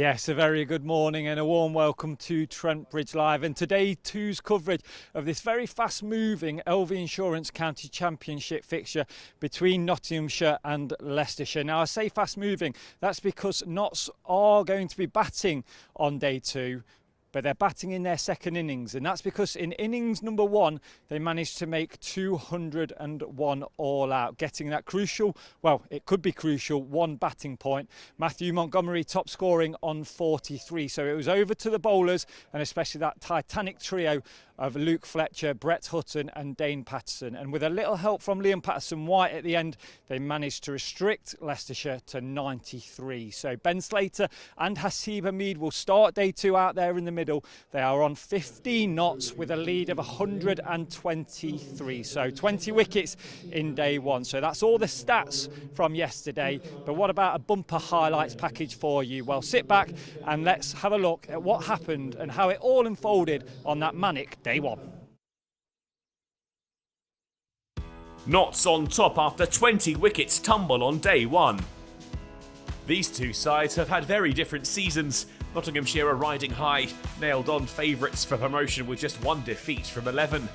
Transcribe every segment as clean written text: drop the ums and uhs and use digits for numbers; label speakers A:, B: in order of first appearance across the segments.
A: Yes, a very good morning and a warm welcome to Trent Bridge Live and Day 2's coverage of this very fast-moving LV Insurance County Championship fixture between Nottinghamshire and Leicestershire. Now, I say fast-moving, that's because Notts are going to be batting on Day 2, but they're batting in their second innings, and that's because in innings number 1 they managed to make 201 all out, getting that crucial, well, it could be crucial, 1 batting point. Matthew Montgomery top scoring on 43, so it was over to the bowlers, and especially that titanic trio of Luke Fletcher, Brett Hutton and Dane Patterson, and with a little help from Liam Patterson-White at the end, they managed to restrict Leicestershire to 93. So Ben Slater and Hasib Hamid will start Day 2 out there in the middle. They are on 15 knots with a lead of 123, so 20 wickets in Day 1. So that's all the stats from yesterday, but what about a bumper highlights package for you? Well, sit back and let's have a look at what happened and how it all unfolded on that manic Day 1.
B: Notts on top after 20 wickets tumble on Day 1. These two sides have had very different seasons. Nottinghamshire are riding high, nailed on favourites for promotion with just 1 defeat from 11.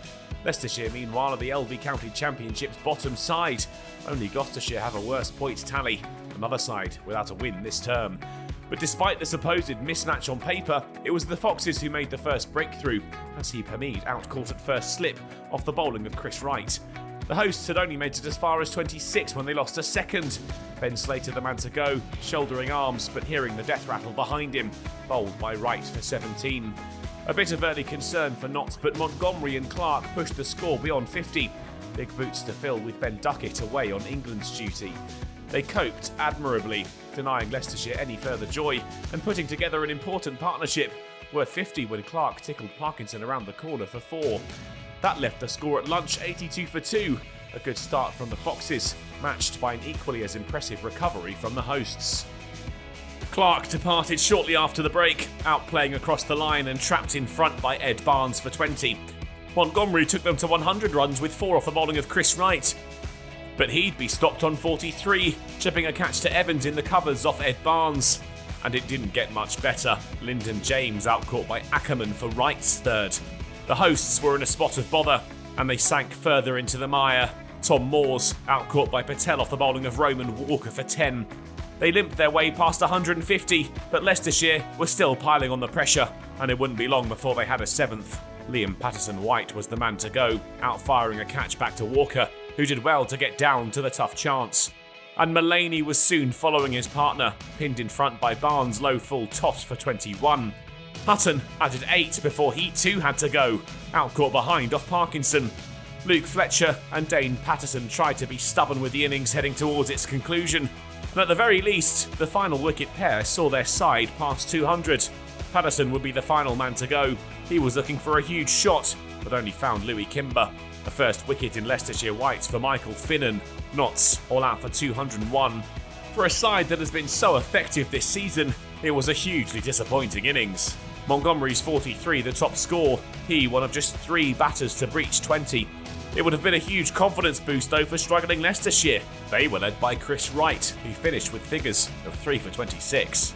B: Leicestershire, meanwhile, are the LV County Championship's bottom side. Only Gloucestershire have a worse points tally, another side without a win this term. But despite the supposed mismatch on paper, it was the Foxes who made the first breakthrough. Hasib Hamid out-caught at first slip off the bowling of Chris Wright. The hosts had only made it as far as 26 when they lost a second. Ben Slater the man to go, shouldering arms but hearing the death rattle behind him, bowled by Wright for 17. A bit of early concern for Notts, but Montgomery and Clark pushed the score beyond 50. Big boots to fill with Ben Duckett away on England's duty. They coped admirably, denying Leicestershire any further joy and putting together an important partnership, worth 50 when Clark tickled Parkinson around the corner for 4. That left the score at lunch 82 for 2, a good start from the Foxes, matched by an equally as impressive recovery from the hosts. Clark departed shortly after the break, outplaying across the line and trapped in front by Ed Barnes for 20. Montgomery took them to 100 runs with 4 off the bowling of Chris Wright. But he'd be stopped on 43, chipping a catch to Evans in the covers off Ed Barnes. And it didn't get much better. Lyndon James outcaught by Ackerman for Wright's third. The hosts were in a spot of bother, and they sank further into the mire. Tom Moores outcaught by Patel off the bowling of Roman Walker for 10. They limped their way past 150, but Leicestershire were still piling on the pressure, and it wouldn't be long before they had a 7th. Liam Patterson-White was the man to go, outfiring a catch back to Walker, who did well to get down to the tough chance. And Mullaney was soon following his partner, pinned in front by Barnes' low full toss for 21. Hutton added 8 before he too had to go, outcaught behind off Parkinson. Luke Fletcher and Dane Patterson tried to be stubborn with the innings heading towards its conclusion, and at the very least, the final wicket pair saw their side past 200. Patterson would be the final man to go. He was looking for a huge shot, but only found Louis Kimber. A first wicket in Leicestershire whites for Michael Finnan. Notts all out for 201. For a side that has been so effective this season, it was a hugely disappointing innings. Montgomery's 43 the top score, he one of just 3 batters to breach 20. It would have been a huge confidence boost though for struggling Leicestershire. They were led by Chris Wright, who finished with figures of 3 for 26.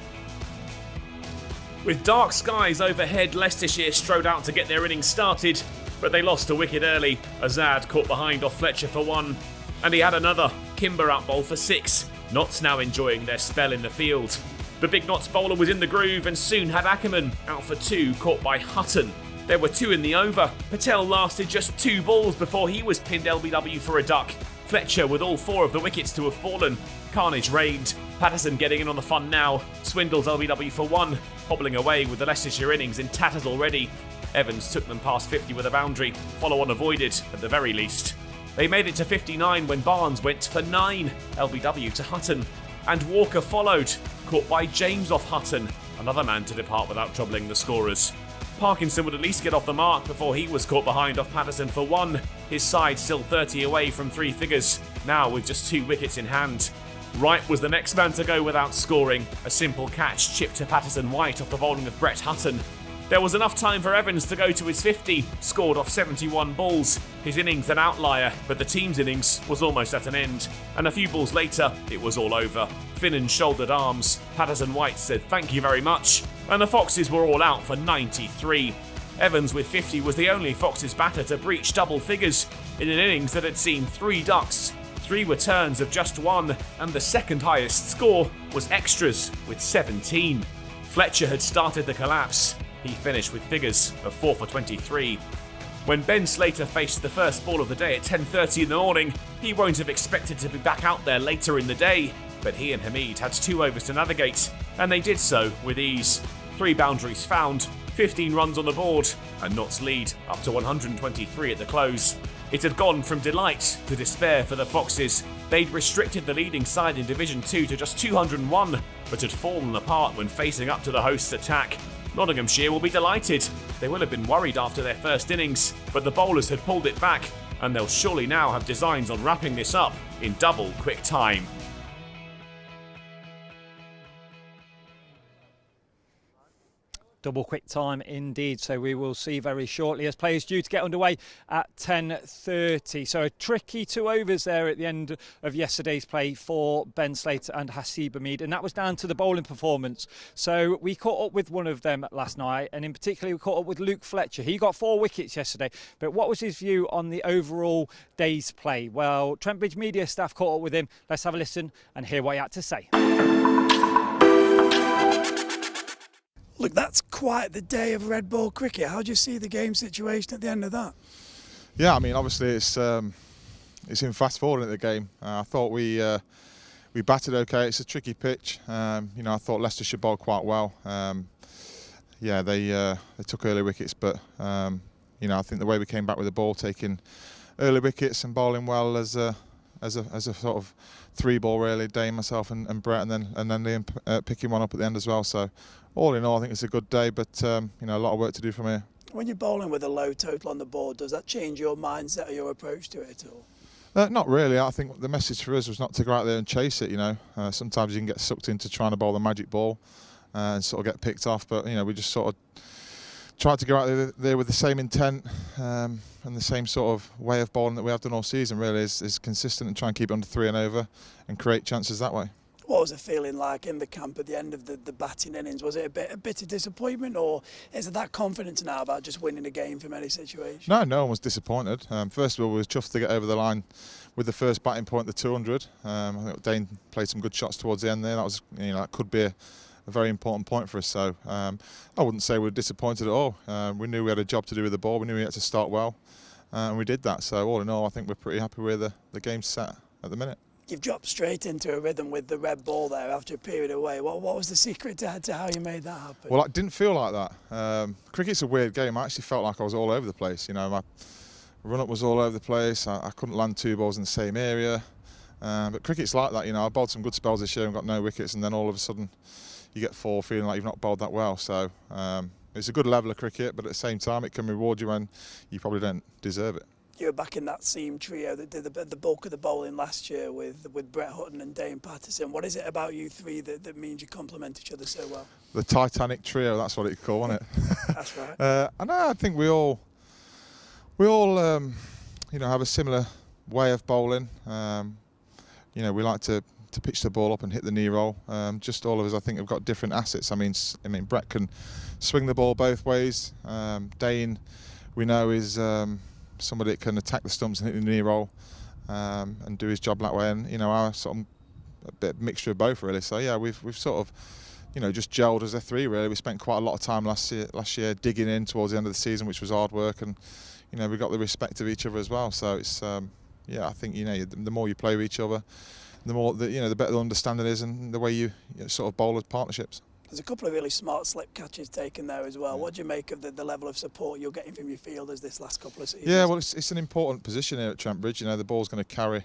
B: With dark skies overhead, Leicestershire strode out to get their innings started, but they lost a wicket early. Azad caught behind off Fletcher for 1, and he had another. Kimber out bowl for 6. Notts now enjoying their spell in the field. The big Notts bowler was in the groove and soon had Ackerman out for 2, caught by Hutton. There were 2 in the over. Patel lasted just 2 balls before he was pinned LBW for a duck. Fletcher with all 4 of the wickets to have fallen. Carnage reigned. Patterson getting in on the fun now. Swindles LBW for 1, hobbling away with the Leicestershire innings in tatters already. Evans took them past 50 with a boundary, follow-on avoided at the very least. They made it to 59 when Barnes went for 9, LBW to Hutton. And Walker followed, caught by James off Hutton, another man to depart without troubling the scorers. Parkinson would at least get off the mark before he was caught behind off Patterson for 1, his side still 30 away from 3 figures, now with just 2 wickets in hand. Wright was the next man to go without scoring, a simple catch chipped to Patterson-White off the bowling of Brett Hutton. There was enough time for Evans to go to his 50, scored off 71 balls. His innings an outlier, but the team's innings was almost at an end. And a few balls later, it was all over. Finnan shouldered arms, Patterson-White said thank you very much, and the Foxes were all out for 93. Evans with 50 was the only Foxes batter to breach double figures in an innings that had seen 3 ducks. 3 were turns of just 1, and the second highest score was extras with 17. Fletcher had started the collapse. He finished with figures of 4 for 23. When Ben Slater faced the first ball of the day at 10:30 in the morning, he won't have expected to be back out there later in the day, but he and Hamid had 2 overs to navigate, and they did so with ease. 3 boundaries found, 15 runs on the board, and Notts lead up to 123 at the close. It had gone from delight to despair for the Foxes. They'd restricted the leading side in Division 2 to just 201, but had fallen apart when facing up to the hosts' attack. Nottinghamshire will be delighted. They will have been worried after their first innings, but the bowlers had pulled it back, and they'll surely now have designs on wrapping this up in double quick time.
A: Double quick time indeed, so we will see very shortly as players due to get underway at 10:30. So a tricky 2 overs there at the end of yesterday's play for Ben Slater and Hasib Hamid, and that was down to the bowling performance. So we caught up with one of them last night, and in particular we caught up with Luke Fletcher. He got 4 wickets yesterday, but what was his view on the overall day's play? Well, Trent Bridge media staff caught up with him. Let's have a listen and hear what he had to say.
C: Look, that's quite the day of red ball cricket. How do you see the game situation at the end of that?
D: Yeah, I mean, obviously it's in fast forward in the game. I thought we batted okay. It's a tricky pitch. I thought Leicestershire bowled quite well. They took early wickets, but I think the way we came back with the ball, taking early wickets and bowling well as a sort of 3-ball really, Dane, myself and Brett, and then Liam picking one up at the end as well. So all in all, I think it's a good day, but a lot of work to do from here.
C: When you're bowling with a low total on the board, does that change your mindset or your approach to it at all?
D: Not really. I think the message for us was not to go out there and chase it. Sometimes you can get sucked into trying to bowl the magic ball and sort of get picked off. But we just sort of tried to go out there with the same intent and the same sort of way of bowling that we have done all season. Really is consistent and try and keep it under 3 and over and create chances that way.
C: What was the feeling like in the camp at the end of the batting innings? Was it a bit of disappointment, or is it that confidence now about just winning a game from any situation?
D: No one was disappointed. First of all, we were chuffed to get over the line with the first batting point, the 200. I think Dane played some good shots towards the end there. That was, that could be a very important point for us. So I wouldn't say we were disappointed at all. We knew we had a job to do with the ball. We knew we had to start well, and we did that. So all in all, I think we're pretty happy where the game's set at the minute.
C: You've dropped straight into a rhythm with the red ball there after a period away. What was the secret to how you made that happen?
D: Well, it didn't feel like that. Cricket's a weird game. I actually felt like I was all over the place. My run-up was all over the place. I couldn't land 2 balls in the same area. But cricket's like that. I bowled some good spells this year and got no wickets, and then all of a sudden you get 4 feeling like you've not bowled that well. So it's a good level of cricket, but at the same time it can reward you when you probably don't deserve it.
C: You were back in that seam trio that did the bulk of the bowling last year with Brett Hutton and Dane Patterson. What is it about you 3 that means you complement each other so well?
D: The Titanic trio, that's what it's called, isn't it?
C: That's right.
D: I think we all have a similar way of bowling. We like to pitch the ball up and hit the knee roll. Just all of us, I think, have got different assets. I mean, Brett can swing the ball both ways. Dane, we know, is somebody that can attack the stumps and hit the knee roll and do his job that way. And our sort of a bit mixture of both really. So yeah, we've sort of just gelled as a 3 really. We spent quite a lot of time last year digging in towards the end of the season, which was hard work, and we got the respect of each other as well. So it's I think the more you play with each other, the more the better the understanding is, and the way you sort of bowl as partnerships.
C: There's a couple of really smart slip catches taken there as well. What do you make of the level of support you're getting from your fielders this last couple of seasons?
D: Yeah, well, it's an important position here at Trent Bridge. The ball's going to carry.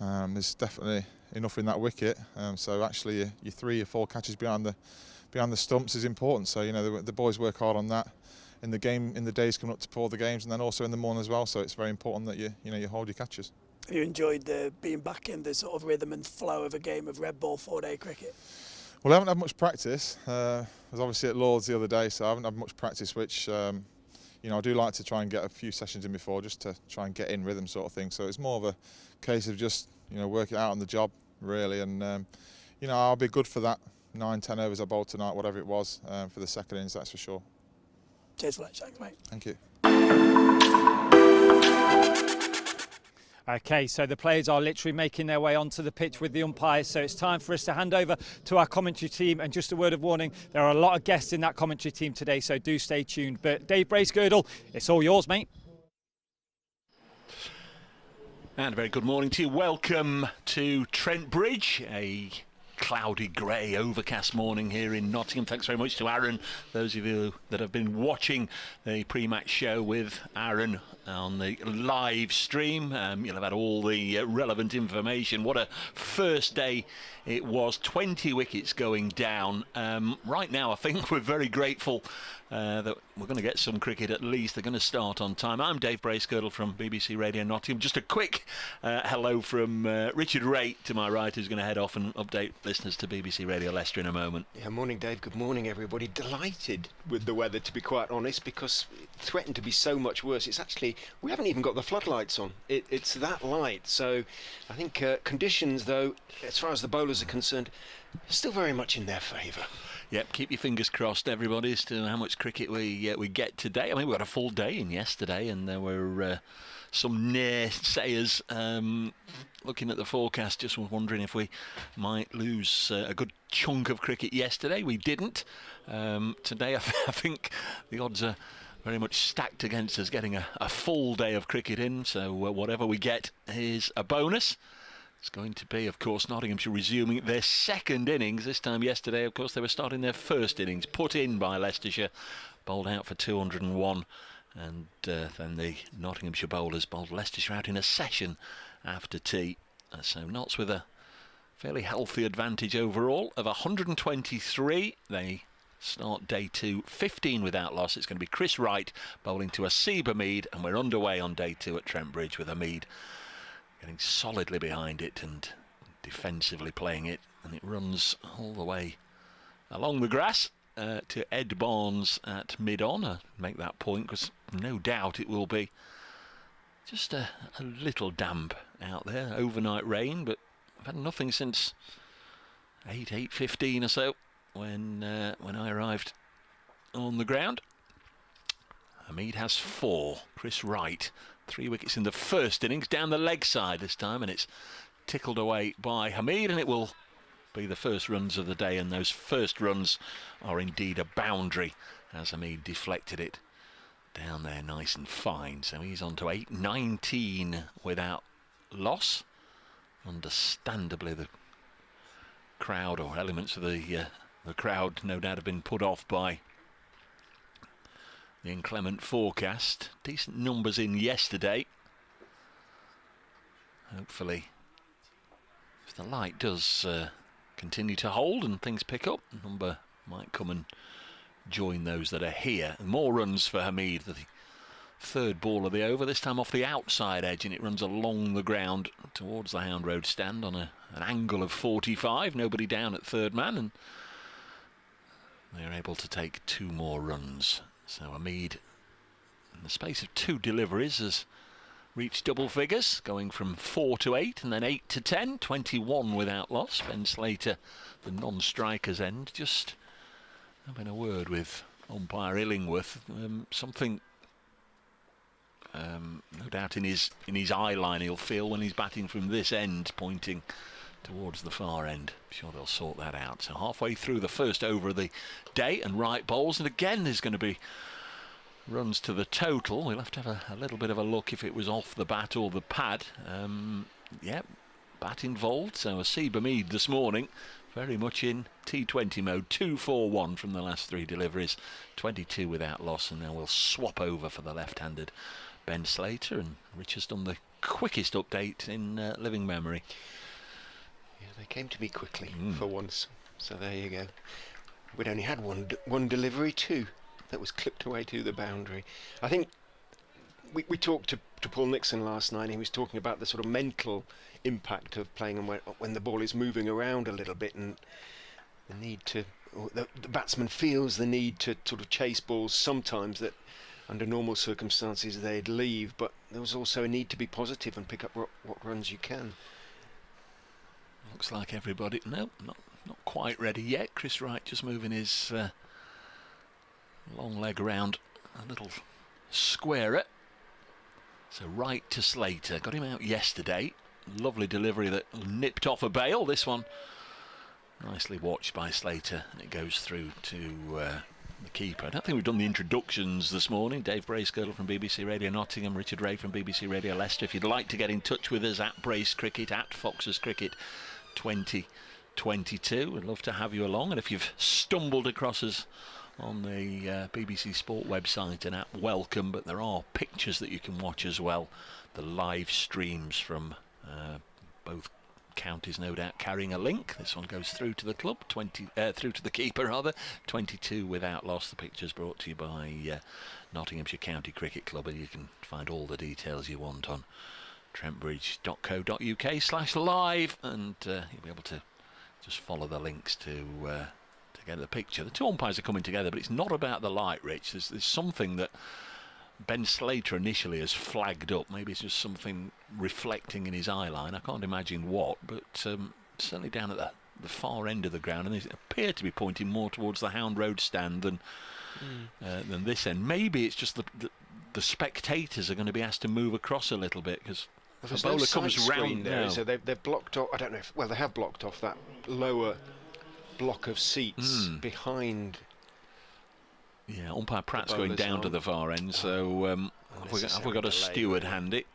D: There's definitely enough in that wicket. So actually, your 3 or 4 catches behind the stumps is important. So the boys work hard on that in the game, in the days coming up before the games, and then also in the morning as well. So it's very important that you hold your catches.
C: Have you enjoyed being back in the sort of rhythm and flow of a game of red ball 4-day cricket?
D: Well, I haven't had much practice. I was obviously at Lord's the other day, so I haven't had much practice, which I do like to try and get a few sessions in before, just to try and get in rhythm sort of thing. So it's more of a case of just working out on the job really, and I'll be good for that 9-10 overs I bowled tonight, whatever it was, for the second innings, that's for sure.
C: Cheers, Fletcher. Thanks, mate.
D: Thank you.
A: Okay, so the players are literally making their way onto the pitch with the umpires, so it's time for us to hand over to our commentary team. And just a word of warning, there are a lot of guests in that commentary team today, so do stay tuned. But Dave Bracegirdle, it's all yours, mate.
E: And a very good morning to you. Welcome to Trent Bridge, a cloudy, grey, overcast morning here in Nottingham. Thanks very much to Aaron, those of you that have been watching the pre-match show with Aaron on the live stream. You'll have had all the relevant information. What a first day it was. 20 wickets going down. Right now I think we're very grateful that we're going to get some cricket at least. They're going to start on time. I'm Dave Bracegirdle from BBC Radio Nottingham. Just a quick hello from Richard Raitt to my right, who's going to head off and update listeners to BBC Radio Leicester in a moment.
F: Yeah, morning Dave, good morning everybody. Delighted with the weather, to be quite honest, because it threatened to be so much worse. It's actually, we haven't even got the floodlights on. It's that light. So I think conditions, though, as far as the bowlers are concerned, still very much in their favour.
E: Yep, keep your fingers crossed, everybody, as to how much cricket we get today. I mean, we got a full day in yesterday, and there were some naysayers looking at the forecast, just wondering if we might lose a good chunk of cricket yesterday. We didn't. Today, I think the odds are very much stacked against us getting a full day of cricket in, so whatever we get is a bonus. It's going to be, of course, Nottinghamshire resuming their second innings. This time yesterday, of course, they were starting their first innings, put in by Leicestershire, bowled out for 201. And then the Nottinghamshire bowlers bowled Leicestershire out in a session after tea. So Notts with a fairly healthy advantage overall of 123. They start day 2, 15 without loss. It's going to be Chris Wright bowling to Hamid, and we're underway on day 2 at Trent Bridge with Hamid getting solidly behind it and defensively playing it, and it runs all the way along the grass to Ed Barnes at mid-on. I make that point because no doubt it will be just a little damp out there, overnight rain, but I've had nothing since 8:15 or so when I arrived on the ground. Hamid has 4. Chris Wright 3 wickets in the first innings, down the leg side this time, and it's tickled away by Hamid, and it will be the first runs of the day, and those first runs are indeed a boundary as Hamid deflected it down there nice and fine. So he's on to 8-19 without loss. Understandably, the crowd, or elements of the crowd, no doubt have been put off by the inclement forecast. Decent numbers in yesterday. Hopefully, if the light does continue to hold and things pick up, the number might come and join those that are here. More runs for Hamid, the third ball of the over, this time off the outside edge, and it runs along the ground towards the Hound Road stand on an angle of 45. Nobody down at third man, and they're able to take 2 more runs. So Hamid, in the space of 2 deliveries, has reached double figures, going from 4 to 8 and then 8 to 10, 21 without loss. Ben Slater, the non-striker's end, just having a word with umpire Illingworth. Something, no doubt, in his eye line he'll feel when he's batting from this end, pointing towards the far end. I'm sure they'll sort that out. So halfway through the first over of the day, and Wright bowls, and again there's going to be runs to the total. We'll have to have a little bit of a look if it was off the bat or the pad. Yeah, bat involved. So Hamid this morning very much in T20 mode. 2-4-1 from the last 3 deliveries, 22 without loss, and now we'll swap over for the left-handed Ben Slater, and Rich has done the quickest update in living memory.
F: Yeah, they came to me quickly for once, so there you go. We'd only had one delivery, 2 that was clipped away to the boundary. I think we talked to Paul Nixon last night, and he was talking about the sort of mental impact of playing when the ball is moving around a little bit, and need to, or the batsman feels the need to sort of chase balls sometimes that under normal circumstances they'd leave, but there was also a need to be positive and pick up what runs you can.
E: Looks like everybody, no, not quite ready yet. Chris Wright just moving his long leg round a little squarer. So Wright to Slater, got him out yesterday. Lovely delivery that nipped off a bail. This one nicely watched by Slater, and it goes through to the keeper. I don't think we've done the introductions this morning. Dave Bracegirdle from BBC Radio Nottingham, Richard Ray from BBC Radio Leicester. If you'd like to get in touch with us, at Brace Cricket, at Foxes Cricket 2022, we'd love to have you along. And if you've stumbled across us on the BBC Sport website and app, welcome, but there are pictures that you can watch as well. The live streams from both counties, no doubt, carrying a link. This one goes through to the club, through to the keeper rather. 22 without loss. The pictures brought to you by Nottinghamshire County Cricket Club, and you can find all the details you want on trentbridge.co.uk/live, and you'll be able to just follow the links to get the picture. The two umpires are coming together, but it's not about the light, Rich. There's something that Ben Slater initially has flagged up. Maybe it's just something reflecting in his eye line. I can't imagine what, but certainly down at the far end of the ground, and they appear to be pointing more towards the Hound Road stand than this end. Maybe it's just the spectators are going to be asked to move across a little bit, because
F: the
E: bowler comes round
F: there,
E: now.
F: so they've blocked off. I don't know if, well, they have blocked off that lower block of seats behind.
E: Yeah, umpire Pratt's going down to the far end, so have we got a steward handy?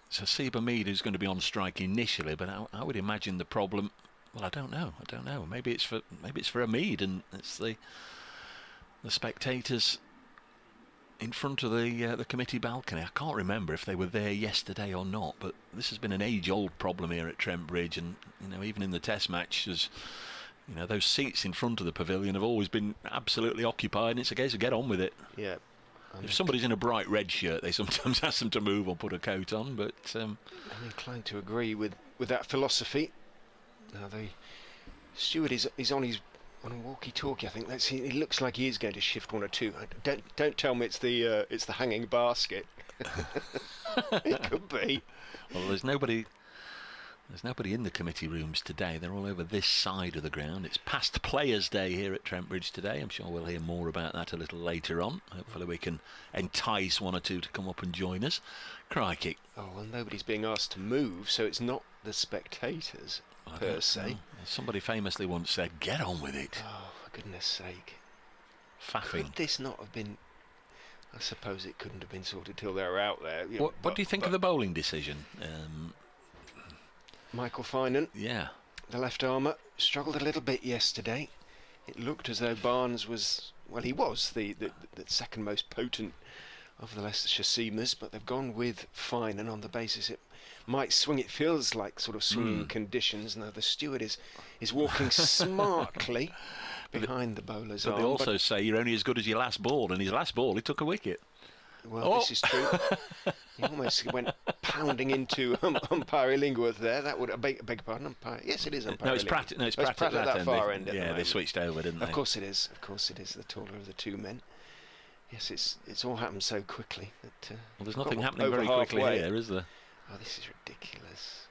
E: It's Hasiba Mead who's going to be on strike initially, but I would imagine the problem. Well, I don't know. Maybe it's for Mead, and it's the spectators in front of the committee balcony. I can't remember if they were there yesterday or not, but this has been an age-old problem here at Trent Bridge, and even in the Test matches, those seats in front of the pavilion have always been absolutely occupied, and it's a case of get on with it.
F: Yeah.
E: If somebody's in a bright red shirt, they sometimes ask them to move or put a coat on, but
F: I'm inclined to agree with that philosophy. Now the steward is on a walkie-talkie. I think he looks like he is going to shift one or two. Don't tell me it's the hanging basket. It could be.
E: Well, there's nobody in the committee rooms today. They're all over this side of the ground. It's past Players' Day here at Trent Bridge today. I'm sure we'll hear more about that a little later on. Hopefully we can entice one or two to come up and join us. Crikey.
F: Oh, well, nobody's being asked to move, so it's not the spectators per se.
E: Somebody famously once said, get on with it.
F: Oh, for goodness sake.
E: Faffing.
F: Could this not have been... I suppose it couldn't have been sorted till they were out there.
E: What do you think of the bowling decision?
F: Michael Finan,
E: yeah,
F: the left armour, struggled a little bit yesterday. It looked as though Barnes was, well, he was the second most potent of the Leicestershire seamers, but they've gone with Finan on the basis it might swing. It feels like sort of swinging conditions. Now the steward is walking smartly behind the bowler's arm.
E: But they also say you're only as good as your last ball, and his last ball he took a wicket.
F: Well, this is true. He almost went pounding into umpire Illingworth there. That would beg pardon, umpire. Yes, it is umpire.
E: It's Pratt. It's Pratt at
F: that
E: end.
F: far end.
E: Yeah, they switched over, didn't they?
F: Of course it is. The taller of the two men. Yes, it's all happened so quickly that.
E: Well, there's nothing happening very quickly here, is there?
F: Oh, this is ridiculous.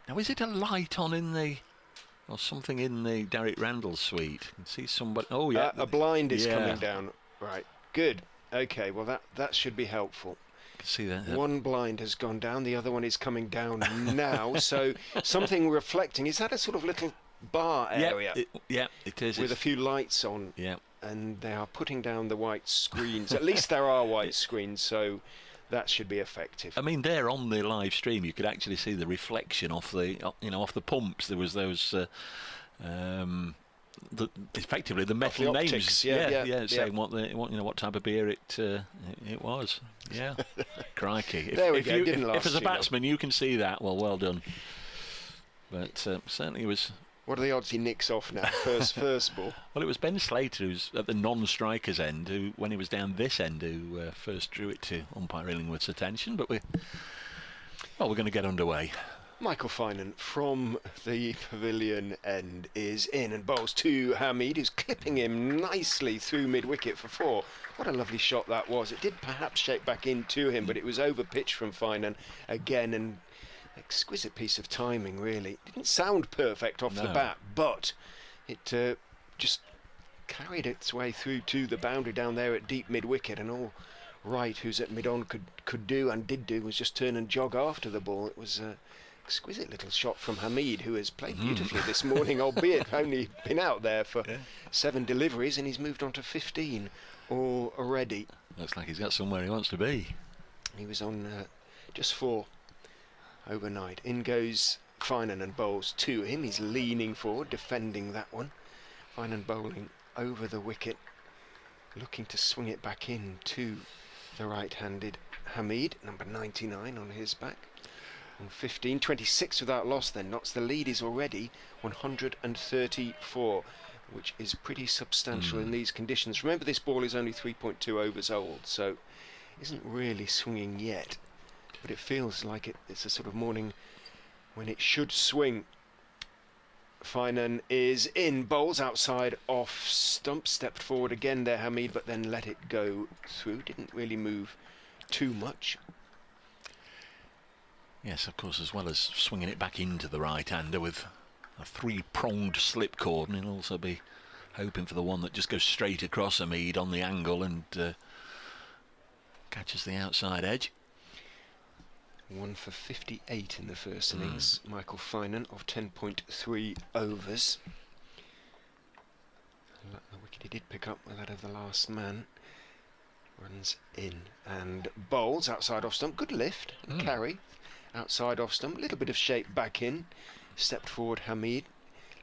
E: Now, is it a light on in the, or something in the Derek Randall suite? You can see somebody. Oh yeah,
F: a blind is coming down. Right, good. Okay, well that should be helpful.
E: You can see that.
F: One blind has gone down, the other one is coming down now. So something reflecting. Is that a sort of little bar area?
E: It is.
F: With a few lights on.
E: Yeah.
F: And they are putting down the white screens. At least there are white screens, so that should be effective.
E: I mean, there on the live stream, you could actually see the reflection off the, off the pumps. There was those. Effectively the metal
F: the
E: names,
F: optics,
E: saying what type of beer it was. Yeah, crikey! If as a batsman you can see that, well done. But certainly it was.
F: What are the odds he nicks off now? First ball.
E: Well, it was Ben Slater who's at the non-strikers end, who, when he was down this end, who first drew it to umpire Illingworth's attention. But we're going to get underway.
F: Michael Finan from the pavilion end is in and bowls to Hamid, who's clipping him nicely through mid-wicket for 4. What a lovely shot that was. It did perhaps shape back into him, but it was over pitch from Finan again, and exquisite piece of timing, really. Didn't sound perfect off the bat, but it just carried its way through to the boundary down there at deep mid-wicket, and all Wright, who's at mid-on, could do and did do was just turn and jog after the ball. It was exquisite little shot from Hamid, who has played beautifully this morning, albeit only been out there for 7 deliveries, and he's moved on to 15 already.
E: Looks like he's got somewhere he wants to be.
F: He was on just 4 overnight. In goes Finan and bowls to him. He's leaning forward, defending that one. Finan bowling over the wicket, looking to swing it back in to the right-handed Hamid, number 99 on his back. On 15, 26 without loss then. Knots the lead is already 134, which is pretty substantial in these conditions. Remember, this ball is only 3.2 overs old, so isn't really swinging yet. But it feels like it's a sort of morning when it should swing. Finan is in, bowls outside off stump, stepped forward again there Hamid, but then let it go through. Didn't really move too much.
E: Yes, of course, as well as swinging it back into the right-hander with a 3-pronged slip cord, and he'll also be hoping for the one that just goes straight across Hamid on the angle and catches the outside edge.
F: 1 for 58 in the first innings. Michael Finan of 10.3 overs. The wicket he did pick up with that of the last man. Runs in and bowls outside off stump. Good lift, carry. Outside off stump, a little bit of shape back in. Stepped forward Hamid,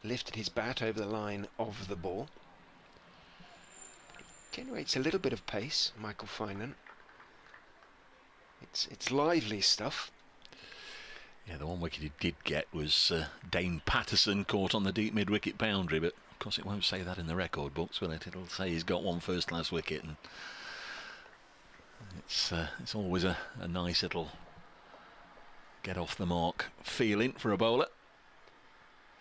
F: lifted his bat over the line of the ball. Generates a little bit of pace, Michael Finan. It's lively stuff.
E: Yeah, the one wicket he did get was Dane Patterson caught on the deep mid-wicket boundary, but of course it won't say that in the record books, will it? It'll say he's got one first-class wicket, and it's always a nice little get off the mark feeling for a bowler.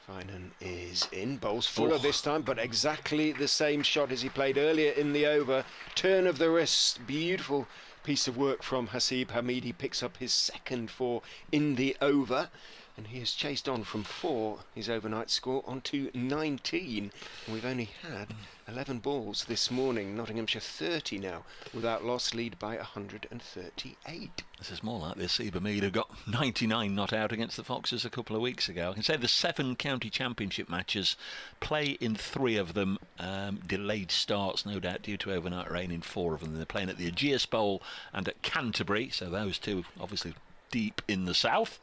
F: Finan is in, bowls fuller this time, but exactly the same shot as he played earlier in the over. Turn of the wrist, beautiful piece of work from Hasib Hamid. He picks up his second 4 in the over, and he has chased on from 4, his overnight score, on to 19. And we've only had 11 balls this morning. Nottinghamshire 30 now without loss, lead by 138.
E: This is more like the Hasib Hamid who got 99 not out against the Foxes a couple of weeks ago. I can say the 7 county championship matches, play in 3 of them, delayed starts no doubt due to overnight rain in 4 of them. They're playing at the Ageas Bowl and at Canterbury, so those 2 obviously deep in the south,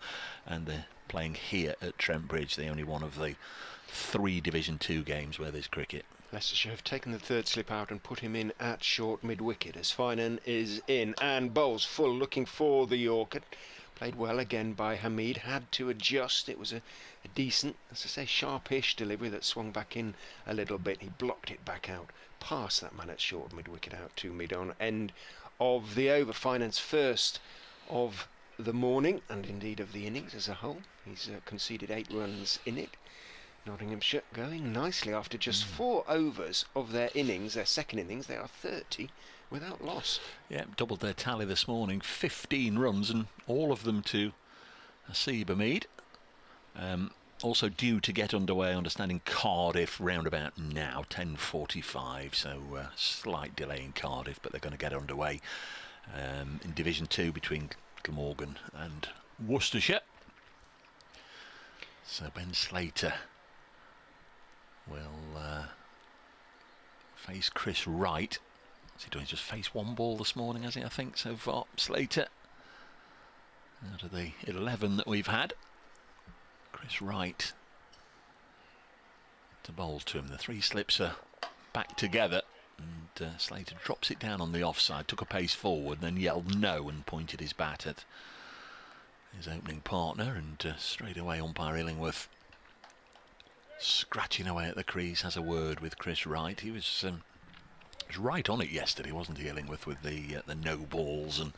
E: and they're playing here at Trent Bridge, the only one of the 3 Division 2 games where there's cricket.
F: Leicestershire have taken the third slip out and put him in at short mid-wicket as Finan is in and bowls full, looking for the Yorker. Played well again by Hamid, had to adjust. It was a decent, as I say, sharpish delivery that swung back in a little bit. He blocked it back out, past that man at short mid-wicket out to mid-on. End of the over. Finan's first of the morning and indeed of the innings as a whole. He's conceded 8 runs in it. Nottinghamshire going nicely after just 4 overs of their innings, their second innings. They are 30 without loss.
E: Yeah, doubled their tally this morning, 15 runs, and all of them to Hasib Hamid. Also due to get underway, understanding Cardiff round about now, 10:45, so slight delay in Cardiff, but they're going to get underway in Division 2 between Glamorgan and Worcestershire. So Ben Slater will face Chris Wright. What's he doing? He's just faced 1 ball this morning, has he? I think so far. Slater, out of the 11 that we've had, Chris Wright to bowl to him. The 3 slips are back together, and Slater drops it down on the offside, took a pace forward, then yelled no and pointed his bat at his opening partner, and straight away umpire Illingworth scratching away at the crease, has a word with Chris Wright. He was right on it yesterday, wasn't he, Illingworth, with the no balls, and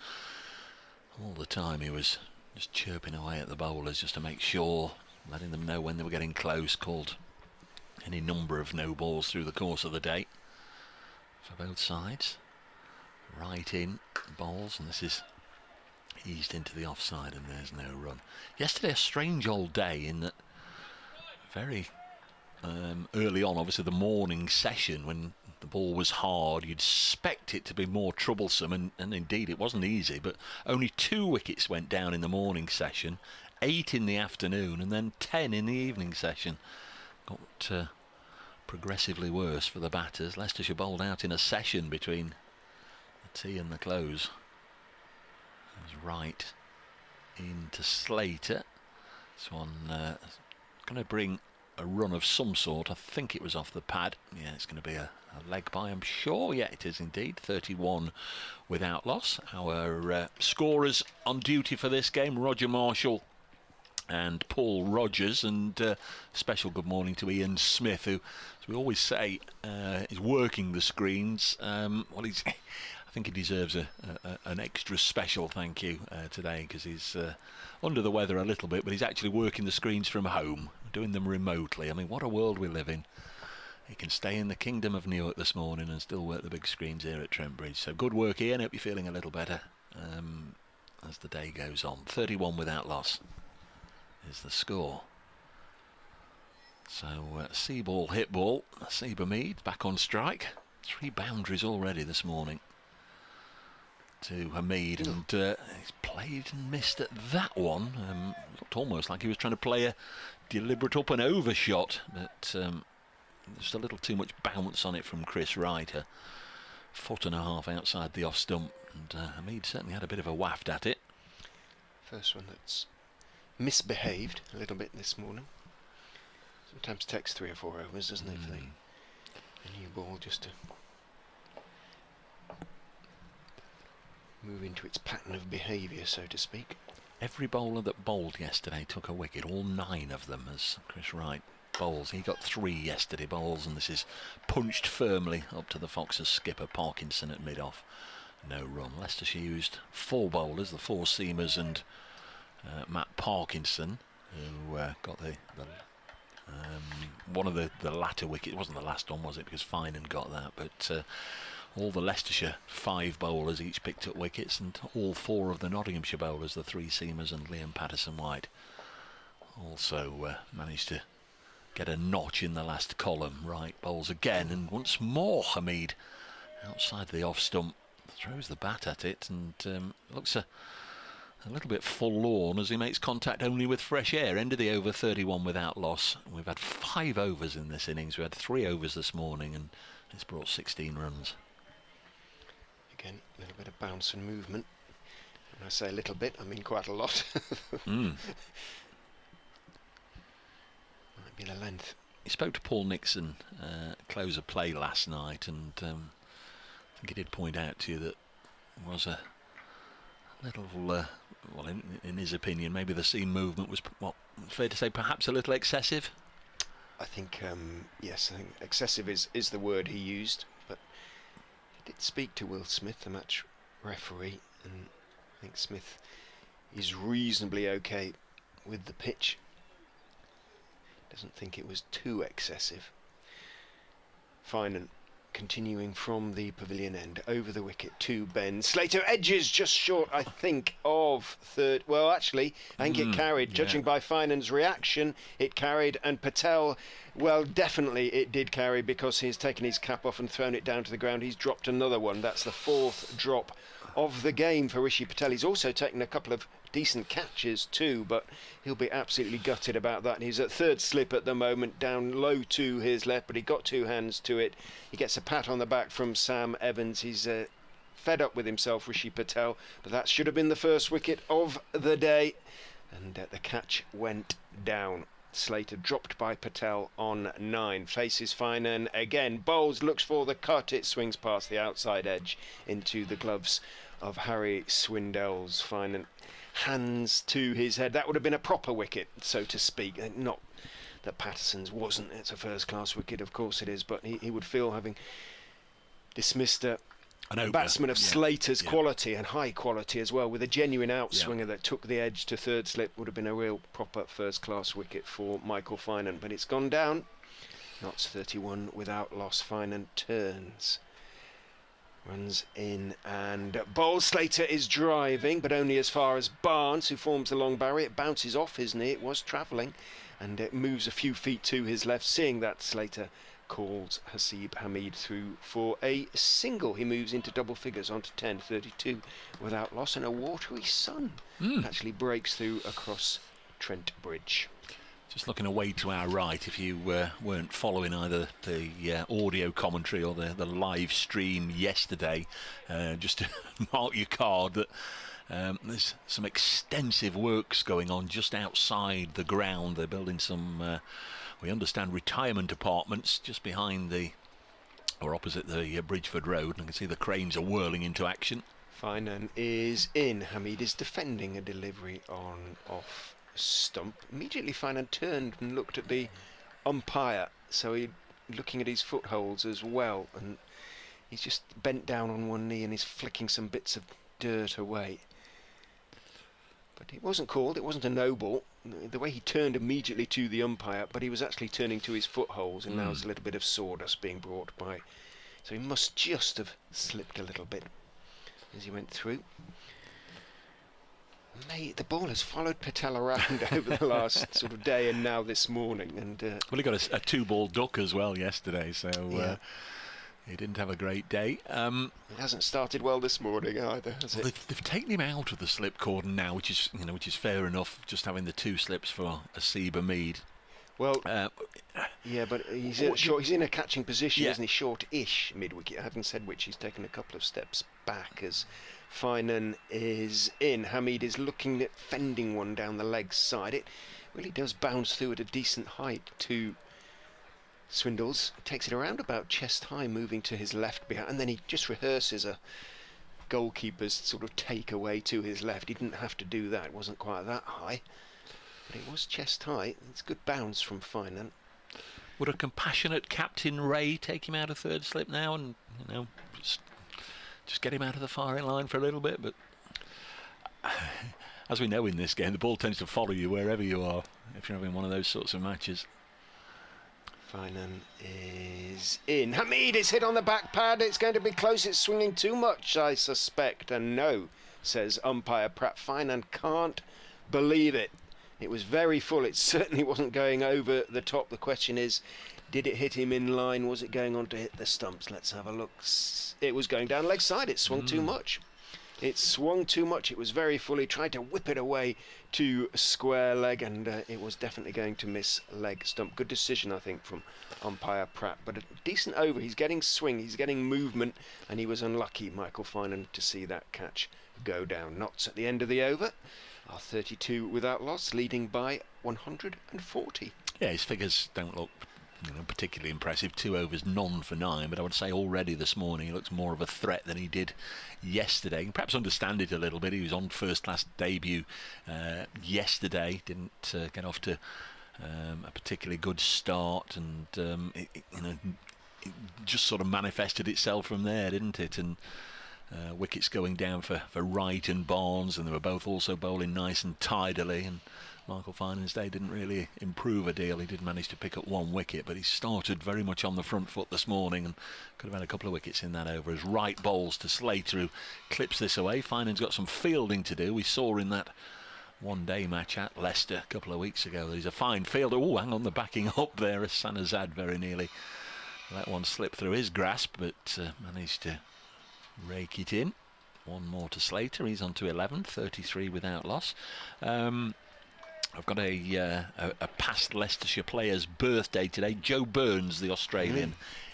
E: all the time he was just chirping away at the bowlers just to make sure, letting them know when they were getting close. Called any number of no balls through the course of the day for both sides. Right in bowls, and this is eased into the offside, and there's no run. Yesterday a strange old day in that very early on, obviously the morning session when the ball was hard, you'd expect it to be more troublesome, and indeed it wasn't easy, but only 2 wickets went down in the morning session, 8 in the afternoon, and then 10 in the evening session. Got progressively worse for the batters. Leicestershire bowled out in a session between the tea and the close. It was right into Slater. This one going to bring a run of some sort. I think it was off the pad. Yeah, it's going to be a leg by, I'm sure. Yeah, it is indeed. 31 without loss. Our scorers on duty for this game, Roger Marshall and Paul Rogers, and special good morning to Ian Smith, who, as we always say, is working the screens. Well, I think he deserves an extra special thank you today, because he's under the weather a little bit, but he's actually working the screens from home, doing them remotely. I mean, what a world we live in. He can stay in the kingdom of Newark this morning and still work the big screens here at Trent Bridge. So good work, Ian. Hope you're feeling a little better as the day goes on. 31 without loss is the score. So sea ball, hit ball. Saber Mead back on strike. 3 boundaries already this morning to Hamid, and he's played and missed at that one. Looked almost like he was trying to play a deliberate up and over shot, but just a little too much bounce on it from Chris Wright. A 1.5 foot outside the off stump, and Hamid certainly had a bit of a waft at it.
F: First one that's misbehaved a little bit this morning. Sometimes takes 3 or 4 overs, doesn't it, for the new ball just to move into its pattern of behaviour, so to speak.
E: Every bowler that bowled yesterday took a wicket, all 9 of them, as Chris Wright bowls. He got 3 yesterday bowls, and this is punched firmly up to the Foxes skipper Parkinson at mid-off. No run. Leicestershire used 4 bowlers, the 4 seamers and Matt Parkinson, who got the one of the latter wicket. It wasn't the last one, was it? Because Finan got that, but all the Leicestershire 5 bowlers each picked up wickets, and all 4 of the Nottinghamshire bowlers, the 3 seamers and Liam Patterson-White, also managed to get a notch in the last column. Right bowls again, and once more Hamid outside the off stump throws the bat at it, and looks a little bit forlorn as he makes contact only with fresh air. End of the over, 31 without loss. We've had 5 overs in this innings. We had 3 overs this morning, and it's brought 16 runs.
F: Again, a little bit of bounce and movement. When I say a little bit, I mean quite a lot. Might be the length.
E: He spoke to Paul Nixon, close of play last night, and I think he did point out to you that it was a little, well, in his opinion, maybe the seam movement was, what, fair to say, perhaps a little excessive?
F: I think, yes, I think excessive is the word he used, but he did speak to Will Smith, the match referee, and I think Smith is reasonably okay with the pitch. Doesn't think it was too excessive. Finan continuing from the pavilion end, over the wicket to Ben. Slater edges just short, I think, of third. Well, actually, I think it carried. Judging by Finan's reaction, it carried, and Patel, well, definitely it did carry, because he's taken his cap off and thrown it down to the ground. He's dropped another one. That's the 4th drop of the game for Rishi Patel. He's also taken a couple of decent catches too, but he'll be absolutely gutted about that. He's at 3rd slip at the moment, down low to his left, but he got 2 hands to it. He gets a pat on the back from Sam Evans. He's fed up with himself, Rishi Patel, but that should have been the first wicket of the day, and the catch went down. Slater dropped by Patel on 9. Faces Finan again, bowls, looks for the cut. It swings past the outside edge into the gloves of Harry Swindell's. Finan hands to his head. That would have been a proper wicket, so to speak. Not that Patterson's wasn't. It's a first-class wicket, of course it is, but he would feel, having dismissed a a batsman of Slater's quality and high quality as well, with a genuine outswinger that took the edge to third slip. Would have been a real proper first-class wicket for Michael Finan, but it's gone down. Notts 31 without loss. Finan turns, runs in and bowls. Slater is driving, but only as far as Barnes, who forms the long barrier. It bounces off his knee. It was travelling, and it moves a few feet to his left. Seeing that, Slater calls Hasib Hamid through for a single. He moves into double figures onto 10, 32 without loss, and a watery sun actually breaks through across Trent Bridge.
E: Just looking away to our right, if you weren't following either the audio commentary or the live stream yesterday, just to mark your card that there's some extensive works going on just outside the ground. They're building some, we understand, retirement apartments just behind or opposite the Bridgeford Road, and I can see the cranes are whirling into action.
F: Finan is in. Hamid is defending a delivery on off stump. Immediately Finan turned and looked at the umpire, so he looking at his footholds as well, and he's just bent down on one knee and he's flicking some bits of dirt away. But it wasn't called, it wasn't a no ball. The way he turned immediately to the umpire, but he was actually turning to his footholds, and now there's a little bit of sawdust being brought by, so he must just have slipped a little bit as he went through. Mate, the ball has followed Patel around over the last sort of day and now this morning. And
E: well, he got a 2-ball duck as well yesterday, so he didn't have a great day. It
F: hasn't started well this morning either, has it?
E: They've taken him out of the slip cordon now, which is fair enough. Just having the 2 slips for Hasib Hamid.
F: Well, yeah, but he's in a catching position, isn't he? Short-ish mid-wicket. Having said which, he's taken a couple of steps back as Finan is in. Hamid is looking at fending one down the leg side. It really does bounce through at a decent height to Swindles. Takes it around about chest high, moving to his left behind, and then he just rehearses a goalkeeper's sort of takeaway to his left. He didn't have to do that. It wasn't quite that high, but it was chest high. It's a good bounce from Finan.
E: Would a compassionate Captain Ray take him out of third slip now and just get him out of the firing line for a little bit? But as we know in this game, the ball tends to follow you wherever you are if you're having one of those sorts of matches.
F: Finan is in. Hamid is hit on the back pad. It's going to be close. It's swinging too much, I suspect. And no, says umpire Pratt. Finan can't believe it. It was very full. It certainly wasn't going over the top. The question is, did it hit him in line? Was it going on to hit the stumps? Let's have a look. It was going down leg side. It swung too much. It swung too much. It was very full. He tried to whip it away to square leg, and it was definitely going to miss leg stump. Good decision, I think, from umpire Pratt. But a decent over. He's getting swing. He's getting movement, and he was unlucky, Michael Finan, to see that catch go down. Notts at the end of the over are 32 without loss, leading by 140.
E: Yeah, his figures don't look particularly impressive. 2 overs, none for 9, but I would say already this morning he looks more of a threat than he did yesterday. And perhaps understand it a little bit. He was on first-class debut yesterday, didn't get off to a particularly good start, and it just sort of manifested itself from there, didn't it? And wickets going down for Wright and Barnes, and they were both also bowling nice and tidily, and Michael Finan's day didn't really improve a deal. He did manage to pick up 1 wicket, but he started very much on the front foot this morning and could have had a couple of wickets in that over as Wright bowls to Slater, who clips this away. Finan's got some fielding to do. We saw in that one-day match at Leicester a couple of weeks ago that he's a fine fielder. Oh, hang on, the backing up there as Sanazad very nearly let one slip through his grasp, but managed to rake it in. 1 more to Slater. He's on to 11, 33 without loss. I've got a past Leicestershire player's birthday today. Joe Burns, the Australian,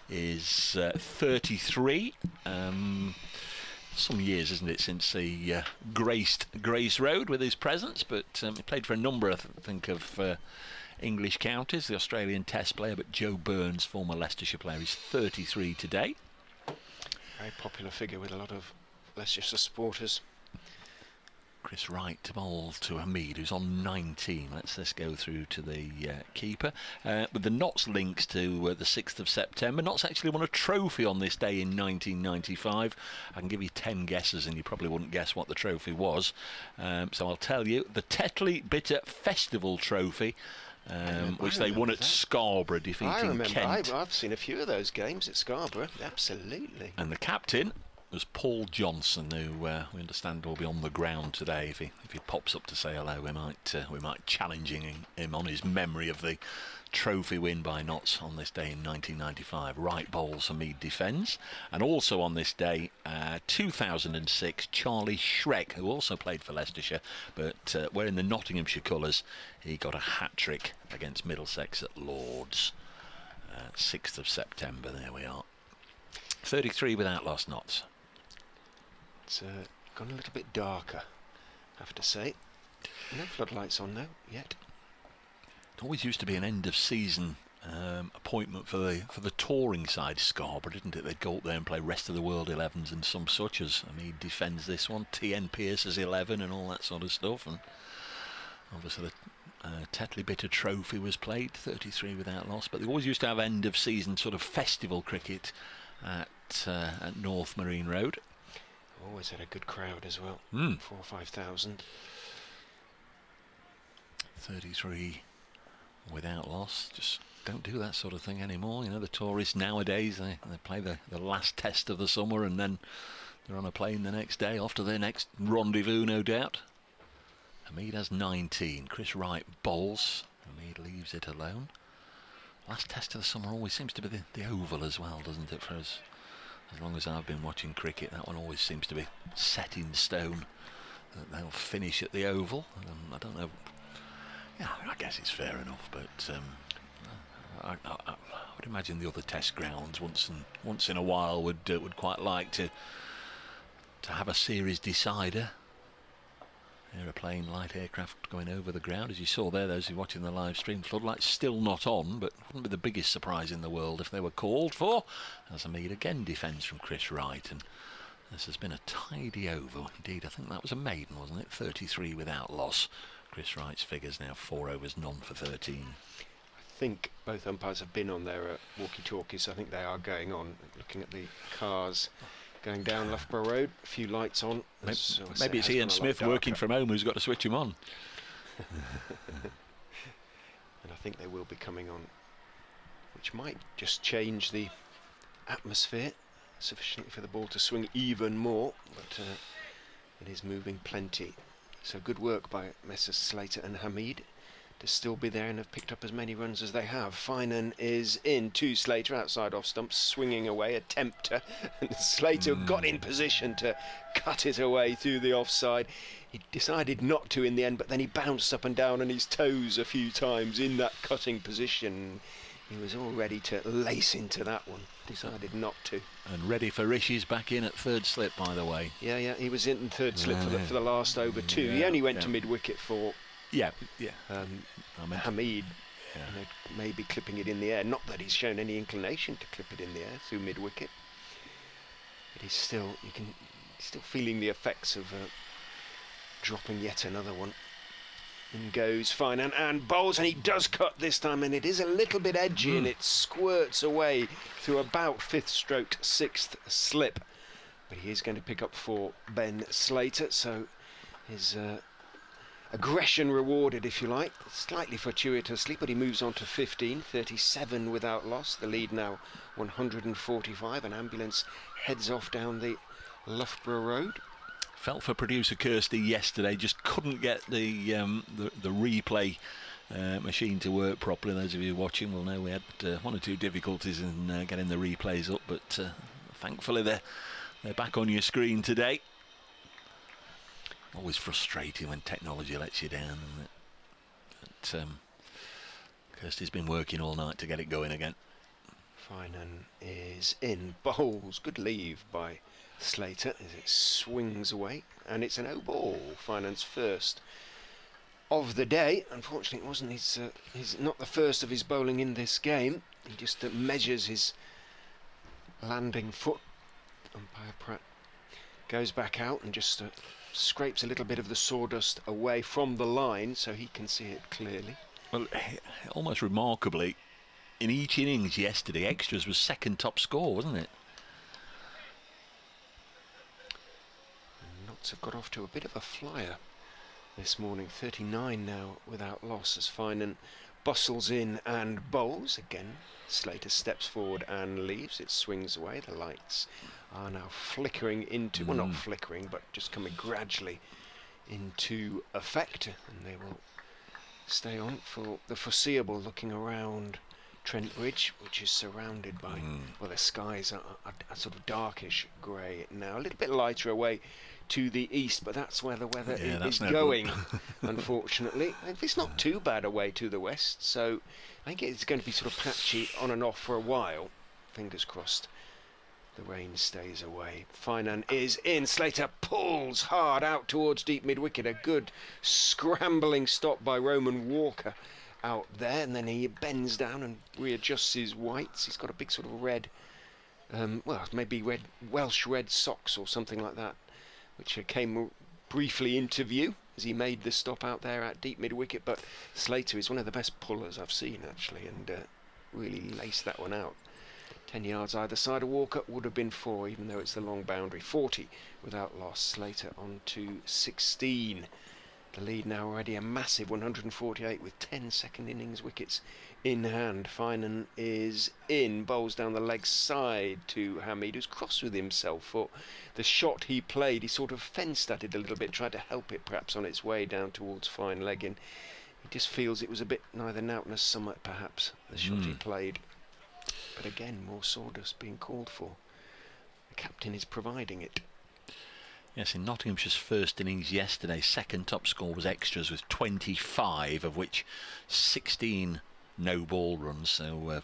E: is 33. Some years, isn't it, since he graced Grace Road with his presence, but he played for a number, I think, of English counties, the Australian Test player, but Joe Burns, former Leicestershire player, is 33 today.
F: Very popular figure with a lot of Leicestershire supporters.
E: Chris Wright to bowl to Hamid, who's on 19. Let's go through to the keeper. With the Notts links to the 6th of September, Notts actually won a trophy on this day in 1995. I can give you 10 guesses and you probably wouldn't guess what the trophy was. So I'll tell you, the Tetley Bitter Festival Trophy, which they won at Scarborough, defeating
F: I remember.
E: Kent.
F: I've seen a few of those games at Scarborough. Absolutely.
E: And the captain was Paul Johnson, who we understand will be on the ground today. If he pops up to say hello, we might challenge him on his memory of the trophy win by Notts on this day in 1995. Wright bowls, Hamid defends, and also on this day, 2006, Charlie Schreck, who also played for Leicestershire, but wearing the Nottinghamshire colours, he got a hat-trick against Middlesex at Lord's. 6th of September, there we are. 33 without loss, Notts.
F: It's gone a little bit darker, I have to say. No floodlights on though, yet.
E: It always used to be an end of season appointment for the touring side, Scarborough, didn't it? They'd go up there and play rest of the world 11s and some such as. I mean, he defends this one, TN Pierce's 11 and all that sort of stuff. And obviously the Tetley Bitter Trophy was played, 33 without loss. But they always used to have end of season sort of festival cricket at North Marine Road.
F: Always had a good crowd as well. 4,000 or 5,000.
E: 33 without loss. Just don't do that sort of thing anymore. You know, the tourists nowadays, they play the last test of the summer and then they're on a plane the next day off to their next rendezvous, no doubt. Hamid has 19. Chris Wright bowls. Hamid leaves it alone. Last test of the summer always seems to be the Oval as well, doesn't it, for us? As long as I've been watching cricket, that one always seems to be set in stone. That they'll finish at the Oval. I don't know. Yeah, I guess it's fair enough, but I would imagine the other test grounds once in a while would quite like to have a series decider. Aeroplane, light aircraft going over the ground, as you saw there. Those who are watching the live stream, floodlights still not on, but wouldn't be the biggest surprise in the world if they were called for. As Hamid again defends from Chris Wright, and this has been a tidy over. Indeed, I think that was a maiden, wasn't it? 33 without loss. Chris Wright's figures now 4 overs, none for 13.
F: I think both umpires have been on their walkie-talkies. I think they are going on, looking at the cars going down Loughborough Road. A few lights on.
E: Maybe it's Ian Smith working from home who's got to switch them on.
F: And I think they will be coming on, which might just change the atmosphere sufficiently for the ball to swing even more, but it is moving plenty. So good work by Messrs Slater and Hamid to still be there and have picked up as many runs as they have. Finan is in to Slater outside off stump, swinging away, a tempter, and Slater got in position to cut it away through the offside. He decided not to in the end, but then he bounced up and down on his toes a few times in that cutting position. He was all ready to lace into that one, decided not to.
E: And ready for Rishi's back in at third slip, by the way.
F: Yeah, he was in third slip for the last over two. He only went to mid-wicket for Hamid, maybe clipping it in the air. Not that he's shown any inclination to clip it in the air through mid-wicket, but he's still feeling the effects of dropping yet another one. In goes Finan and bowls, and he does cut this time, and it is a little bit edgy and it squirts away through about 5th stroke 6th slip, but he is going to pick up for Ben Slater, so his aggression rewarded, if you like, slightly fortuitously, but he moves on to 15, 37 without loss. The lead now 145. An ambulance heads off down the Loughborough Road.
E: Felt for producer Kirsty yesterday, just couldn't get the replay machine to work properly. Those of you watching will know we had one or two difficulties in getting the replays up, but thankfully they're back on your screen today. Always frustrating when technology lets you down, isn't it? But Kirsty's been working all night to get it going again.
F: Finan is in, bowls, good leave by Slater as it swings away, and it's an O ball. Finan's first of the day. Unfortunately, it wasn't his not the first of his bowling in this game. He just measures his landing foot. Umpire Pratt goes back out and just scrapes a little bit of the sawdust away from the line so he can see it clearly.
E: Well, almost remarkably, in each innings yesterday, extras was second top score, wasn't it?
F: Notts have got off to a bit of a flyer this morning. 39 now without loss as Finan bustles in and bowls. Again, Slater steps forward and leaves. It swings away. The lights are now flickering into, well, not flickering, but just coming gradually into effect, and they will stay on for the foreseeable, looking around Trent Bridge, which is surrounded by, well, the skies are sort of darkish grey now, a little bit lighter away to the east, but that's where the weather is going, unfortunately. It's not too bad away to the west, so I think it's going to be sort of patchy on and off for a while. Fingers crossed the rain stays away. Finan is in. Slater pulls hard out towards deep mid-wicket. A good scrambling stop by Roman Walker out there, and then he bends down and readjusts his whites. He's got a big sort of red, well, maybe red Welsh red socks or something like that, which came briefly into view as he made the stop out there at deep mid-wicket. But Slater is one of the best pullers I've seen, actually, and really laced that one out. 10 yards either side of Walker would have been 4, even though it's the long boundary. 40 without loss. Slater on to 16. The lead now already a massive 148 with 10 second innings wickets in hand. Finan is in, bowls down the leg side to Hamid, who's cross with himself for the shot he played. He sort of fenced at it a little bit, tried to help it perhaps on its way down towards fine legging. He just feels it was a bit neither nout nor summit, perhaps, the shot he played. But again, more sawdust being called for. The captain is providing it.
E: Yes, in Nottinghamshire's first innings yesterday, second top score was extras with 25, of which 16 no ball runs, so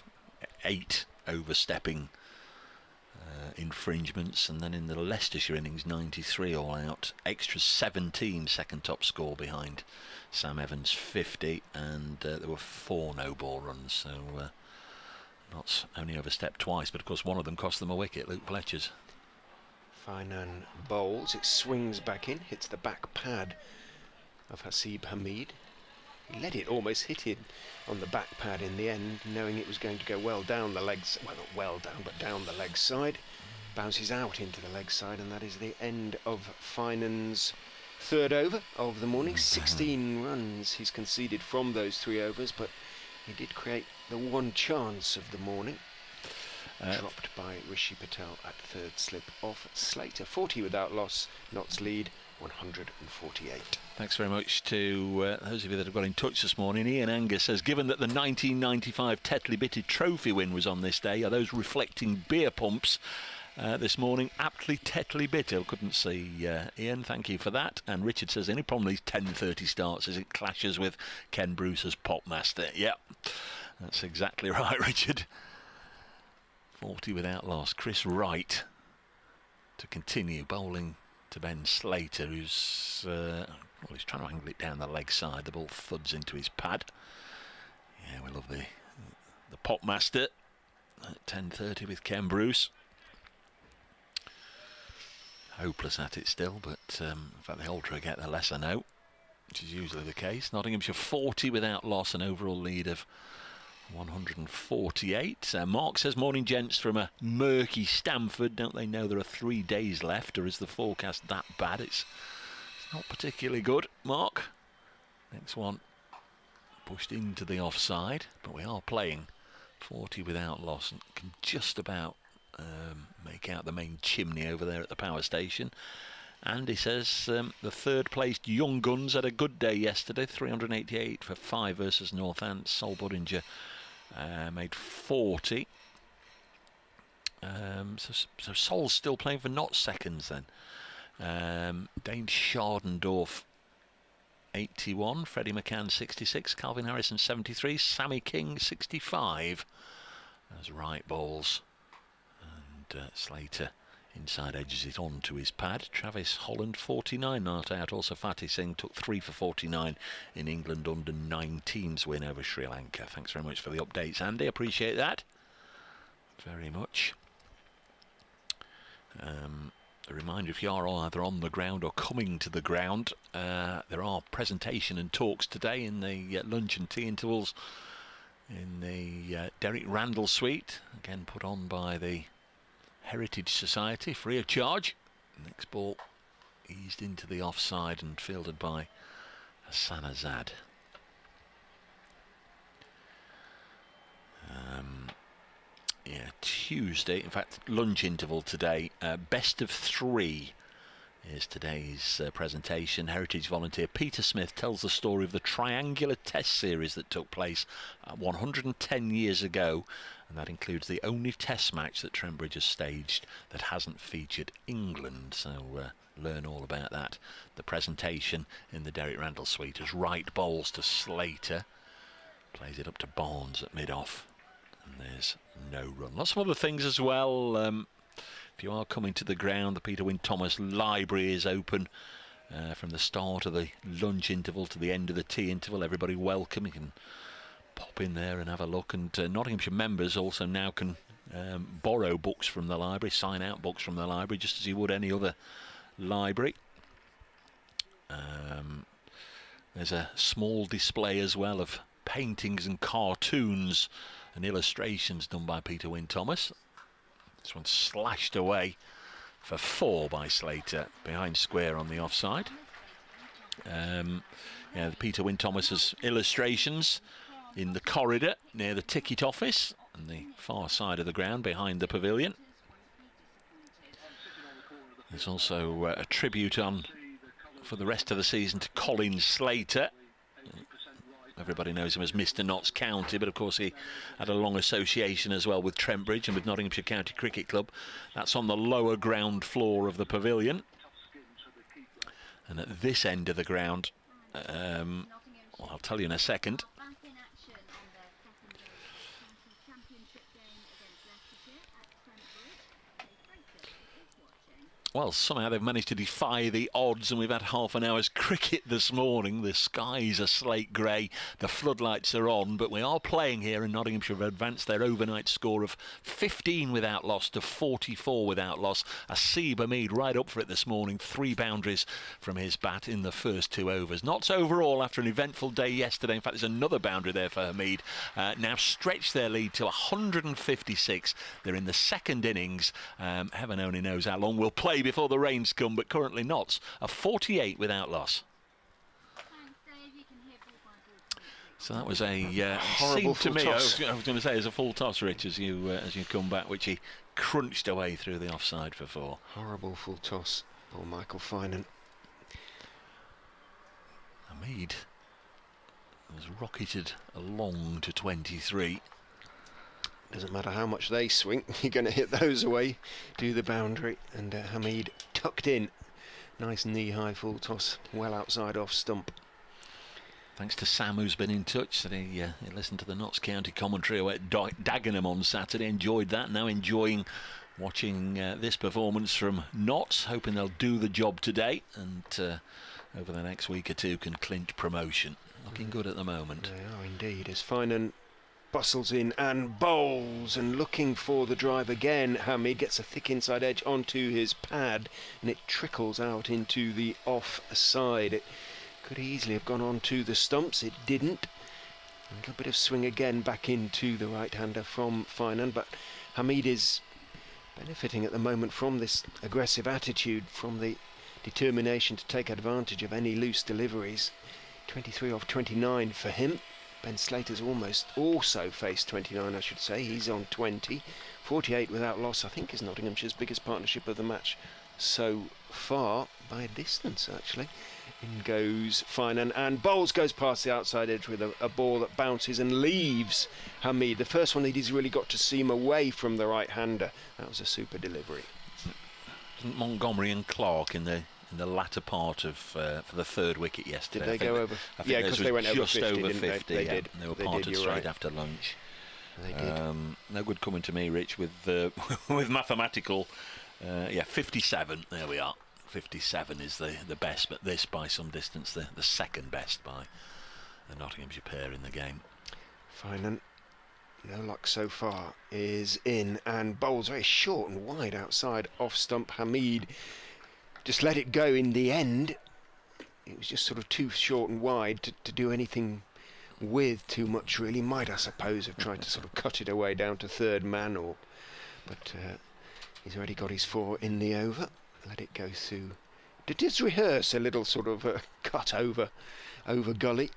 E: 8 overstepping infringements, and then in the Leicestershire innings 93 all out. Extras 17, second top score behind Sam Evans 50, and there were 4 no ball runs, so Notts only overstepped twice, but of course one of them cost them a wicket, Luke Fletcher's.
F: Finan bowls, it swings back in, hits the back pad of Hasib Hamid. He let it almost hit him on the back pad in the end, knowing it was going to go well down the legs, well, not well down, but down the leg side. Bounces out into the leg side, and that is the end of Finan's third over of the morning. 16 runs he's conceded from those 3 overs, but he did create the one chance of the morning. Dropped by Rishi Patel at third slip off Slater. 40 without loss. Notts lead 148.
E: Thanks very much to those of you that have got in touch this morning. Ian Angus says, given that the 1995 Tetley Bitted Trophy win was on this day, are those reflecting beer pumps this morning aptly Tetley Bitter? Couldn't see Ian, thank you for that. And Richard says, any problem with these 10:30 starts is it clashes with Ken Bruce's Popmaster. Yep, that's exactly right, Richard. 40 without loss. Chris Wright to continue bowling to Ben Slater, who's well, he's trying to angle it down the leg side. The ball thuds into his pad. Yeah, we love the Popmaster at 10:30 with Ken Bruce. Hopeless at it still, but in fact the older I get, the less I know, which is usually the case. Nottinghamshire 40 without loss, an overall lead of 148. Mark says, morning gents from a murky Stamford. Don't they know there are 3 days left, or is the forecast that bad? It's not particularly good, Mark. Next one pushed into the offside, but we are playing 40 without loss and can just about make out the main chimney over there at the power station. And he says the third placed Young Guns had a good day yesterday, 388 for 5 versus Northants. Sol Budinger made 40. So Sol's still playing for Notts seconds then. Dane Schardendorf 81, Freddie McCann 66, Calvin Harrison 73, Sammy King 65 as right bowls. And Slater inside edges it on to his pad. Travis Holland 49 not out. Also Fatih Singh took 3 for 49 in England under 19's win over Sri Lanka. Thanks very much for the updates, Andy. Appreciate that very much. A reminder, if you are either on the ground or coming to the ground, there are presentation and talks today in the lunch and tea intervals in the Derek Randall Suite, again put on by the Heritage Society, free of charge. Next ball eased into the offside and fielded by Hassan Azad. Yeah, Tuesday, in fact, lunch interval today. Best of 3 is today's presentation. Heritage volunteer Peter Smith tells the story of the triangular test series that took place 110 years ago, and that includes the only test match that Trent Bridge has staged that hasn't featured England. So learn all about that. The presentation in the Derek Randall Suite as right bowls to Slater, plays it up to Barnes at mid-off, and there's no run. Lots of other things as well. If you are coming to the ground, the Peter Wynne-Thomas library is open from the start of the lunch interval to the end of the tea interval. Everybody welcome. You can pop in there and have a look. And Nottinghamshire members also now can borrow books from the library, sign out books from the library, just as you would any other library. There's a small display as well of paintings and cartoons and illustrations done by Peter Wynne-Thomas. This one slashed away for 4 by Slater behind square on the offside. Yeah, Peter Wynne-Thomas's illustrations in the corridor near the ticket office on the far side of the ground behind the pavilion. There's also a tribute on for the rest of the season to Colin Slater. Everybody knows him as Mr. Notts County, but of course he had a long association as well with Trent Bridge and with Nottinghamshire County Cricket Club. That's on the lower ground floor of the pavilion. And at this end of the ground, well, I'll tell you in a second. Well, somehow they've managed to defy the odds, and we've had half an hour's cricket this morning. The skies are slate grey, the floodlights are on, but we are playing here, and Nottinghamshire have advanced their overnight score of 15 without loss to 44 without loss. Asib Hamid right up for it this morning, 3 boundaries from his bat in the first 2 overs. Notts overall, after an eventful day yesterday, in fact there's another boundary there for Hamid, now stretched their lead to 156. They're in the second innings. Heaven only knows how long we'll play before the rains come, but currently Notts are 48 without loss. So that was a
F: horrible
E: seemed to me,
F: toss.
E: I was going to say, as a full toss, Rich, as you come back, which he crunched away through the offside for 4.
F: Horrible full toss. Poor Michael Finan.
E: Hamid was rocketed along to 23.
F: Doesn't matter how much they swing, you're going to hit those away to the boundary. And Hamid tucked in. Nice knee-high full toss, well outside off stump.
E: Thanks to Sam, who's been in touch. That he listened to the Notts County commentary away at Dagenham on Saturday. Enjoyed that. Now enjoying watching this performance from Notts. Hoping they'll do the job today and over the next week or 2 can clinch promotion. Looking good at the moment.
F: They are indeed. As Finan bustles in and bowls, and looking for the drive again. Hamid gets a thick inside edge onto his pad, and it trickles out into the offside. It could easily have gone on to the stumps. It didn't. A little bit of swing again back into the right-hander from Finan, but Hamid is benefiting at the moment from this aggressive attitude, from the determination to take advantage of any loose deliveries. 23 off 29 for him. Ben Slater's almost also faced 29, I should say. He's on 20. 48 without loss, I think, is Nottinghamshire's biggest partnership of the match so far, by a distance, actually. In goes Finan, and bowls goes past the outside edge with a ball that bounces and leaves Hamid. The first one that he's really got to seam away from the right-hander. That was a super delivery.
E: Montgomery and Clark in the latter part of for the 3rd wicket yesterday.
F: Did they go over?
E: Yeah,
F: because they went
E: just
F: over 50,
E: over
F: didn't
E: 50.
F: They did.
E: They were
F: They
E: parted
F: did,
E: straight
F: right.
E: after lunch.
F: They did.
E: No good coming to me, Rich, with with mathematical. 57. There we are. 57 is the best, but this by some distance the second best by the Nottinghamshire pair in the game.
F: Finan no luck so far, is in and bowls very short and wide outside off stump. Hamid just let it go in the end. It was just sort of too short and wide to do anything with too much, really. Might, I suppose, have tried to sort of cut it away down to third man, but he's already got his 4 in the over. Let it go through. Did his rehearse a little sort of cut over gully.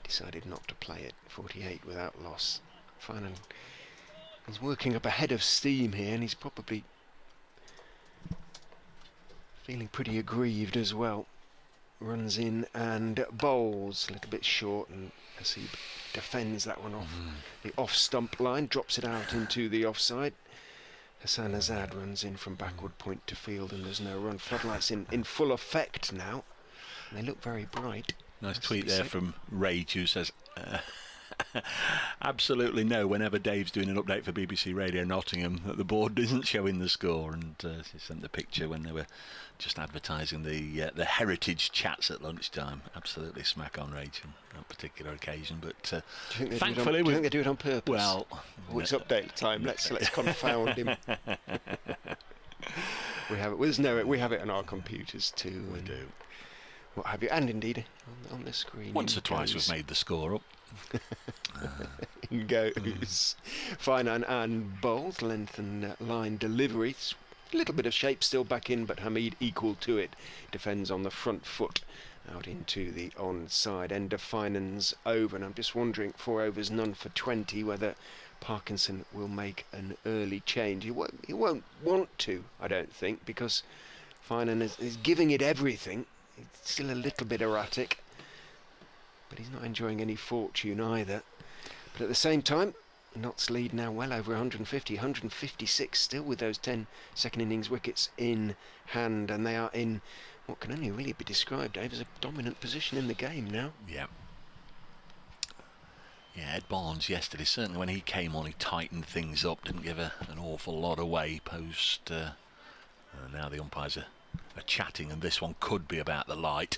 F: Decided not to play it. 48 without loss. Finan, he's working up a head of steam here, and he's probably feeling pretty aggrieved as well. Runs in and bowls a little bit short, and as he defends that one off the off stump line, drops it out into the offside. Hassan Azad runs in from backward point to field, and there's no run. Floodlights in full effect now, and they look very bright.
E: Nice tweet there from Rage, who says absolutely no, whenever Dave's doing an update for BBC Radio Nottingham, that the board isn't showing the score. And he sent the picture when they were just advertising the heritage chats at lunchtime. Absolutely smack on, Rage, on that particular occasion. But thankfully,
F: do you think they do it on purpose?
E: Well,
F: it's update time. Let's confound him. We have it. We have it on our computers too.
E: We do.
F: What have you? And indeed on the screen.
E: Once or twice we've made the score up.
F: In goes Finan and bowls, length and line delivery. A little bit of shape still back in, but Hamid equal to it. Defends on the front foot out into the onside end of Finan's over. And I'm just wondering, 4 overs, none for 20, whether Parkinson will make an early change. He won't want to, I don't think, because Finan is giving it everything. He's still a little bit erratic, but he's not enjoying any fortune either. But at the same time, Notts lead now well over 150, 156 still, with those 10 second innings wickets in hand, and they are in what can only really be described, Dave, as a dominant position in the game now.
E: Yeah, Ed Barnes yesterday, certainly when he came on, he tightened things up, didn't give an awful lot away post. Now the umpires are chatting, and this one could be about the light.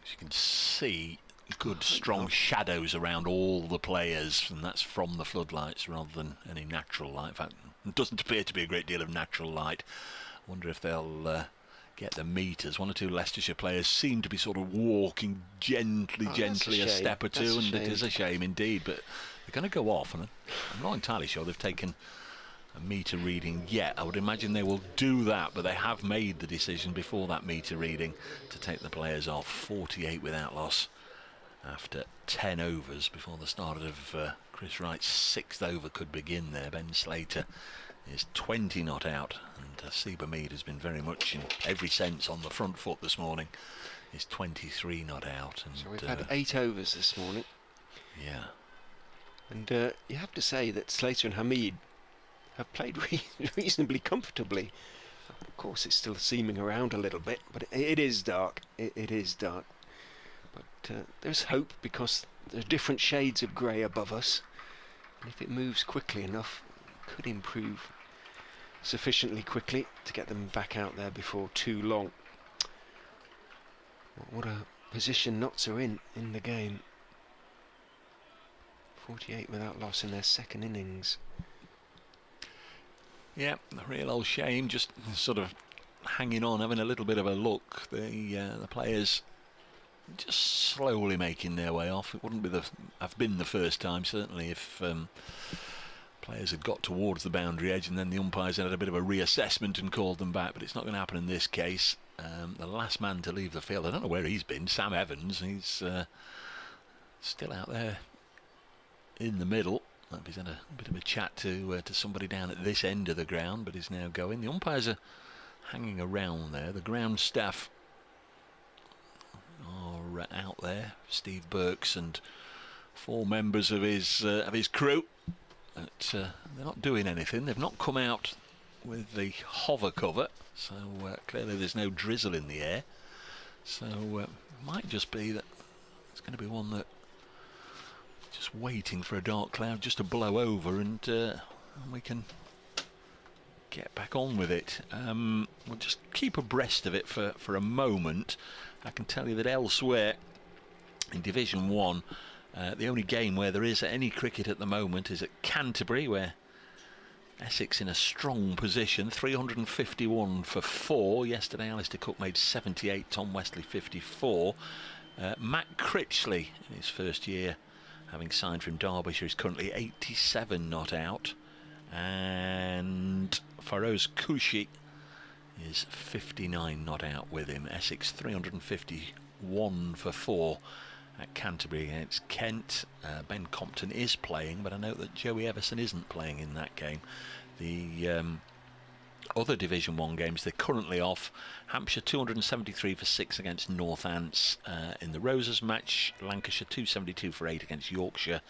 E: As you can see, good strong shadows around all the players, and that's from the floodlights rather than any natural light. In fact, it doesn't appear to be a great deal of natural light. I wonder if they'll get the meters. 1 or 2 Leicestershire players seem to be sort of walking gently a step or two, and it is a shame indeed, but they're going to go off, and I'm not entirely sure they've taken a meter reading yet. I would imagine they will do that, but they have made the decision before that meter reading to take the players off. 48 without loss after 10 overs before the start of Chris Wright's 6th over could begin there. Ben Slater is 20 not out, and Seba Mead has been very much in every sense on the front foot this morning. Is 23 not out. And
F: so we've had 8 overs this morning.
E: Yeah.
F: And you have to say that Slater and Hamid have played reasonably comfortably. Of course, it's still seaming around a little bit, but it is dark. It is dark. But there's hope, because there are different shades of grey above us, and if it moves quickly enough, it could improve sufficiently quickly to get them back out there before too long. What a position Notts are in the game. 48 without loss in their second innings.
E: Yeah, a real old shame, just sort of hanging on, having a little bit of a look. The players just slowly making their way off. It wouldn't have been the first time, certainly, if players had got towards the boundary edge and then the umpires had a bit of a reassessment and called them back, but it's not going to happen in this case. The last man to leave the field, I don't know where he's been, Sam Evans, he's still out there in the middle. He's had a bit of a chat to somebody down at this end of the ground, but he's now going. The umpires are hanging around there. The ground staff are out there. Steve Burks and 4 members of his crew. But they're not doing anything. They've not come out with the hover cover, so clearly there's no drizzle in the air. So it might just be that it's going to be one that just waiting for a dark cloud just to blow over, and we can get back on with it. We'll just keep abreast of it for a moment. I can tell you that elsewhere in Division 1, The only game where there is any cricket at the moment is at Canterbury, where Essex in a strong position, 351 for 4. Yesterday Alistair Cook made 78, Tom Westley 54. Matt Critchley, in his first year having signed from Derbyshire, is currently 87 not out. And Farouz Kushi is 59 not out with him. Essex 351 for 4 at Canterbury against Kent. Ben Compton is playing, but I note that Joey Everson isn't playing in that game. The other Division 1 games, they're currently off. Hampshire 273 for 6 against Northants in the Roses match. Lancashire 272 for 8 against Yorkshire.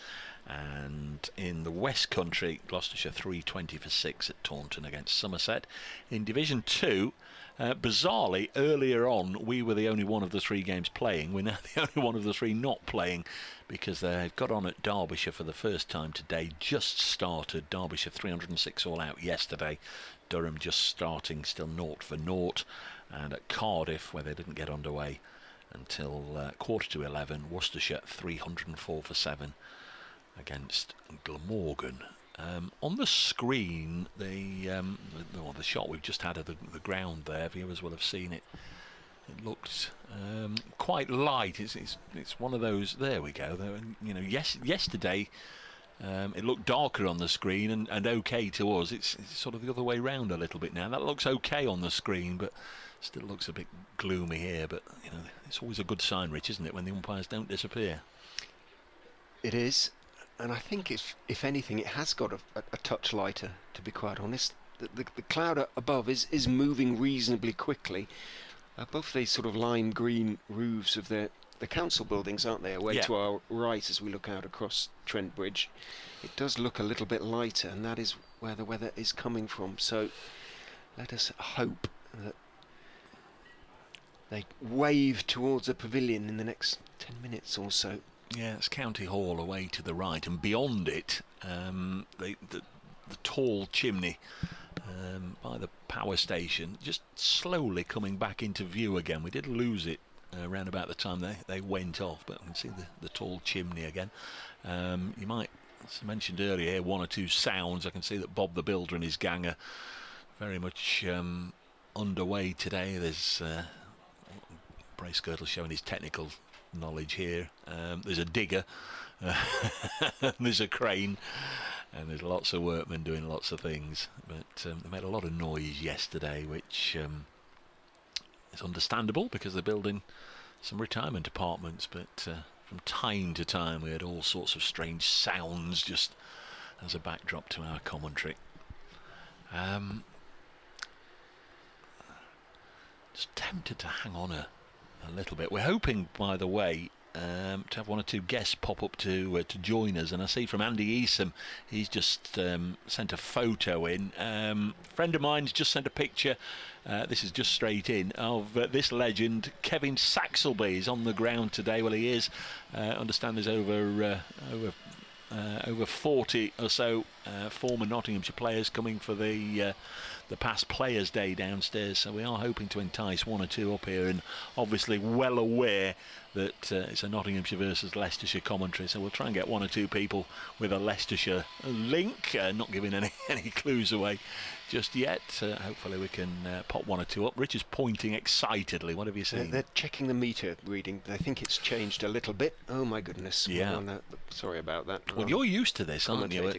E: And in the West Country, Gloucestershire 320 for 6 at Taunton against Somerset. In Division 2, bizarrely, earlier on, we were the only one of the 3 games playing. We're now the only one of the 3 not playing, because they've got on at Derbyshire for the first time today. Just started. Derbyshire 306 all out yesterday. Durham just starting, still 0 for 0. And at Cardiff, where they didn't get underway until 11:15, Worcestershire 304 for 7 against Glamorgan. On the screen, the shot we've just had of the ground there, viewers will have seen it. It looked quite light. It's one of those. There we go. You know, yesterday it looked darker on the screen and okay to us. It's sort of the other way round a little bit now. That looks okay on the screen, but still looks a bit gloomy here. But you know, it's always a good sign, Rich, isn't it, when the umpires don't disappear?
F: It is. And I think if anything, it has got a touch lighter, to be quite honest. The cloud above is moving reasonably quickly. Above these sort of lime green roofs of the council buildings, aren't they, away to our right as we look out across Trent Bridge. It does look a little bit lighter, and that is where the weather is coming from. So let us hope that they wave towards the pavilion in the next 10 minutes or so.
E: Yeah, it's County Hall away to the right, and beyond it, the tall chimney by the power station just slowly coming back into view again. We did lose it around about the time they went off, but we can see the tall chimney again. You might, as I mentioned earlier, hear 1 or 2 sounds. I can see that Bob the Builder and his gang are very much underway today. There's Bracegirdle showing his technical knowledge here. There's a digger, there's a crane, and there's lots of workmen doing lots of things. But they made a lot of noise yesterday, which is understandable because they're building some retirement apartments. But from time to time we had all sorts of strange sounds just as a backdrop to our commentary. Just tempted to hang on a little bit. We're hoping, by the way, to have 1 or 2 guests pop up to join us, and I see from Andy Easom, he's just sent a photo in. Friend of mine's just sent a picture, this is just straight in, of this legend, Kevin Saxelby, is on the ground today. Well, he is. Understand there's over 40 or so former Nottinghamshire players coming for the past Players' Day downstairs, so we are hoping to entice 1 or 2 up here, and obviously well aware that it's a Nottinghamshire versus Leicestershire commentary, so we'll try and get 1 or 2 people with a Leicestershire link, not giving any clues away just yet. Hopefully we can pop 1 or 2 up. Rich is pointing excitedly. What have you seen?
F: They're checking the meter reading. They think it's changed a little bit. Oh my goodness.
E: Yeah.
F: Sorry about that.
E: Well, you're used to this, aren't you?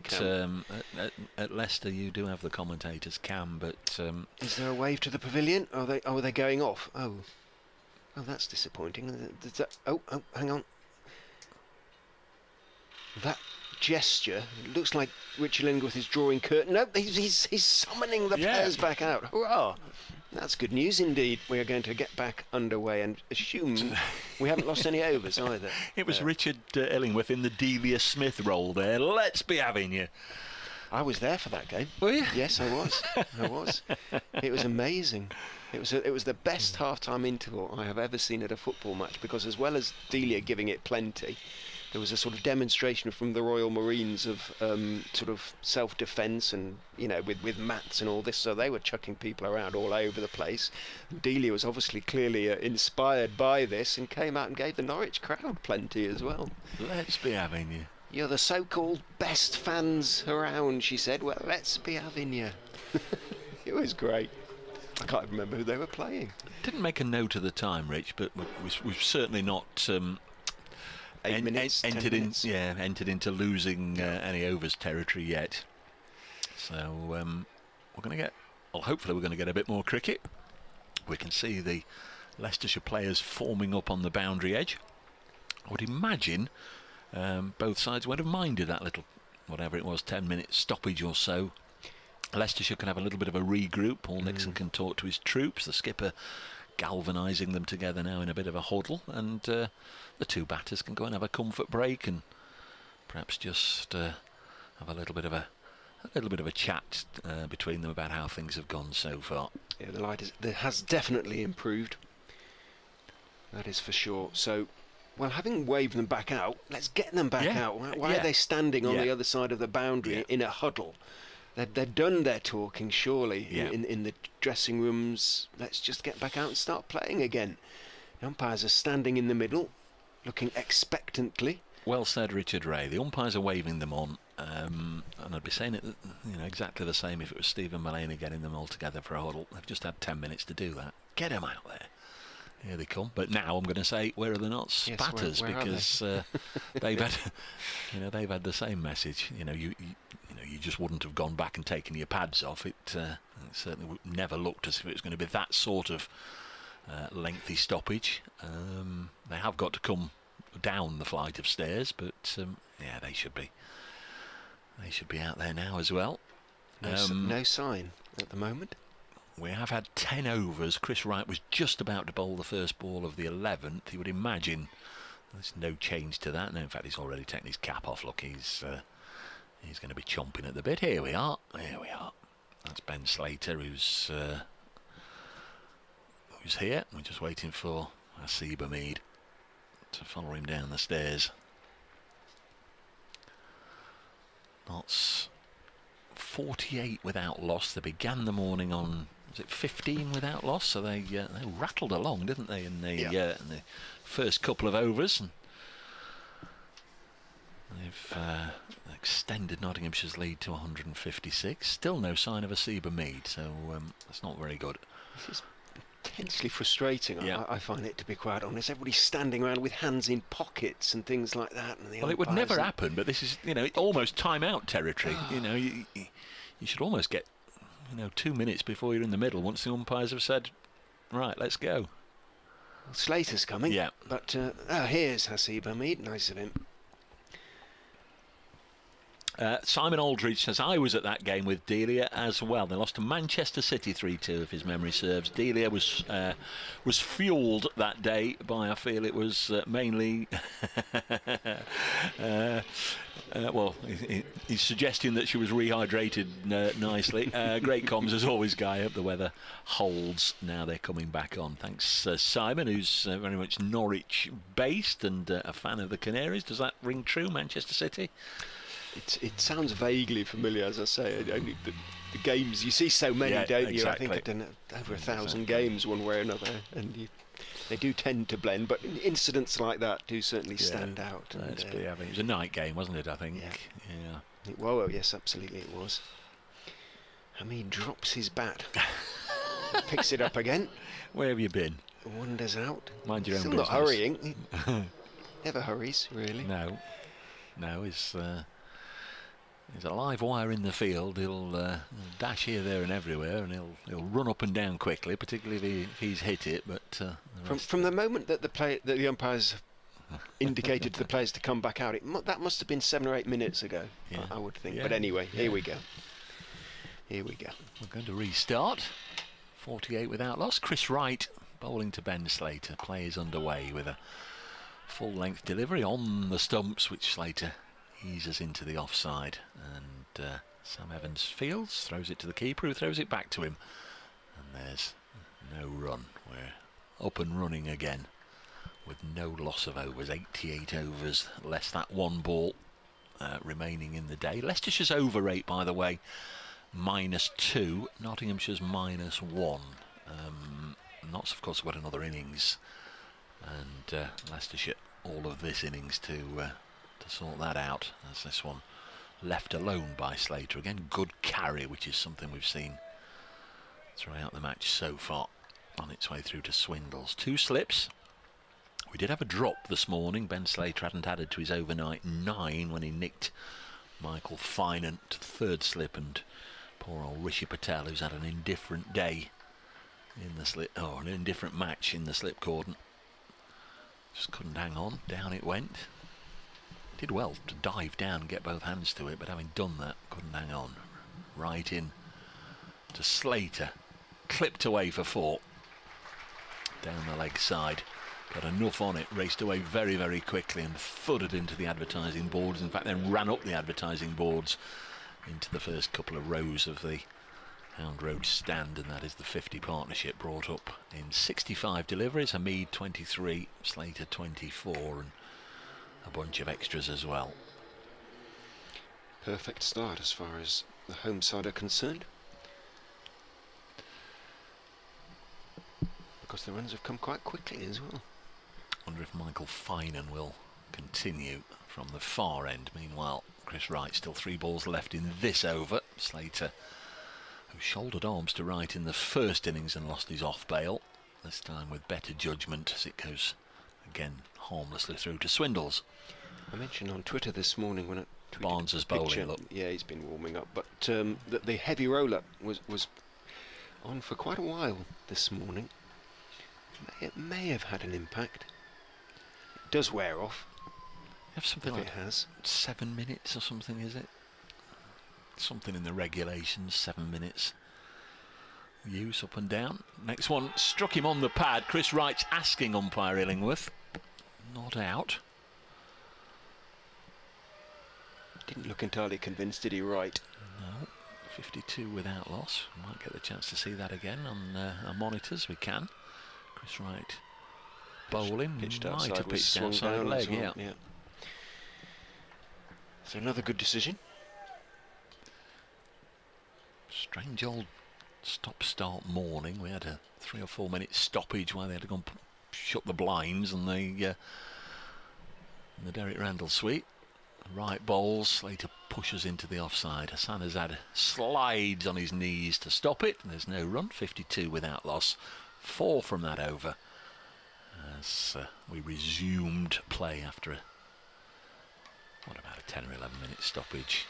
E: At Leicester you do have the commentators cam, but
F: is there a wave to the pavilion? Are they going off? Oh, that's disappointing. Hang on. That gesture, it looks like Richie Lindgworth is drawing curtain. No, he's summoning the players back out. Hurrah! That's good news indeed. We are going to get back underway and assume we haven't lost any overs either.
E: It was Richard Illingworth in the Delia Smith role there. Let's be having you.
F: I was there for that game.
E: Were you?
F: Yes, I was. It was amazing. It was the best half-time interval I have ever seen at a football match, because as well as Delia giving it plenty, there was a sort of demonstration from the Royal Marines of sort of self-defence and, you know, with mats and all this, so they were chucking people around all over the place. Delia was obviously clearly inspired by this and came out and gave the Norwich crowd plenty as well.
E: Let's be having you.
F: You're the so-called best fans around, she said. Well, let's be having you. It was great. I can't remember who they were playing.
E: Didn't make a note of the time, Rich, but we've certainly not
F: 8 minutes, 10 minutes.
E: Entered into losing any overs territory yet. So we're going to get, well, hopefully we're going to get a bit more cricket. We can see the Leicestershire players forming up on the boundary edge. I would imagine both sides would have minded that little, whatever it was, 10-minute stoppage or so. Leicestershire can have a little bit of a regroup. Paul Nixon can talk to his troops. The skipper galvanising them together now in a bit of a huddle, and the two batters can go and have a comfort break and perhaps just have a little bit of a chat between them about how things have gone so far.
F: Yeah, the light has definitely improved. That is for sure. So, well, having waved them back out, let's get them back out. Why are they standing on the other side of the boundary in a huddle? They're done their talking, surely, in the dressing rooms. Let's just get back out and start playing again. The umpires are standing in the middle, looking expectantly.
E: Well said, Richard Ray. The umpires are waving them on, and I'd be saying it, exactly the same if it was Stephen Mullaney getting them all together for a huddle. They've just had 10 minutes to do that. Get them out there. Here they come. But now I'm going to say, where are the not spatters?
F: Where
E: because they've had, they've had the same message. You just wouldn't have gone back and taken your pads off. It certainly never looked as if it was going to be that sort of lengthy stoppage. They have got to come down the flight of stairs, but they should be. They should be out there now as well.
F: No sign at the moment.
E: We have had 10 overs. Chris Wright was just about to bowl the first ball of the 11th. You would imagine there's no change to that. No, in fact, he's already taken his cap off. Look, he's going to be chomping at the bit. Here we are. That's Ben Slater, who's here. We're just waiting for Hasib Hamid to follow him down the stairs. That's 48 without loss. They began the morning on, was it 15 without loss? So they rattled along, didn't they, in the first couple of overs. And they've extended Nottinghamshire's lead to 156. Still no sign of Hasib Hamid, so that's not very good.
F: This is intensely frustrating. I find it, to be quite honest. Everybody's standing around with hands in pockets and things like that. And
E: well, it would never happen, but this is, almost time-out territory. You should almost get, 2 minutes before you're in the middle once the umpires have said, right, let's go.
F: Well, Slater's coming.
E: Yeah.
F: But here's Hasib Hamid. Nice of him.
E: Simon Aldridge says, I was at that game with Delia as well. They lost to Manchester City 3-2, if his memory serves. Delia was fuelled that day by, I feel it was mainly... he's suggesting that she was rehydrated nicely. Great comms as always, Guy. I hope the weather holds now they're coming back on. Thanks, Simon, who's very much Norwich-based and a fan of the Canaries. Does that ring true, Manchester City?
F: It sounds vaguely familiar, as I say. Only the games, you see so many, don't you?
E: Exactly.
F: I think I've done over 1,000 games one way or another, and they do tend to blend, but incidents like that do certainly stand out.
E: It was a night game, wasn't it, I think? Yeah.
F: Well, yes, absolutely it was. Hamid drops his bat. Picks it up again.
E: Where have you been?
F: Wanders out.
E: Mind your own
F: Still
E: business.
F: Not hurrying. Never hurries, really.
E: No, he's a live wire in the field. He'll dash here, there and everywhere, and he'll run up and down quickly, particularly if he's hit it. But
F: from the moment that the umpires indicated to the players to come back out, that must have been 7 or 8 minutes ago, I would think. But anyway, here we go. We're
E: going to restart. 48 without loss. Chris Wright bowling to Ben Slater. Play is underway with a full-length delivery on the stumps, which Slater eases into the offside, and Sam Evans fields, throws it to the keeper, who throws it back to him, and there's no run. We're up and running again with no loss of overs, 88 overs, less that one ball remaining in the day. Leicestershire's over 8, by the way, -2. Nottinghamshire's -1. Notts, of course, got another innings, and Leicestershire all of this innings to sort that out, as this one left alone by Slater. Again, good carry, which is something we've seen throughout the match so far, on its way through to Swindles. 2 slips. We did have a drop this morning. Ben Slater hadn't added to his overnight 9 when he nicked Michael Finan to the 3rd slip, and poor old Rishi Patel, who's had an indifferent day in the slip, or an indifferent match in the slip cordon, just couldn't hang on. Down it went. Did well to dive down and get both hands to it, but having done that, couldn't hang on. Right in to Slater, clipped away for 4 down the leg side. Got enough on it, raced away very, very quickly and thudded into the advertising boards. In fact, then ran up the advertising boards into the first couple of rows of the Hound Road stand, and that is the 50 partnership, brought up in 65 deliveries. Hamid 23, Slater 24, and a bunch of extras as well.
F: Perfect start as far as the home side are concerned, because the runs have come quite quickly as well.
E: Wonder if Michael Finan will continue from the far end. Meanwhile, Chris Wright, still 3 balls left in this over. Slater, who shouldered arms to right in the first innings and lost his off bail, this time with better judgment as it goes again harmlessly through to Swindles.
F: I mentioned on Twitter this morning when I tweeted
E: Barnes's bowling look.
F: Yeah, he's been warming up, but that the heavy roller was on for quite a while this morning. It may have had an impact. It does wear off.
E: You have something like
F: it has
E: 7 minutes or something, is it? Something in the regulations, 7 minutes use up and down. Next one struck him on the pad. Chris Wright's asking umpire Illingworth. Not out.
F: Didn't look entirely convinced, did he, Wright?
E: No. 52 without loss. We might get the chance to see that again on our monitors. We can. Chris Wright bowling.
F: Pitched
E: might
F: outside,
E: have
F: was
E: pitched
F: swung
E: outside
F: down
E: leg,
F: as well. Yeah. So another good decision.
E: Strange old stop-start morning. We had a 3 or 4 minute stoppage while they had to go and shut the blinds, and the Derek Randall suite. Right bowls, Slater pushes into the offside. Hassan Azad slides on his knees to stop it, and there's no run. 52 without loss. 4 from that over as we resumed play after about a 10 or 11 minute stoppage,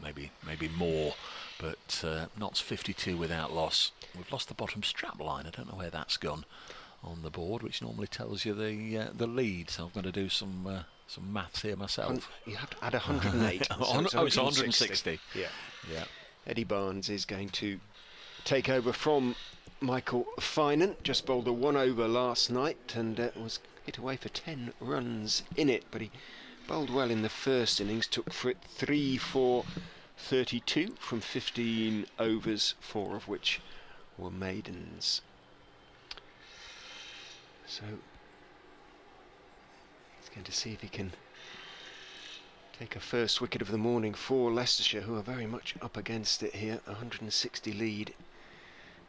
E: maybe more, but Notts 52 without loss. We've lost the bottom strap line. I don't know where that's gone on the board, which normally tells you the lead, so I'm going to do some maths here myself.
F: You have to add 108.
E: So it's 160.
F: Yeah. Eddie Barnes is going to take over from Michael Finan. Just bowled a 1 over last night and was hit away for 10 runs in it, but he bowled well in the first innings, took for it 3 for 32 from 15 overs, 4 of which were maidens. So he's going to see if he can take a first wicket of the morning for Leicestershire, who are very much up against it here. 160 lead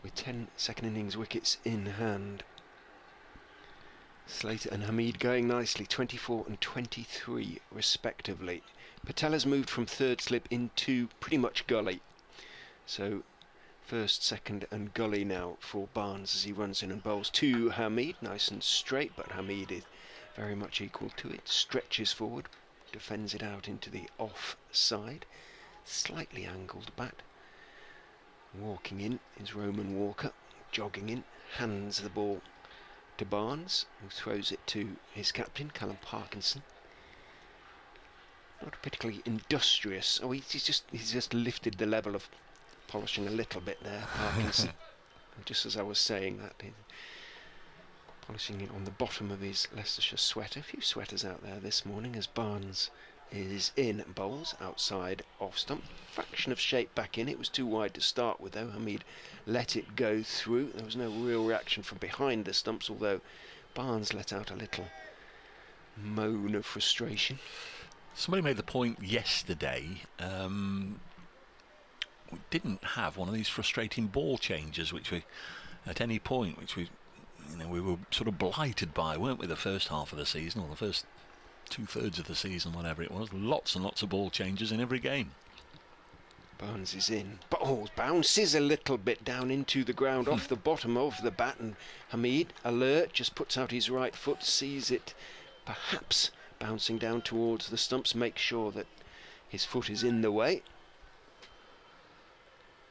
F: with 10 second innings wickets in hand. Slater and Hamid going nicely, 24 and 23 respectively. Patel has moved from 3rd slip into pretty much gully, so 1st, 2nd and gully now for Barnes as he runs in and bowls to Hamid, nice and straight, but Hamid is very much equal to it. Stretches forward, defends it out into the off side, slightly angled bat. Walking in is Roman Walker, jogging in, hands the ball to Barnes, who throws it to his captain, Callum Parkinson. Not particularly industrious. Oh, he's just lifted the level of polishing a little bit there, Parkinson. Just as I was saying that, polishing it on the bottom of his Leicestershire sweater. A few sweaters out there this morning as Barnes is in, bowls outside off stump. Fraction of shape back in. It was too wide to start with though. Hamid let it go through. There was no real reaction from behind the stumps, although Barnes let out a little moan of frustration.
E: Somebody made the point yesterday, we didn't have one of these frustrating ball changes, which we, at any point, which we were sort of blighted by, weren't we, the first half of the season, or the first 2/3 of the season, whatever it was. Lots and lots of ball changes in every game.
F: Barnes is in. Bounces a little bit down into the ground off the bottom of the bat, and Hamid, alert, just puts out his right foot, sees it perhaps bouncing down towards the stumps, makes sure that his foot is in the way.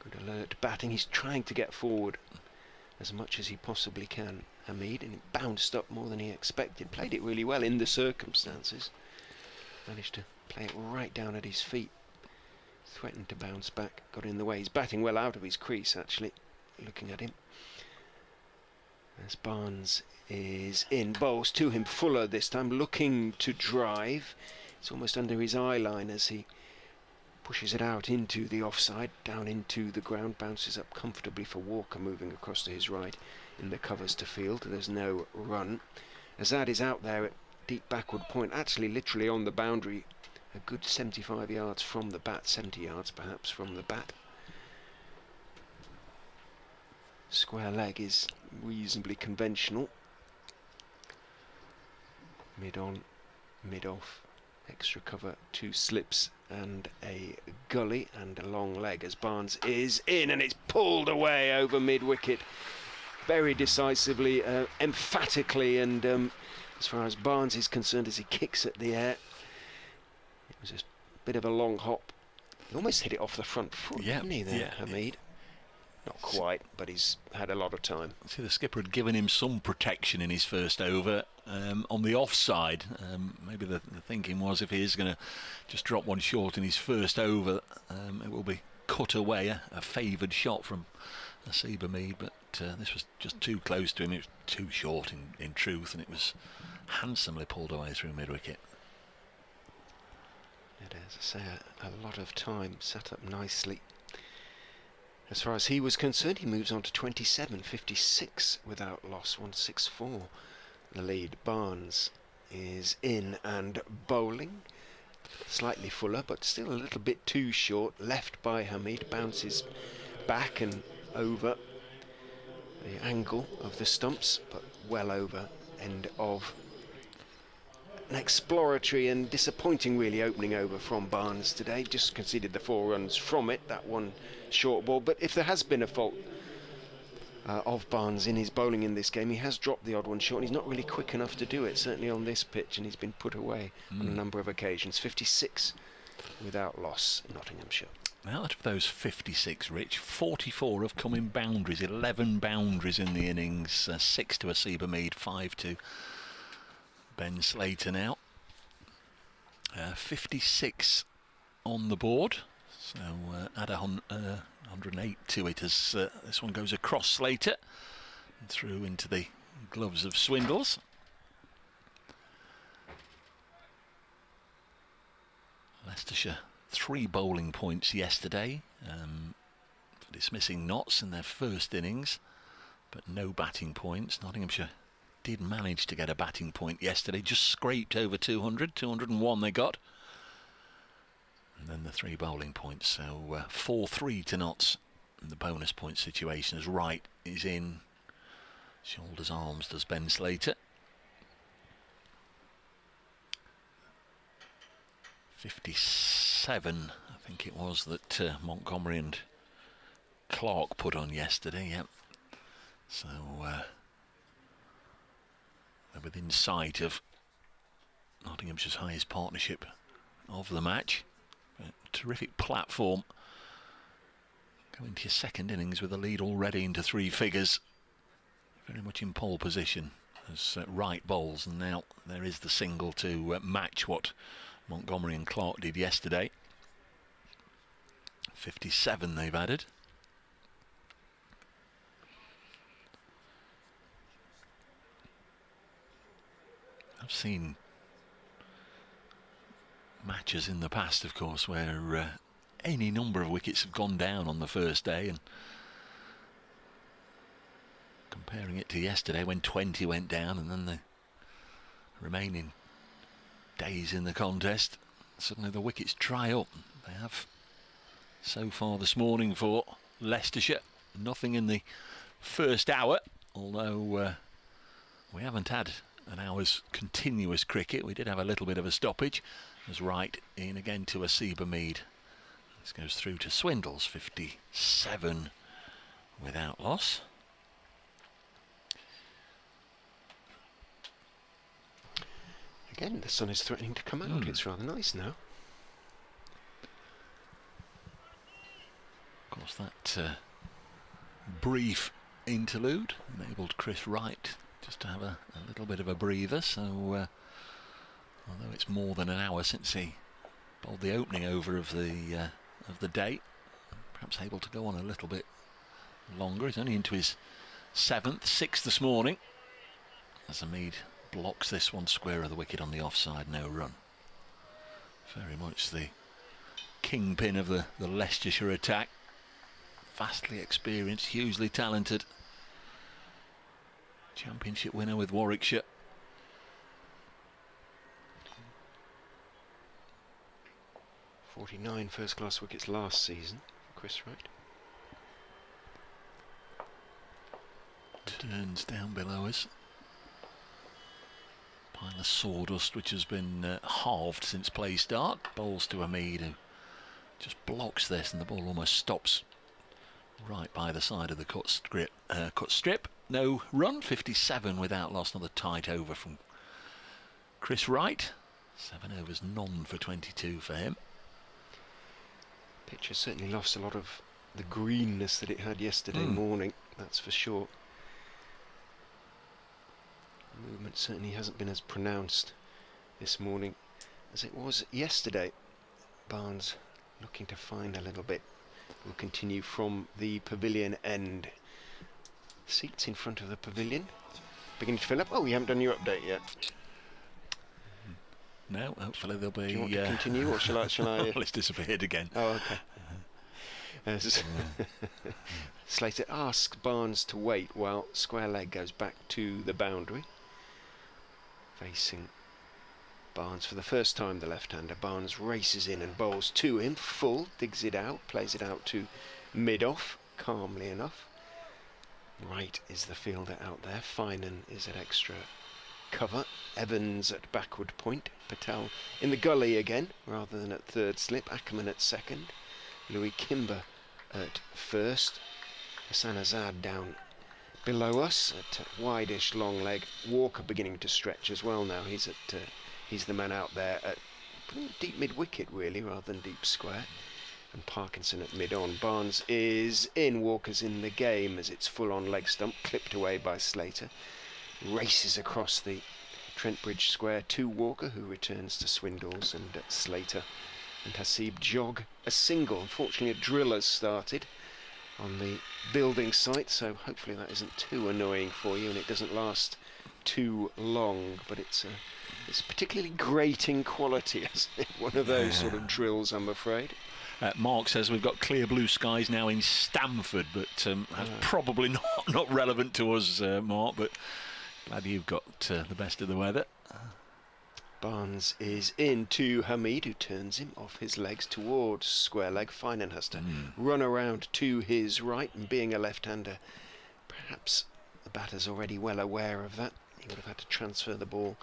F: Good alert batting. He's trying to get forward as much as he possibly can, Hamid, and it bounced up more than he expected. Played it really well in the circumstances. Managed to play it right down at his feet. Threatened to bounce back, got in the way. He's batting well out of his crease, actually, looking at him. As Barnes is in, bowls to him, Fuller this time, looking to drive. It's almost under his eye line as he pushes it out into the offside, down into the ground, bounces up comfortably for Walker, moving across to his right in the covers to field. There's no run. Azad is out there at deep backward point, actually literally on the boundary, a good 75 yards from the bat, 70 yards perhaps from the bat. Square leg is reasonably conventional. Mid on, mid off, extra cover, 2 slips and a gully and a long leg as Barnes is in, and it's pulled away over mid wicket very decisively, emphatically, and as far as Barnes is concerned, as he kicks at the air, it was a bit of a long hop. He almost hit it off the front foot, didn't he there, Hamid? Not quite, but he's had a lot of time.
E: See, the skipper had given him some protection in his first over on the offside. Maybe the thinking was, if he is going to just drop one short in his first over, it will be cut away, a favoured shot from Asiba Mead, but this was just too close to him. It was too short in truth, and it was handsomely pulled away through mid-wicket.
F: It is, I say, a lot of time, set up nicely. As far as he was concerned, he moves on to 27, 56 without loss, 164. The lead. Barnes is in and bowling. Slightly fuller, but still a little bit too short. Left by Hamid, bounces back and over the angle of the stumps, but well over end of an exploratory and disappointing really opening over from Barnes today. Just conceded the 4 runs from it, that one short ball. But if there has been a fault of Barnes in his bowling in this game, he has dropped the odd one short, and he's not really quick enough to do it, certainly on this pitch, and he's been put away on a number of occasions. 56 without loss in Nottinghamshire.
E: Now, out of those 56, Rich, 44 have come in boundaries, 11 boundaries in the innings, 6 to Asiba Mead, 5 to Ben Slater now. 56 on the board, so add 108 to it as this one goes across Slater and through into the gloves of Swindles. Leicestershire 3 bowling points yesterday for dismissing Notts in their first innings, but no batting points. Nottinghamshire did manage to get a batting point yesterday, just scraped over 200, 201 they got. And then the 3 bowling points, so 4-3 to Notts. And the bonus point situation as Wright is in. Shoulders arms does Ben Slater. 57, I think it was, that Montgomery and Clark put on yesterday, yep. So they're within sight of Nottinghamshire's highest partnership of the match. A terrific platform. Going to your second innings with a lead already into 3 figures. Very much in pole position as Wright bowls, and now there is the single to match what Montgomery and Clark did yesterday. 57 they've added. I've seen matches in the past, of course, where any number of wickets have gone down on the first day and Comparing it to yesterday when 20 went down, and then the remaining days in the contest, suddenly the wickets dry up. They have so far this morning for Leicestershire. Nothing in the first hour, although we haven't had an hour's continuous cricket. We did have a little bit of a stoppage as Wright in again to Asiba Mead. This goes through to Swindles, 57 without loss.
F: Again, the sun is threatening to come out. It's rather nice now.
E: Of course, that brief interlude enabled Chris Wright just to have a little bit of a breather. So, although it's more than an hour since he bowled the opening over of the day, perhaps able to go on a little bit longer. He's only into his 6th this morning. As Mead blocks this one square of the wicket on the offside, no run. Very much the kingpin of the Leicestershire attack. Vastly experienced, hugely talented. Championship winner with Warwickshire.
F: "49 first-class wickets last season for Chris Wright."
E: Turns down below us. Pile of sawdust which has been halved since play start. Bowls to Hamid, who just blocks this, and the ball almost stops right by the side of the cut strip. No run, 57 without loss. Another tight over from Chris Wright. 7 overs, none for 22 for him.
F: Pitch has certainly lost a lot of the greenness that it had yesterday morning, that's for sure. Movement certainly hasn't been as pronounced this morning as it was yesterday. Barnes looking to find a little bit. Will continue from the pavilion end. Seats in front of the pavilion beginning to fill up. Oh, you haven't done your update yet.
E: No, hopefully there'll be.
F: Do you want to continue, or shall I?
E: Well, it's disappeared again.
F: Oh, okay. Slater asks Barnes to wait while square leg goes back to the boundary. Facing Barnes for the first time, the left-hander. Barnes races in and bowls to him, full, digs it out, plays it out to mid-off, calmly enough. Wright is the fielder out there. Finan is at extra cover. Evans at backward point. Patel in the gully again, rather than at third slip. Ackerman at second. Louis Kimber at first. Hassan Azad down below us at wide-ish long leg. Walker beginning to stretch as well now. He's the man out there at deep mid-wicket really, rather than deep square. And Parkinson at mid-on. Barnes is in. Walker's in the game as it's full-on leg stump, clipped away by Slater. Races across the Trent Bridge square to Walker, who returns to Swindles, and Slater and Hasib jog a single. Unfortunately, a drill has started on the building site, so hopefully that isn't too annoying for you and it doesn't last too long, but it's particularly grating quality, isn't it? One of those sort of drills, I'm afraid.
E: Mark says we've got clear blue skies now in Stamford, but that's probably not relevant to us, Mark, but glad you've got the best of the weather.
F: Barnes is in to Hamid, who turns him off his legs towards square leg. Finan has to run around to his right, and being a left-hander, perhaps the batter's already well aware of that. He would have had to transfer the ball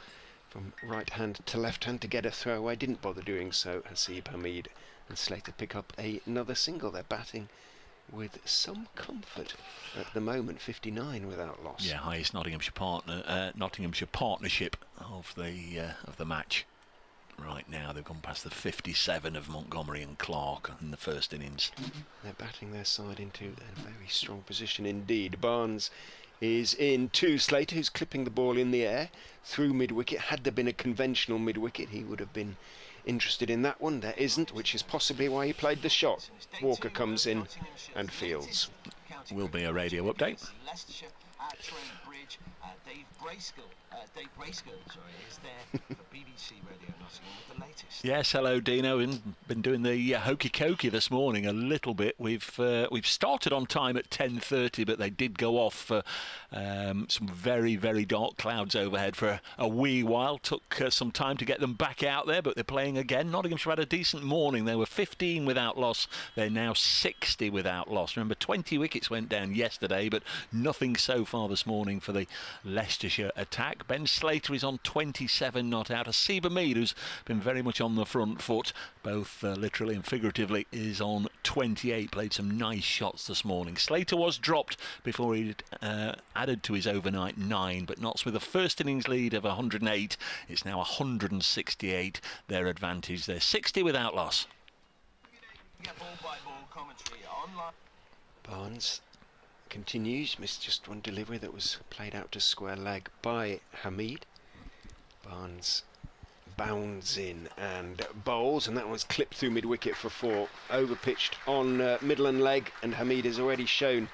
F: from right hand to left hand to get a throw away. Didn't bother doing so. Hasib, Hamid and Slater pick up another single. They're batting with some comfort at the moment, 59 without loss.
E: Yeah, highest Nottinghamshire partnership of the match. Right now they've gone past the 57 of Montgomery and Clark in the first innings.
F: They're batting their side into a very strong position indeed. Barnes is in to Slater, who's clipping the ball in the air through mid-wicket. Had there been a conventional mid-wicket, he would have been interested in that one. There isn't, which is possibly why he played the shot. Walker comes in and fields.
E: Will be a radio update.
G: Dave Bracegill, is there for BBC Radio Nottingham with the latest.
E: Yes, hello Dino. We've been doing the hokey cokey this morning a little bit. We've started on time at 10:30, but they did go off for some very, very dark clouds overhead for a wee while. Took some time to get them back out there, but they're playing again. Nottinghamshire had a decent morning. They were 15 without loss. They're now 60 without loss. Remember, 20 wickets went down yesterday, but nothing so far this morning for the Leicestershire attack. Ben Slater is on 27 not out. Asiba Mead, who's been very much on the front foot, both literally and figuratively, is on 28. Played some nice shots this morning. Slater was dropped before he added to his overnight 9, but Notts with a first innings lead of 108. It's now 168, their advantage. They're 60 without loss.
F: Barnes continues, missed just one delivery that was played out to square leg by Hamid. Barnes bounds in and bowls, and that one's clipped through mid-wicket for 4. Over-pitched on middle and leg, and Hamid has already shown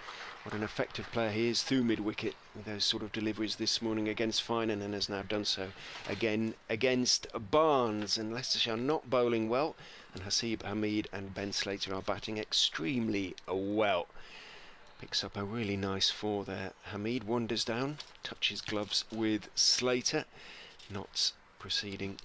F: what an effective player he is through mid-wicket with those sort of deliveries this morning against Finan, and has now done so again against Barnes. And Leicestershire not bowling well, and Hasib Hamid and Ben Slater are batting extremely well. Picks up a really nice 4 there. Hamid wanders down, touches gloves with Slater. Notts proceeding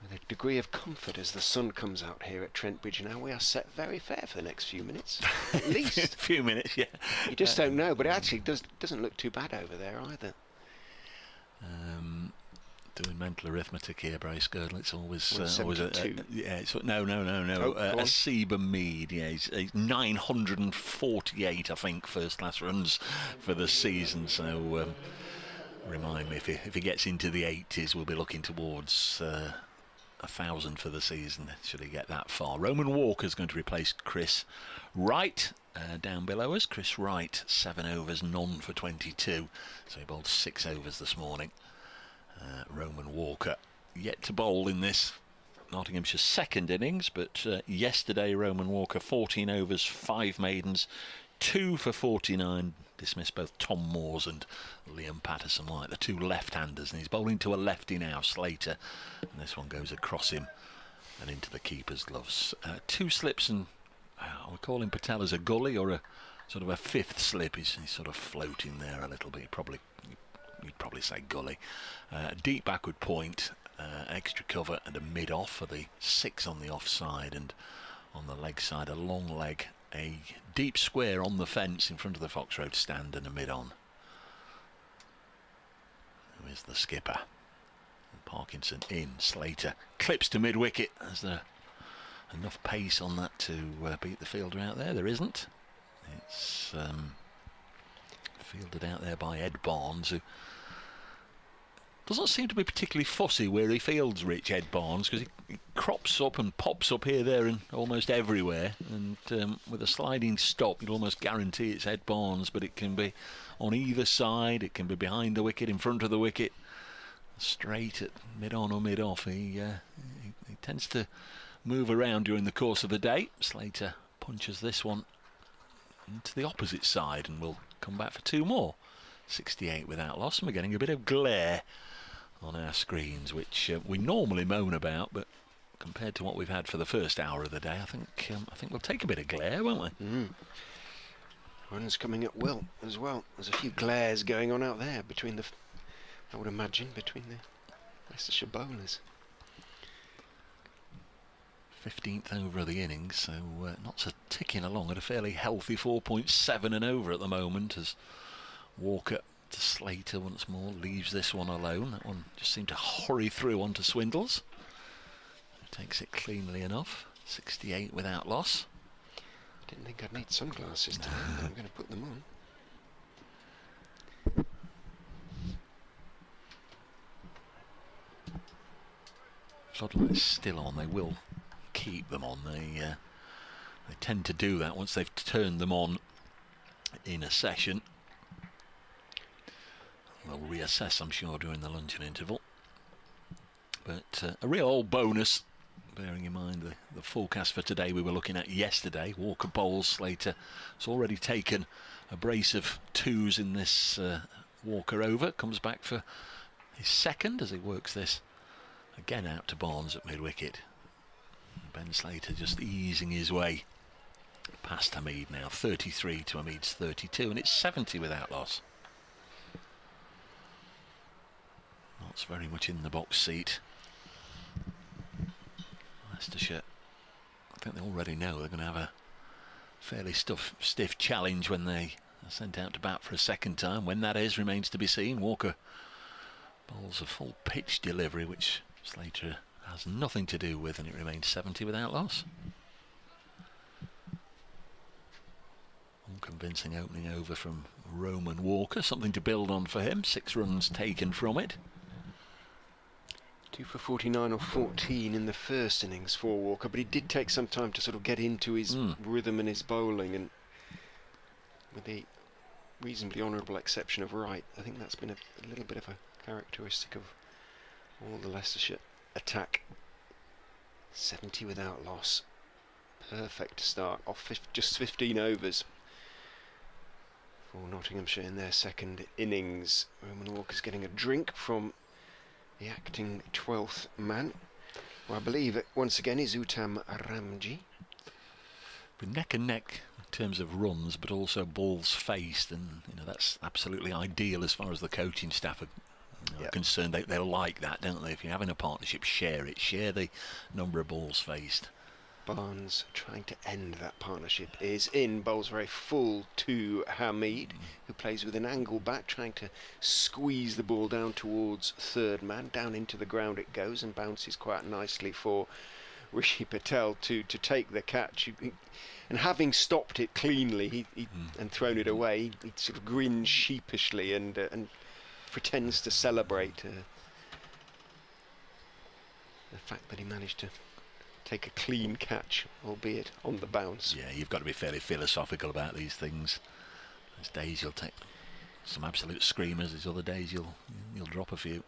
F: with a degree of comfort as the sun comes out here at Trent Bridge. Now we are set very fair for the next few minutes, at least.
E: A few minutes, yeah.
F: You just don't know, but it actually doesn't look too bad over there either.
E: Doing mental arithmetic here, Bryce Girdle. It's always
F: yeah.
E: It's no. Asiba Mead, yeah, he's 948, I think, first class runs for the season. So remind me, if he gets into the 80s, we'll be looking towards 1,000 for the season. Should he get that far? Roman Walker's going to replace Chris Wright. Down below us, Chris Wright, 7 overs, none for 22. So he bowled 6 overs this morning. Roman Walker yet to bowl in this Nottinghamshire second innings, but yesterday Roman Walker 14 overs, 5 maidens, 2 for 49, dismissed both Tom Moores and Liam Patterson White, the 2 left-handers, and he's bowling to a lefty now, Slater, and this one goes across him and into the keeper's gloves. 2 slips, and we call him Patel as a gully or a sort of a 5th slip. He's sort of floating there a little bit. You'd probably say gully. Deep backward point, extra cover and a mid-off for the 6 on the offside, and on the leg side a long leg, a deep square on the fence in front of the Fox Road stand, and a mid-on. Who is the skipper? Parkinson in. Slater clips to mid-wicket. Is there enough pace on that to beat the fielder out there? There isn't. It's fielded out there by Ed Barnes, who doesn't seem to be particularly fussy where he fields, Rich, Ed Barnes, because he crops up and pops up here, there and almost everywhere, and with a sliding stop you'd almost guarantee it's Ed Barnes, but it can be on either side, it can be behind the wicket, in front of the wicket, straight at mid-on or mid-off. He tends to move around during the course of the day. Slater punches this one into the opposite side and will come back for 2 more. 68 without loss, and we're getting a bit of glare on our screens, which we normally moan about, but compared to what we've had for the first hour of the day, I think we'll take a bit of glare, won't we?
F: Runs coming at will as well. There's a few glares going on out there between I would imagine, between the Leicestershire bowlers.
E: 15th over of the innings, so Notts are ticking along at a fairly healthy 4.7 and over at the moment, as Walker to Slater once more, leaves this one alone. That one just seemed to hurry through onto Swindles. Takes it cleanly enough. 68 without loss.
F: Didn't think I'd need sunglasses today. I'm going to put them on.
E: Floodlights still on. They will keep them on. They tend to do that once they've turned them on in a session. They'll reassess, I'm sure, during the luncheon interval. But a real old bonus, bearing in mind the forecast for today we were looking at yesterday. Walker bowls, Slater has already taken a brace of 2s in this Walker over, comes back for his second as he works this again out to Barnes at mid-wicket. Ben Slater just easing his way past Hamid now. 33 to Hamid's 32, and it's 70 without loss. Notts very much in the box seat. Leicestershire, I think they already know they're going to have a fairly stiff challenge when they are sent out to bat for a second time. When that is remains to be seen. Walker bowls a full pitch delivery, which Slater has nothing to do with, and it remains 70 without loss. Unconvincing opening over from Roman Walker, something to build on for him. 6 runs taken from it.
F: 2 for 49 or 14 in the first innings for Walker, but he did take some time to sort of get into his rhythm and his bowling, and with the reasonably honourable exception of Wright, I think that's been a little bit of a characteristic of all the Leicestershire attack. 70 without loss. Perfect start off just 15 overs for Nottinghamshire in their second innings. Roman Walker's getting a drink from the acting 12th man, who I believe once again is Uttam Ramji.
E: But neck and neck in terms of runs, but also balls faced, and that's absolutely ideal as far as the coaching staff are concerned. They'll like that, don't they? If you're having a partnership, share it. Share the number of balls faced.
F: Barnes trying to end that partnership is in. Bowls very full to Hamid, who plays with an angle back, trying to squeeze the ball down towards third man. Down into the ground it goes and bounces quite nicely for Rishi Patel to take the catch. And having stopped it cleanly and thrown it away, he sort of grins sheepishly and pretends to celebrate the fact that he managed to take a clean catch, albeit on the bounce.
E: Yeah, you've got to be fairly philosophical about these things. There's days you'll take some absolute screamers, there's other days you'll drop a few.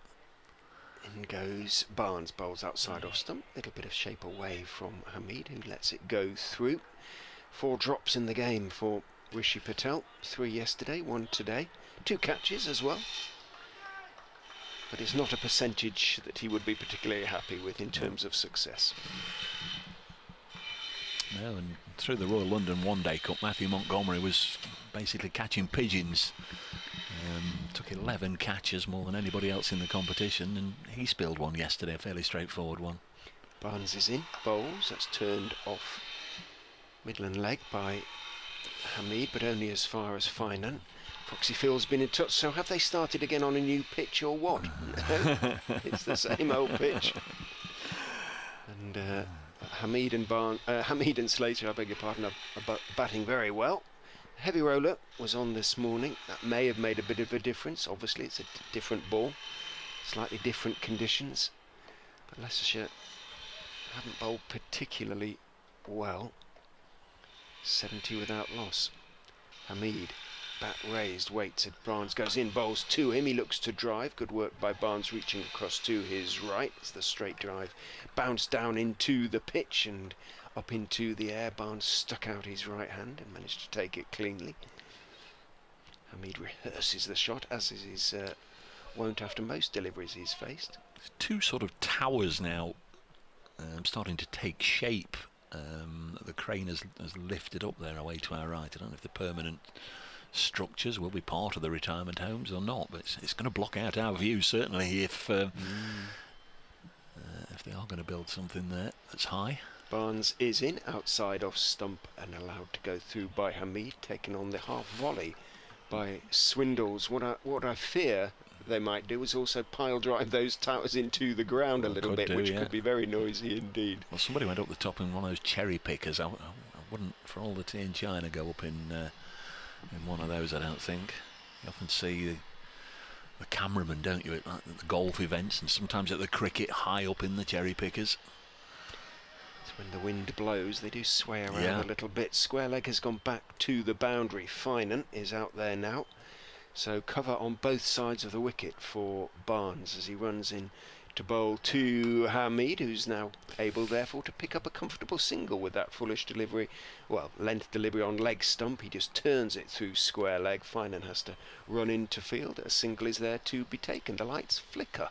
F: In goes Barnes, bowls outside off stump, little bit of shape away from Hamid, who lets it go through. 4 drops in the game for Rishi Patel, 3 yesterday, 1 today, 2 catches as well. But it's not a percentage that he would be particularly happy with in terms of success.
E: No, and through the Royal London One Day Cup, Matthew Montgomery was basically catching pigeons. Took 11 catches, more than anybody else in the competition, and he spilled one yesterday, a fairly straightforward one.
F: Barnes is in, bowls, that's turned off Midland leg by Hamid, but only as far as Finan. Foxy Phil's been in touch, so have they started again on a new pitch or what? No, it's the same old pitch. And Hamid and Slater, I beg your pardon, are batting very well. Heavy roller was on this morning. That may have made a bit of a difference. Obviously, it's a different ball, slightly different conditions. But Leicestershire haven't bowled particularly well. 70 without loss. Hamid, bat raised, waits at Barnes, goes in, bowls to him. He looks to drive. Good work by Barnes, reaching across to his right. It's the straight drive. Bounced down into the pitch and up into the air. Barnes stuck out his right hand and managed to take it cleanly. Hamid rehearses the shot, as is his wont after most deliveries he's faced.
E: 2 sort of towers now starting to take shape. The crane has lifted up there away to our right. I don't know if the permanent structures will be part of the retirement homes or not, but it's going to block out our view, certainly, if they are going to build something there that's high.
F: Barnes is in, outside off stump and allowed to go through by Hamid, taken on the half volley by Swindles. What I fear they might do is also pile drive those towers into the ground a little bit, which could be very noisy indeed.
E: Well, somebody went up the top in one of those cherry pickers. I wouldn't, for all the tea in China, go up in one of those, I don't think. You often see the cameramen, don't you, at the golf events and sometimes at the cricket, high up in the cherry pickers.
F: It's when the wind blows, they do sway around a little bit. Square leg has gone back to the boundary. Finan is out there now. So cover on both sides of the wicket for Barnes as he runs in to bowl to Hamid, who's now able therefore to pick up a comfortable single with that fullish delivery, well, length delivery on leg stump. He just turns it through square leg. Finan has to run into field. A single is there to be taken. The lights flicker.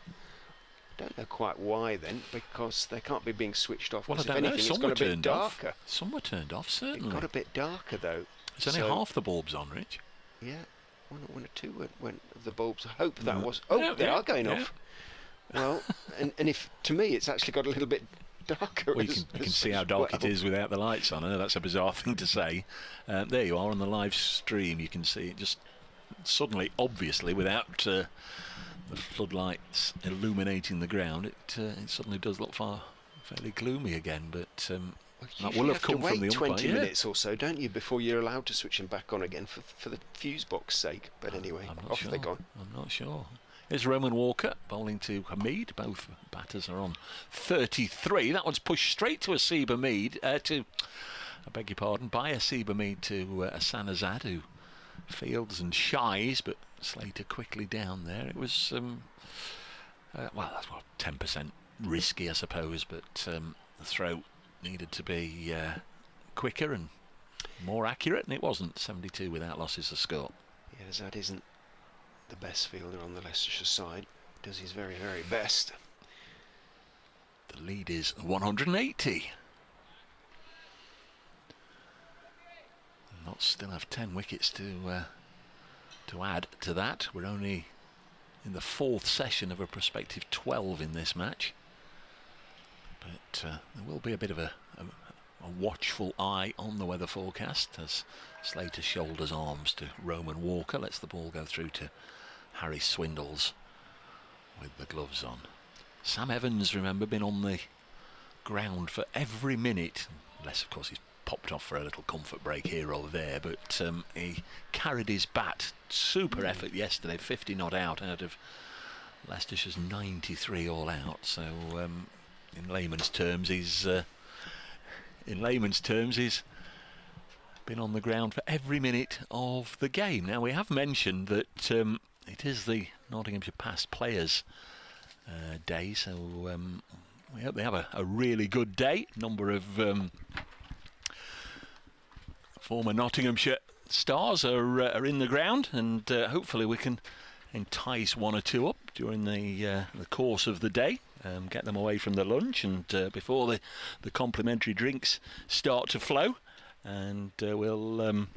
F: Don't know quite why then, because they can't be being switched off.
E: Well, I
F: if
E: don't
F: anything,
E: know. Some
F: it's
E: were
F: got a bit
E: turned
F: darker.
E: off. Some were turned off, certainly.
F: It got a bit darker though.
E: It's only half the bulbs on, Rich.
F: Yeah, one or two went the bulbs. I hope that was. Oh, they are going off. Well, and if to me it's actually got a little bit darker.
E: Well, you can see how dark it is without the lights on. I know that's a bizarre thing to say. There you are on the live stream. You can see it just suddenly, obviously, without the floodlights illuminating the ground. It suddenly does look fairly gloomy again. But that will have come from the umpire.
F: 20 minutes or so, don't you, before you're allowed to switch them back on again for the fuse box sake. But anyway, off they're gone.
E: I'm not sure. Here's Roman Walker bowling to Hamid. Both batters are on 33. That one's pushed straight to Asib Hamid, I beg your pardon, by Asib Hamid to Asanazad, who fields and shies, but Slater quickly down there. It was, well, that's 10% risky, I suppose, but the throw needed to be quicker and more accurate, and it wasn't. 72 without losses the score.
F: Yeah, Azad isn't the best fielder on the Leicestershire side. Does his very, very best.
E: The lead is 180. Not still have 10 wickets to add to that. We're only in the 4th session of a prospective 12 in this match. But there will be a bit of a watchful eye on the weather forecast as Slater shoulders arms to Roman Walker, lets the ball go through to Harry Swindles with the gloves on. Sam Evans, remember, been on the ground for every minute, unless of course he's popped off for a little comfort break here or there, but he carried his bat, super effort yesterday, 50 not out of Leicestershire's 93 all out. So in layman's terms he's been on the ground for every minute of the game. Now we have mentioned that it is the Nottinghamshire Past Players Day, so we hope they have a really good day. Number of former Nottinghamshire stars are in the ground, and hopefully we can entice one or two up during the course of the day. Get them away from the lunch and before the complimentary drinks start to flow, and we'll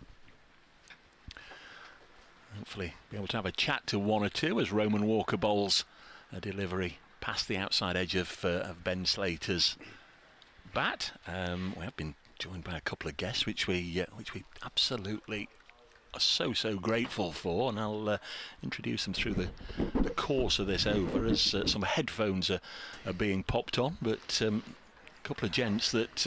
E: hopefully be able to have a chat to one or two as Roman Walker bowls a delivery past the outside edge of Ben Slater's bat. We have been joined by a couple of guests which we absolutely are so grateful for, and I'll introduce them through the course of this over as some headphones are being popped on. But a couple of gents that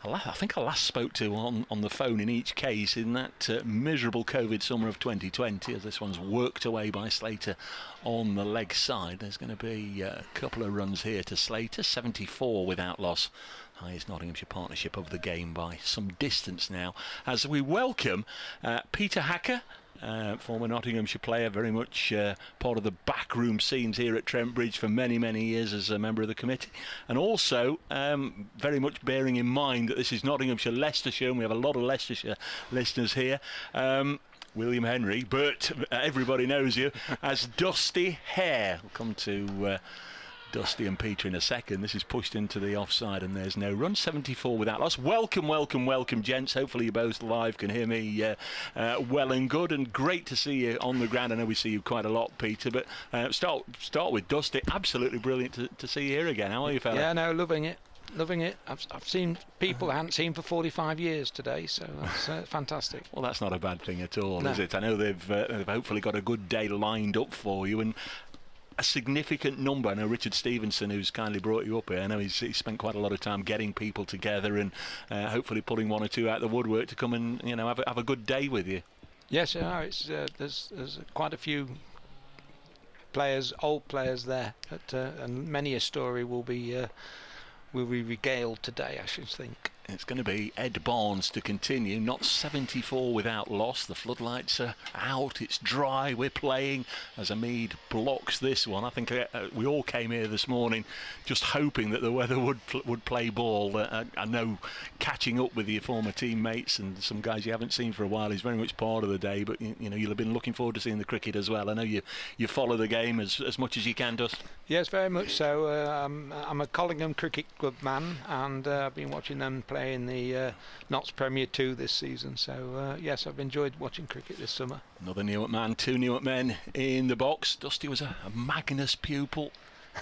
E: I think I last spoke to on the phone in each case in that miserable COVID summer of 2020, as this one's worked away by Slater on the leg side. There's going to be a couple of runs here to Slater, 74 without loss. Highest Nottinghamshire partnership of the game by some distance now, as we welcome Peter Hacker, former Nottinghamshire player, very much part of the backroom scenes here at Trent Bridge for many years as a member of the committee, and also very much bearing in mind that this is Nottinghamshire, Leicestershire, and we have a lot of Leicestershire listeners here. William Henry, but everybody knows you as Dusty Hare. We'll come to Dusty and Peter in a second. This is pushed into the offside and there's no run. 74 without loss. Welcome, gents. Hopefully you both live can hear me well and good, and great to see you on the ground. I know we see you quite a lot, Peter, but start with Dusty. Absolutely brilliant to see you here again. How are you, fella?
H: Yeah, no, loving it. I've seen people I hadn't seen for 45 years today, so that's fantastic.
E: Well, that's not a bad thing at all,
H: No.
E: is it? I know they've hopefully got a good day lined up for you, and a significant number. I know Richard Stevenson, who's kindly brought you up here, I know he's spent quite a lot of time getting people together and hopefully pulling one or two out of the woodwork to come and have a good day with you.
H: Yes, it's there's quite a few players, old players there, and many a story will be regaled today, I should think.
E: It's going to be Ed Barnes to continue. Not 74 without loss. The floodlights are out. It's dry. We're playing as Hamid blocks this one. I think we all came here this morning just hoping that the weather would play ball. I know catching up with your former teammates and some guys you haven't seen for a while is very much part of the day. But you know, you'll have been looking forward to seeing the cricket as well. I know you follow the game as much as you can, Dust.
H: Yes, very much so. I'm a Collingham Cricket Club man, and I've been watching them play in the Notts Premier 2 this season. So yes, I've enjoyed watching cricket this summer.
E: Another Newark man, 2 Newark men in the box. Dusty was a Magnus pupil.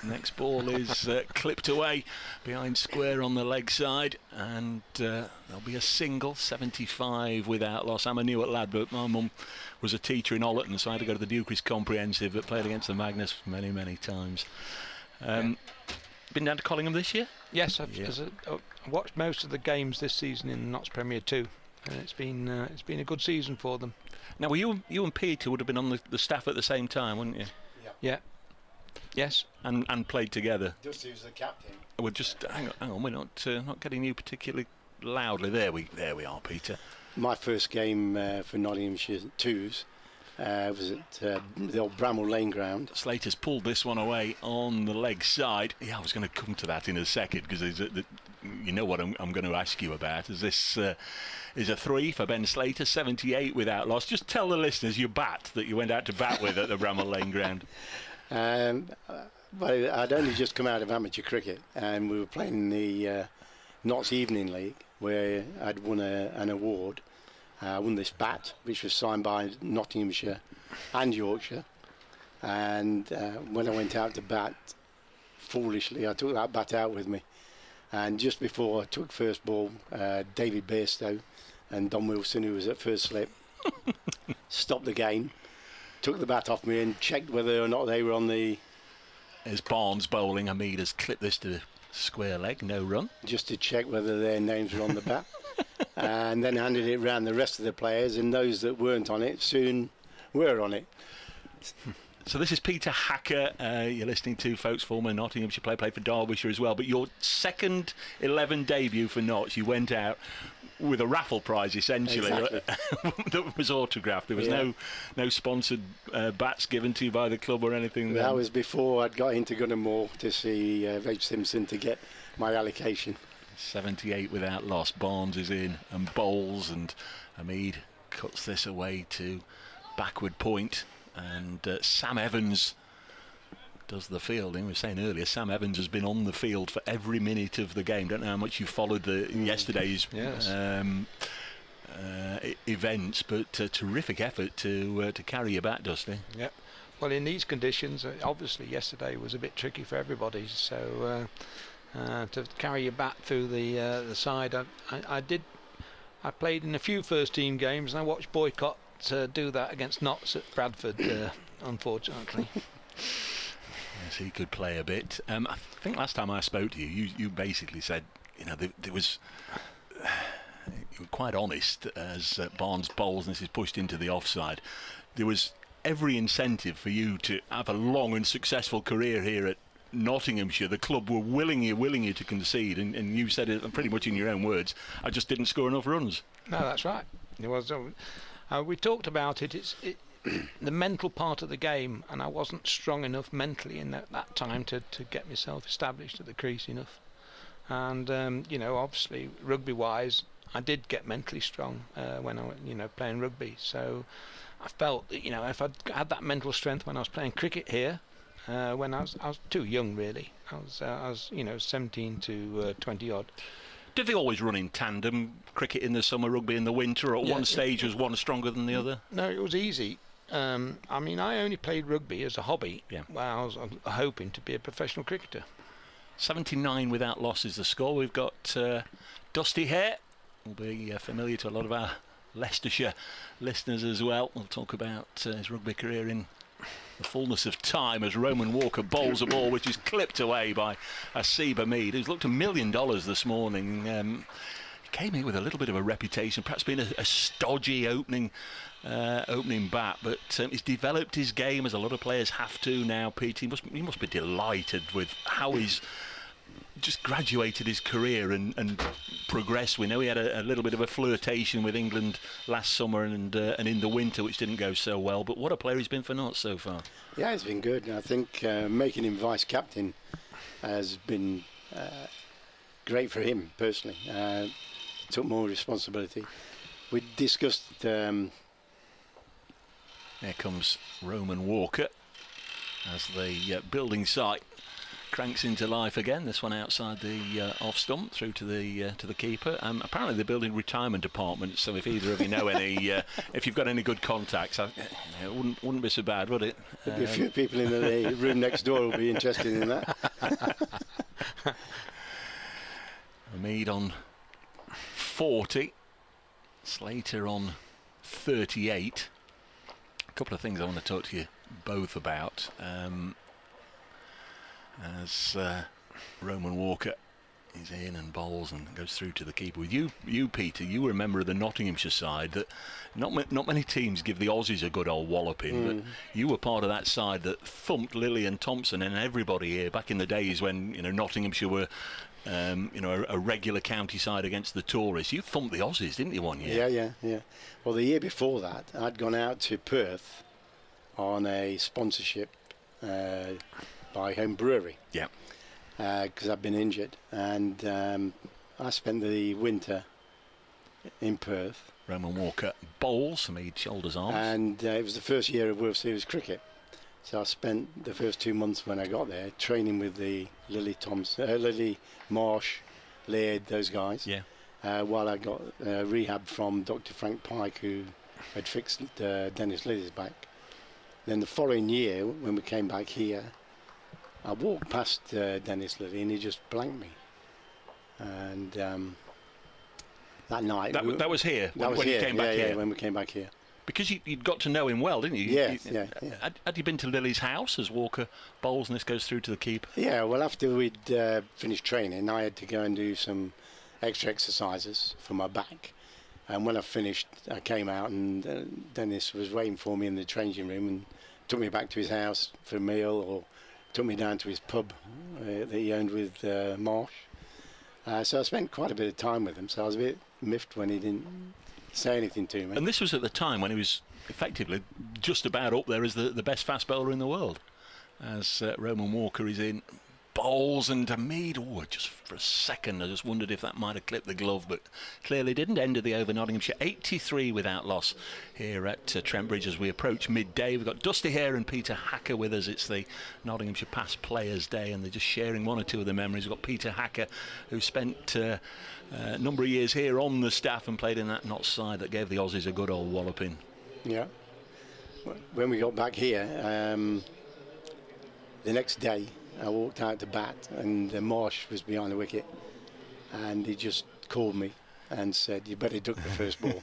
E: Next ball is clipped away behind square on the leg side, and there'll be a single. 75 without loss. I'm a Newark lad, but my mum was a teacher in Ollerton, so I had to go to the Dukeries Comprehensive, but played against the Magnus many times. Been down to Collingham this year?
H: Yes, I've watched most of the games this season in Notts Premier 2, and it's been a good season for them.
E: Now, were you and Peter would have been on the staff at the same time, wouldn't you?
H: Yeah. Yes.
E: And played together.
I: Dusty was the captain.
E: We're just hang on. We're not getting you particularly loudly. There we are, Peter.
I: My first game for Nottinghamshire Twos was at the old Bramall Lane ground.
E: Slater's pulled this one away on the leg side. Yeah, I was going to come to that in a second because you know what I'm going to ask you about. Is this is a 3 for Ben Slater, 78 without loss. Just tell the listeners your bat that you went out to bat with at the Bramall Lane ground.
I: But I'd only just come out of amateur cricket, and we were playing the Notts Evening League, where I'd won an award. I won this bat, which was signed by Nottinghamshire and Yorkshire. And when I went out to bat, foolishly, I took that bat out with me. And just before I took first ball, David Bairstow and Don Wilson, who was at first slip, stopped the game, took the bat off me and checked whether or not they were on the...
E: As Barnes bowling, Hamid has clipped this to the square leg, no run.
I: Just to check whether their names were on the bat. And then handed it round the rest of the players, and those that weren't on it soon were on it.
E: So this is Peter Hacker, you're listening to, folks, former Nottinghamshire player, played for Derbyshire as well, but your second 11 debut for Notts, you went out with a raffle prize essentially.
I: Exactly.
E: That was autographed. There was no sponsored bats given to you by the club or anything.
I: That was before I'd got into Gunner Moore to see Reg Simpson to get my allocation.
E: 78 without loss. Barnes is in and bowls, and Hamid cuts this away to backward point, and Sam Evans does the fielding. We were saying earlier, Sam Evans has been on the field for every minute of the game. Don't know how much you followed yesterday's events, but a terrific effort to carry your bat, Dusty.
H: Yep. Well, in these conditions, obviously yesterday was a bit tricky for everybody. So to carry your bat through the side, I played in a few first team games, and I watched Boycott do that against Notts at Bradford, unfortunately.
E: Yes, he could play a bit. I think last time I spoke to you basically said, you know, there was... you were quite honest as Barnes bowls and this is pushed into the offside. There was every incentive for you to have a long and successful career here at Nottinghamshire. The club were willing you to concede, and you said it pretty much in your own words, I just didn't score enough runs.
H: No, that's right. It was. We talked about it. The mental part of the game, and I wasn't strong enough mentally in that time to get myself established at the crease enough. And you know, obviously rugby wise, I did get mentally strong when I playing rugby. So I felt that, you know, if I'd had that mental strength when I was playing cricket here, when I was too young really. I was 17 to 20 odd.
E: Did they always run in tandem, cricket in the summer, rugby in the winter, or at one stage was one stronger than the other?
H: No, it was easy. I mean, I only played rugby as a hobby.
E: Yeah.
H: Well, I was hoping to be a professional cricketer.
E: 79 without loss is the score. We've got Dusty Hare, will be familiar to a lot of our Leicestershire listeners as well. We'll talk about his rugby career in the fullness of time as Roman Walker bowls a ball which is clipped away by Asib Hamid, who's looked $1 million this morning. He came in with a little bit of a reputation, perhaps being a stodgy opening bat, but he's developed his game as a lot of players have to now. Pete, he must be delighted with how he's just graduated his career and progressed. We know he had a little bit of a flirtation with England last summer and in the winter, which didn't go so well. But what a player he's been for Notts so far.
I: Yeah, it's been good. I think making him vice captain has been great for him personally. He took more responsibility. We discussed.
E: Here comes Roman Walker as the building site cranks into life again. This one outside the off stump through to the keeper. Apparently they're building retirement apartments, so if either of you know any, if you've got any good contacts, it wouldn't be so bad, would it?
I: There'd be a few people in the room next door will be interested in that.
E: Mead on 40, Slater on 38. A couple of things I want to talk to you both about. As Roman Walker is in and bowls and goes through to the keeper. With you Peter, you were a member of the Nottinghamshire side that not many teams give the Aussies a good old walloping, but you were part of that side that thumped Lilly and Thompson and everybody here back in the days when Nottinghamshire were a regular county side against the tourists. You thumped the Aussies, didn't you, one year?
I: Yeah. Well, the year before that, I'd gone out to Perth on a sponsorship by Home Brewery.
E: Yeah.
I: Because I've been injured, and I spent the winter in Perth.
E: Roman Walker bowls, made shoulders, arms.
I: And it was the first year of World Series cricket. So I spent the first 2 months when I got there training with the Lily Marsh, Laird, those guys.
E: Yeah.
I: While I got rehab from Dr. Frank Pike, who had fixed Dennis Lilly's back. Then the following year, when we came back here, I walked past Dennis Lilly and he just blanked me. And that night...
E: That was here, when
I: you
E: came back here?
I: Yeah, when we came back here.
E: Because you'd got to know him well, didn't you?
I: Yeah.
E: Had you been to Lily's house as Walker bowls and this goes through to the keeper?
I: Yeah, well, after we'd finished training, I had to go and do some extra exercises for my back. And when I finished, I came out and Dennis was waiting for me in the changing room and took me back to his house for a meal, or took me down to his pub that he owned with Marsh. So I spent quite a bit of time with him, so I was a bit miffed when he didn't say anything to me.
E: And this was at the time when he was effectively just about up there as the best fast bowler in the world. As Roman Walker is in, bowls, and Mead, just for a second I just wondered if that might have clipped the glove, but clearly didn't. End of the over, Nottinghamshire 83 without loss here at Trent Bridge as we approach midday. We've got Dusty Hare and Peter Hacker with us. It's the Nottinghamshire Past Players Day and they're just sharing one or two of the memories. We've got Peter Hacker, who spent a number of years here on the staff and played in that Notts side that gave the Aussies a good old walloping.
I: Yeah. When we got back here, the next day I walked out to bat and Marsh was behind the wicket and he just called me and said, you better duck the first ball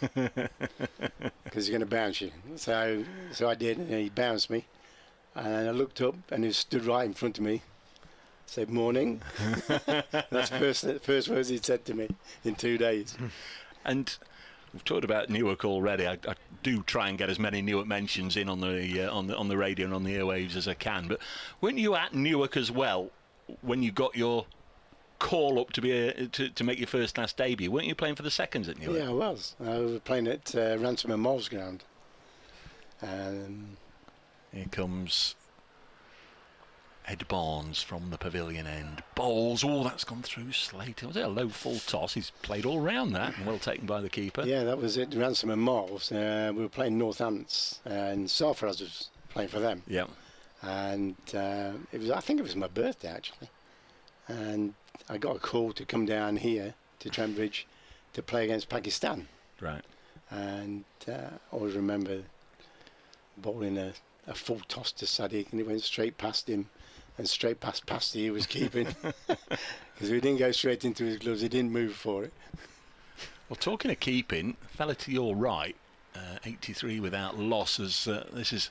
I: because he's going to bounce you. So I did, and he bounced me and I looked up and he stood right in front of me. Said morning. That's the first words he'd said to me in 2 days.
E: And we've talked about Newark already. I do try and get as many Newark mentions in on the radio and on the airwaves as I can. But weren't you at Newark as well when you got your call up to make your first class debut? Weren't you playing for the seconds at Newark?
I: Yeah, I was. I was playing at Ransom and Moll's ground.
E: Here comes Ed Barnes from the pavilion end. Bowls, that's gone through Slater. Was it a low full toss? He's played all round that and well taken by the keeper.
I: Yeah, that was it, Ransom and Moll's. We were playing Northants and Sarfraz was playing for them.
E: Yeah.
I: And I think it was my birthday actually. And I got a call to come down here to Trent Bridge to play against Pakistan.
E: Right.
I: And I always remember bowling a full toss to Sadiq and it went straight past him. And straight past Pasty he was keeping because we didn't go straight into his gloves. He didn't move for it.
E: Well, talking of keeping, fella to your right, 83 without loss as this is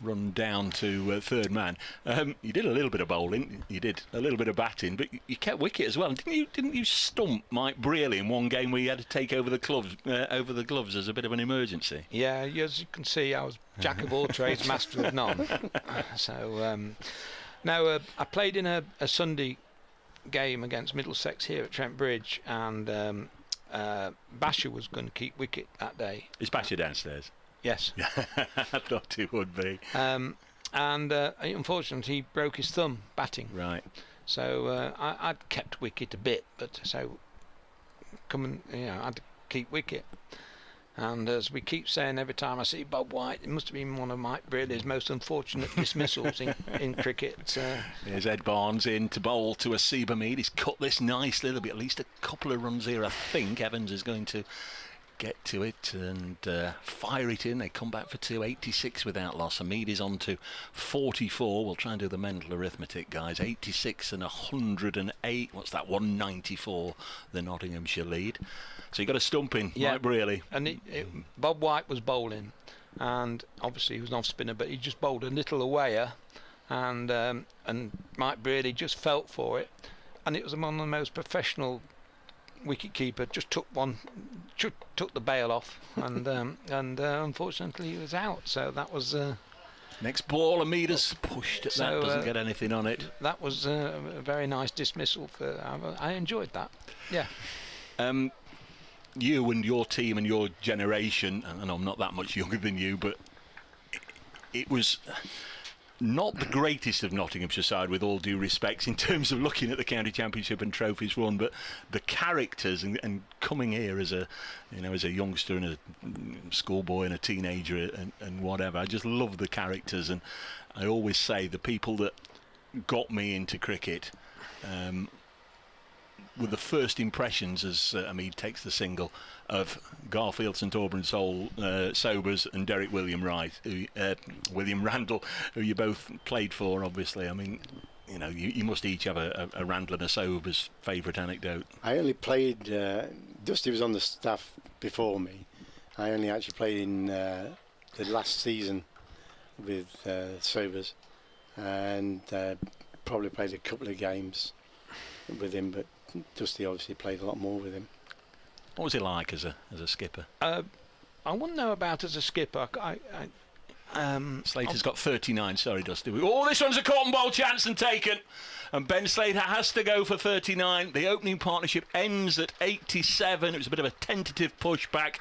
E: run down to third man. You did a little bit of bowling, you did a little bit of batting, but you kept wicket as well. Didn't you stump Mike Brearley in one game where you had to take over the gloves as a bit of an emergency?
H: Yeah, as you can see, I was jack of all trades, master of none. So. Now, I played in a Sunday game against Middlesex here at Trent Bridge, and Basher was going to keep wicket that day.
E: Is Basher downstairs?
H: Yes.
E: I thought he would be.
H: And unfortunately, he broke his thumb batting.
E: Right.
H: So I'd kept wicket a bit, but so I had to keep wicket. And as we keep saying every time I see Bob White, it must have been one of Mike Brearley's most unfortunate dismissals in cricket.
E: Here's Ed Barnes in to bowl to a Mead. He's cut this nicely. There'll be at least a couple of runs here, I think. Evans is going to get to it and fire it in. They come back for 286 without loss. Mead is on to 44. We'll try and do the mental arithmetic, guys. 86 and 108. What's that? 194, the Nottinghamshire lead. So you got a stumping,
H: yeah.
E: Mike Brearley.
H: And Bob White was bowling, and obviously he was an off spinner, but he just bowled a little awayer, and Mike Brearley just felt for it, and it was one of the most professional wicket keeper. Just took the bail off, and unfortunately he was out. So that was
E: next ball. Mead pushed at that, doesn't get anything on it.
H: That was a very nice dismissal. I enjoyed that. Yeah.
E: You and your team and your generation, and I'm not that much younger than you, but it was not the greatest of Nottinghamshire side, with all due respects, in terms of looking at the county championship and trophies won, but the characters and coming here as a youngster and a schoolboy and a teenager and whatever, I just love the characters. And I always say the people that got me into cricket were the first impressions, as Hamid takes the single, of Garfield, St Albans, Sobers and Derek William Randall, who you both played for, obviously. I mean, you must each have a Randall and a Sobers favourite anecdote.
I: I only played, Dusty was on the staff before me. I only actually played in the last season with Sobers, and probably played a couple of games with him, but Dusty obviously played a lot more with him.
E: What was he like as a skipper?
H: I wouldn't know about as a skipper.
E: Slater's got 39. Sorry, Dusty. Oh, this one's a cotton ball chance and taken. And Ben Slater has to go for 39. The opening partnership ends at 87. It was a bit of a tentative pushback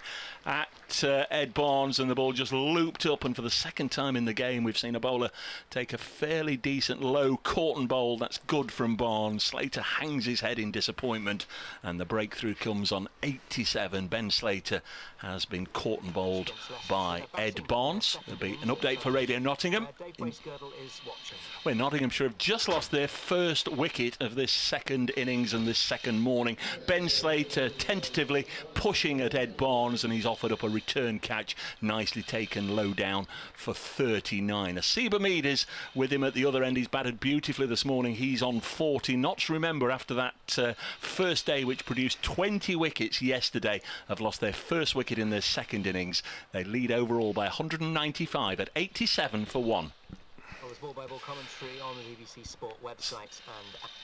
E: at Ed Barnes, and the ball just looped up, and for the second time in the game we've seen a bowler take a fairly decent low caught and bowl. That's good from Barnes. Slater hangs his head in disappointment, and the breakthrough comes on 87. Ben Slater has been caught and bowled by Ed Barnes. There'll be an update for Radio Nottingham. Where Nottinghamshire have just lost their first wicket of this second innings and this second morning. Ben Slater tentatively pushing at Ed Barnes, and he's offered up a return catch, nicely taken low down for 39. Asiba Mead is with him at the other end. He's batted beautifully this morning. He's on 40. Notts, remember, after that first day, which produced 20 wickets yesterday, have lost their first wicket in their second innings. They lead overall by 195 at 87 for 1.
J: Ball-by-ball commentary on the BBC Sport website.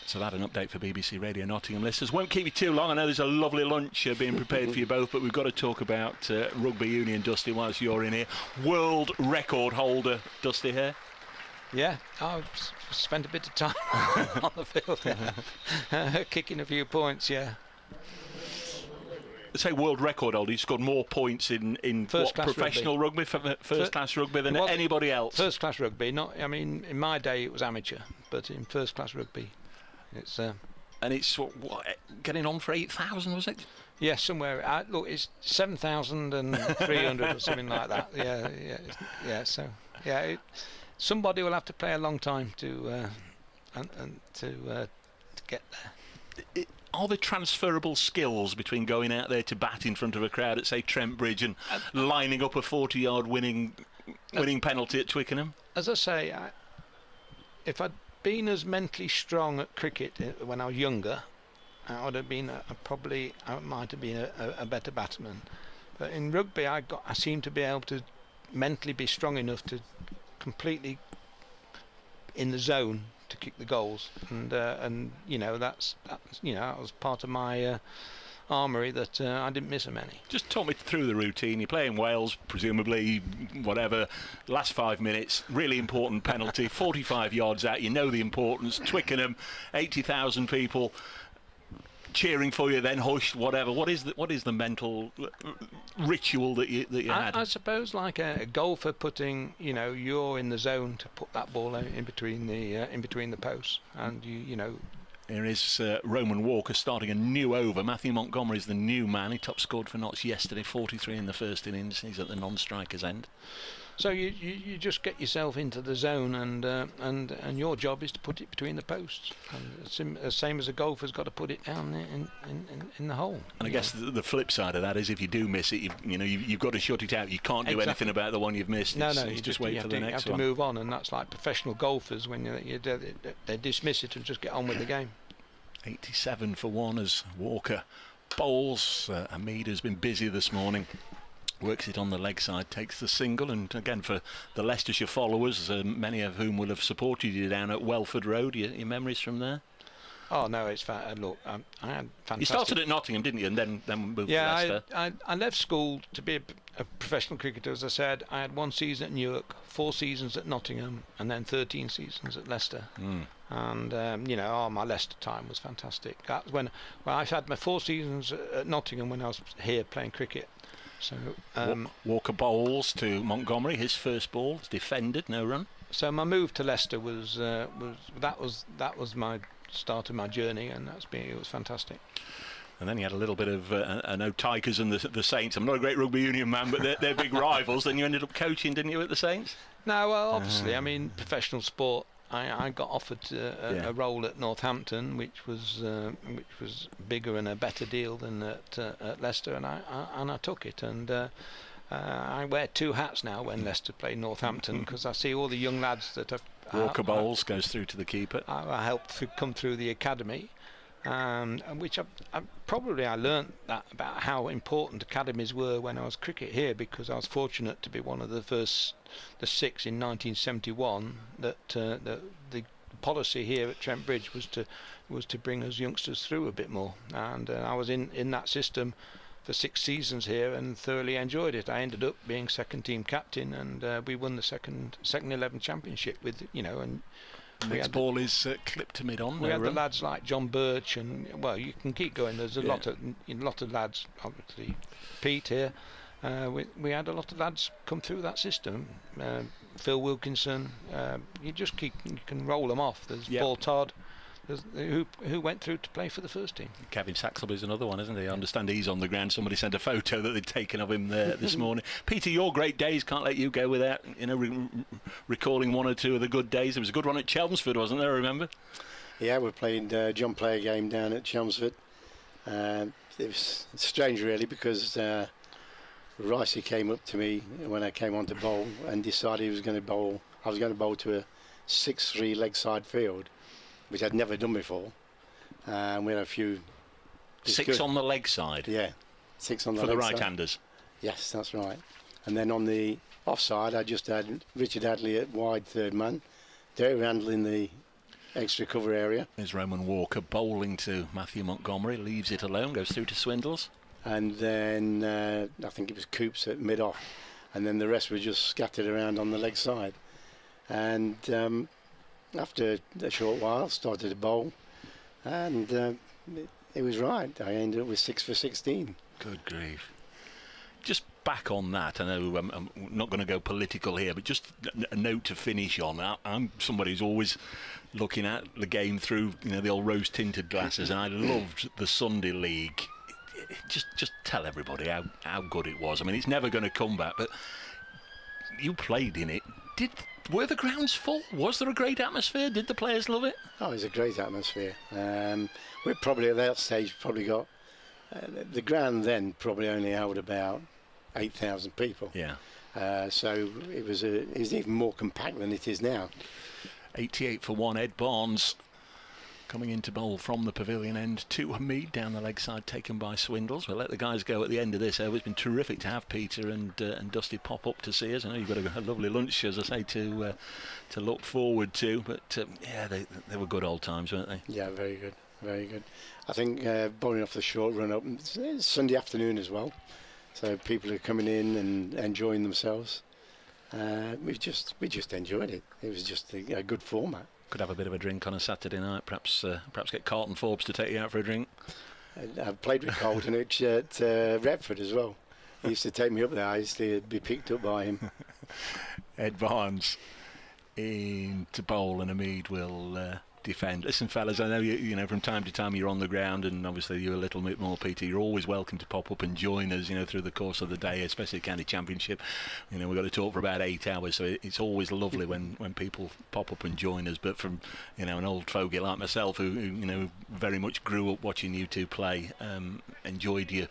E: So that an update for BBC Radio Nottingham listeners. Won't keep you too long. I know there's a lovely lunch being prepared for you both, but we've got to talk about rugby union, Dusty, whilst you're in here. World record holder, Dusty here.
H: Yeah, I've spent a bit of time on the field, kicking a few points, yeah.
E: Say world record holder, you scored more points in professional rugby, first-class rugby than anybody else.
H: First-class rugby, in my day it was amateur, but in first-class rugby, it's...
E: And it's what, getting on for 8,000, was it?
H: Yeah, somewhere. Look, it's 7,300 or something like that. Yeah. So somebody will have to play a long time to get there.
E: Are there transferable skills between going out there to bat in front of a crowd at, say, Trent Bridge and lining up a 40-yard winning penalty at Twickenham?
H: As I say, if I'd been as mentally strong at cricket when I was younger, I would have been I might have been a better batsman. But in rugby, I seem to be able to mentally be strong enough to completely in the zone to kick the goals, and that was part of my armoury that I didn't miss them any.
E: Just talk me through the routine. You're playing Wales, presumably, whatever, last 5 minutes, really important penalty, 45 yards out, you know the importance, Twickenham, 80,000 people cheering for you, then hushed, whatever. What is the mental ritual that you had?
H: I suppose like a golfer putting, you're in the zone to put that ball in between the posts, and you know.
E: Here is Roman Walker starting a new over. Matthew Montgomery's the new man. He top scored for Notts yesterday, 43 in the first innings. He's at the non-striker's end.
H: So you just get yourself into the zone, and your job is to put it between the posts. And the same as a golfer's got to put it down in the hole.
E: And I guess the flip side of that is if you do miss it, you've got to shut it out. You can't do anything about the one you've missed.
H: No,
E: you just wait for the next one.
H: You have to move on, and that's like professional golfers when they dismiss it and just get on with the game.
E: 87 for 1 as Walker bowls. Hamid has been busy this morning. Works it on the leg side, takes the single, and again for the Leicestershire followers, many of whom will have supported you down at Welford Road. Your memories from there?
H: Oh no, it's look, I had fantastic.
E: You started at Nottingham, didn't you, and then moved to Leicester?
H: I left school to be a professional cricketer. As I said, I had 1 season at Newark, 4 seasons at Nottingham, and then 13 seasons at Leicester. And my Leicester time was fantastic. That's when I had my 4 seasons at Nottingham when I was here playing cricket. So
E: Walker bowls to Montgomery, his first ball, defended, no run.
H: So my move to Leicester was my start of my journey, and it was fantastic.
E: And then you had a little bit of I know Tigers and the Saints. I'm not a great rugby union man, but they're big rivals. Then you ended up coaching, didn't you, at the Saints?
H: No, well, obviously, professional sport. I got offered a role at Northampton, which was bigger and a better deal than at Leicester, and I took it. And I wear 2 hats now when Leicester play Northampton, because I see all the young lads that have.
E: Walker bowls, goes through to the keeper.
H: I helped come through the academy, which I learnt that about how important academies were when I was cricket here, because I was fortunate to be one of the 6 in 1971 that the policy here at Trent Bridge was to bring us youngsters through a bit more, and I was in that system for 6 seasons here and thoroughly enjoyed it. I ended up being second team captain, and we won the second 11 championship with and.
E: Next ball is clipped to mid-on.
H: We had the lads like John Birch, and you can keep going. There's a lot of lads. Obviously, Pete here. We had a lot of lads come through that system. Phil Wilkinson. You can roll them off. There's Paul Todd. Who went through to play for the first team.
E: Kevin Saxelby's another one, isn't he? I understand he's on the ground. Somebody sent a photo that they'd taken of him there this morning. Peter, your great days, can't let you go without recalling 1 or 2 of the good days. There was a good one at Chelmsford, wasn't there, remember?
I: Yeah, we played John Player game down at Chelmsford. It was strange really, because Ricey came up to me when I came on to bowl and decided I was going to bowl to a 6-3 leg side field, which I'd never done before. We had a few...
E: 6 on the leg side?
I: Yeah, 6 on the
E: leg side. For the right-handers?
I: Yes, that's right. And then on the offside, I just had Richard Hadley at wide third man. Derek Randall in the extra cover area.
E: There's Roman Walker bowling to Matthew Montgomery, leaves it alone, goes through to Swindles.
I: And then I think it was Coops at mid-off. And then the rest were just scattered around on the leg side. And... after a short while, started to bowl, and it was right. I ended up with 6 for 16.
E: Good grief. Just back on that, I know I'm not going to go political here, but just a note to finish on. I'm somebody who's always looking at the game through the old rose-tinted glasses, and I loved the Sunday League. Just tell everybody how good it was. I mean, it's never going to come back, but you played in it. Were the grounds full? Was there a great atmosphere? Did the players love it?
I: Oh, it was a great atmosphere. We probably at that stage got the ground then probably only held about 8,000 people.
E: Yeah.
I: So it was even more compact than it is now.
E: 88 for 1. Ed Barnes coming into bowl from the pavilion end to Hamid down the leg side, taken by Swindles. We'll let the guys go at the end of this. It's been terrific to have Peter and Dusty pop up to see us. I know you've got a lovely lunch, as I say, to look forward to. But yeah, they were good old times, weren't they?
I: Yeah, very good. very good. I think bowling off the short run up, it's Sunday afternoon as well, so people are coming in and enjoying themselves. We just enjoyed it. It was just a good format.
E: Could have a bit of a drink on a Saturday night, perhaps get Carlton Forbes to take you out for a drink.
I: I've played with Carlton at Retford as well. He used to take me up there. I used to be picked up by him.
E: Ed Barnes in to bowl, and Hamid will defend. Listen, fellas, I know you know from time to time you're on the ground, and obviously you're a little bit more, Peter. You're always welcome to pop up and join us, through the course of the day, especially County Championship. We've got to talk for about 8 hours, so it's always lovely when people pop up and join us. But from an old fogey like myself, who very much grew up watching you two play, enjoyed you.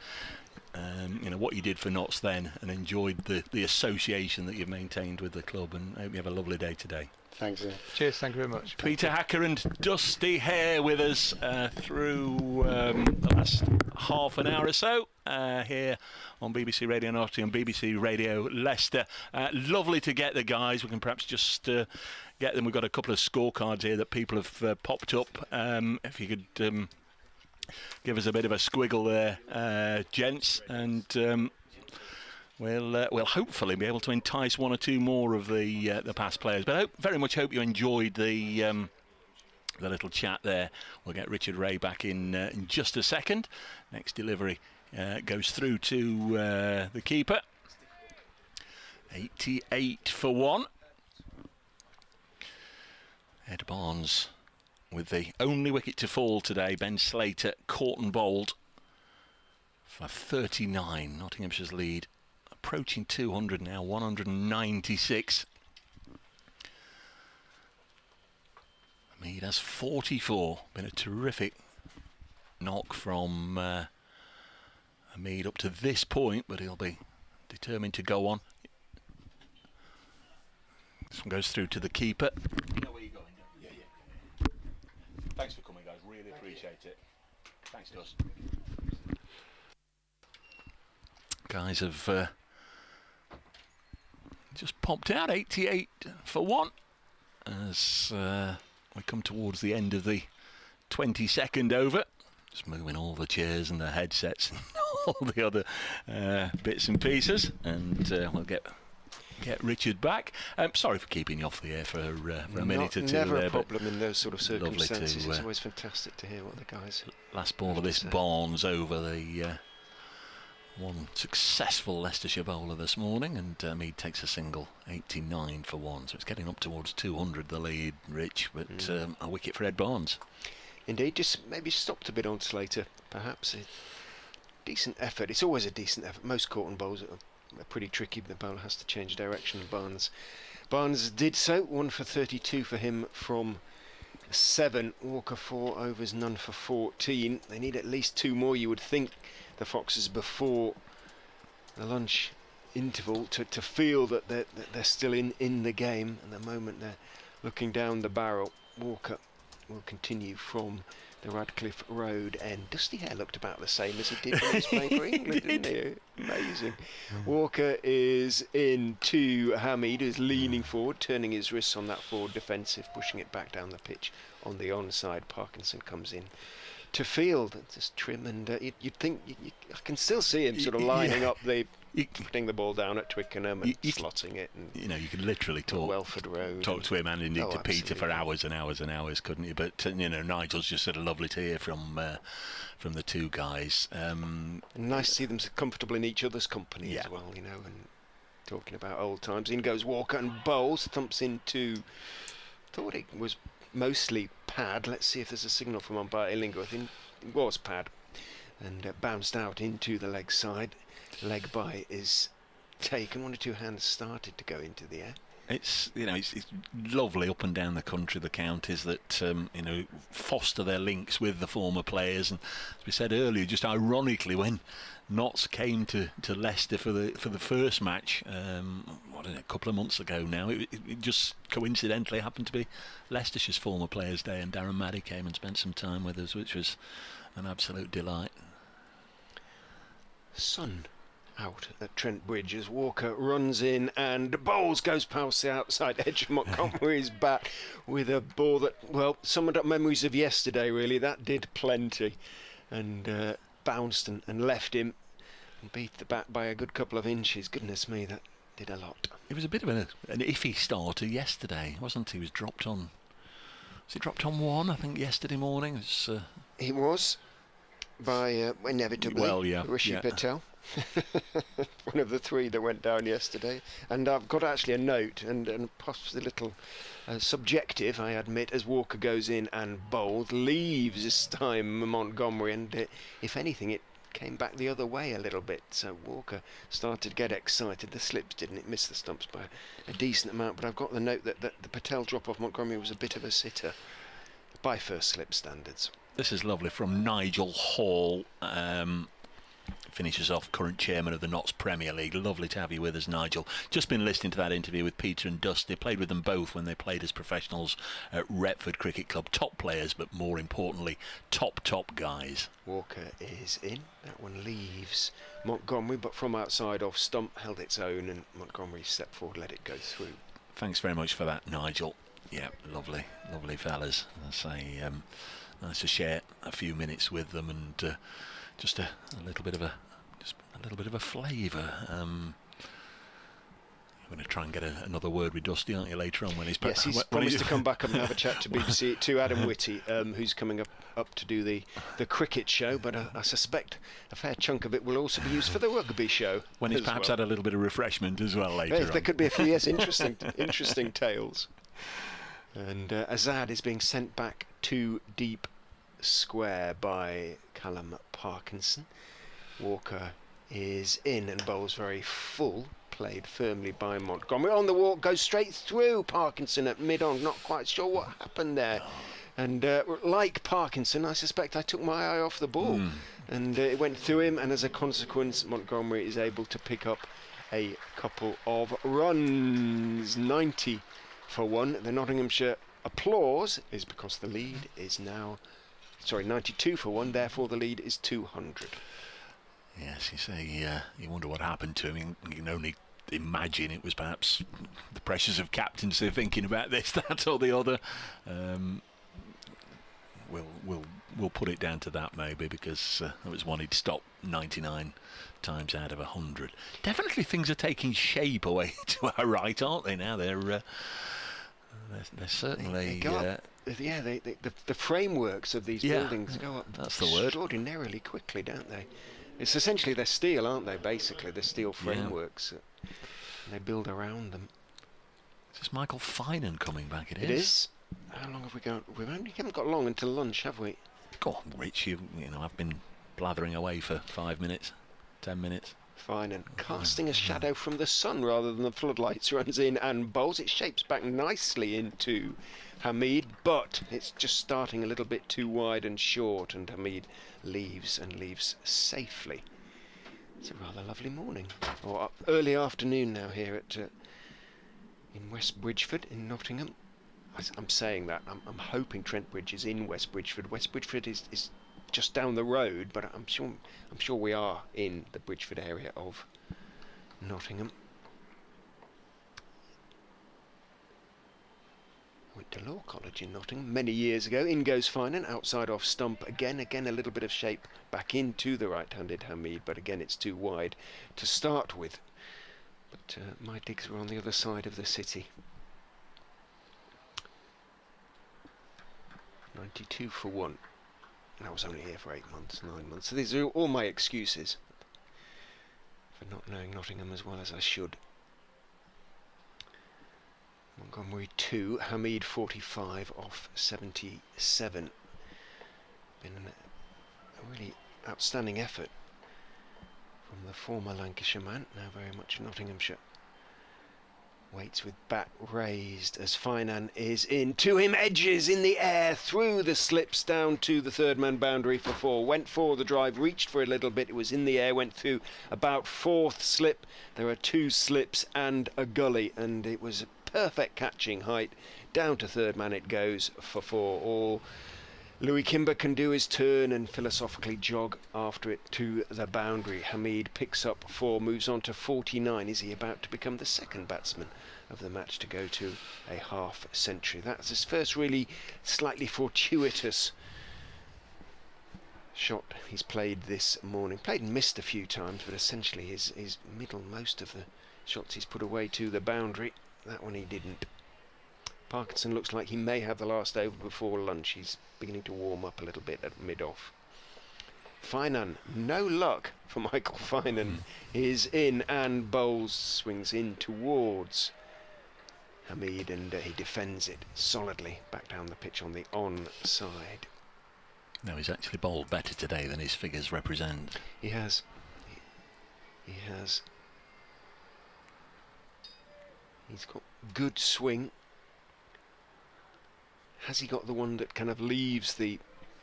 E: What you did for Notts then, and enjoyed the association that you've maintained with the club, and hope you have a lovely day today.
I: Thanks.
H: Cheers, thank you very much.
E: Peter Hacker and Dusty Hare with us through the last half an hour or so here on BBC Radio Nottingham, BBC Radio Leicester. Lovely to get the guys. We can perhaps just get them. We've got a couple of scorecards here that people have popped up. If you could give us a bit of a squiggle there, gents, and we'll hopefully be able to entice one or two more of the past players. But I very much hope you enjoyed the little chat there. We'll get Richard Ray back in just a second. Next delivery goes through to the keeper. 88 for 1. Ed Barnes with the only wicket to fall today. Ben Slater caught and bowled for 39. Nottinghamshire's lead approaching 200 now, 196. Hamid has 44. Been a terrific knock from Hamid up to this point, but he'll be determined to go on. This one goes through to the keeper. Thanks for coming, guys. Really appreciate it. Thanks, Gus. Guys have just popped out 88 for 1 as we come towards the end of the 22nd over. Just moving all the chairs and the headsets and all the other bits and pieces, and we'll get Richard back. Sorry for keeping you off the air for a minute or two.
F: Never
E: there,
F: a problem in those sort of circumstances. It's always fantastic to hear what the guys.
E: Last ball of this Barnes over the one successful Leicestershire bowler this morning, and Mead takes a single. 89 for 1, so it's getting up towards 200 the lead, Rich, but a wicket for Ed Barnes.
F: Indeed, just maybe stopped a bit on Slater, perhaps. Decent effort. It's always a decent effort. Most caught and bowls are pretty tricky, but the bowler has to change direction. Barnes did so. 1 for 32 for him from 7. Walker 4 overs, none for 14. They need at least 2 more, you would think, the Foxes, before the lunch interval to feel that they're still in the game. At the moment they're looking down the barrel. Walker will continue from the Radcliffe Road end. Dusty Hare looked about the same as he did when he was playing for England, didn't he? Amazing. Walker is in to Hamid, who's leaning forward, turning his wrists on that forward defensive, pushing it back down the pitch on the onside. Parkinson comes in to field, just trim, and you'd think I can still see him sort of lining up putting the ball down at Twickenham and slotting it. And
E: you could literally talk
F: Welford Road,
E: talk to him and indeed to Peter
F: absolutely.
E: for hours and hours and hours, couldn't you? But Nigel's just sort of lovely to hear from the two guys.
F: And nice to see them comfortable in each other's company as well, and talking about old times. In goes Walker and bowls, thumps into. Thought it was mostly pad. Let's see if there's a signal from umpire Illingworth. I think it was pad, and bounced out into the leg side. Leg bye is taken. 1 or 2 hands started to go into the air.
E: It's it's lovely up and down the country, the counties that foster their links with the former players. And as we said earlier, just ironically, when Notts came to Leicester for the first match, a couple of months ago now, it just coincidentally happened to be Leicestershire's former players' day, and Darren Maddy came and spent some time with us, which was an absolute delight.
F: Sun out at Trent Bridge as Walker runs in and bowls, goes past the outside edge of Montgomery's bat with a ball that, well, summoned up memories of yesterday, really. That did plenty, and bounced and left him and beat the bat by a good couple of inches. Goodness me, that did a lot.
E: It was a bit of an iffy starter yesterday, wasn't he? He was dropped on. Was he dropped on one, I think, yesterday morning?
F: He was, by inevitably Rishi Patel. One of the three that went down yesterday. And I've got actually a note, and possibly a little subjective, I admit, as Walker goes in and bowls, leaves this time Montgomery, and if anything, it came back the other way a little bit. So Walker started to get excited. The slips didn't. It missed the stumps by a decent amount, but I've got the note that the Patel drop off Montgomery was a bit of a sitter by first slip standards.
E: This is lovely from Nigel Hall. Finishes off, current chairman of the Notts Premier League. Lovely to have you with us, Nigel. Just been listening to that interview with Peter and Dusty. Played with them both when they played as professionals at Retford Cricket Club. Top players, but more importantly, top guys.
F: Walker is in. That one leaves Montgomery, but from outside off stump, held its own, and Montgomery stepped forward, let it go through.
E: Thanks very much for that, Nigel. Yeah, lovely fellas. I say, nice to share a few minutes with them, and just a little bit of a flavour. You're going to try and get another word with Dusty, aren't you, later on when he's
F: yes, he's promised to come back up and have a chat to BBC to Adam Whitty, who's coming up to do the cricket show, but I suspect a fair chunk of it will also be used for the rugby show.
E: When he's perhaps had a little bit of refreshment as well later on.
F: There could be a few interesting tales. And Azad is being sent back to deep square by Callum Parkinson. Walker is in and bowls very full, played firmly by Montgomery. On the walk, goes straight through Parkinson at mid-on. Not quite sure what happened there. And like Parkinson, I suspect I took my eye off the ball. And it went through him, and as a consequence, Montgomery is able to pick up a couple of runs. 90 for one. The Nottinghamshire applause is because the lead is now... 92 for one, therefore the lead is 200.
E: Yes, you say you wonder what happened to him. You can only imagine it was perhaps the pressures of captaincy, thinking about this, that or the other. We'll put it down to that maybe, because it was one he'd stopped 99 times out of 100. Definitely things are taking shape away to our right, aren't they now? They're certainly...
F: The frameworks of these buildings go up extraordinarily quickly, don't they? It's essentially they're steel, aren't they? Basically, they're steel frameworks. They build around them.
E: Is this Michael Finan coming back?
F: It is. How long have we got? We haven't got long until lunch, have we?
E: Go on, Rich. You know, I've been blathering away for 5 minutes, 10 minutes.
F: Fine, and casting a shadow from the sun rather than the floodlights, runs in and bowls. It shapes back nicely into Hamid, but it's just starting a little bit too wide and short, and Hamid leaves safely. It's a rather lovely morning, or early afternoon now here at in West Bridgeford in Nottingham. I'm saying that. I'm hoping Trent Bridge is in West Bridgeford. West Bridgeford is just down the road, but I'm sure we are in the Bridgeford area of Nottingham. Went to Law College in Nottingham many years ago. In goes Finan, outside off stump again a little bit of shape back into the right-handed Hamid, but again it's too wide to start with. But my digs were on the other side of the city. 92 for one. And I was only here for 8 months, 9 months. So these are all my excuses for not knowing Nottingham as well as I should. Montgomery 2, Hamid 45 off 77. Been a really outstanding effort from the former Lancashire man, now very much Nottinghamshire. Waits with bat raised as Finan is in. To him, edges in the air, through the slips down to the third man boundary for 4. Went for the drive, reached for a little bit, it was in the air, went through about 4th slip. There are 2 slips and a gully, and it was a perfect catching height. Down to third man it goes for 4. All Louis Kimber can do his turn and philosophically jog after it to the boundary. Hamid picks up 4, moves on to 49. Is he about to become the second batsman of the match to go to a half century? That's his first really slightly fortuitous shot he's played this morning. Played and missed a few times, but essentially his middle, most of the shots he's put away to the boundary. That one he didn't. Parkinson looks like he may have the last over before lunch. He's beginning to warm up a little bit at mid-off. Finan, no luck for Michael Finan. Is in and bowls, swings in towards Hamid, and he defends it solidly back down the pitch on the onside.
E: No, he's actually bowled better today than his figures represent.
F: He has. He has. He's got good swing. Has he got the one that kind of leaves the,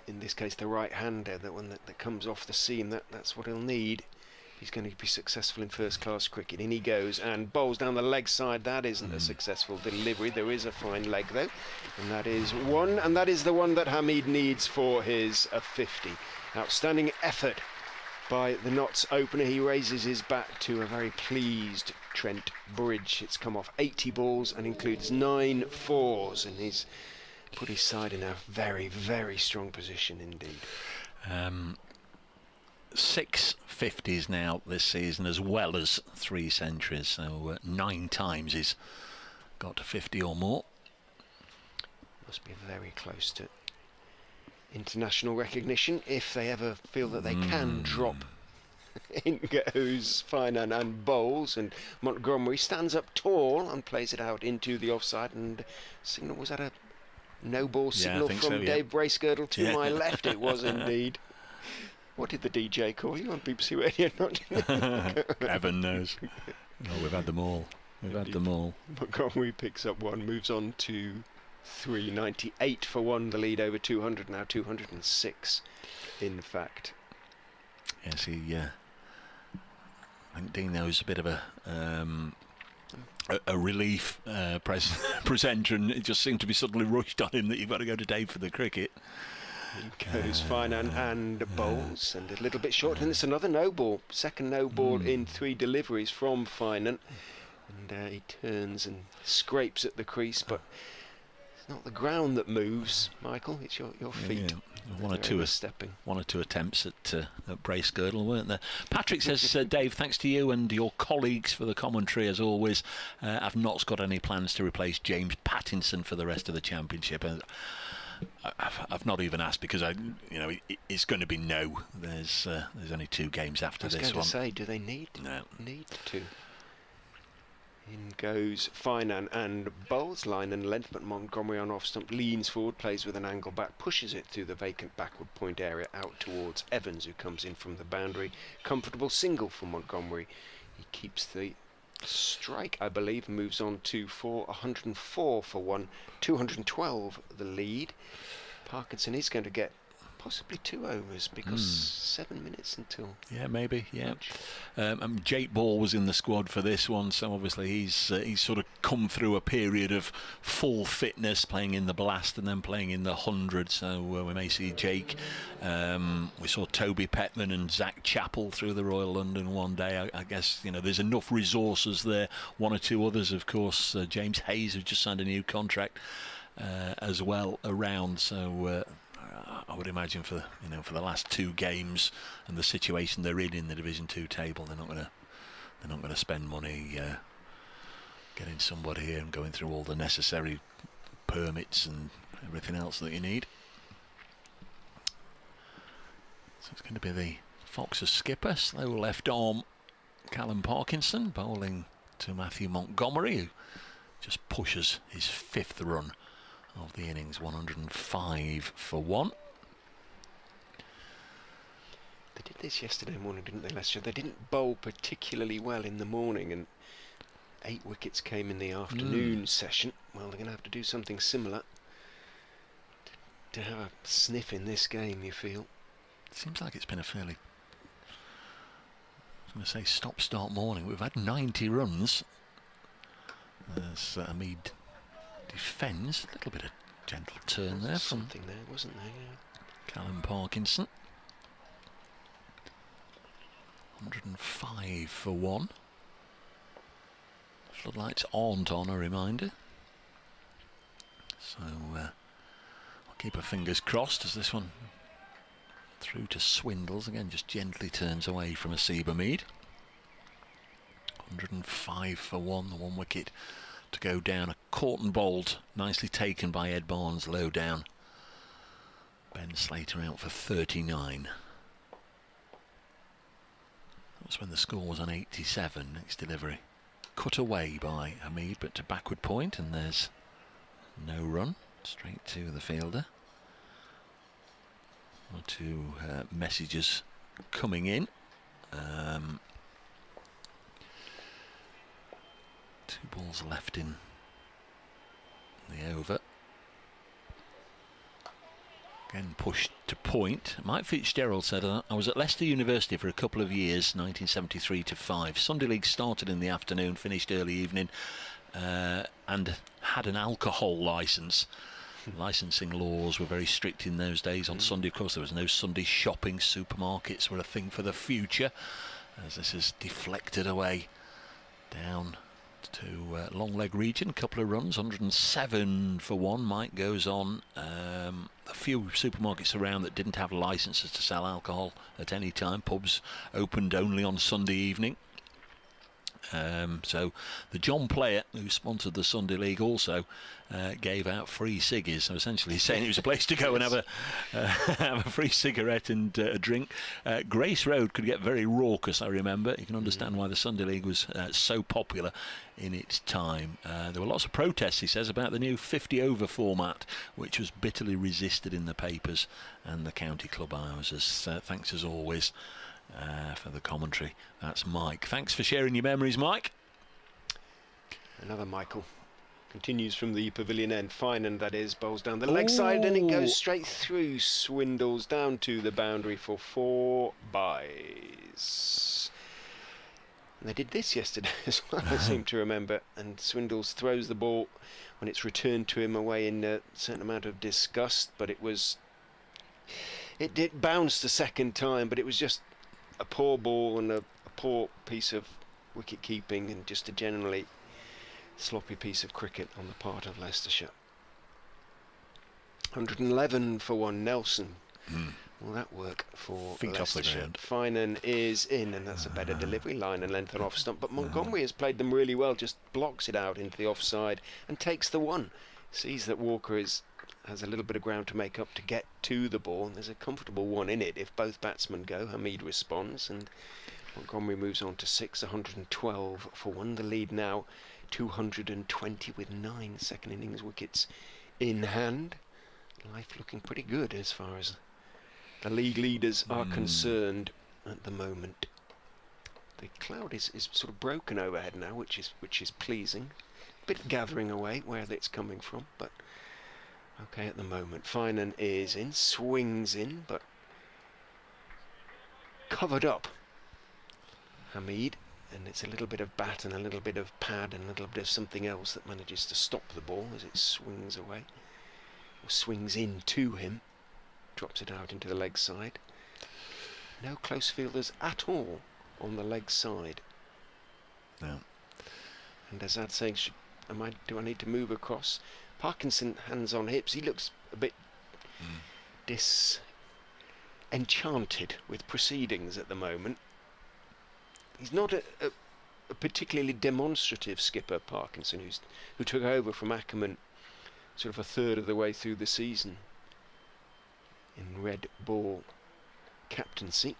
F: in this case, the right-hander, the one that comes off the seam? That's what he'll need. He's going to be successful in first-class cricket. In he goes and bowls down the leg side. That isn't a successful delivery. There is a fine leg, though. And that is one, and that is the one that Hamid needs for his 50. Outstanding effort by the Notts opener. He raises his bat to a very pleased Trent Bridge. It's come off 80 balls and includes 9 fours, and he's put his side in a very, very strong position indeed.
E: 6 50s now this season, as well as 3 centuries, so 9 times he's got to 50 or more.
F: Must be very close to international recognition if they ever feel that they can drop. In goes Finan and bowls, and Montgomery stands up tall and plays it out into the offside, and signal, was that a no ball signal from Dave Bracegirdle to my left? It was indeed. What did the DJ call you on BBC Radio?
E: Heaven knows. No, we've had them all. We've had them all.
F: Montgomery picks up 1, moves on to 3, 98 for 1. The lead over 200 now, 206 in fact.
E: Yes, I think Dino's a bit of a relief presenter, and it just seemed to be suddenly rushed on him that you've got to go to Dave for the cricket.
F: He goes Finan and bowls, and a little bit short, and it's another no ball. Second no ball in 3 deliveries from Finan, and he turns and scrapes at the crease, but it's not the ground that moves, Michael, it's your feet.
E: One or two attempts at Bracegirdle, weren't there? Patrick says, Dave, thanks to you and your colleagues for the commentary as always. I've not got any plans to replace James Pattinson for the rest of the championship. I've not even asked, because it's going to be no. There's only 2 games after this one. I was
F: going to say, do they need to? In goes Finan and bowls line and length, but Montgomery on off stump leans forward, plays with an angle back, pushes it through the vacant backward point area out towards Evans, who comes in from the boundary. Comfortable single for Montgomery. He keeps the strike, I believe, and moves on to 104 for 1, 212 the lead. Parkinson is going to get possibly 2 overs, because 7 minutes until.
E: Yeah, maybe. Yeah. Jake Ball was in the squad for this one, so obviously he's sort of come through a period of full fitness, playing in the Blast and then playing in the 100. So we may see Jake. We saw Toby Petman and Zach Chappell through the Royal London one day. I guess there's enough resources there. 1 or 2 others, of course. James Hayes, who just signed a new contract as well around. So. I would imagine for the last 2 games and the situation they're in the Division 2 table, they're not going to spend money getting somebody here and going through all the necessary permits and everything else that you need. So it's going to be the Foxes skipper, slow left arm Callum Parkinson, bowling to Matthew Montgomery, who just pushes his 5th run of the innings, 105 for 1.
F: They did this yesterday morning, didn't they, Leicestershire? They didn't bowl particularly well in the morning, and 8 wickets came in the afternoon session. Well, they're going to have to do something similar to have a sniff in this game, you feel?
E: Seems like it's been a fairly, I was going to say, stop-start morning. We've had 90 runs. As Hamid defends, a little bit of gentle turn there.
F: Something there, wasn't there? Yeah.
E: Callum Parkinson. 105 for 1. Floodlights aren't on, a reminder. So I'll keep our fingers crossed as this one through to Swindles. Again, just gently turns away from a Seba Mead. 105 for 1, the 1 wicket to go down. A caught and bowled, nicely taken by Ed Barnes, low down. Ben Slater out for 39. That was when the score was on 87. Next delivery cut away by Hamid, but to backward point, and there's no run. Straight to the fielder. 1 or 2 messages coming in. 2 balls left in the over. Again pushed to point. Mike Fitzgerald said, I was at Leicester University for a couple of years, 1973 to 5. Sunday League started in the afternoon, finished early evening, and had an alcohol licence. Licensing laws were very strict in those days. On Sunday, of course, there was no Sunday shopping. Supermarkets were a thing for the future, as this has deflected away down to long leg region. A couple of runs, 107 for 1. Mike goes on. A few supermarkets around that didn't have licences to sell alcohol at any time. Pubs opened only on Sunday evening. So the John Player, who sponsored the Sunday League, also gave out free ciggies. So essentially saying it was a place to go and have a free cigarette and a drink. Grace Road could get very raucous, I remember. You can understand why the Sunday League was so popular in its time. There were lots of protests, he says, about the new 50 over format, which was bitterly resisted in the papers and the county club houses. Thanks as always for the commentary. That's Mike. Thanks for sharing your memories, Mike.
F: Another Michael. Continues from the pavilion end. Finan, that is, bowls down the leg side, and it goes straight through Swindles down to the boundary for 4 byes. And they did this yesterday as well, I seem to remember. And Swindles throws the ball when it's returned to him away in a certain amount of disgust, but it bounced a second time, but it was just a poor ball and a poor piece of wicket keeping, and just a generally sloppy piece of cricket on the part of Leicestershire. 111 for 1. Nelson. Will that work for
E: Feet
F: Leicestershire?
E: off the
F: Finan is in, and that's a better delivery, line and length and off stump, but Montgomery has played them really well, just blocks it out into the offside and takes the 1. Sees that Walker has a little bit of ground to make up to get to the ball, and there's a comfortable 1 in it if both batsmen go. Hamid responds, and Montgomery moves on to 6. 112 for 1. The lead now 220 with 9 second innings wickets in hand. Life looking pretty good as far as the league leaders are concerned at the moment. The cloud is sort of broken overhead now, which is pleasing. A bit gathering away where it's coming from, but okay at the moment. Finan is in, swings in, but covered up. Hamid, and it's a little bit of bat and a little bit of pad and a little bit of something else that manages to stop the ball as it swings away, or swings in to him, drops it out into the leg side. No close fielders at all on the leg side.
E: No.
F: And Azad saying, do I need to move across? Parkinson, hands on hips. He looks a bit disenchanted with proceedings at the moment. He's not a particularly demonstrative skipper, Parkinson, who took over from Ackerman sort of a third of the way through the season in red ball captaincy.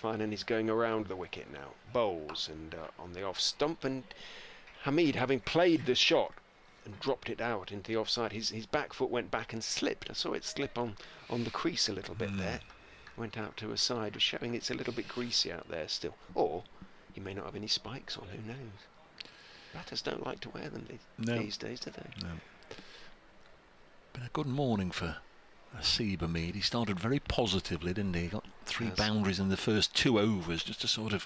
F: Finan is going around the wicket now, bowls and on the off stump, and Hamid, having played the shot and dropped it out into the offside, his back foot went back and slipped. I saw it slip on the crease a little bit there. Went out to a side, showing it's a little bit greasy out there still. Or he may not have any spikes on, who knows? Batters don't like to wear them these days, do they?
E: No. Been a good morning for Seba Mead. He started very positively, didn't he? He got 3 boundaries in the first 2 overs, just to sort of,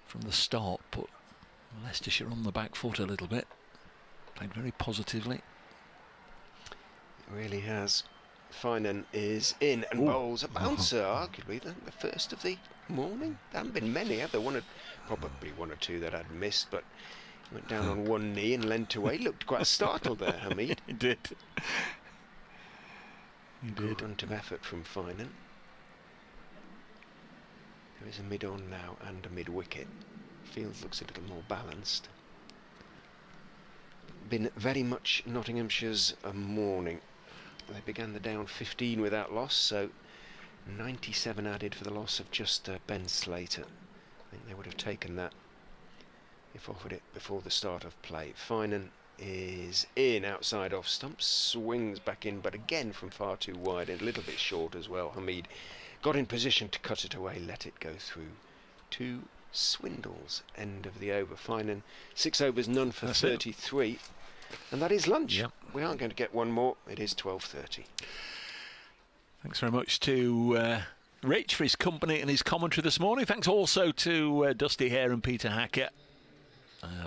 E: from the start, put Leicestershire on the back foot a little bit. Played very positively.
F: It really has. Finan is in and bowls a bouncer, arguably the first of the morning. There haven't been many, have there? Probably one or two that I'd missed, but went down on one knee and leant away. Looked quite startled there, Hamid.
E: He did. He did.
F: Grunt of effort from Finan. There is a mid-on now and a mid-wicket. Field looks a little more balanced. Been very much Nottinghamshire's morning. They began the day on 15 without loss, so 97 added for the loss of just Ben Slater. I think they would have taken that if offered it before the start of play. Finan is in outside off stump, swings back in, but again from far too wide and a little bit short as well. Hamid got in position to cut it away, let it go through to Swindle's end of the over. Finan 6 overs, none for 33. And that is lunch.
E: Yep.
F: We aren't going to get one more. It is 12:30.
E: Thanks very much to Rich for his company and his commentary this morning. Thanks also to Dusty Hare and Peter Hackett,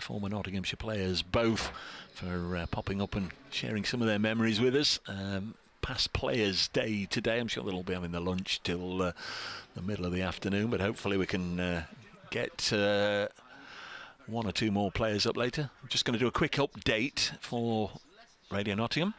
E: former Nottinghamshire players, both for popping up and sharing some of their memories with us. Past Players Day today. I'm sure they'll be having their lunch till the middle of the afternoon, but hopefully we can get one or two more players up later. I'm just going to do a quick update for Radio Nottingham.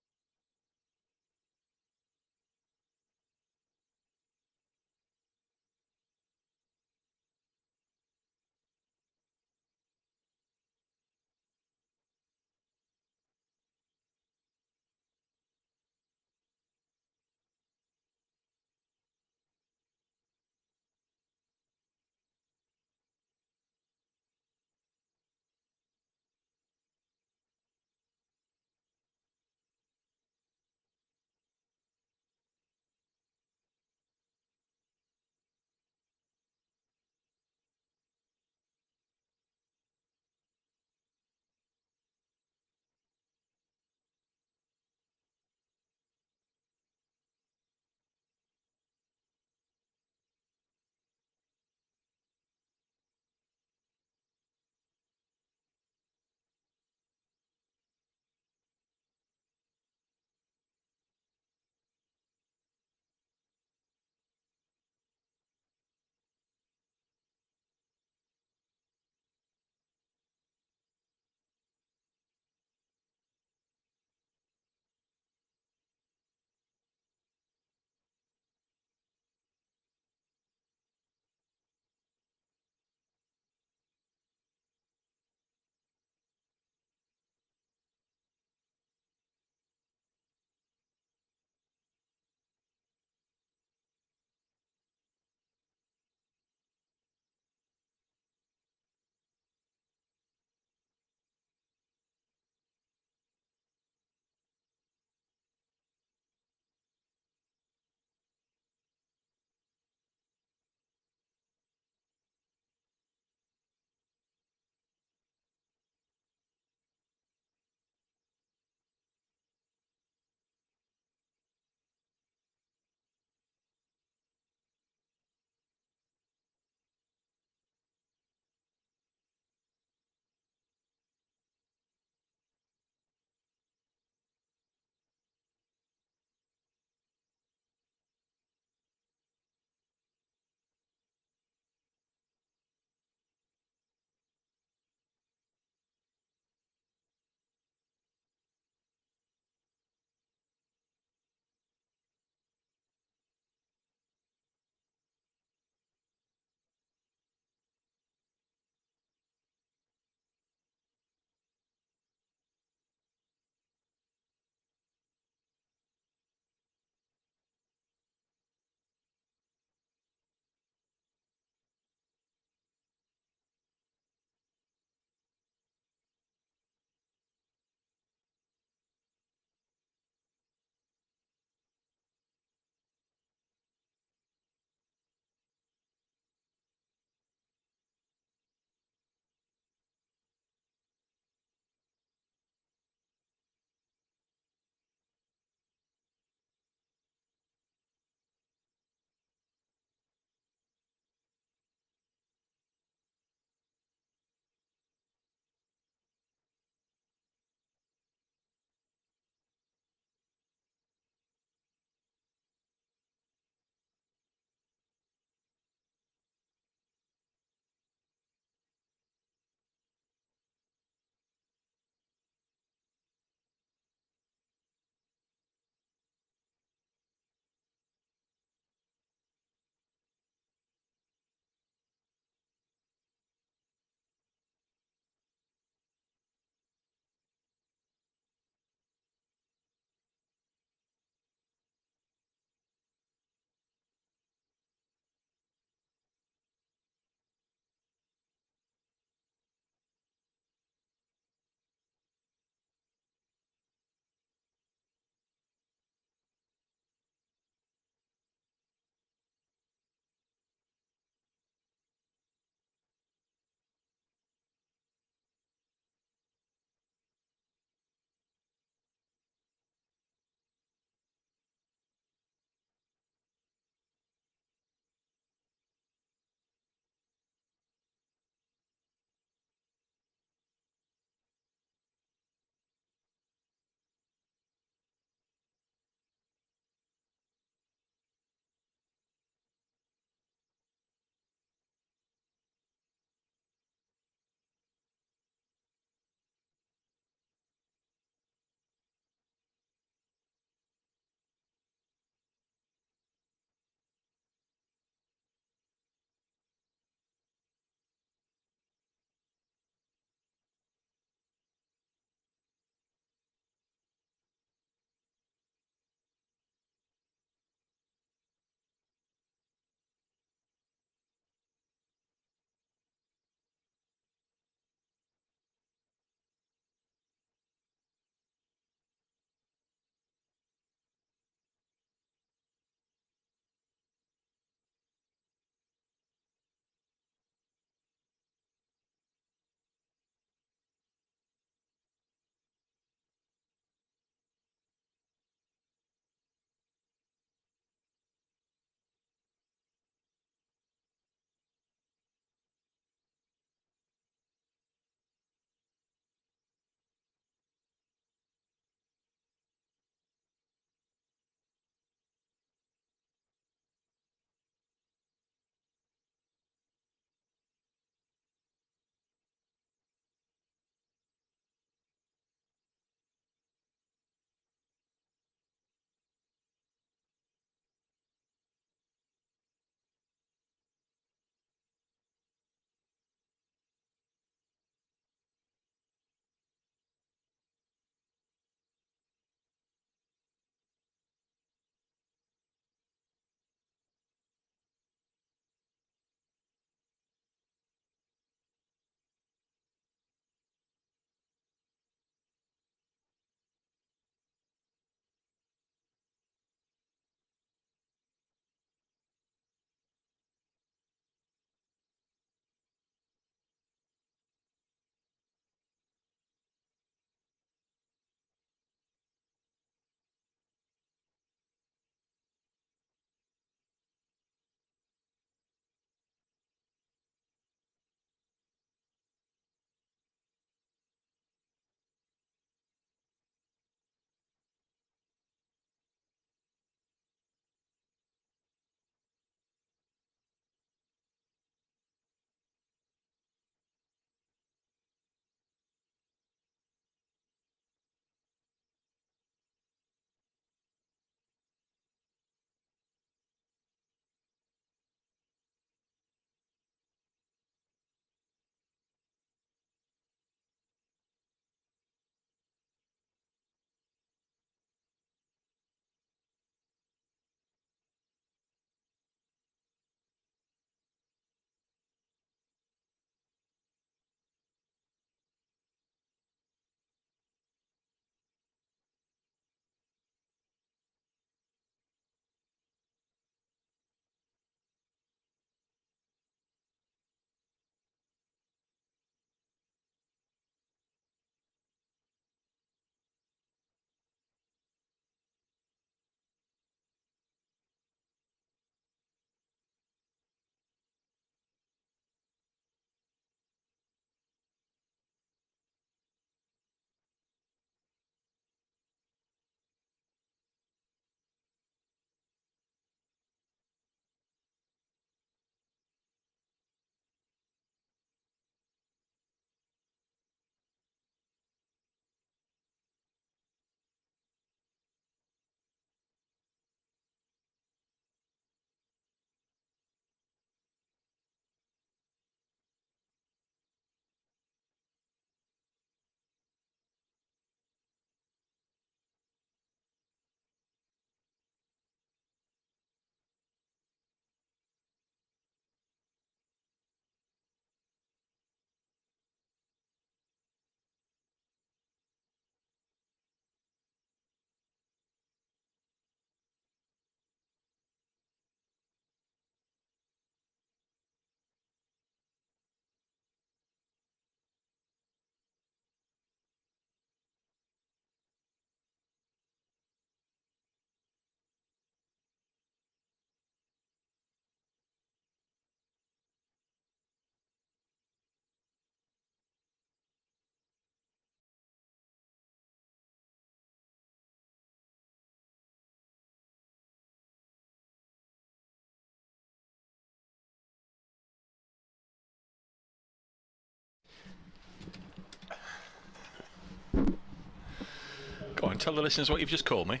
E: tell the listeners what you've just called me.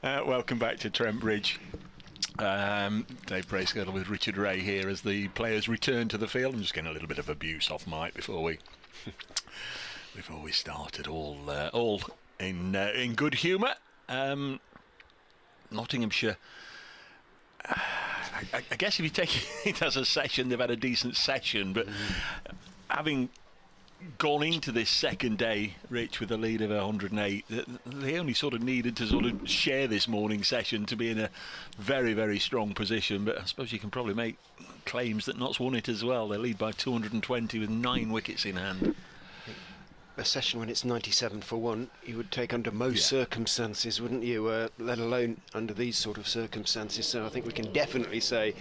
E: Welcome back to Trent Bridge. Dave Bracegirdle with Richard Ray here as the players return to the field. I'm just getting a little bit of abuse off mic before we started. All in good humour. Nottinghamshire. I guess if you take it as a session, they've had a decent session, but having gone into this second day, Rich, with a lead of 108, they only sort of needed to sort of share this morning session to be in a very, very strong position. But I suppose you can probably make claims that Notts won it as well. They lead by 220 with 9 wickets in hand.
F: A session when it's 97 for 1, you would take under most circumstances, wouldn't you? Let alone under these sort of circumstances. So I think we can definitely say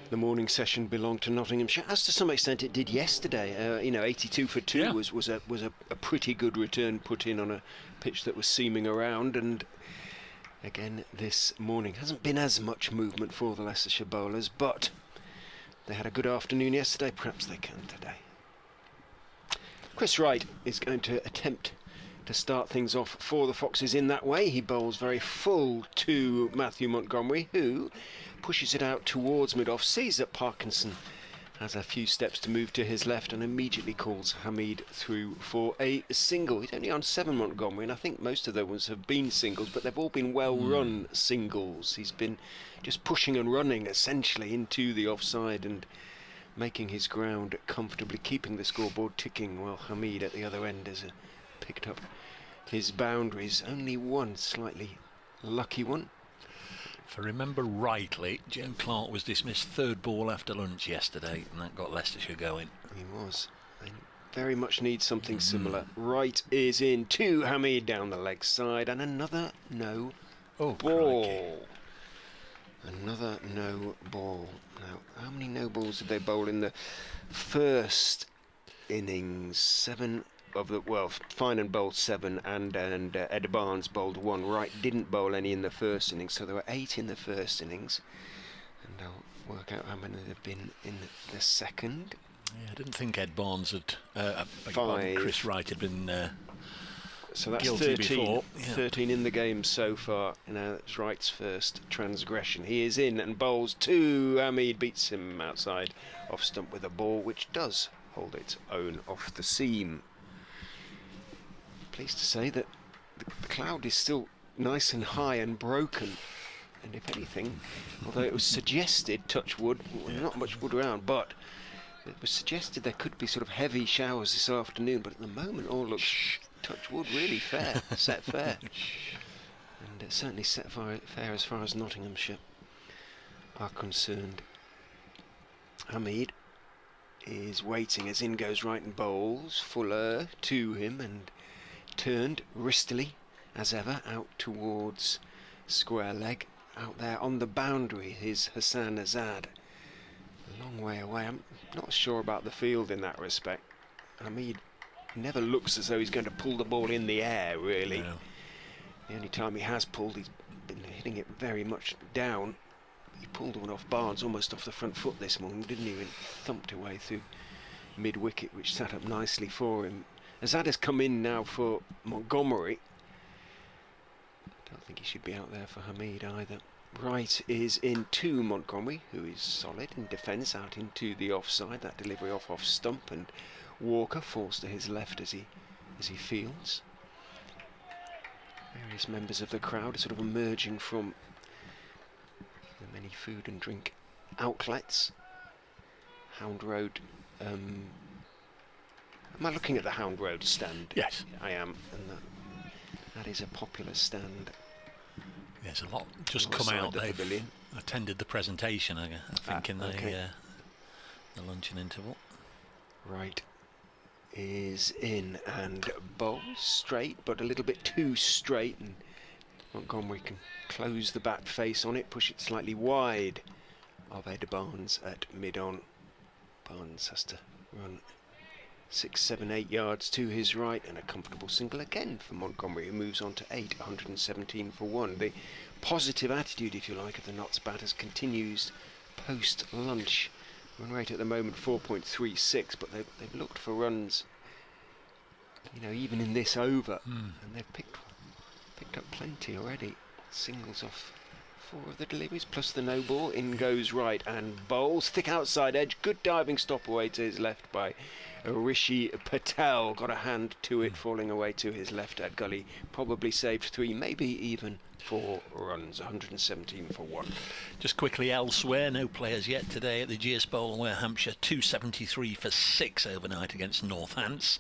F: the morning session belonged to Nottinghamshire, as to some extent it did yesterday. 82 for 2 was a pretty good return put in on a pitch that was seaming around. And again, this morning hasn't been as much movement for the Leicestershire bowlers, but they had a good afternoon yesterday. Perhaps they can today. Chris Wright is going to attempt to start things off for the Foxes in that way. He bowls very full to Matthew Montgomery, who pushes it out towards mid-off, sees that Parkinson has a few steps to move to his left, and immediately calls Hamid through for a single. He's only on 7, Montgomery, and I think most of those have been singles, but they've all been well-run singles. He's been just pushing and running essentially into the offside and making his ground comfortably, keeping the scoreboard ticking, while Hamid at the other end has picked up his boundaries. Only one slightly lucky one.
E: If I remember rightly, Joe Clark was dismissed 3rd ball after lunch yesterday, and that got Leicestershire going.
F: He was. They very much need something similar. Wright is in to Hamid down the leg side, and another no ball. Crikey. Another no ball. Now, how many no balls did they bowl in the first innings? 7 of the, well, Finan bowled 7 and Ed Barnes bowled 1. Wright didn't bowl any in the first innings, so there were 8 in the first innings. And I'll work out how many there have been in the second.
E: Yeah, I didn't think Ed Barnes had,
F: 5.
E: Chris Wright had been
F: so that's
E: guilty
F: 13,
E: before.
F: 13 in the game so far. Now that's Wright's first transgression. He is in and bowls 2. Hamid beats him outside off stump with a ball which does hold its own off the seam. Pleased to say that the cloud is still nice and high and broken, and if anything, although it was suggested, touch wood, not much wood around, but it was suggested there could be sort of heavy showers this afternoon, but at the moment all looks touch wood really fair, set fair, and it's certainly set fair as far as Nottinghamshire are concerned. Hamid is waiting as in goes Wright and bowls. Fuller to him and turned wristily as ever out towards square leg. Out there on the boundary is Hassan Azad, a long way away. I'm not sure about the field in that respect. Hamid never looks as though he's going to pull the ball in the air, really. No. The only time he has pulled, he's been hitting it very much down. He pulled one off Barnes, almost off the front foot this morning, didn't he? And thumped away through mid-wicket, which sat up nicely for him. Azad has come in now for Montgomery. I don't think he should be out there for Hamid either. Wright is in to Montgomery, who is solid in defence, out into the offside. That delivery off stump, and Walker falls to his left as he fields. Various members of the crowd are sort of emerging from the many food and drink outlets. Hound Road. Am I looking at the Hound Road stand?
E: Yes,
F: I am, and that is a popular stand.
E: There's a lot just come out. They've attended the presentation, I think, in the luncheon interval.
F: Wright is in and bowls straight, but a little bit too straight, and Montgomery can close the back face on it, push it slightly wide of Ed Barnes at mid-on. Barnes has to run 6, 7, 8 yards to his right, and a comfortable single again for Montgomery, who moves on to 8, 117 for 1. The positive attitude, if you like, of the Notts batters continues post-lunch. Run rate at the moment 4.36, but they've looked for runs you know, even in this over, and they've picked up plenty already. Singles off 4 of the deliveries, plus the no ball. In goes right and bowls. Thick outside edge. Good diving stop away to his left by Rishi Patel. Got a hand to it, falling away to his left at gully. Probably saved 3, maybe even 4 runs. 117 for 1.
E: Just quickly elsewhere, no players yet today at the GS Bowl, where Hampshire 273 for 6 overnight against Northants.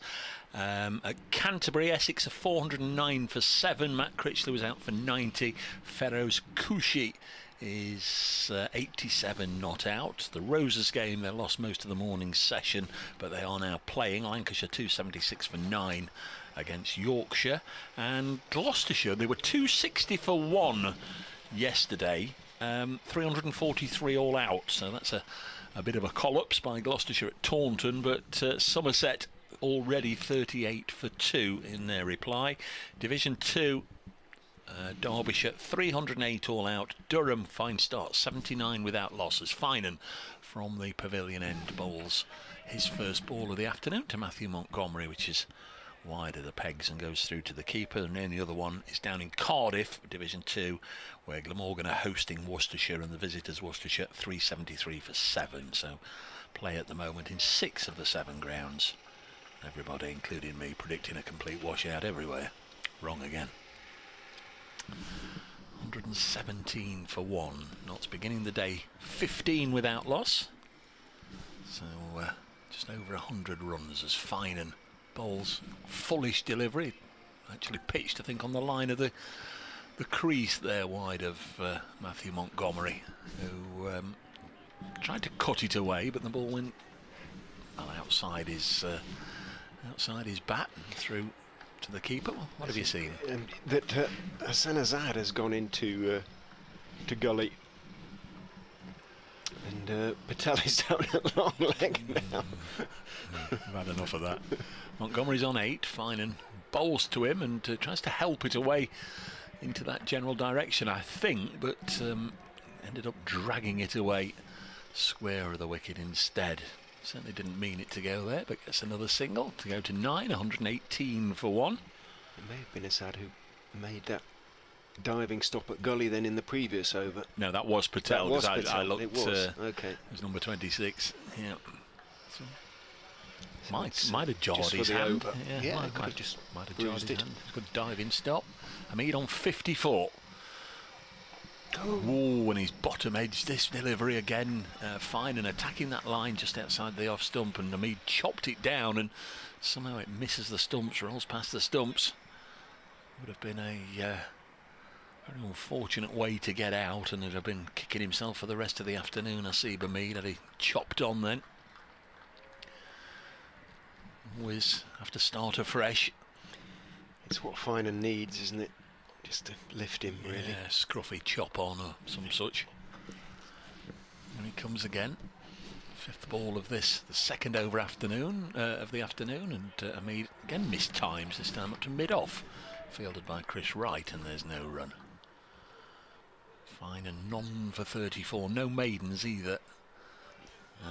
E: At Canterbury, Essex are 409 for 7. Matt Critchley was out for 90. Feroz Kushi is 87 not out. The Roses game, they lost most of the morning session, but they are now playing. Lancashire 276 for 9 against Yorkshire. And Gloucestershire, they were 260 for 1 yesterday. 343 all out, so that's a bit of a collapse by Gloucestershire at Taunton, but Somerset already 38 for 2 in their reply. Division 2, Derbyshire 308 all out. Durham, fine start, 79 without losses. Finan from the Pavilion End bowls his first ball of the afternoon to Matthew Montgomery, which is wide of the pegs and goes through to the keeper. And then the other one is down in Cardiff, Division 2, where Glamorgan are hosting Worcestershire, and the visitors Worcestershire 373 for 7. So play at the moment in 6 of the 7 grounds. Everybody, including me, predicting a complete washout everywhere. Wrong again. 117 for 1. Notts beginning the day 15 without loss. So just over 100 runs as Finan bowls fullish delivery. Actually pitched, I think, on the line of the crease there, wide of Matthew Montgomery, who tried to cut it away, but the ball went outside his bat and through to the keeper. What have you seen?
F: That Hassan Azad has gone into to gully, and Patel is down at long leg now.
E: I've had enough of that. Montgomery's on 8. Finan bowls to him and tries to help it away into that general direction, I think, but ended up dragging it away square of the wicket instead. Certainly didn't mean it to go there, but gets another single to go to 9, 118 for 1.
F: It may have been Assad who made that diving stop at gully then in the previous over.
E: No, that was Patel.
F: That was
E: Patel. I looked.
F: It was. Okay.
E: It was number 26. Yeah. So might have jarred his hand.
F: Yeah,
E: might have jarred his hand. Good diving stop. Hamid on 54. Ooh, and he's bottom edged this delivery again. Fine, and attacking that line just outside the off stump, and Hamid chopped it down, and somehow it misses the stumps, rolls past the stumps. Would have been a very unfortunate way to get out, and he'd have been kicking himself for the rest of the afternoon. Asib Hamid had he chopped on then. Always have to start afresh.
F: It's what Finan needs, isn't it? Just to lift him, really.
E: Yeah, scruffy chop on or some such. And he comes again. 5th ball of this, the second over afternoon of the afternoon, and Hamid again missed times, this time up to mid-off. Fielded by Chris Wright, and there's no run. Fine, and none for 34. No maidens either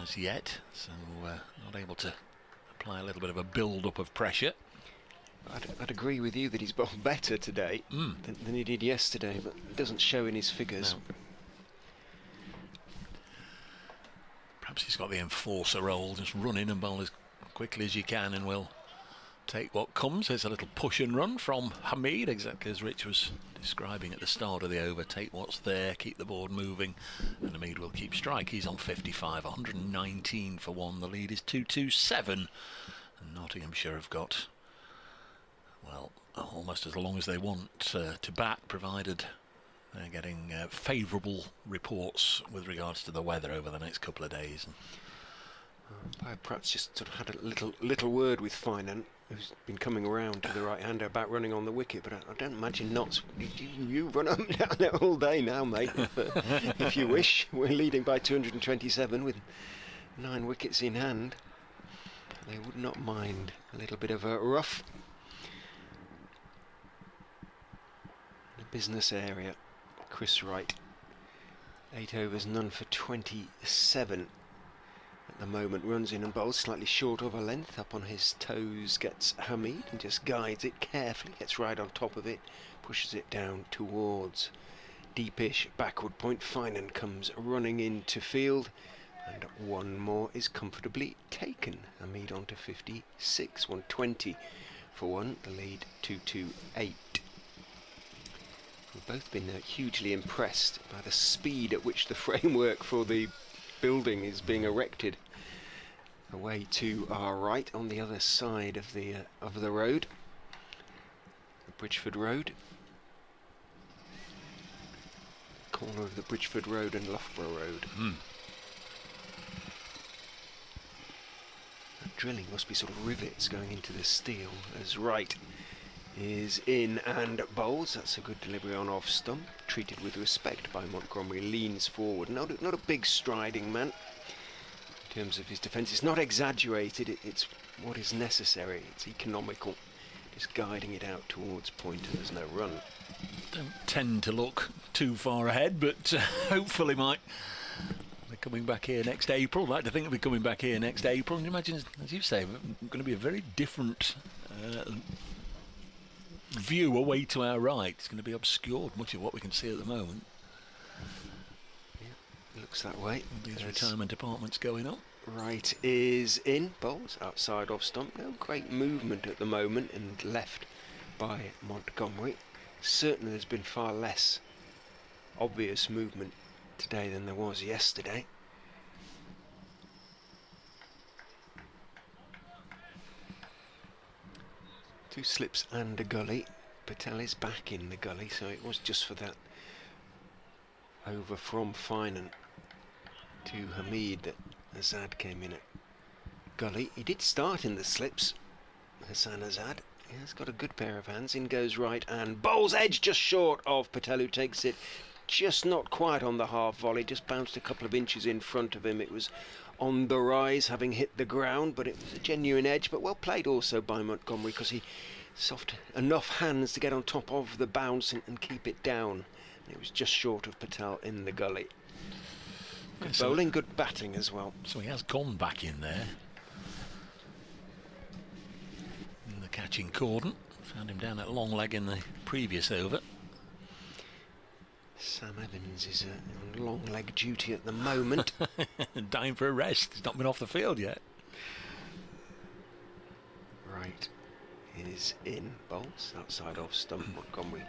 E: as yet, so not able to apply a little bit of a build-up of pressure.
F: I'd agree with you that he's bowled better today than he did yesterday, but it doesn't show in his figures.
E: No. Perhaps he's got the enforcer role, just run in and bowl as quickly as you can, and we'll take what comes. There's a little push and run from Hamid, exactly as Rich was describing at the start of the over. Take what's there, keep the board moving, and Hamid will keep strike. He's on 55, 119 for 1. The lead is 227, and Nottinghamshire have got, well, almost as long as they want to bat, provided they're getting favourable reports with regards to the weather over the next couple of days.
F: Perhaps just sort of had a little word with Finan, who's been coming around to the right-hander about running on the wicket, but I don't imagine Notts. You run up and down there all day now, mate, if you wish. We're leading by 227 with 9 wickets in hand. They would not mind a little bit of a rough. The business area, Chris Wright, 8 overs, none for 27. at the moment. Runs in and bowls slightly short of a length. Up on his toes gets Hamid and just guides it carefully. Gets right on top of it. Pushes it down towards deepish backward point. Finan comes running into field. And one more is comfortably taken. Hamid on to 56. 120 for one. The lead 228. We've both been hugely impressed by the speed at which the framework for the building is being erected. Away to our right on the other side of the road, the Bridgeford Road, corner of the Bridgeford Road and Loughborough Road. That drilling must be sort of rivets going into the steel as right is in and bowls. That's a good delivery on off stump, treated with respect by Montgomery. Leans forward, not a big striding man in terms of his defence. It's not exaggerated, it's what is necessary. It's economical, just guiding it out towards point, and there's no run.
E: Don't tend to look too far ahead, but hopefully might be coming back here next April. I'd like to think they'll be coming back here next April. And you imagine, as you say, going to be a very different view away to our right. It's going to be obscured, much of what we can see at the moment.
F: Yeah, looks that way.
E: These retirement apartments going up.
F: Right is in, bowls outside off stump. No great movement at the moment, and left by Montgomery. Certainly there's been far less obvious movement today than there was yesterday. Two slips and a gully. Patel is back in the gully, so it was just for that over from Finan to Hamid that Azad came in at gully. He did start in the slips, Hassan Azad. He has got a good pair of hands. In goes right and bowls edge just short of Patel, who takes it just not quite on the half volley, just bounced a couple of inches in front of him. It was on the rise, having hit the ground, but it was a genuine edge, but well played also by Montgomery, because he soft enough hands to get on top of the bounce and keep it down. And it was just short of Patel in the gully. Good bowling, good batting as well.
E: So he has gone back in there. In the catching cordon. Found him down at long leg in the previous over.
F: Sam Evans is on long leg duty at the moment.
E: Dying for a rest. He's not been off the field yet.
F: Right is in, bowls outside off stump. Montgomery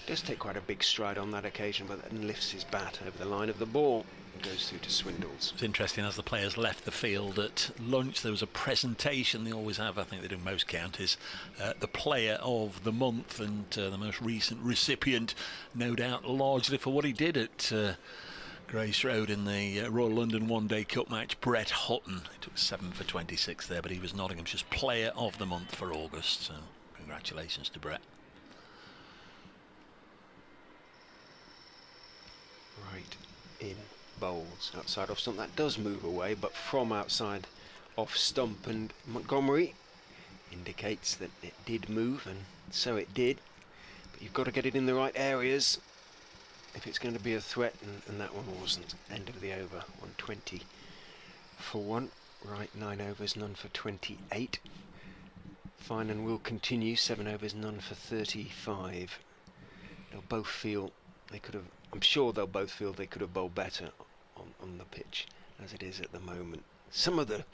F: does take quite a big stride on that occasion, but then lifts his bat over the line of the ball and goes through to Swindles.
E: It's interesting, as the players left the field at lunch, there was a presentation. They always have, I think they do most counties, the player of the month, and the most recent recipient, no doubt largely for what he did at Grace Road in the Royal London One Day Cup match, Brett Hutton. He took 7 for 26 there, but he was Nottinghamshire's player of the month for August, so congratulations to Brett.
F: Right in, bowls outside off stump. That does move away, but from outside off stump, and Montgomery indicates that it did move, and so it did, but you've got to get it in the right areas if it's going to be a threat, and that one wasn't. End of the over. 120 for one. Right, 9 overs, none for 28. Finan will continue, 7 overs, none for 35. They'll both feel they could have, I'm sure they'll both feel they could have bowled better on the pitch as it is at the moment. Some of the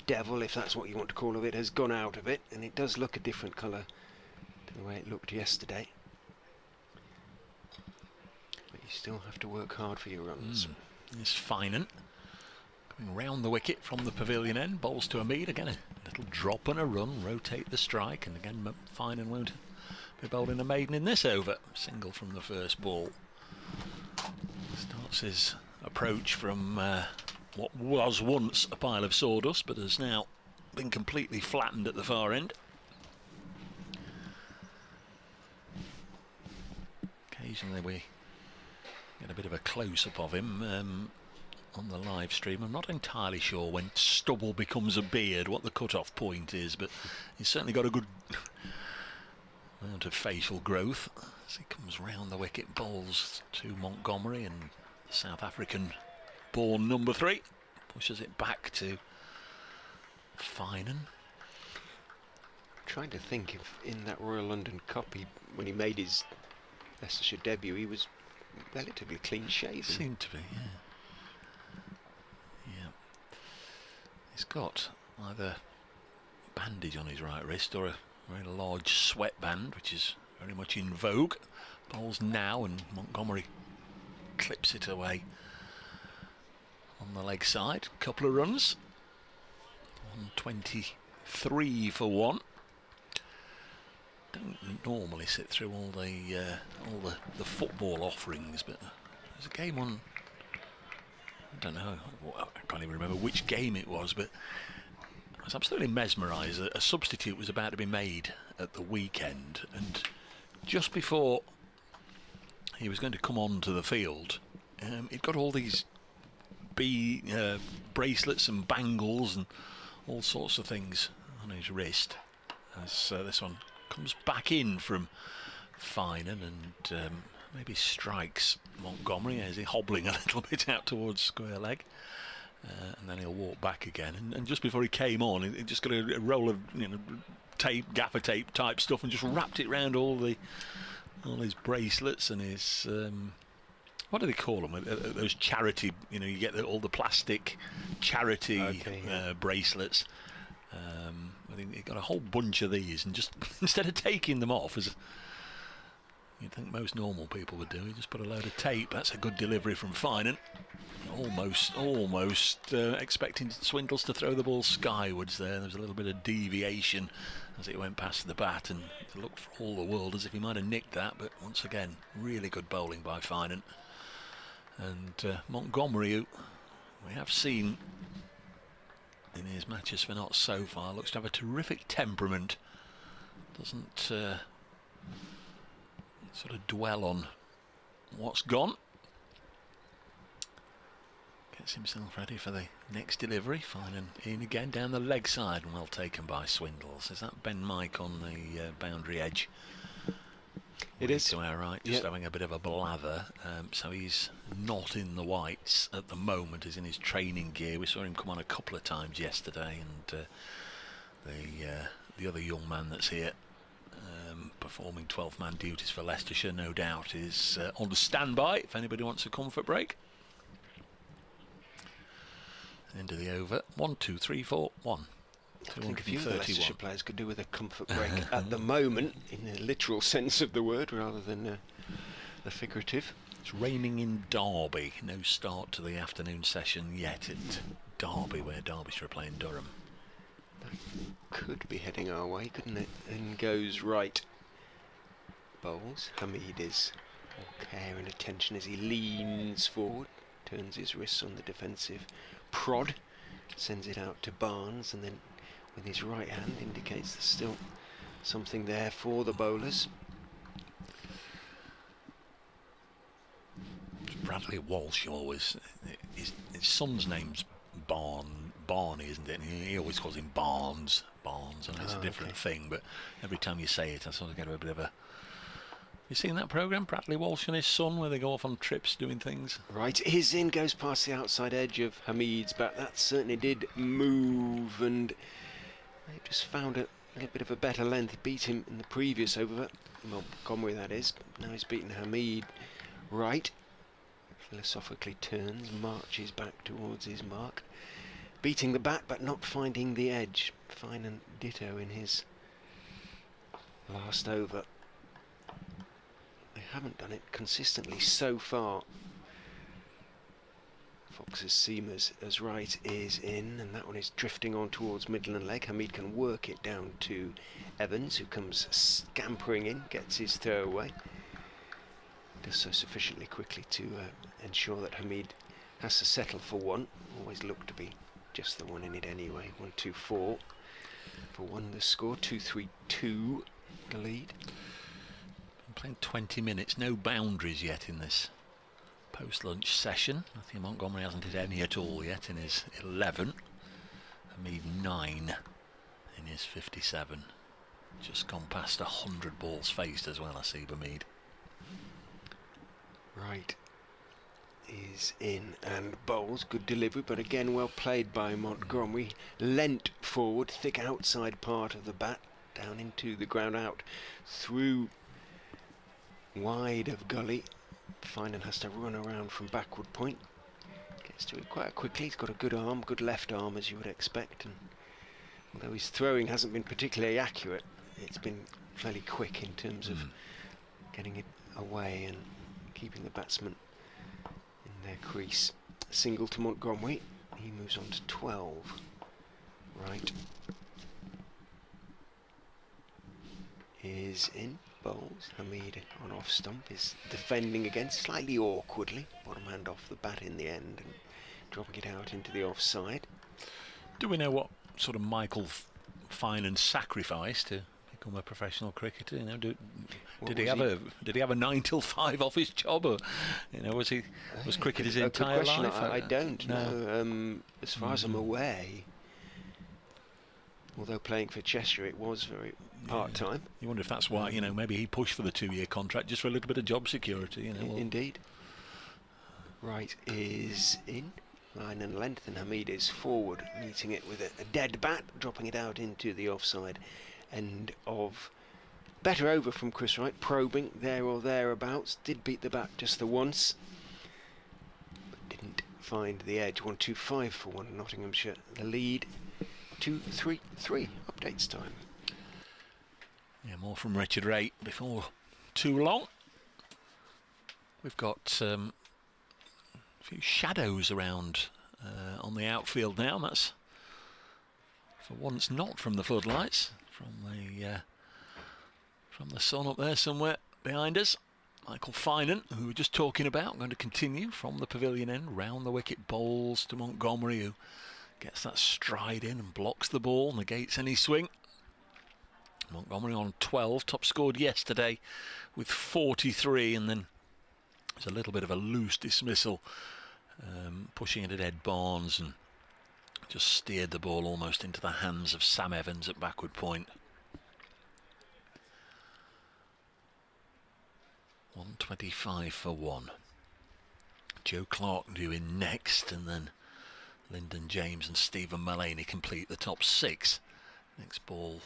F: devil, if that's what you want to call it, has gone out of it, and it does look a different colour to the way it looked yesterday. But you still have to work hard for your runs.
E: It's Finan coming round the wicket from the pavilion end, bowls to Hamid. Again, a little drop and a run, rotate the strike, and again Finan won't be bowling a maiden in this over. Single from the first ball. Starts his approach from what was once a pile of sawdust, but has now been completely flattened at the far end. Occasionally we get a bit of a close-up of him on the live stream. I'm not entirely sure when stubble becomes a beard what the cut-off point is, but he's certainly got a good amount of facial growth as he comes round the wicket. Bowls to Montgomery, and the South African born number 3 pushes it back to Finan.
F: Trying to think if in that Royal London Cup, when he made his Leicestershire debut, he was relatively clean shaven.
E: Seemed to be, yeah. He's got either a bandage on his right wrist or a very large sweatband, which is very much in vogue. Bowls now, and Montgomery clips it away on the leg side. Couple of runs. 123 for one. Don't normally sit through all the football offerings, but there's a game on. I don't know. I can't even remember which game it was, but I was absolutely mesmerised. A substitute was about to be made at the weekend, and just before he was going to come onto the field, he'd got all these bracelets and bangles and all sorts of things on his wrist. As this one comes back in from Finan and maybe strikes Montgomery as he's hobbling a little bit out towards square leg, and then he'll walk back again. And just before he came on, he just got a roll of tape, gaffer tape type stuff, and just wrapped it round all his bracelets and his what do they call them? Those charity, you get all the plastic charity bracelets. I think he got a whole bunch of these, and just instead of taking them off, as you'd think most normal people would do, he just put a load of tape. That's a good delivery from Finan. Almost expecting Swindles to throw the ball skywards there. There was a little bit of deviation as it went past the bat, and it looked for all the world as if he might have nicked that, but once again, really good bowling by Finan. And Montgomery, who we have seen in his matches for Notts so far, looks to have a terrific temperament. Doesn't sort of dwell on what's gone. Gets himself ready for the next delivery. Finan in again down the leg side, and well taken by Swindles. Is that Ben Mike on the boundary edge?
F: It is.
E: To our right, just having a bit of a blather. So he's not in the whites at the moment. He's in his training gear. We saw him come on a couple of times yesterday, and the other young man that's here performing 12-man duties for Leicestershire, no doubt, is on the standby if anybody wants a comfort break. End of the over. 1, 2, 3, 4, 1.
F: I think a few of the Leicestershire players could do with a comfort break at the moment, in the literal sense of the word, rather than the figurative.
E: It's raining in Derby. No start to the afternoon session yet at Derby, where Derbyshire are playing Durham.
F: That could be heading our way, couldn't it? And goes right. Bowls. Hamid is all care and attention as he leans forward, turns his wrists on the defensive prod, sends it out to Barnes, and then with his right hand indicates there's still something there for the bowlers.
E: Bradley Walsh always, his son's name's Barney, isn't it? And he always calls him Barnes, and it's a different thing, but every time you say it I sort of get a bit of a... You seen that programme, Bradley Walsh and his son, where they go off on trips doing things?
F: Right, his in goes past the outside edge of Hamid's bat. That certainly did move, and they just found a little bit of a better length. He beat him in the previous over, Montgomery that is. Now he's beaten Hamid right. Philosophically turns, marches back towards his mark. Beating the bat but not finding the edge. Finan ditto in his last over. They haven't done it consistently so far. Fox's seamers as right is in, and that one is drifting on towards middle and leg. Hamid can work it down to Evans, who comes scampering in, gets his throw away. Does so sufficiently quickly to ensure that Hamid has to settle for one. Always look to be just the one in it anyway. 1, 2, 4 for one. The score 2-3-2. The lead.
E: Been playing 20 minutes, no boundaries yet in this post-lunch session. I think Montgomery hasn't hit any at all yet in his 11. Hamid 9 in his 57. Just gone past 100 balls faced as well, I see Hamid.
F: Right. is in and bowls. Good delivery, but again well played by Montgomery. Leant forward, thick outside part of the bat, down into the ground, out through wide of gully. Finan has to run around from backward point. Gets to it quite quickly. He's got a good arm, good left arm as you would expect, and although his throwing hasn't been particularly accurate, it's been fairly quick in terms of getting it away and keeping the batsman in their crease. Single to Montgomery. He moves on to 12. Right. Is in. Bowls. Hamid on off stump is defending again slightly awkwardly. Bottom hand off the bat in the end and dropping it out into the offside.
E: Do we know what sort of Michael Finan sacrificed to become a professional cricketer? You know, did he have a 9 till 5 office job, or was cricket his entire life?
F: I don't know. As far as I'm aware, although playing for Cheshire, it was very part-time.
E: You wonder if that's why, maybe he pushed for the 2-year contract just for a little bit of job security.
F: Indeed. Right is in. Line and length, and Hamid is forward, meeting it with a dead bat, dropping it out into the offside end of. Better over from Chris Wright, probing there or thereabouts. Did beat the bat just the once, but didn't find the edge. 1-2-5 for 1 Nottinghamshire. The lead 2-3-3. Updates time.
E: Yeah, more from Richard Ray before too long. We've got a few shadows around on the outfield now. That's for once not from the floodlights, from the sun up there somewhere behind us. Michael Finan, who we were just talking about, going to continue from the pavilion end, round the wicket, bowls to Montgomery, who gets that stride in and blocks the ball, negates any swing. Montgomery on 12, top scored yesterday with 43, and then there's a little bit of a loose dismissal, pushing it at Ed Barnes, and just steered the ball almost into the hands of Sam Evans at backward point. 125 for 1. Joe Clark due in next, and then Lyndon James and Stephen Mullaney complete the top 6. Next ball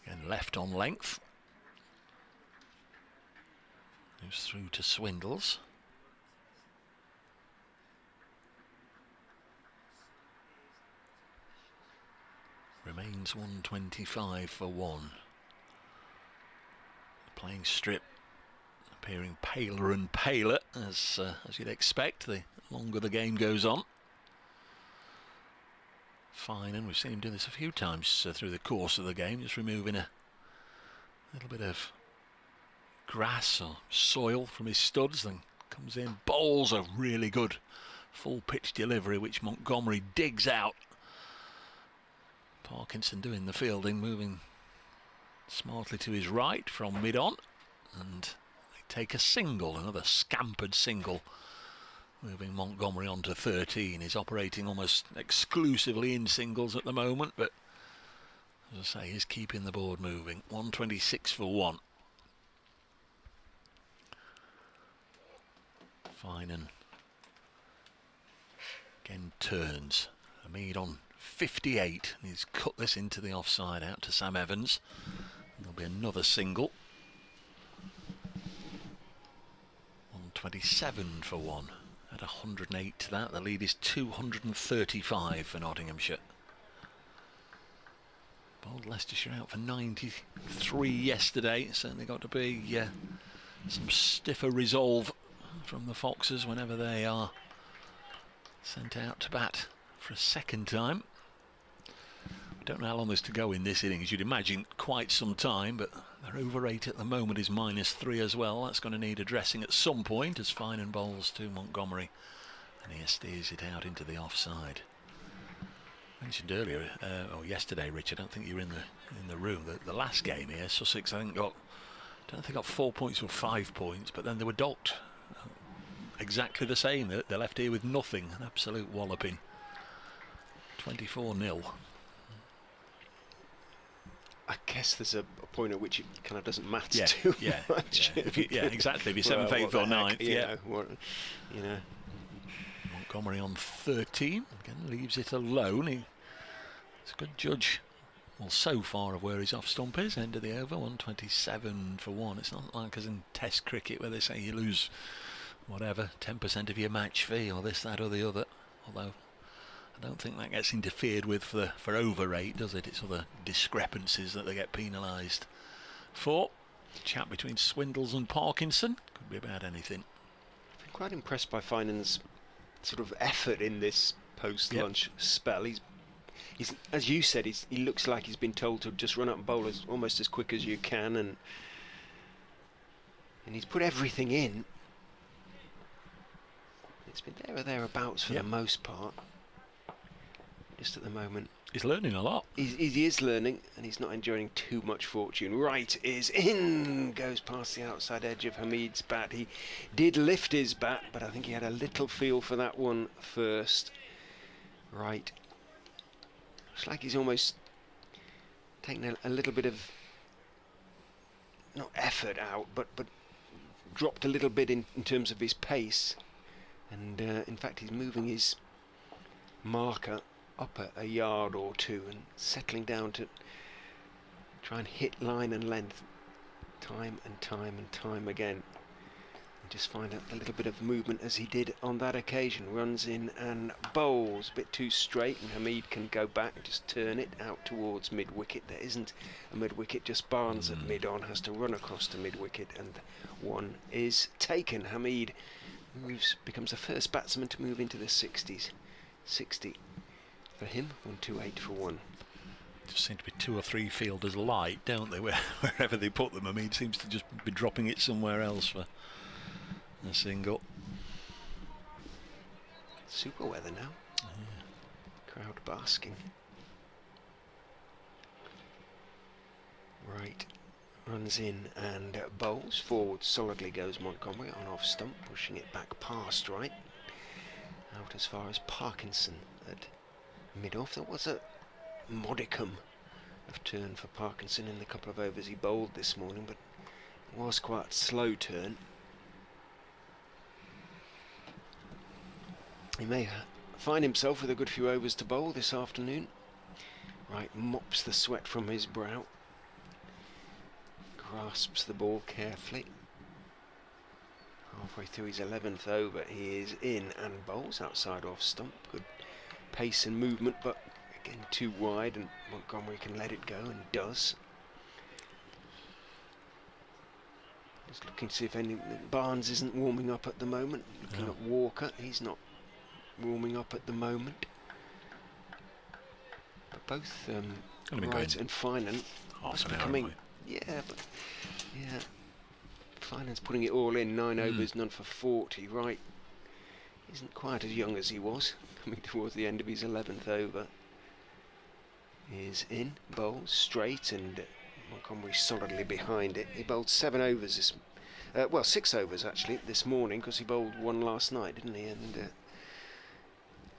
E: again left on length. Moves through to Swindles. Remains 125 for 1. The playing strip appearing paler and paler as you'd expect the longer the game goes on. Fine, and we've seen him do this a few times through the course of the game, just removing a little bit of grass or soil from his studs, then comes in, bowls a really good full pitch delivery which Montgomery digs out. Parkinson doing the fielding, moving smartly to his right from mid-on, and they take a single, another scampered single, moving Montgomery on to 13. He's operating almost exclusively in singles at the moment, but as I say, he's keeping the board moving. 126 for 1. Finan again turns. Hamid on 58, and he's cut this into the offside out to Sam Evans. There'll be another single. 127 for 1. At 108 to that, the lead is 235 for Nottinghamshire. Bold Leicestershire out for 93 yesterday. Certainly got to be some stiffer resolve from the Foxes whenever they are sent out to bat for a second time. I don't know how long there's to go in this innings. You'd imagine quite some time, but their over 8 at the moment is -3 as well. That's going to need addressing at some point as Finan bowls to Montgomery, and he steers it out into the offside. Mentioned earlier, or yesterday, Richard, I don't think you were in the room. The last game here, Sussex, I don't think got 4 points or 5 points, but then they were docked. Exactly the same. They're left here with nothing. An absolute walloping. 24-0.
F: I guess there's a point at which it kind of doesn't matter too much.
E: Exactly. If you're 7th, 8th or 9th,
F: you know.
E: Montgomery on 13 again leaves it alone. He's a good judge. Well, so far of where his off stump is. End of the over, 127 for 1. It's not like as in Test cricket where they say you lose whatever 10% of your match fee or this, that, or the other. Although I don't think that gets interfered with for over rate, does it? It's other discrepancies that they get penalised for. Chat between Swindles and Parkinson could be about anything.
F: I've been quite impressed by Finan's sort of effort in this post-lunch spell. He's, as you said, he looks like he's been told to just run up and bowl almost as quick as you can, and he's put everything in. It's been there or thereabouts for the most part. Just at the moment,
E: he's learning a lot.
F: He is learning, and he's not enjoying too much fortune. Right is in, goes past the outside edge of Hamid's bat. He did lift his bat, but I think he had a little feel for that one first. Right, looks like he's almost taken a little bit of, not effort out, but dropped a little bit in terms of his pace, and in fact he's moving his marker up a yard or two and settling down to try and hit line and length time and time again, and just find a little bit of movement as he did on that occasion. Runs in and bowls a bit too straight, and Hamid can go back and just turn it out towards mid-wicket. There isn't a mid-wicket, just Barnes at mid-on, has to run across to mid-wicket, and one is taken. Hamid becomes the first batsman to move into the 60s. 60 for him, 128 for 1.
E: Just seem to be 2 or 3 fielders light, don't they? Wherever they put them, I mean, it seems to just be dropping it somewhere else for a single.
F: Super weather now. Crowd basking. Right, runs in and bowls. Forward solidly goes Montgomery on off stump, pushing it back past right. Out as far as Parkinson at mid-off. There was a modicum of turn for Parkinson in the couple of overs he bowled this morning, but it was quite a slow turn. He may find himself with a good few overs to bowl this afternoon. Right, mops the sweat from his brow, grasps the ball carefully. Halfway through his 11th over, he is in and bowls outside off stump. Good pace and movement, but again too wide, and Montgomery can let it go, and does. Just looking to see if Barnes isn't warming up at the moment. Looking at Walker, he's not warming up at the moment. But both Wright and Finan must be coming. Finan's putting it all in. 9 overs, none for 40. Right, isn't quite as young as he was, coming towards the end of his 11th over. Is in, bowls straight, and Montgomery solidly behind it. He bowled 7 overs well, 6 overs actually this morning, because he bowled 1 last night, didn't he? And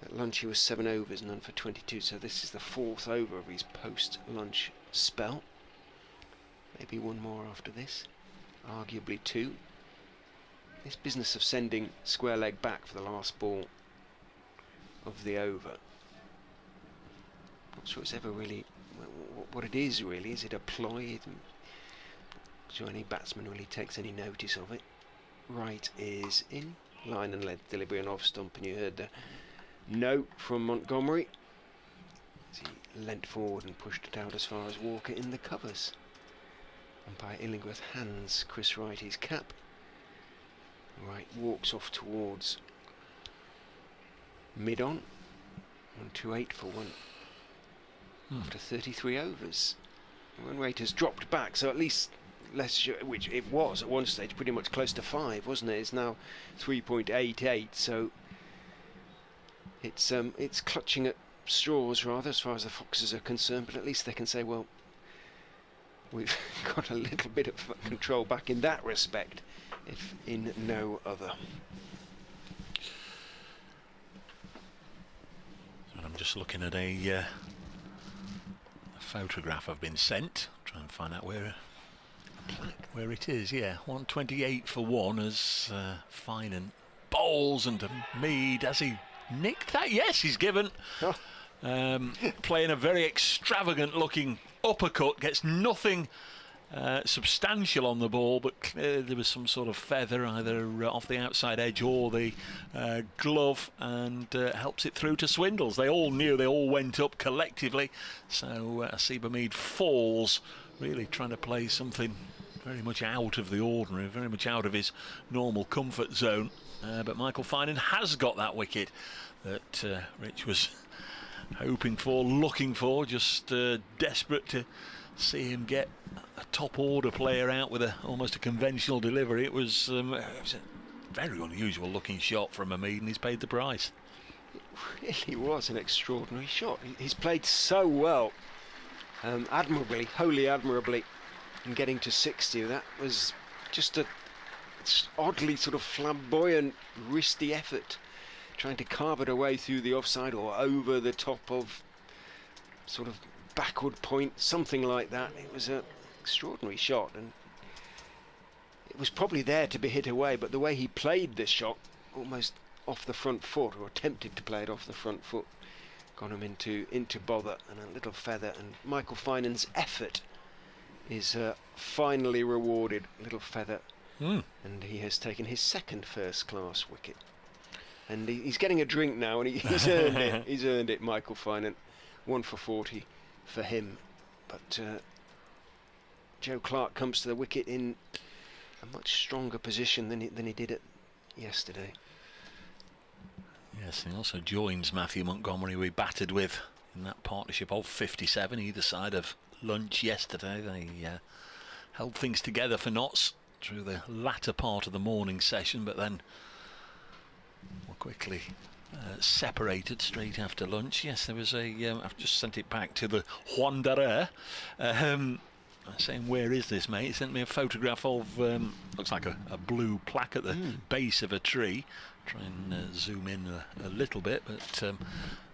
F: at lunch he was 7 overs, none for 22. So this is the 4th over of his post-lunch spell. Maybe 1 more after this, arguably 2. This business of sending square leg back for the last ball of the over, not sure it's ever really what it is really. Is it a ploy? I'm not sure any batsman really takes any notice of it. Right is in, line and length delivery and off stump, and you heard the note from Montgomery as he leant forward and pushed it out as far as Walker in the covers. Umpire Illingworth hands Chris Wright his cap. Wright walks off towards mid-on. 128 for 1 after 33 overs. Run rate has dropped back, so at least Leicestershire, which it was at one stage pretty much close to 5, wasn't it? It's now 3.88, so it's clutching at straws rather as far as the Foxes are concerned, but at least they can say, well, we've got a little bit of control back in that respect, if in no other.
E: I'm just looking at a photograph I've been sent try and find out where it is. Yeah, 128 for one as Finan bowls, and Mead, has he nicked that? Yes, he's given. Playing a very extravagant looking uppercut, gets nothing substantial on the ball, but clearly there was some sort of feather either off the outside edge or the glove, and helps it through to Swindles. They all knew, they all went up collectively, so Asiba Mead falls, really trying to play something very much out of the ordinary, very much out of his normal comfort zone, but Michael Finan has got that wicket that Rich was hoping for, looking for, just desperate to see him get a top order player out with almost a conventional delivery. It was a very unusual looking shot from Hamid, and he's paid the price.
F: It really was an extraordinary shot. He's played so well, admirably, wholly admirably, in getting to 60. That was just a oddly sort of flamboyant, wristy effort, trying to carve it away through the offside or over the top of sort of backward point, something like that. It was an extraordinary shot, and it was probably there to be hit away, but the way he played this shot, almost off the front foot, or attempted to play it off the front foot, got him into bother and a little feather, and Michael Finan's effort is finally rewarded. Little feather, and he has taken his second first-class wicket, and he's getting a drink now, and he's earned it. He's earned it, Michael Finan. 1 for 40 for him, but Joe Clarke comes to the wicket in a much stronger position than he did it yesterday.
E: Yes, and he also joins Matthew Montgomery, we batted with in that partnership of 57 either side of lunch yesterday. They held things together for Notts through the latter part of the morning session, but then were quickly separated straight after lunch. Yes, there was I've just sent it back to the Wanderer, saying, where is this, mate? He sent me a photograph of looks like a blue plaque at the base of a tree. Try and zoom in a little bit, but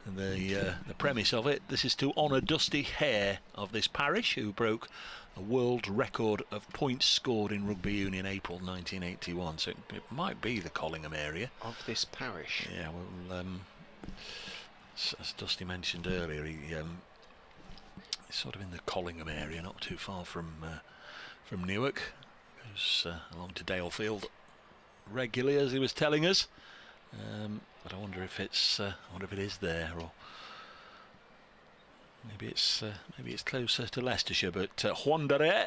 E: the premise of it, this is to honour Dusty Hare of this parish, who broke a world record of points scored in rugby union April 1981, so it might be the Collingham area
F: of this parish.
E: Yeah, well, as Dusty mentioned earlier, he's sort of in the Collingham area, not too far from Newark. Goes along to Dalefield regularly, as he was telling us, but I wonder if it is there, or maybe it's closer to Leicestershire. But Wanderer,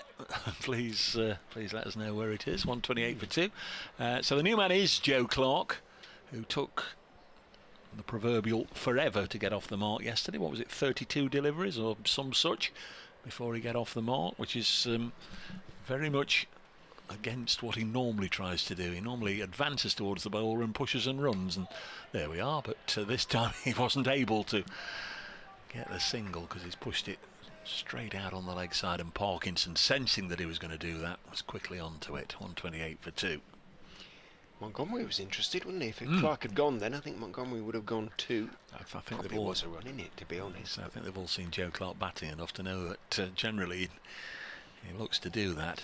E: please let us know where it is. 128 for 2. So the new man is Joe Clarke, who took the proverbial forever to get off the mark yesterday. What was it, 32 deliveries or some such before he got off the mark, which is very much against what he normally tries to do. He normally advances towards the bowler and pushes and runs, and there we are. But this time he wasn't able to get the single because he's pushed it straight out on the leg side, and Parkinson, sensing that he was going to do that, was quickly onto it. 128 for 2.
F: Montgomery was interested, wasn't he? If Clarke had gone then, I think Montgomery would have gone too. I think probably was a run in it, to be honest.
E: I think they've all seen Joe Clarke batting enough to know that generally he looks to do that.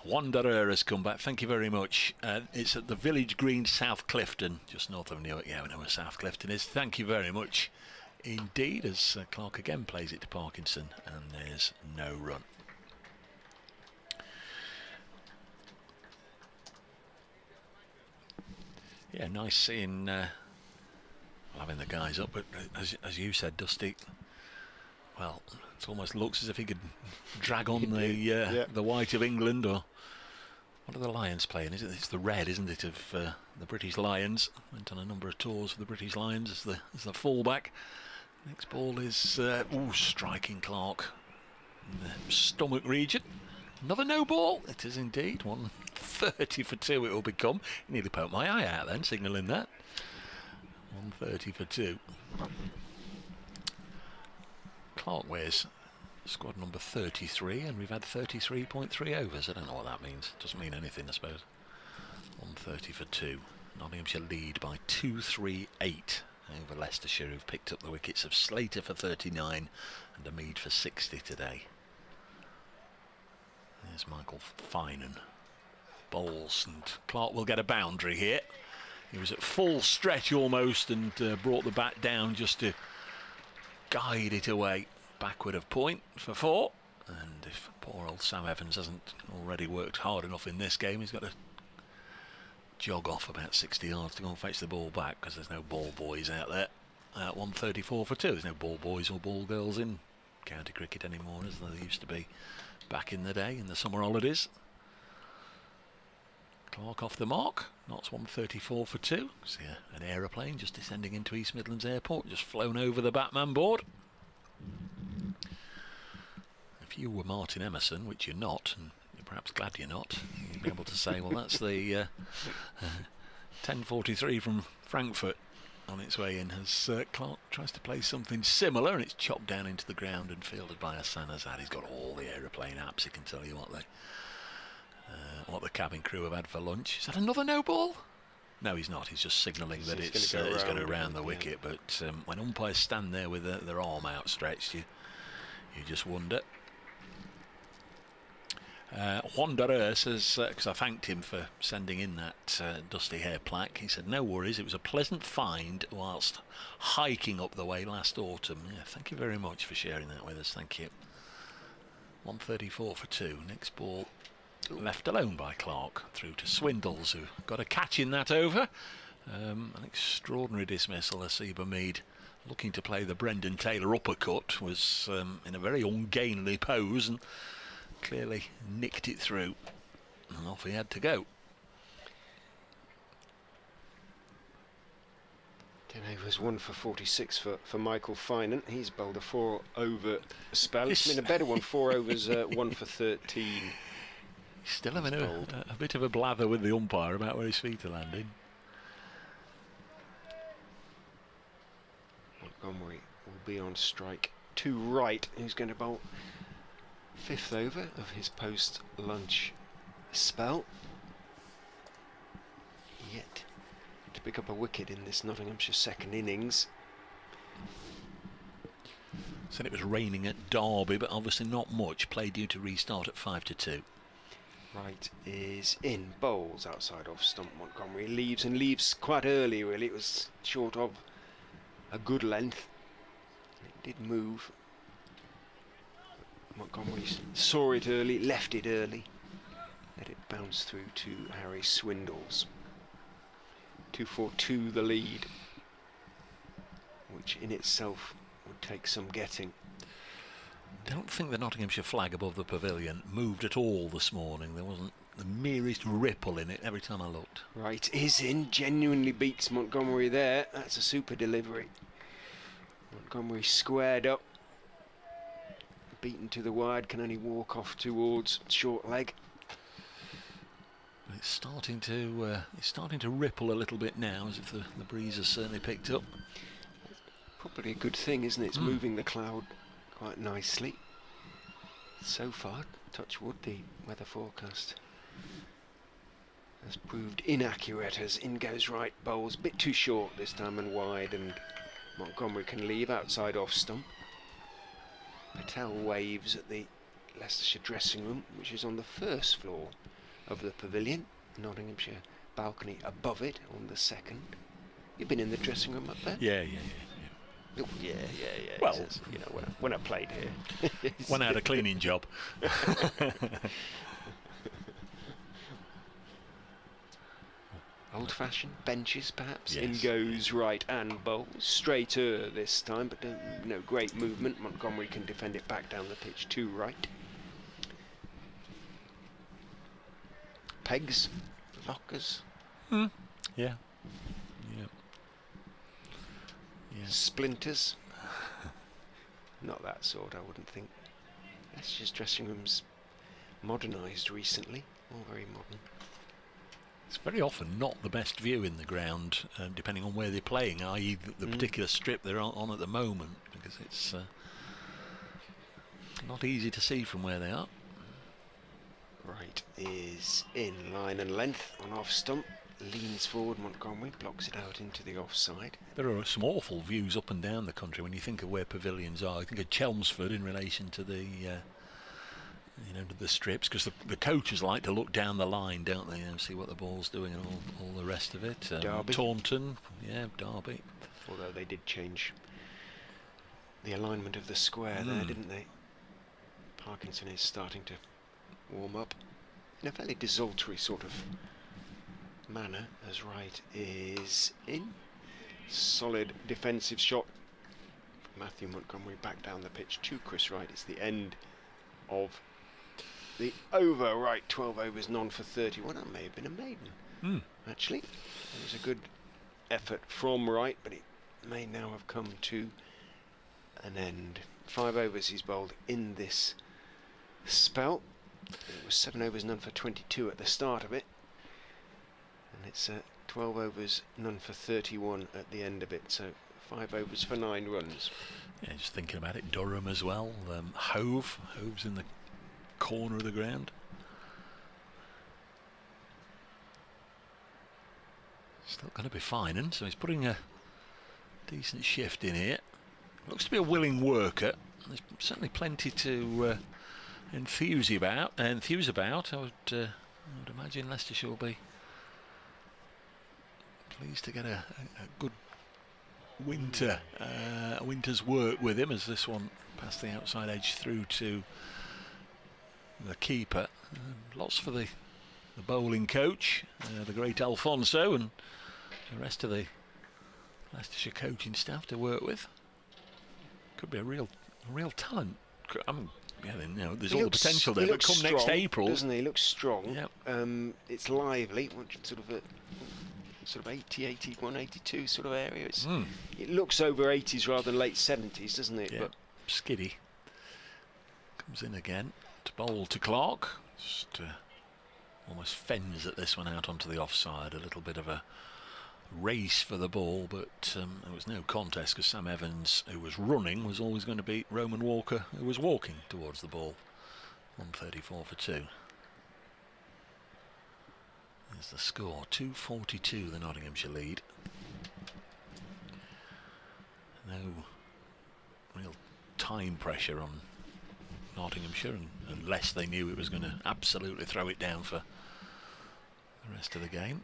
E: Wanderer has come back, thank you very much. It's at the Village Green, South Clifton, just north of Newark. Yeah, we know where South Clifton is. Thank you very much indeed, as Clarke again plays it to Parkinson, and there's no run. Yeah, nice seeing having the guys up, but as you said, Dusty, well, it almost looks as if he could drag on the white of England, or what are the Lions playing? It's the red, isn't it, of the British Lions? Went on a number of tours for the British Lions as the fullback. Next ball is striking Clarke in the stomach region. Another no ball. It is indeed. 130 for 2 it will become. You nearly poked my eye out then, signalling that. 130 for 2. Clarke wears squad number 33, and we've had 33.3 overs. I don't know what that means. Doesn't mean anything, I suppose. 130 for 2. Nottinghamshire lead by 238 over Leicestershire, who've picked up the wickets of Slater for 39 and Hamid for 60 today. There's Michael Finan. Bowls, and Clark will get a boundary here. He was at full stretch almost and brought the bat down just to guide it away. Backward of point for 4. And if poor old Sam Evans hasn't already worked hard enough in this game, he's got to jog off about 60 yards to go and fetch the ball back, because there's no ball boys out there. 134 for 2. There's no ball boys or ball girls in county cricket anymore, as there used to be back in the day in the summer holidays. Clark off the mark. Knots 134 for 2. See an aeroplane just descending into East Midlands Airport, just flown over the Batman board. If you were Martin Emerson, which you're not, and you're perhaps glad you're not, you'd be able to say, well, that's the 10:43 from Frankfurt on its way in, as Clark tries to play something similar, and it's chopped down into the ground and fielded by Hassan Azad. He's got all the aeroplane apps. He can tell you what the cabin crew have had for lunch. Is that another no ball? No, he's not. He's just signalling that it's going to round the wicket. But when umpires stand there with their arm outstretched, you just wonder. Wanderer says, because I thanked him for sending in that dusty hair plaque, he said, no worries, it was a pleasant find whilst hiking up the way last autumn. Yeah, thank you very much for sharing that with us. Thank you. 134 for 2. Next ball left alone by Clark, through to Swindles, who got a catch in that over. An extraordinary dismissal. Asiba Mead, looking to play the Brendan Taylor uppercut, was in a very ungainly pose and clearly nicked it through, and off he had to go.
F: 10 overs, 1 for 46 for Michael Finan. He's bowled a 4-over spell. It's been a better one, 4 overs, 1 for 13.
E: He's still having a bit of a blather with the umpire about where his feet are landing.
F: Montgomery will be on strike to right. Who's going to bowl 5th over of his post-lunch spell. Yet to pick up a wicket in this Nottinghamshire second innings.
E: Said it was raining at Derby, but obviously not much. Play due to restart at 5-2.
F: Right is in. Bowls outside off stump. Montgomery leaves quite early, really. It was short of a good length. It did move. Montgomery saw it early, left it early, let it bounce through to Harry Swindles. 2-4-2 the lead, which in itself would take some getting.
E: Don't think the Nottinghamshire flag above the pavilion moved at all this morning. There wasn't the merest ripple in it every time I looked.
F: Right is in, genuinely beats Montgomery there. That's a super delivery. Montgomery squared up, beaten to the wide, can only walk off towards short leg.
E: It's starting to ripple a little bit now, as if the breeze has certainly picked up.
F: Probably a good thing, isn't it? It's moving the cloud quite nicely. So far, touch wood, the weather forecast has proved inaccurate, as in goes right. Bowls a bit too short this time and wide, and Montgomery can leave outside off stump. Patel waves at the Leicestershire dressing room, which is on the 1st floor of the pavilion. Nottinghamshire balcony above it on the 2nd. You've been in the dressing room up there?
E: Yeah.
F: Yeah.
E: Well,
F: says, you know, when I played here.
E: When I had a cleaning job.
F: Old-fashioned benches, perhaps.
E: Yes.
F: In goes right and bowls. Straighter this time, but no great movement. Montgomery can defend it back down the pitch to right. Pegs, lockers.
E: Yeah.
F: Splinters. Not that sort, I wouldn't think. Leicester's dressing room's modernised recently. All very modern.
E: It's very often not the best view in the ground, depending on where they're playing, i.e. the particular strip they're on at the moment, because it's not easy to see from where they are.
F: Right is in, line and length on off stump. Leans forward, Montgomery blocks it out into the offside.
E: There are some awful views up and down the country when you think of where pavilions are. I think of Chelmsford in relation to the to the strips, because the coaches like to look down the line, don't they, and see what the ball's doing and all the rest of it.
F: Derby.
E: Taunton, yeah, Derby.
F: Although they did change the alignment of the square there, didn't they? Parkinson is starting to warm up in a fairly desultory sort of manner, as Wright is in. Solid defensive shot from Matthew Montgomery back down the pitch to Chris Wright. It's the end of the over. Wright 12 overs, none for 31. That may have been a maiden, actually. It was a good effort from Wright, but it may now have come to an end. 5 overs he's bowled in this spell. It was 7 overs, none for 22 at the start of it, and it's 12 overs, none for 31 at the end of it. So 5 overs for 9 runs.
E: Yeah, just thinking about it, Durham as well. Hove's in the corner of the ground. Still going to be fine, and so he's putting a decent shift in here. Looks to be a willing worker. There's certainly plenty to enthuse about. I would imagine Leicestershire will be pleased to get a good winter's work with him, as this one passed the outside edge through to the keeper. Lots for the bowling coach, the great Alfonso, and the rest of the Leicestershire coaching staff to work with. Could be a real talent. There's all the potential there. But come
F: strong,
E: next April,
F: doesn't he? He looks strong.
E: Yep.
F: It's lively, sort of 80, 81, 82 sort of area. It looks over 80s rather than late 70s, doesn't it?
E: Yeah.
F: But
E: Skiddy comes in again to bowl to Clark. Just almost fends at this one out onto the offside. A little bit of a race for the ball, but there was no contest, because Sam Evans, who was running, was always going to beat Roman Walker, who was walking towards the ball. 134 for 2. There's the score, 242, the Nottinghamshire lead. No real time pressure on Nottinghamshire, unless they knew it was going to absolutely throw it down for the rest of the game.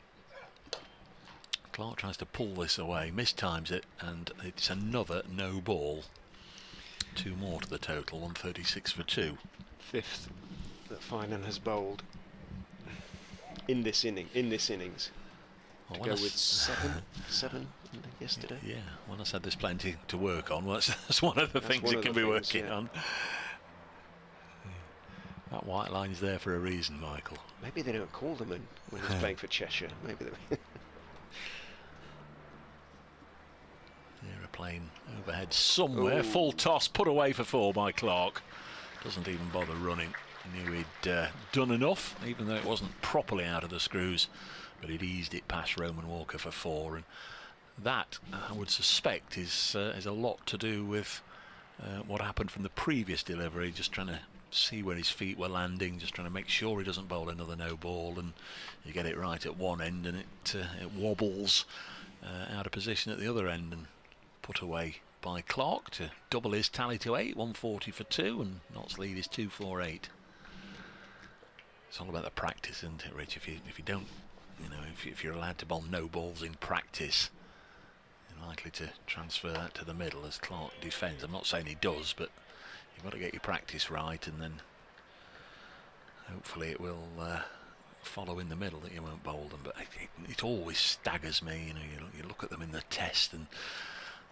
E: Clark tries to pull this away, mistimes it, and it's another no ball. 2 more to the total, 136 for 2.
F: 5th that Finan has bowled in this innings.
E: Well,
F: to go with 7 yesterday.
E: Yeah, when I said there's plenty to work on, well, that's one of the things it can be working on. That white line's there for a reason, Michael.
F: Maybe they don't call them in when he's playing for Cheshire. Maybe they.
E: Aeroplane overhead somewhere. Full toss, put away for 4 by Clark. Doesn't even bother running. Knew he'd done enough, even though it wasn't properly out of the screws, but he'd eased it past Roman Walker for 4, and that, I would suspect, is a lot to do with what happened from the previous delivery. Just trying to see where his feet were landing, just trying to make sure he doesn't bowl another no ball, and you get it right at one end and it wobbles out of position at the other end, and put away by Clark to double his tally to 8, 140 for 2, and Nott's lead is 248. It's all about the practice, isn't it, Rich? If you don't, if you're allowed to bowl no balls in practice, you're likely to transfer that to the middle as Clark defends. I'm not saying he does, but you've got to get your practice right, and then hopefully it will follow in the middle that you won't bowl them. But it always staggers me. You look at them in the test, and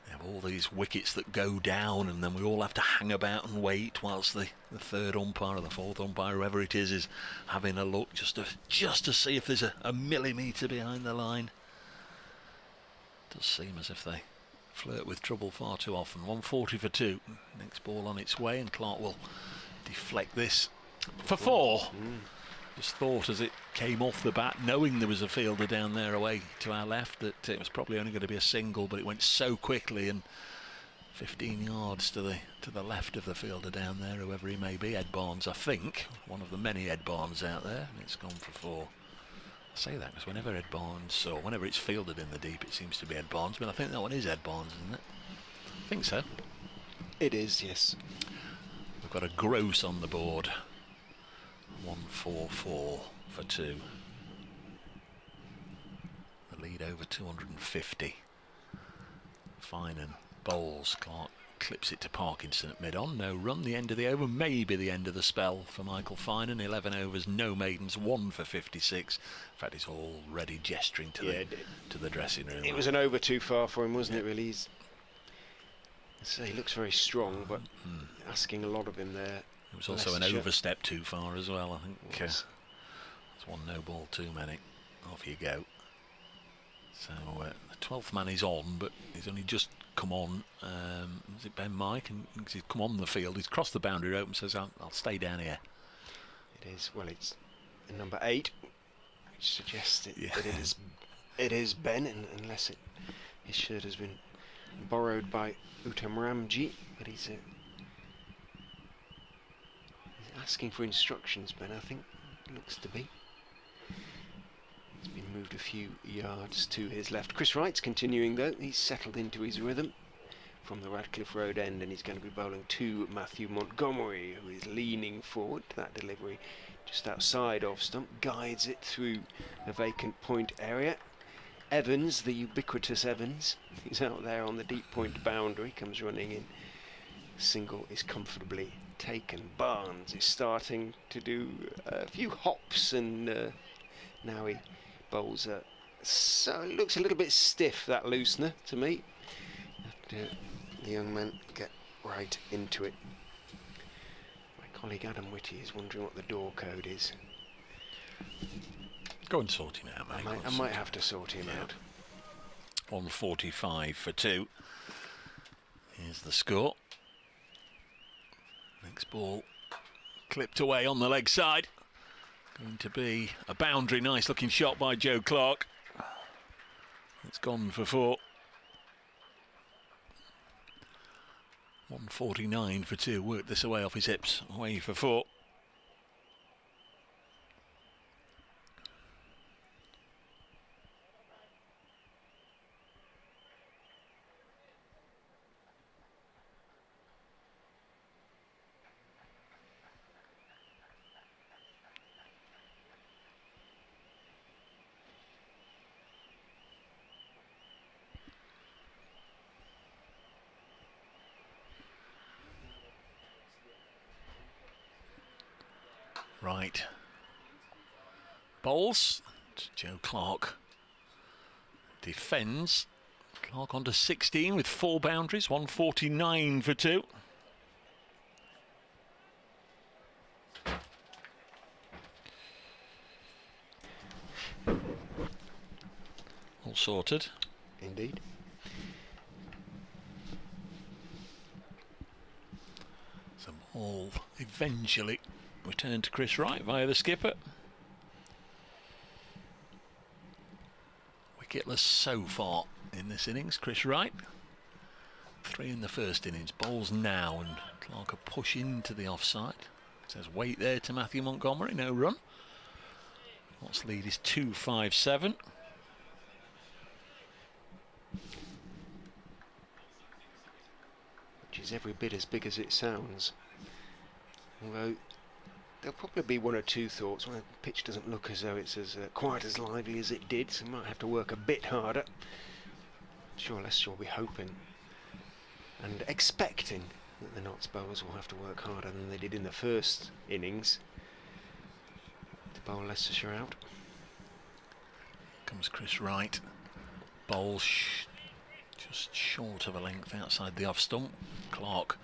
E: they have all these wickets that go down, and then we all have to hang about and wait whilst the third umpire or the fourth umpire, whoever it is having a look just to see if there's a millimetre behind the line. It does seem as if they flirt with trouble far too often. 140 for 2. Next ball on its way, and Clark will deflect this for 4. Just thought as it came off the bat, knowing there was a fielder down there away to our left, that it was probably only going to be a single, but it went so quickly, and 15 yards to the left of the fielder down there, whoever he may be. Ed Barnes, I think, one of the many Ed Barnes out there, and it's gone for 4. I say that because whenever Ed Barnes, or whenever it's fielded in the deep, it seems to be Ed Barnes, but I think that one is Ed Barnes, isn't it? I think so.
F: It is, yes.
E: We've got a gross on the board. 144 for 2. The lead over 250. Finan bowls. Clark clips it to Parkinson at mid-on. No run. The end of the over. Maybe the end of the spell for Michael Finan. 11 overs, no maidens, 1 for 56. In fact, he's already gesturing to the dressing room.
F: It was an over too far for him, wasn't it, really? He looks very strong, but asking a lot of him there.
E: It was also an overstep too far as well, I think. There's one no ball too many. Off you go. So the 12th man is on, but he's only just come on. Is it Ben Mike? And he's come on the field. He's crossed the boundary rope and says, I'll stay down here.
F: It is. Well, it's number 8, which suggests that it is Ben, unless his shirt has been borrowed by Uttam Ramji. But he's asking for instructions, Ben, I think. Looks to be. He's been moved a few yards to his left. Chris Wright's continuing though. He's settled into his rhythm from the Radcliffe Road end, and he's going to be bowling to Matthew Montgomery, who is leaning forward to that delivery just outside off stump, guides it through a vacant point area. Evans, the ubiquitous Evans, he's out there on the deep point boundary, comes running in. Single is comfortably taken. Barnes is starting to do a few hops, and now he bowls so it looks a little bit stiff, that loosener, to me. The young man get right into it. My colleague Adam Whitty is wondering what the door code is.
E: Go and sort him out, mate.
F: I might have to sort him out.
E: 145 for 2. Here's the score. Next ball clipped away on the leg side. Going to be a boundary. Nice looking shot by Joe Clark. It's gone for 4. 149 for 2. Worked this away off his hips. Away for 4. Right. Bowls. Joe Clark defends. Clark on to 16 with 4 boundaries. 149 for 2. All sorted.
F: Indeed.
E: The ball eventually returned to Chris Wright via the skipper. Wicketless so far in this innings, Chris Wright. 3 in the first innings. Bowls now, and Clark a push into the offside. Says wait there to Matthew Montgomery, no run. What's lead is 257.
F: Which is every bit as big as it sounds. Although there'll probably be 1 or 2 thoughts. Well, the pitch doesn't look as though it's as quite as lively as it did, so we might have to work a bit harder. Sure, Leicester will be hoping and expecting that the Notts bowlers will have to work harder than they did in the first innings to bowl Leicestershire out.
E: Comes Chris Wright. Bowls just short of a length outside the off stump. Clark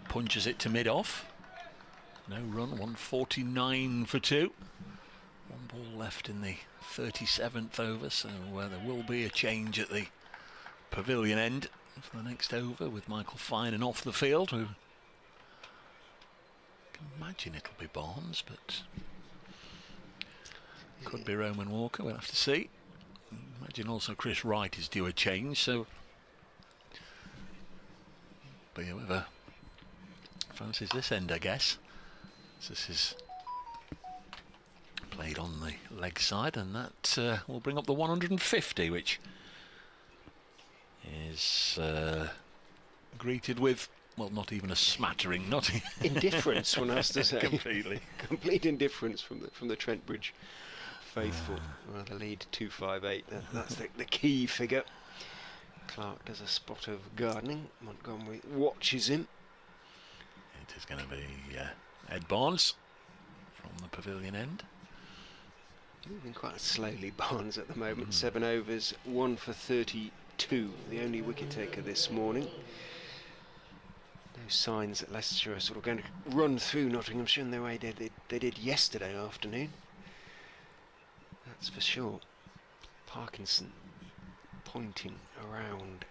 E: punches it to mid-off. No run, 149 for 2. 1 ball left in the 37th over, so there will be a change at the pavilion end for the next over with Michael Finan off the field. Who can imagine it'll be Barnes, but could be Roman Walker. We'll have to see. Imagine also Chris Wright is due a change, so be whoever fancies this end, I guess. This is played on the leg side, and that will bring up the 150, which is greeted with well, not even a smattering, not
F: indifference, one has to say.
E: Completely.
F: Complete indifference from the Trent Bridge faithful. Well, the lead 258. That's the key figure. Clark does a spot of gardening. Montgomery watches him.
E: It is going to be Ed Barnes from the pavilion end.
F: Moving quite slowly, Barnes, at the moment. 7 overs, 1 for 32. The only wicket taker this morning. No signs that Leicestershire are sort of going to run through Nottinghamshire in the way they did yesterday afternoon. That's for sure. Parkinson pointing around.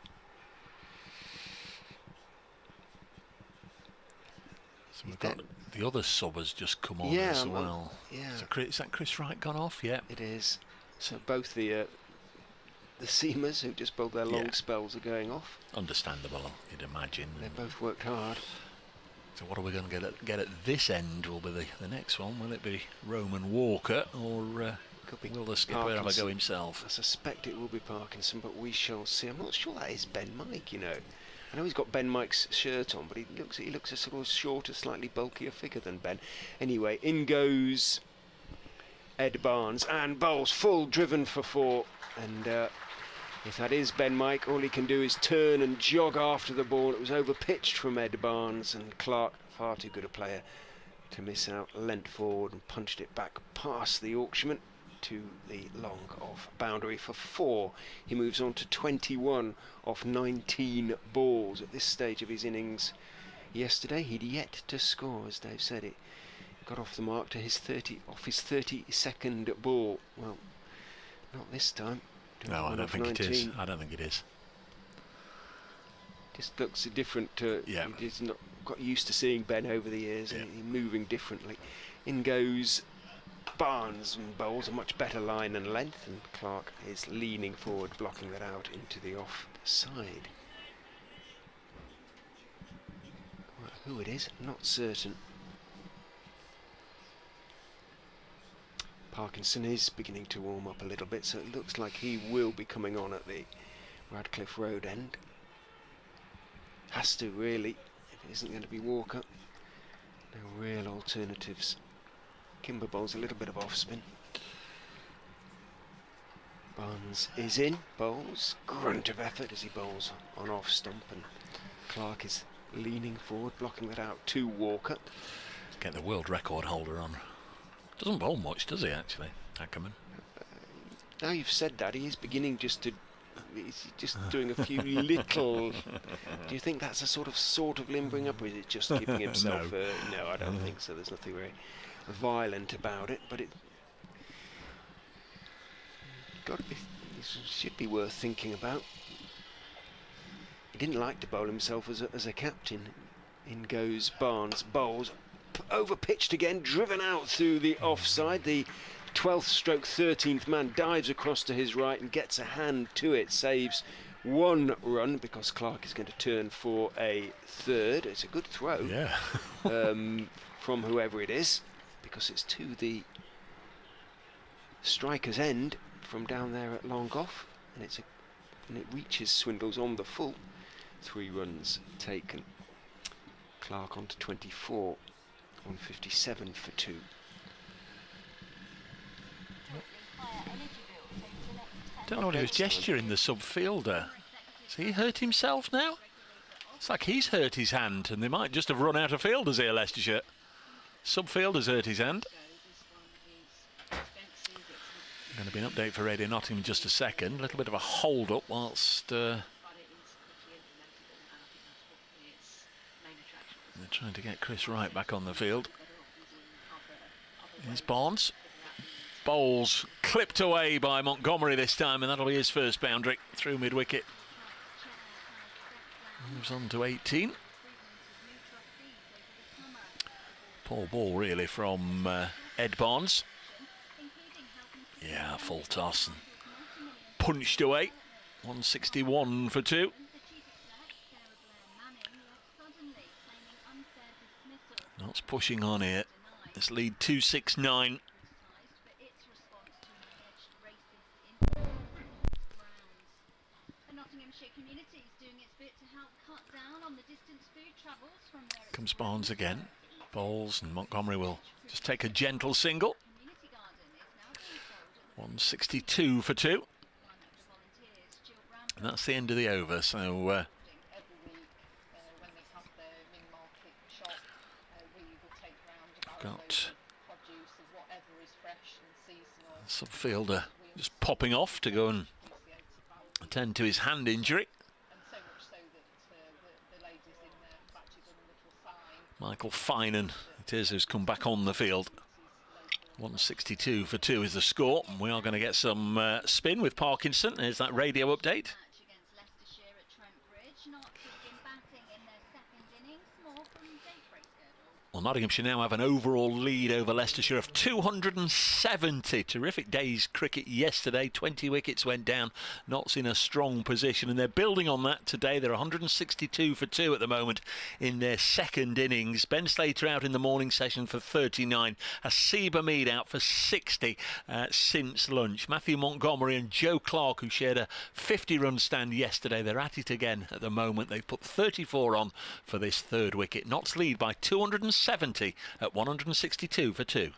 E: So we've got the other sub has just come on as well.
F: Yeah.
E: So is that Chris Wright gone off? Yeah.
F: It is. So both the seamers who just bowled their long spells are going off.
E: Understandable, you'd imagine.
F: They both worked hard.
E: So what are we going to get at this end? Will be the next one? Will it be Roman Walker or will the skipper have a go himself?
F: I suspect it will be Parkinson, but we shall see. I'm not sure that is Ben Mike, you know. I know he's got Ben Mike's shirt on, but he looks a sort of shorter, slightly bulkier figure than Ben. Anyway, in goes Ed Barnes and bowls full, driven for 4. And if that is Ben Mike, all he can do is turn and jog after the ball. It was over-pitched from Ed Barnes, and Clark, far too good a player to miss out, leant forward and punched it back past the Yorkshireman to the long off boundary for 4. He moves on to 21 off 19 balls at this stage of his innings. Yesterday he'd yet to score, as Dave said. It got off the mark to his 32nd ball. Well, not this time.
E: No, I don't think it is. I don't think it is.
F: Just looks different to.
E: Yeah.
F: He's not got used to seeing Ben over the years, and he's moving differently. In goes Barnes, and bowls a much better line and length, and Clark is leaning forward, blocking that out into the off side. Well, who it is, not certain. Parkinson is beginning to warm up a little bit, so it looks like he will be coming on at the Radcliffe Road end. Has to, really, if it isn't going to be Walker. No real alternatives. Kimber bowls a little bit of off spin. Barnes is in, bowls, grunt of effort as he bowls on off stump, and Clark is leaning forward, blocking that out to Walker.
E: Get the world record holder on. Doesn't bowl much, does he, actually, Ackerman?
F: Now you've said that, he is beginning just to... He's just doing a few little... Do you think that's a sort of limbering up, or is it just keeping himself... No, I don't think so. There's nothing very violent about it, but it should be worth thinking about. He didn't like to bowl himself as a captain. In goes Barnes, bowls over pitched again, driven out through the offside. The 12th stroke 13th man dives across to his right and gets a hand to it, saves 1 run because Clark is going to turn for a 3rd. It's a good throw from whoever it is, because it's to the striker's end from down there at long off, and it reaches Swindles on the full. 3 runs taken. Clark on to 24. 157 for 2.
E: Don't know what he was gesturing, the sub-fielder. Has he hurt himself now? It's like he's hurt his hand, and they might just have run out of fielders here, Leicestershire. Sub-fielder's hurt his hand. Going to be an update for Radio Nottingham in just a second. A little bit of a hold-up whilst they're trying to get Chris Wright back on the field. Here's Barnes. Bowls clipped away by Montgomery this time, and that'll be his first boundary through mid-wicket. Moves on to 18. Poor ball, really, from Ed Barnes. Yeah, full toss and punched away. 161 for 2. Not pushing on here. This lead 269.
K: The Nottinghamshire community is doing its bit to help cut
E: Comes Barnes again. Bowles, and Montgomery will just take a gentle single. 162 for 2. And that's the end of the over, so got some fielder just popping off to go and attend to his hand injury. Michael Finan, it is, who's come back on the field. 162 for 2 is the score, and we are going to get some spin with Parkinson. Here's that radio update.
K: Leicestershire at Trent Bridge. Not begin batting in their second innings. More from daybreak schedule.
E: Well, Nottinghamshire now have an overall lead over Leicestershire of 270. Terrific day's cricket yesterday. 20 wickets went down. Notts in a strong position, and they're building on that today. They're 162 for 2 at the moment in their second innings. Ben Slater out in the morning session for 39. Asiba Mead out for 60 since lunch. Matthew Montgomery and Joe Clark, who shared a 50-run stand yesterday, they're at it again at the moment. They've put 34 on for this third wicket. Notts lead by 270 at 162 for 2.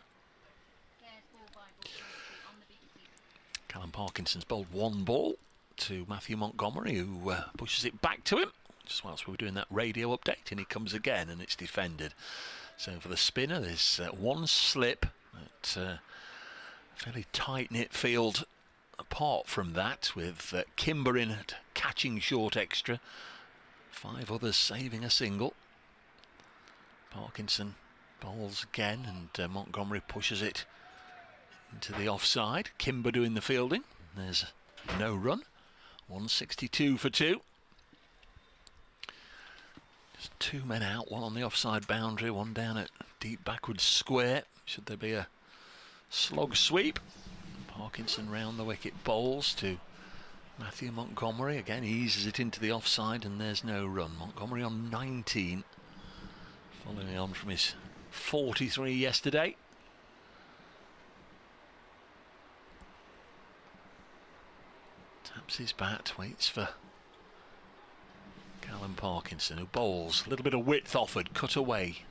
E: Callum Parkinson's bowled one ball to Matthew Montgomery, who pushes it back to him just whilst we were doing that radio update, and he comes again and it's defended. So for the spinner, there's one slip at a fairly tight-knit field apart from that, with Kimber in at catching short extra. 5 others saving a single. Parkinson bowls again, and Montgomery pushes it into the offside. Kimber doing the fielding. There's no run. 162 for 2. Just 2 men out, one on the offside boundary, one down at deep backwards square. Should there be a slog sweep? Parkinson round the wicket, bowls to Matthew Montgomery. Again, eases it into the offside, and there's no run. Montgomery on 19. Following on from his 43 yesterday. Taps his bat, waits for Callum Parkinson, who bowls. A little bit of width offered, cut away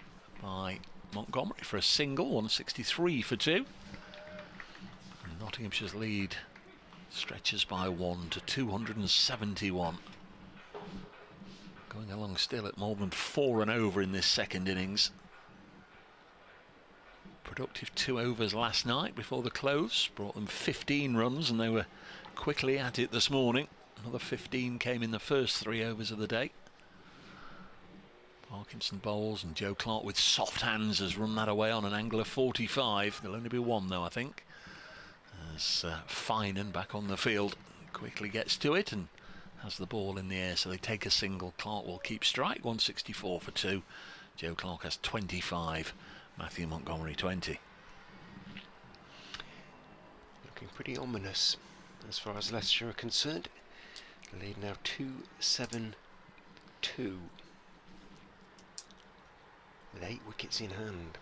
E: by Montgomery for a single. 163 for 2. And Nottinghamshire's lead stretches by 1 to 271. Going along still at more than 4 and over in this second innings. Productive 2 overs last night before the close. Brought them 15 runs, and they were quickly at it this morning. Another 15 came in the first 3 overs of the day. Parkinson bowls, and Joe Clark with soft hands has run that away on an angle of 45. There'll only be 1 though, I think. As Finan back on the field quickly gets to it and has the ball in the air, so they take a single. Clark will keep strike. 164 for 2. Joe Clark has 25. Matthew Montgomery 20.
F: Looking pretty ominous as far as Leicestershire are concerned. The lead now 2-7-2 with 8 wickets in hand.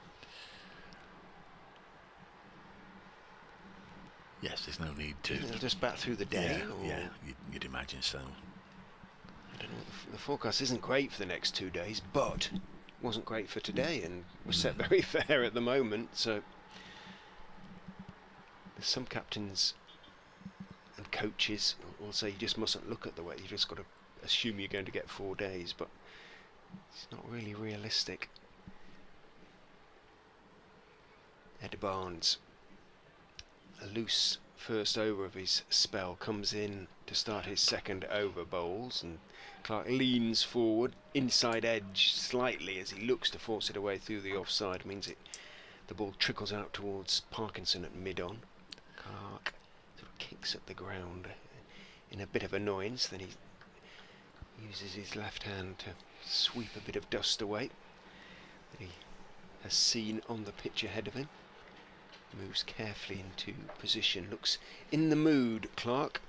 E: Yes, there's no need to.
F: They'll just bat through the day.
E: Yeah, you'd imagine so.
F: I don't know. The forecast isn't great for the next 2 days, but wasn't great for today, and was set very fair at the moment. So there's some captains and coaches will say you just mustn't look at the weather. You just got to assume you're going to get 4 days, but it's not really realistic. Ed Barnes, a loose first over of his spell, comes in to start his second over, bowls, and Clark leans forward, inside edge slightly as he looks to force it away through the offside. Means the ball trickles out towards Parkinson at mid-on. Clark sort of kicks at the ground in a bit of annoyance, then he uses his left hand to sweep a bit of dust away that he has seen on the pitch ahead of him. Moves carefully into position, looks in the mood, Clark.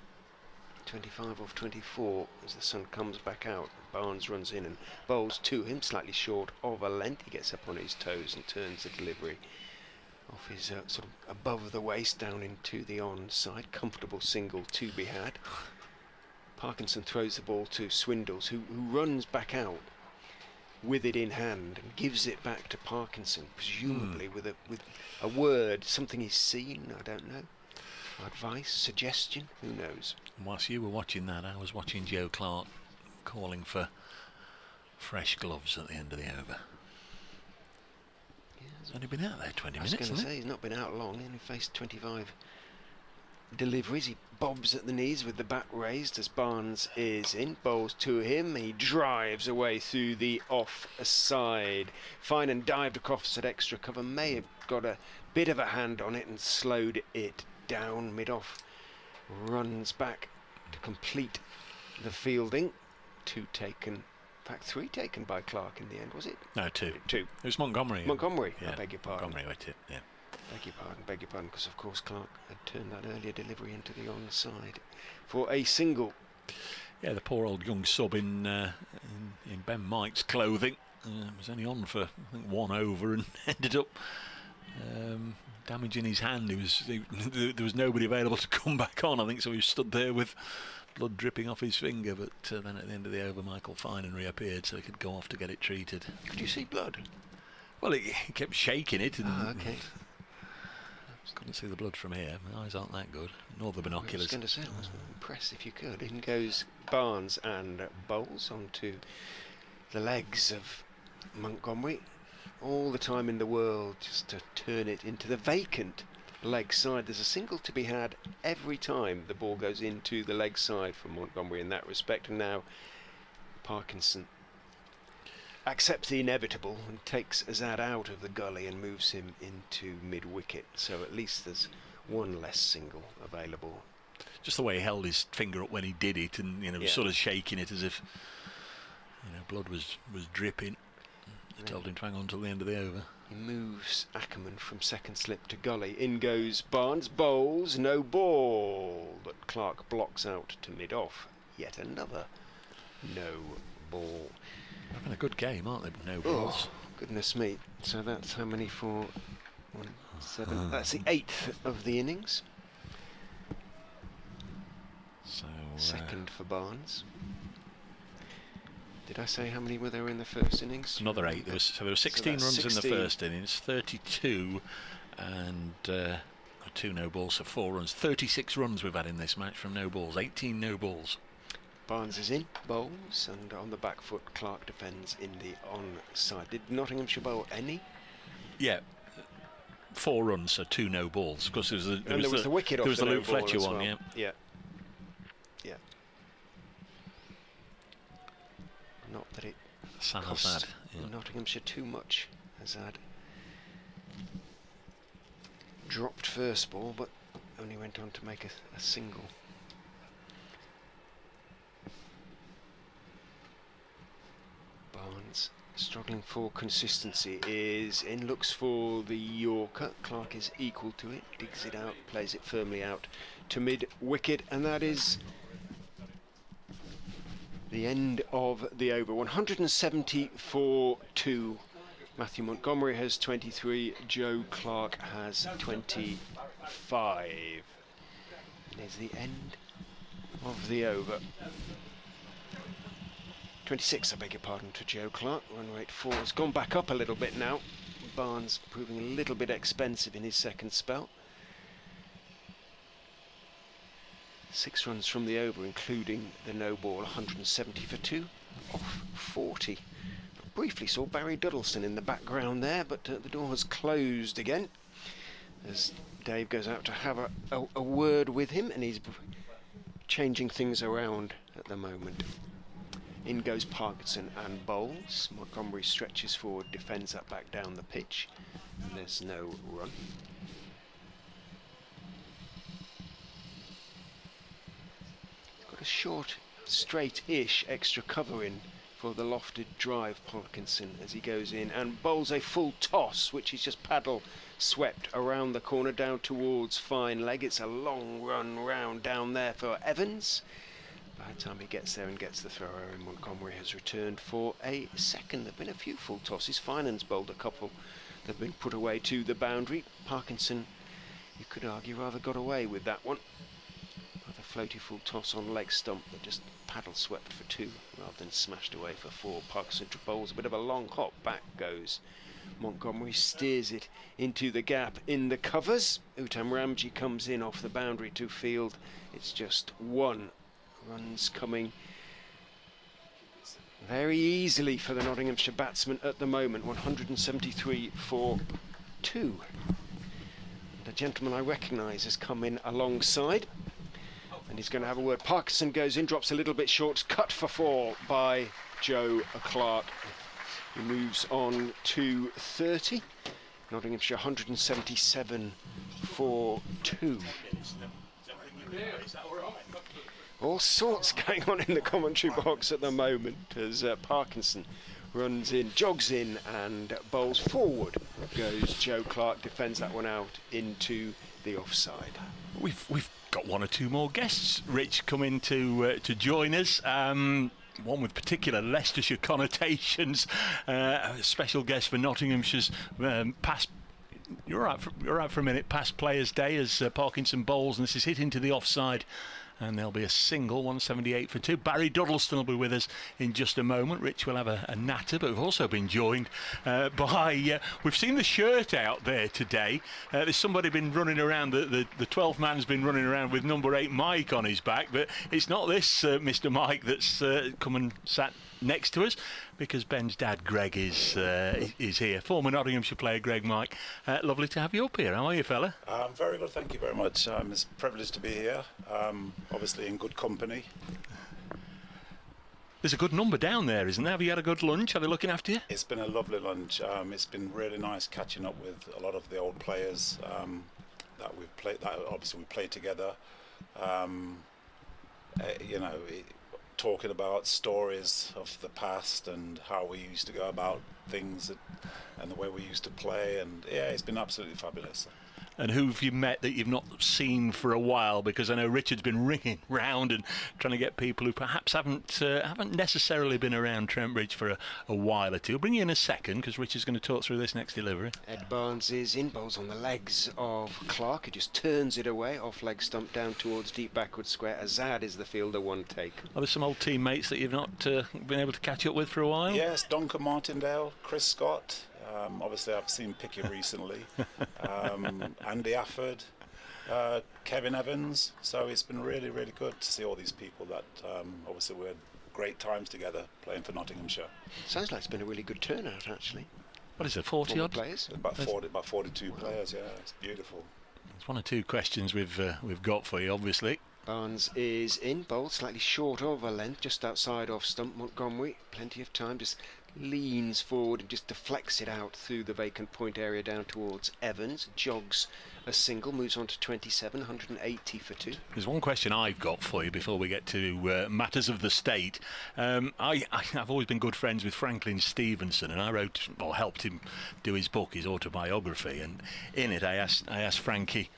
F: 25 off 24 as the sun comes back out. Barnes runs in and bowls to him, slightly short of a length. He gets up on his toes and turns the delivery off his sort of above the waist down into the onside. Comfortable single to be had. Parkinson throws the ball to Swindles, who runs back out with it in hand and gives it back to Parkinson, presumably with a word, something he's seen, I don't know. Advice, suggestion, who knows?
E: Whilst you were watching that, I was watching Joe Clark calling for fresh gloves at the end of the over. He's only been out there 20 minutes.
F: I was going to say, he's not been out long. He only faced 25 deliveries. He bobs at the knees with the bat raised as Barnes is in. Bowls to him. He drives away through the offside. Finan dived across at extra cover. May have got a bit of a hand on it and slowed it down mid-off. Runs back to complete the fielding. 2 taken. In fact, 3 taken by Clark in the end, was it?
E: No, 2.
F: 2.
E: It was Montgomery.
F: Montgomery,
E: Yeah,
F: I beg your pardon.
E: Montgomery with it, yeah.
F: Beg your pardon, because of course Clark had turned that earlier delivery into the onside for a single.
E: Yeah, the poor old young sub in Ben Mike's clothing was only on for, I think, 1 over and ended up damaging his hand. There was nobody available to come back on, I think, so he stood there with blood dripping off his finger, but then at the end of the over Michael Finan reappeared so he could go off to get it treated.
F: Could you see blood?
E: Well, he kept shaking it and
F: okay.
E: Couldn't see the blood from here. My eyes aren't that good, nor the binoculars.
F: I was going to say, I was impressed if you could. In goes Barnes and Bowles onto the legs of Montgomery. All the time in the world just to turn it into the vacant leg side. There's a single to be had every time the ball goes into the leg side for Montgomery in that respect. And now Parkinson accepts the inevitable and takes Azad out of the gully and moves him into mid-wicket. So at least there's 1 less single available.
E: Just the way he held his finger up when he did it, and sort of shaking it as if blood was dripping. It told him to hang on till the end of the over.
F: He moves Ackerman from second slip to gully. In goes Barnes, Bowles, no ball, but Clark blocks out to mid-off. Yet another no ball.
E: Having a good game, aren't they? No balls.
F: Oh, goodness me. So that's how many for 1, 7. That's the 8th of the innings.
E: So
F: second for Barnes. Did I say how many were there in the first innings?
E: Another 8. There were 16 runs 16. In the first innings, 32, and 2 no balls, so 4 runs. 36 runs we've had in this match from no balls. 18 no balls.
F: Barnes is in, bowls, and on the back foot Clark defends in the onside. Did Nottinghamshire bowl any?
E: Yeah, 4 runs, so 2 no balls. Of course, there was the
F: wicket off.
E: There was the Luke Fletcher
F: one,
E: well.
F: Yeah. Not that it cost Nottinghamshire too much. Azad dropped first ball, but only went on to make a single. Barnes, struggling for consistency, is in, looks for the Yorker. Clark is equal to it, digs it out, plays it firmly out to mid-wicket, and that is the end of the over. 170 for 2. Matthew Montgomery has 23. Joe Clark has 25. It is the end of the over. 26, I beg your pardon, to Joe Clark. Run rate 4 has gone back up a little bit now. Barnes proving a little bit expensive in his second spell. 6 runs from the over, including the no ball. 170 for 2, off 40. Briefly saw Barry Duddleston in the background there, but the door has closed again as Dave goes out to have a word with him, and he's changing things around at the moment. In goes Parkinson and bowls. Montgomery stretches forward, defends that back down the pitch, and there's no run. A short, straight-ish extra cover in for the lofted drive, Parkinson, as he goes in and bowls a full toss, which is just paddle swept around the corner down towards fine leg. It's a long run round down there for Evans. By the time he gets there and gets the thrower in, Montgomery has returned for a second. There have been a few full tosses. Finan's bowled a couple that have been put away to the boundary. Parkinson, you could argue, rather got away with that one. Rather floaty full toss on leg stump, but just paddle swept for 2 rather than smashed away for 4. Parkinson bowls a bit of a long hop, back goes Montgomery, steers it into the gap in the covers. Uttam Ramji comes in off the boundary to field. It's just 1. Runs coming very easily for the Nottinghamshire batsman at the moment. 173 for 2. The gentleman I recognise has come in alongside, and he's going to have a word. Parkinson goes in, drops a little bit short, cut for 4 by Joe Clark. He moves on to 30. Nottinghamshire 177 for 2. All sorts going on in the commentary box at the moment as Parkinson runs in, jogs in and bowls forward. Goes Joe Clark, defends that one out into the offside.
E: We've got 1 or 2 more guests, Rich, coming to join us. One with particular Leicestershire connotations. A special guest for Nottinghamshire's past. You're right for a minute. Past Players' Day as Parkinson bowls, and this is hit into the offside. And there'll be a single, 178 for 2. Barry Duddleston will be with us in just a moment. Rich will have a natter, but we've also been joined by... we've seen the shirt out there today. There's somebody been running around, the 12th man's been running around with number 8 Mike on his back, but it's not this Mr. Mike that's come and sat next to us, because Ben's dad Greg is here. Former Nottinghamshire player Greg Mike. Lovely to have you up here. How are you, fella?
L: Very good, thank you very much. It's a privilege to be here, obviously in good company.
E: There's a good number down there, isn't there? Have you had a good lunch? Are they looking after you?
L: It's been a lovely lunch. It's been really nice catching up with a lot of the old players that we've played. That obviously we played together. You know, talking about stories of the past and how we used to go about things and the way we used to play, and yeah, it's been absolutely fabulous.
E: And who have you met that you've not seen for a while? Because I know Richard's been ringing round and trying to get people who perhaps haven't necessarily been around Trent Bridge for a while or two. I'll bring you in a second, because Richard's going to talk through this next delivery.
F: Ed Barnes is in, bowls on the legs of Clark, who just turns it away, off leg stump down towards deep backward square. Azad is the fielder, 1 take.
E: Are there some old teammates that you've not been able to catch up with for a while?
L: Yes, Duncan Martindale, Chris Scott. Obviously I've seen Picky recently, Andy Afford, Kevin Evans, so it's been really, really good to see all these people that obviously we had great times together playing for Nottinghamshire.
F: Sounds like it's been a really good turnout, actually.
E: What is it, 40 odd
F: players?
L: About 42 players, yeah, it's beautiful.
E: There's 1 or 2 questions we've got for you, obviously.
F: Barnes is in, bowled slightly short of a length, just outside off stump. Montgomery, plenty of time, just leans forward and just deflects it out through the vacant point area down towards Evans. Jogs a single, moves on to 27, 180 for 2.
E: There's one question I've got for you before we get to matters of the state. I've always been good friends with Franklin Stevenson, and I wrote or helped him do his book, his autobiography, and in it I asked Frankie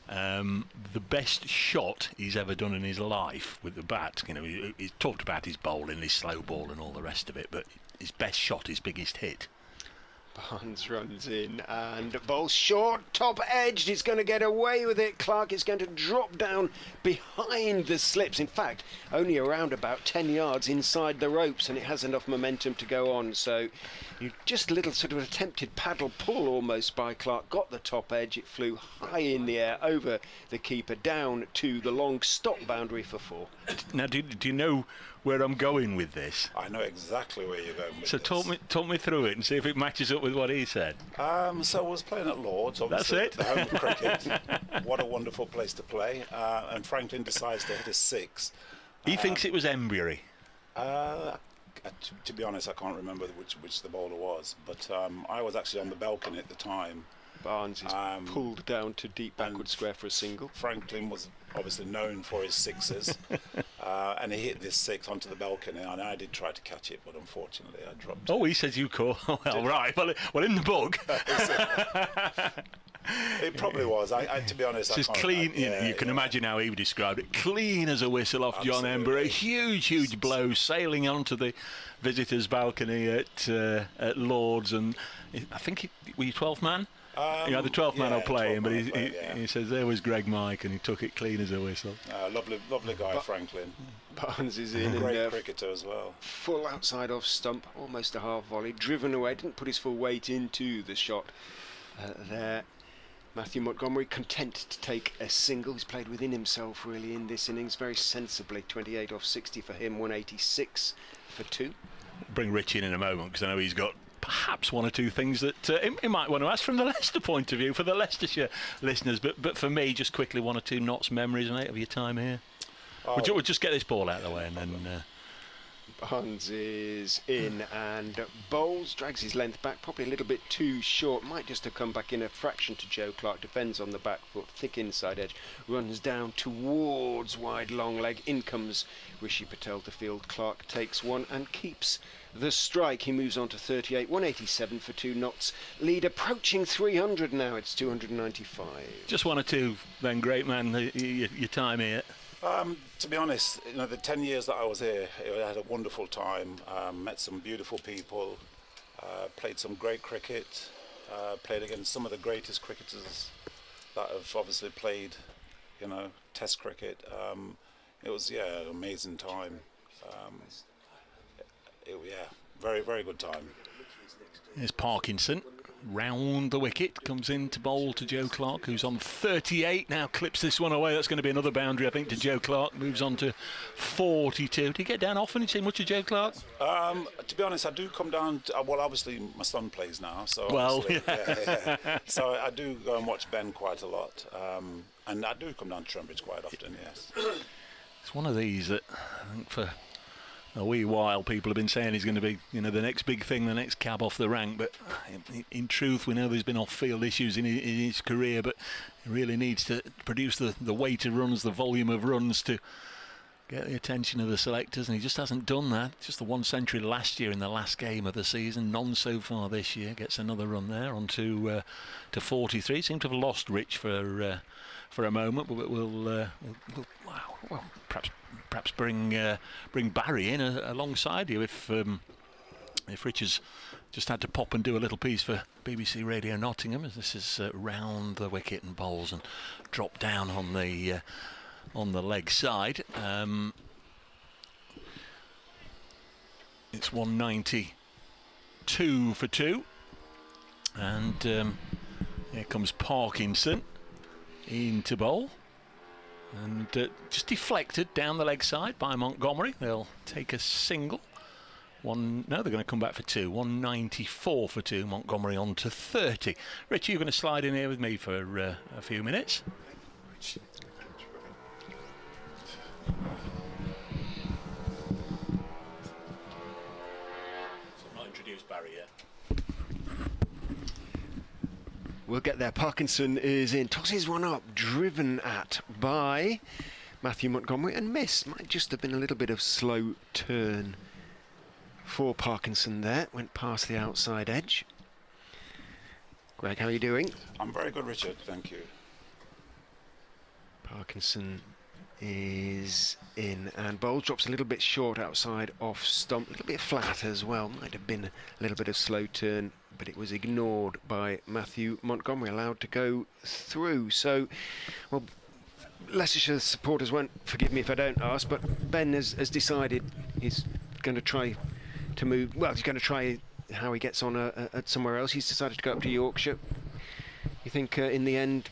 E: the best shot he's ever done in his life with the bat. You know, he talked about his bowling, his slow ball and all the rest of it, but his best shot, his biggest hit.
F: Barnes runs in and bowls short, top edged. He's going to get away with it. Clark is going to drop down behind the slips. In fact, only around about 10 yards inside the ropes, and it has enough momentum to go on. So just a little sort of attempted paddle pull almost by Clark. Got the top edge. It flew high in the air over the keeper down to the long stop boundary for 4.
E: Now, do you know where I'm going with this?
L: I know exactly where you're going with
E: so
L: this.
E: So talk me through it and see if it matches up with what he said.
L: So I was playing at Lord's, obviously.
E: That's it.
L: The home of cricket. What a wonderful place to play. And Franklin decides to hit a 6.
E: He thinks it was Embury.
L: To be honest, I can't remember which the bowler was, but I was actually on the balcony at the time.
F: Barnes is pulled down to deep backward square for a single.
L: Franklin was obviously known for his 6s, and he hit this 6 onto the balcony, and I did try to catch it, but unfortunately I dropped it.
E: Oh, he says you caught. Well, right. Well, in the book.
L: It probably was. To be honest,
E: it's clean. You can imagine how he would describe it. Clean as a whistle off John Ember. A huge blow sailing onto the visitors' balcony at Lord's, and I think were you 12th man? You know, the 12th man
L: yeah,
E: will play him, but
L: 12th man
E: he says there was Greg Mike, and he took it clean as a whistle.
L: Lovely guy, Franklin.
F: Barnes is in.
L: Great cricketer as well.
F: Full outside off stump, almost a half volley, driven away, didn't put his full weight into the shot there. Matthew Montgomery content to take a single. He's played within himself really in this innings, very sensibly. 28 off 60 for him, 186 for 2.
E: Bring Rich in a moment, because I know he's got perhaps one or two things that he might want to ask from the Leicester point of view, for the Leicestershire listeners. But for me, just quickly, one or two Notts memories, mate, of your time here. We'll just get this ball out of the way, and then...
F: Barnes is in, and Bowles drags his length back, probably a little bit too short. Might just have come back in a fraction to Joe Clark. Defends on the back foot, thick inside edge, runs down towards wide long leg. In comes Rishi Patel to field. Clark takes one and keeps the strike. He moves on to 38, 187 for 2 Notts. Lead approaching 300 now. It's 295.
E: Just one or two, then, great man, your time here.
L: To be honest, you know, the 10 years that I was here, I had a wonderful time. Met some beautiful people, played some great cricket, played against some of the greatest cricketers that have obviously played, you know, Test cricket. It was, an amazing time. Very, very good time.
E: There's Parkinson. Round the wicket, comes in to bowl to Joe Clark, who's on 38 now, clips this one away. That's going to be another boundary, I think, to Joe Clark. Moves on to 42. Did he get down often? Did you see much of Joe Clark?
L: To be honest, I do come down well, obviously my son plays now, so so I do go and watch Ben quite a lot, and I do come down to Trent quite often. Yes.
E: It's one of these that I think for a wee while people have been saying he's going to be, you know, the next big thing, the next cab off the rank, but in truth we know there's been off-field issues in his career, but he really needs to produce the weight of runs, the volume of runs to get the attention of the selectors, and he just hasn't done that. Just the 1 century last year in the last game of the season, none so far this year. Gets another run there on to 43. Seem to have lost Rich for a moment, but we'll perhaps bring Barry in alongside you if Rich has just had to pop and do a little piece for BBC Radio Nottingham, as this is round the wicket and bowls and drop down on the leg side. It's 192 for 2, and here comes Parkinson in to bowl, and just deflected down the leg side by Montgomery. They'll take a single. No, they're going to come back for 2. 194 for 2. Montgomery on to 30. Rich, you're going to slide in here with me for a few minutes. I've not introduced Barry yet.
F: We'll get there. Parkinson is in, tosses one up, driven at by Matthew Montgomery, and missed. Might just have been a little bit of slow turn for Parkinson there. Went past the outside edge. Greg, how are you doing?
L: I'm very good, Richard, thank you.
F: Parkinson is in, and Bowles drops a little bit short outside off stump, a little bit flat as well. Might have been a little bit of slow turn, but it was ignored by Matthew Montgomery, allowed to go through. So, well, Leicestershire supporters won't forgive me if I don't ask, but Ben has decided he's going to try to move. Well, he's going to try how he gets on at somewhere else. He's decided to go up to Yorkshire. You think in the end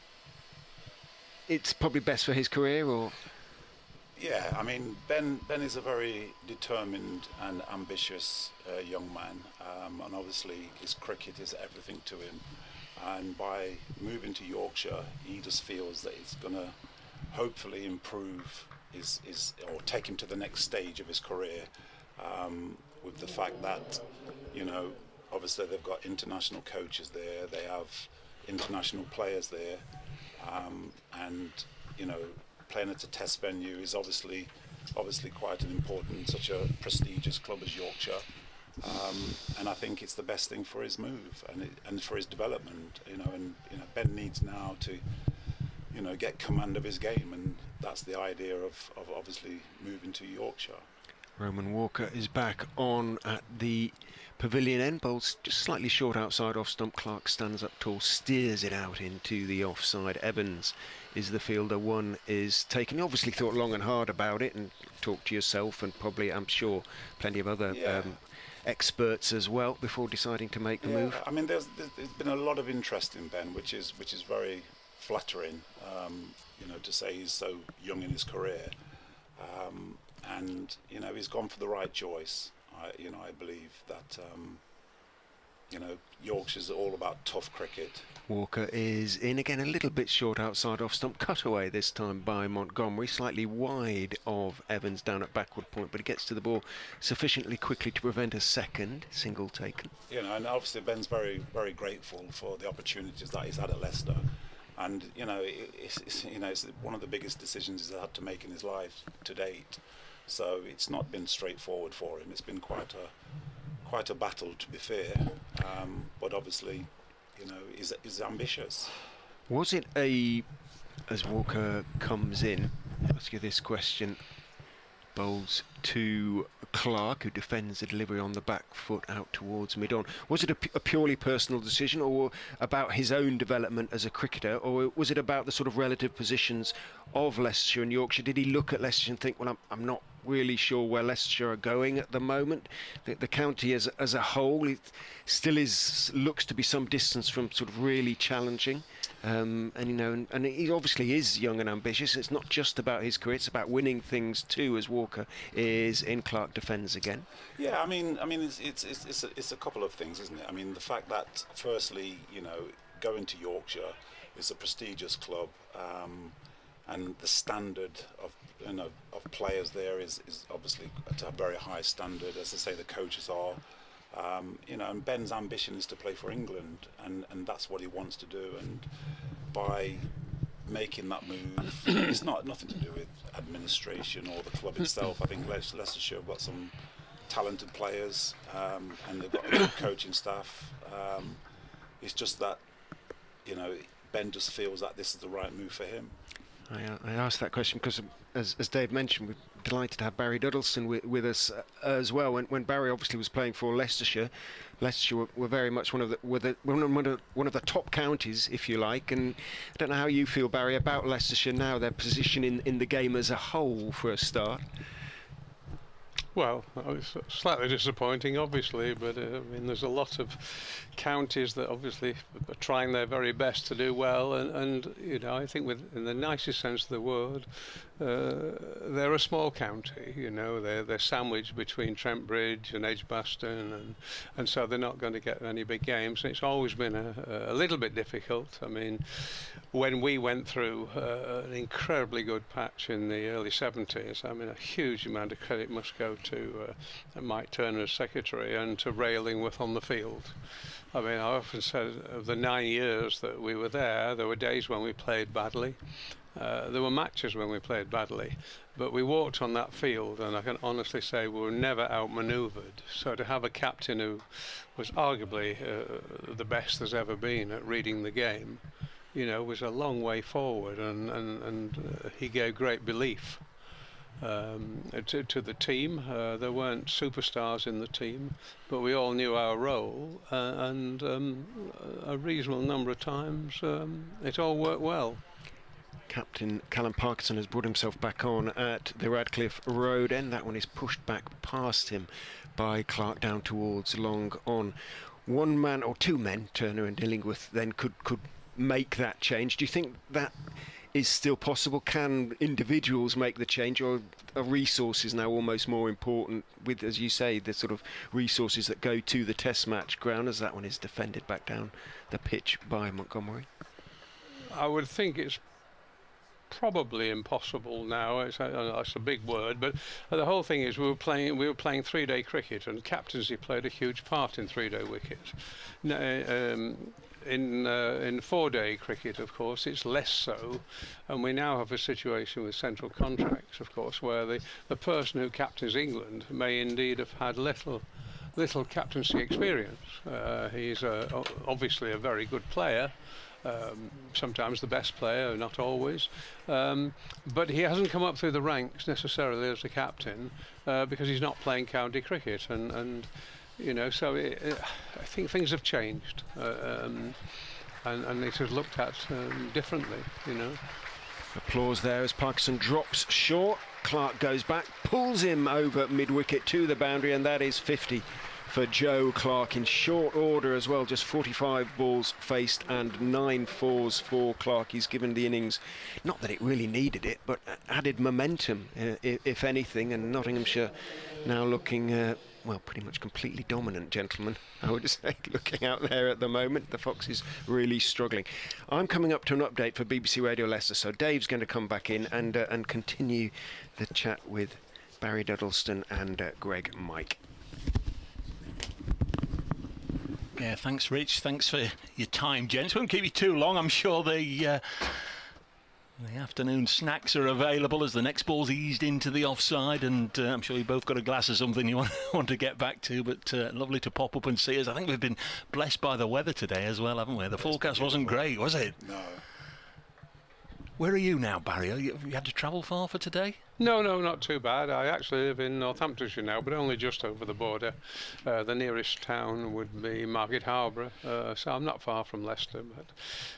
F: it's probably best for his career, or?
L: Yeah, I mean, Ben is a very determined and ambitious young man, and obviously his cricket is everything to him. And by moving to Yorkshire, he just feels that it's going to hopefully improve his or take him to the next stage of his career. With the fact that, you know, obviously they've got international coaches there, they have international players there, and you know, playing at a test venue is obviously quite an important, such a prestigious club as Yorkshire, and I think it's the best thing for his move and for his development. You know, and you know, Ben needs now to, you know, get command of his game, and that's the idea of obviously moving to Yorkshire.
F: Roman Walker is back on at the pavilion end. Bowls just slightly short outside off stump. Clark stands up tall, steers it out into the offside. Evans is the fielder. One is taken. You obviously thought long and hard about it and talked to yourself and probably, I'm sure, plenty of other experts as well before deciding to make the move.
L: I mean, there's been a lot of interest in Ben, which is very flattering. You know, to say he's so young in his career, and you know, he's gone for the right choice. I believe that you know, Yorkshire's all about tough cricket.
F: Walker is in again, a little bit short outside off stump. Cut away this time by Montgomery, slightly wide of Evans down at backward point, but he gets to the ball sufficiently quickly to prevent a second single taken.
L: You know, and obviously Ben's very grateful for the opportunities that he's had at Leicester, and you know, it's one of the biggest decisions he's had to make in his life to date. So it's not been straightforward for him. It's been quite a battle, to be fair, but obviously, you know, he's ambitious.
F: Was it as Walker comes in, I'll ask you this question, bowls to Clark, who defends the delivery on the back foot out towards mid-on. Was it a purely personal decision, or about his own development as a cricketer, or was it about the sort of relative positions of Leicestershire and Yorkshire? Did he look at Leicestershire and think, well, I'm not really sure where Leicestershire are going at the moment? The county as a whole, it still looks to be some distance from sort of really challenging. And you know, and he obviously is young and ambitious. It's not just about his career; it's about winning things too. As Walker is in, Clark defends again.
L: Yeah, I mean, it's a couple of things, isn't it? I mean, the fact that firstly, you know, going to Yorkshire is a prestigious club, and the standard of players there is obviously at a very high standard. As I say, the coaches are. You know, and Ben's ambition is to play for England, and that's what he wants to do. And by making that move, it's nothing to do with administration or the club itself. I think Leicestershire have got some talented players, and they've got a good coaching staff. It's just that, you know, Ben just feels that this is the right move for him.
F: I asked that question because, as Dave mentioned, we're delighted to have Barry Duddleston with us as well. When Barry obviously was playing for Leicestershire were very much one of the top counties, if you like. And I don't know how you feel, Barry, about Leicestershire now, their position in the game as a whole for a start.
H: Well, it's slightly disappointing, obviously, but I mean, there's a lot of counties that obviously are trying their very best to do well, and you know, I think in the nicest sense of the word, they're a small county. You know, they're sandwiched between Trent Bridge and Edgbaston, and so they're not going to get any big games. And it's always been a little bit difficult. I mean, when we went through an incredibly good patch in the early 70s, I mean, a huge amount of credit must go to Mike Turner as secretary and to Ray Illingworth on the field. I mean, I often said of the 9 years that we were there were days when we played badly. There were matches when we played badly, but we walked on that field, and I can honestly say we were never outmanoeuvred. So to have a captain who was arguably the best there's ever been at reading the game, you know, was a long way forward, and he gave great belief to the team. There weren't superstars in the team, but we all knew our role, and a reasonable number of times it all worked well.
F: Captain Callum Parkinson has brought himself back on at the Radcliffe Road end. That one is pushed back past him by Clark down towards long on. One man or two men, Turner and Illingworth, then could make that change. Do you think that is still possible? Can individuals make the change, or are resources now almost more important with, as you say, the sort of resources that go to the test match ground, as that one is defended back down the pitch by Montgomery?
H: I would think it's probably impossible now. It's a big word, but the whole thing is we were playing 3-day cricket, and captaincy played a huge part in 3-day wicket. In 4-day cricket, of course, it's less so, and we now have a situation with central contracts, of course, where the person who captains England may indeed have had little captaincy experience. He's obviously a very good player, sometimes the best player, not always, but he hasn't come up through the ranks necessarily as a captain because he's not playing county cricket, and So I think things have changed, and it is looked at differently.
F: Applause there as Parkinson drops short. Clark goes back, pulls him over mid-wicket to the boundary, and that is 50 for Joe Clark in short order as well. Just 45 balls faced and 9 fours for Clark. He's given the innings, not that it really needed it, but added momentum, if anything, and Nottinghamshire now looking well, pretty much completely dominant, gentlemen, I would say, looking out there at the moment. The Fox is really struggling. I'm coming up to an update for BBC Radio Leicester, so Dave's going to come back in and continue the chat with Barry Duddleston and Greg Mike.
E: Yeah, thanks, Rich. Thanks for your time, gents. Won't keep you too long. I'm sure the afternoon snacks are available as the next ball's eased into the offside, and I'm sure you both got a glass of something you want to get back to, but lovely to pop up and see us. I think we've been blessed by the weather today as well, haven't we? The forecast wasn't great, was it?
L: No.
E: Where are you now, Barry? Have you had to travel far for today?
H: No, not too bad. I actually live in Northamptonshire now, but only just over the border. The nearest town would be Market Harborough, so I'm not far from Leicester, but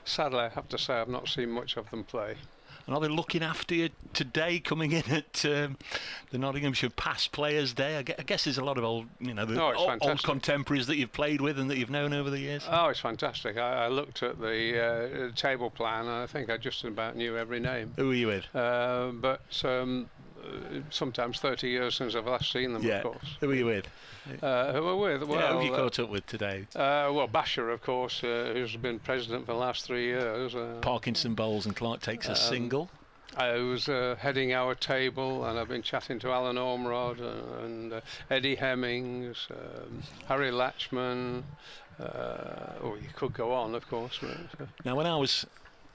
H: sadly I have to say I've not seen much of them play.
E: And are they looking after you today, coming in at the Nottinghamshire Past Players Day? I guess there's a lot of old, old contemporaries that you've played with and that you've known over the years.
H: Oh, it's fantastic. I looked at the table plan, and I think I just about knew every name.
E: Who were you with?
H: But sometimes 30 years since I've last seen them, of course.
E: Who were you with?
H: Who were with? Well,
E: who have you caught up with today?
H: Well, Basher, of course, who's been president for the last 3 years.
E: Parkinson bowls and Clark takes a single.
H: I was heading our table, and I've been chatting to Alan Ormerod and Eddie Hemmings, Harry Latchman. You could go on, of course.
E: Now, when I was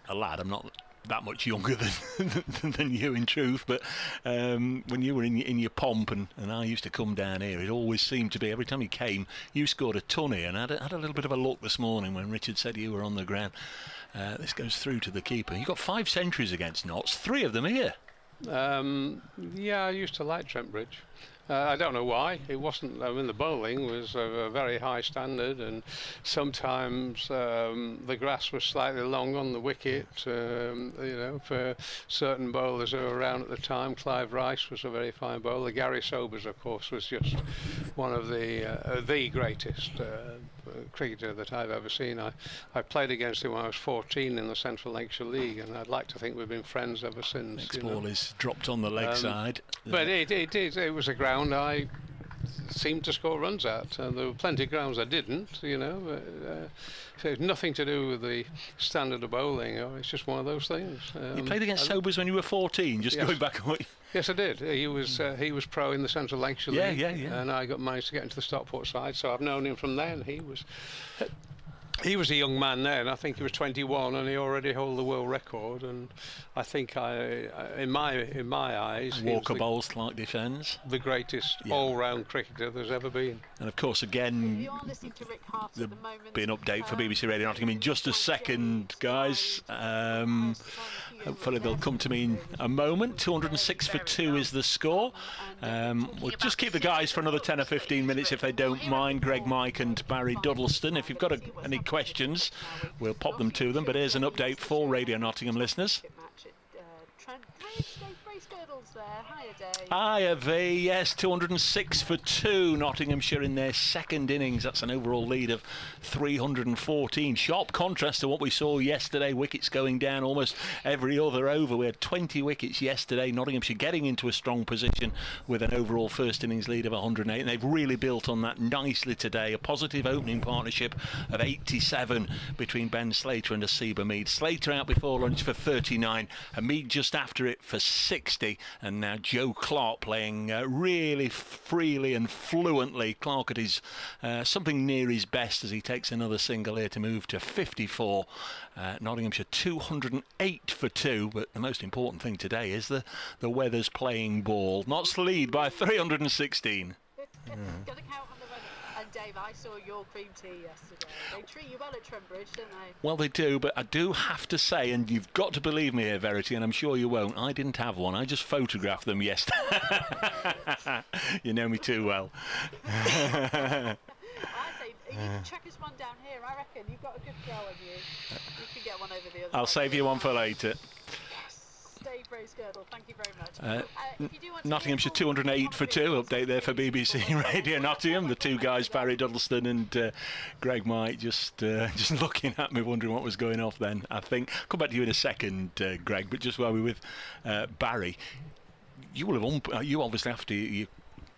E: a lad, I'm not that much younger than you in truth, but when you were in your pomp and I used to come down here, it always seemed to be every time you came you scored a ton here, and I had a little bit of a look this morning when Richard said you were on the ground. This goes through to the keeper. You got 5 centuries against Notts, 3 of them here.
H: Yeah, I used to like Trent Bridge. I don't know why. It wasn't. I mean, the bowling was of a very high standard, and sometimes the grass was slightly long on the wicket. For certain bowlers who were around at the time, Clive Rice was a very fine bowler. Gary Sobers, of course, was just one of the greatest cricketer that I've ever seen. I played against him when I was 14 in the Central Lancashire League, and I'd like to think we've been friends ever since.
E: Next ball is dropped on the leg side.
H: But it was a ground I seemed to score runs at, and there were plenty of grounds I didn't, so it's nothing to do with the standard of bowling. It's just one of those things.
E: You played against Sobers when you were 14, just going back away.
H: Yes, I did. He was pro in the Central Lancashire League, and I managed to get into the Stockport side, so I've known him from then. He was a young man then. I think he was 21, and he already held the world record. And I think, in my eyes,
E: Walker bowls, Clark defends.
H: The greatest all-round cricketer there's ever been.
E: And of course, again, there'll be an update for BBC Radio Nottingham in just a second, guys. Hopefully they'll come to me in a moment. 206 for 2 is the score. We'll just keep the guys for another 10 or 15 minutes if they don't mind. Greg, Mike and Barry Duddleston. If you've got any questions, we'll pop them to them. But here's an update for Radio Nottingham listeners. Hiya V, yes, 206 for 2. Nottinghamshire in their second innings. That's an overall lead of 314. Sharp contrast to what we saw yesterday. Wickets going down almost every other over. We had 20 wickets yesterday. Nottinghamshire getting into a strong position with an overall first innings lead of 108. And they've really built on that nicely today. A positive opening partnership of 87 between Ben Slater and Asiba Mead. Slater out before lunch for 39 and Mead just after it for 60. And now Joe Clark playing really freely and fluently. Clark at his something near his best as he takes another single here to move to 54. Nottinghamshire 208 for 2, but the most important thing today is the weather's playing ball. Notts lead by 316.
M: Got to count on the weather. And Dave, I saw your cream tea yesterday. They treat you well at Trent Bridge, don't they?
E: Well, they do, but I do have to say, and you've got to believe me here, Verity, and I'm sure you won't, I didn't have one. I just photographed them yesterday. You know me too well.
M: can check us one down here. I reckon you've got a good throw on you. You can get one over the other
E: I'll
M: side.
E: save you one for later.
M: Dave Bracegirdle, thank you very much. If you do want to
E: Nottinghamshire 208 for 2 update there for BBC Radio Nottingham. The two guys, Barry Duddleston and Greg Might, just looking at me, wondering what was going off then. I think I'll come back to you in a second, Greg, but just while we're with Barry, you will have you obviously after your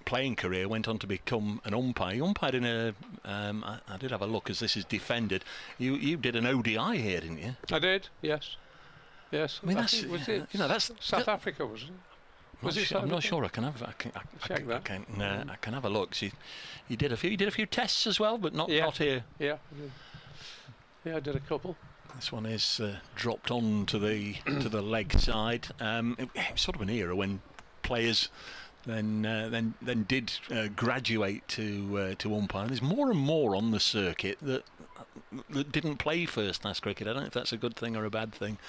E: playing career went on to become an umpire. You umpired in a I did have a look as this is defended. You did an ODI here, didn't you?
H: I did, yes. Yes,
E: I mean,
H: was it?
E: That's
H: South Africa, wasn't it?
E: I'm not sure. I can have. I can have a look. So you did a few. You did a few tests as well, but not here.
H: Yeah, I did a couple.
E: This one is dropped on to the leg side. It was sort of an era when players then did graduate to umpire. There's more and more on the circuit that didn't play first class cricket. I don't know if that's a good thing or a bad thing.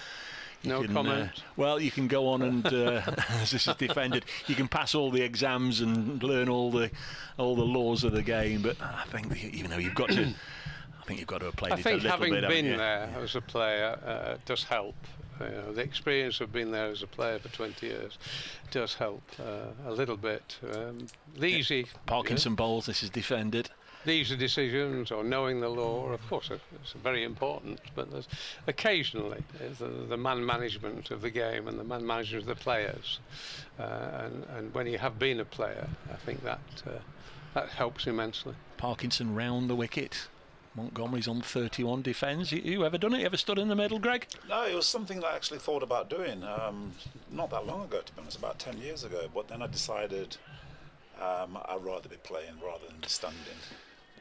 H: No comment.
E: Well, you can go on and, as this is defended, you can pass all the exams and learn all the laws of the game. But I think you've got to. I think you've got to have played it a little bit.
H: I think having been there as a player does help. The experience of being there as a player for 20 years does help a little bit.
E: Parkinson bowls. This is defended.
H: These are decisions, or knowing the law, of course, it's very important, but there's occasionally the man management of the game and the man management of the players. And when you have been a player, I think that helps immensely.
E: Parkinson round the wicket. Montgomery's on 31, defends. You ever done it? You ever stood in the middle, Greg?
L: No, it was something that I actually thought about doing not that long ago, to be honest, about 10 years ago. But then I decided I'd rather be playing rather than standing.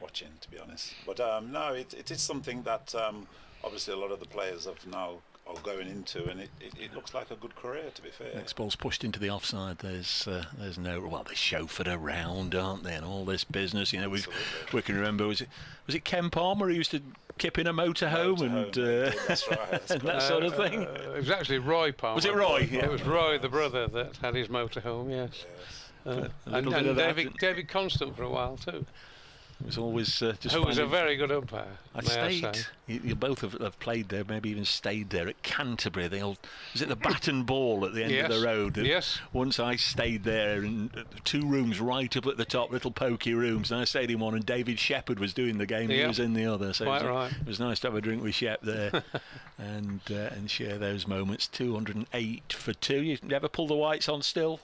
L: Watching, to be honest, but no, it is something that obviously a lot of the players are going into, and it looks like a good career, to be fair.
E: Next ball's pushed into the offside. There's no, well, they're chauffeured around, aren't they, and all this business. We can remember, was it Ken Palmer who used to kip in a motorhome and
L: that's right,
E: and that sort of thing?
H: It was actually Roy Palmer.
E: Was it Roy?
H: Yeah. It was Roy, the brother, that had his motorhome. Yes. And David Constant for a while too.
E: It was always just.
H: Who was a very good umpire.
E: I stayed. You both have played there, maybe even stayed there at Canterbury. The old, was it the Bat and Ball at the end of the road?
H: Yes.
E: Once I stayed there, in 2 rooms right up at the top, little pokey rooms, and I stayed in one, and David Shepherd was doing the game. He was in the other. So it was nice to have a drink with Shep there, and share those moments. 208 for 2. You ever pull the whites on still?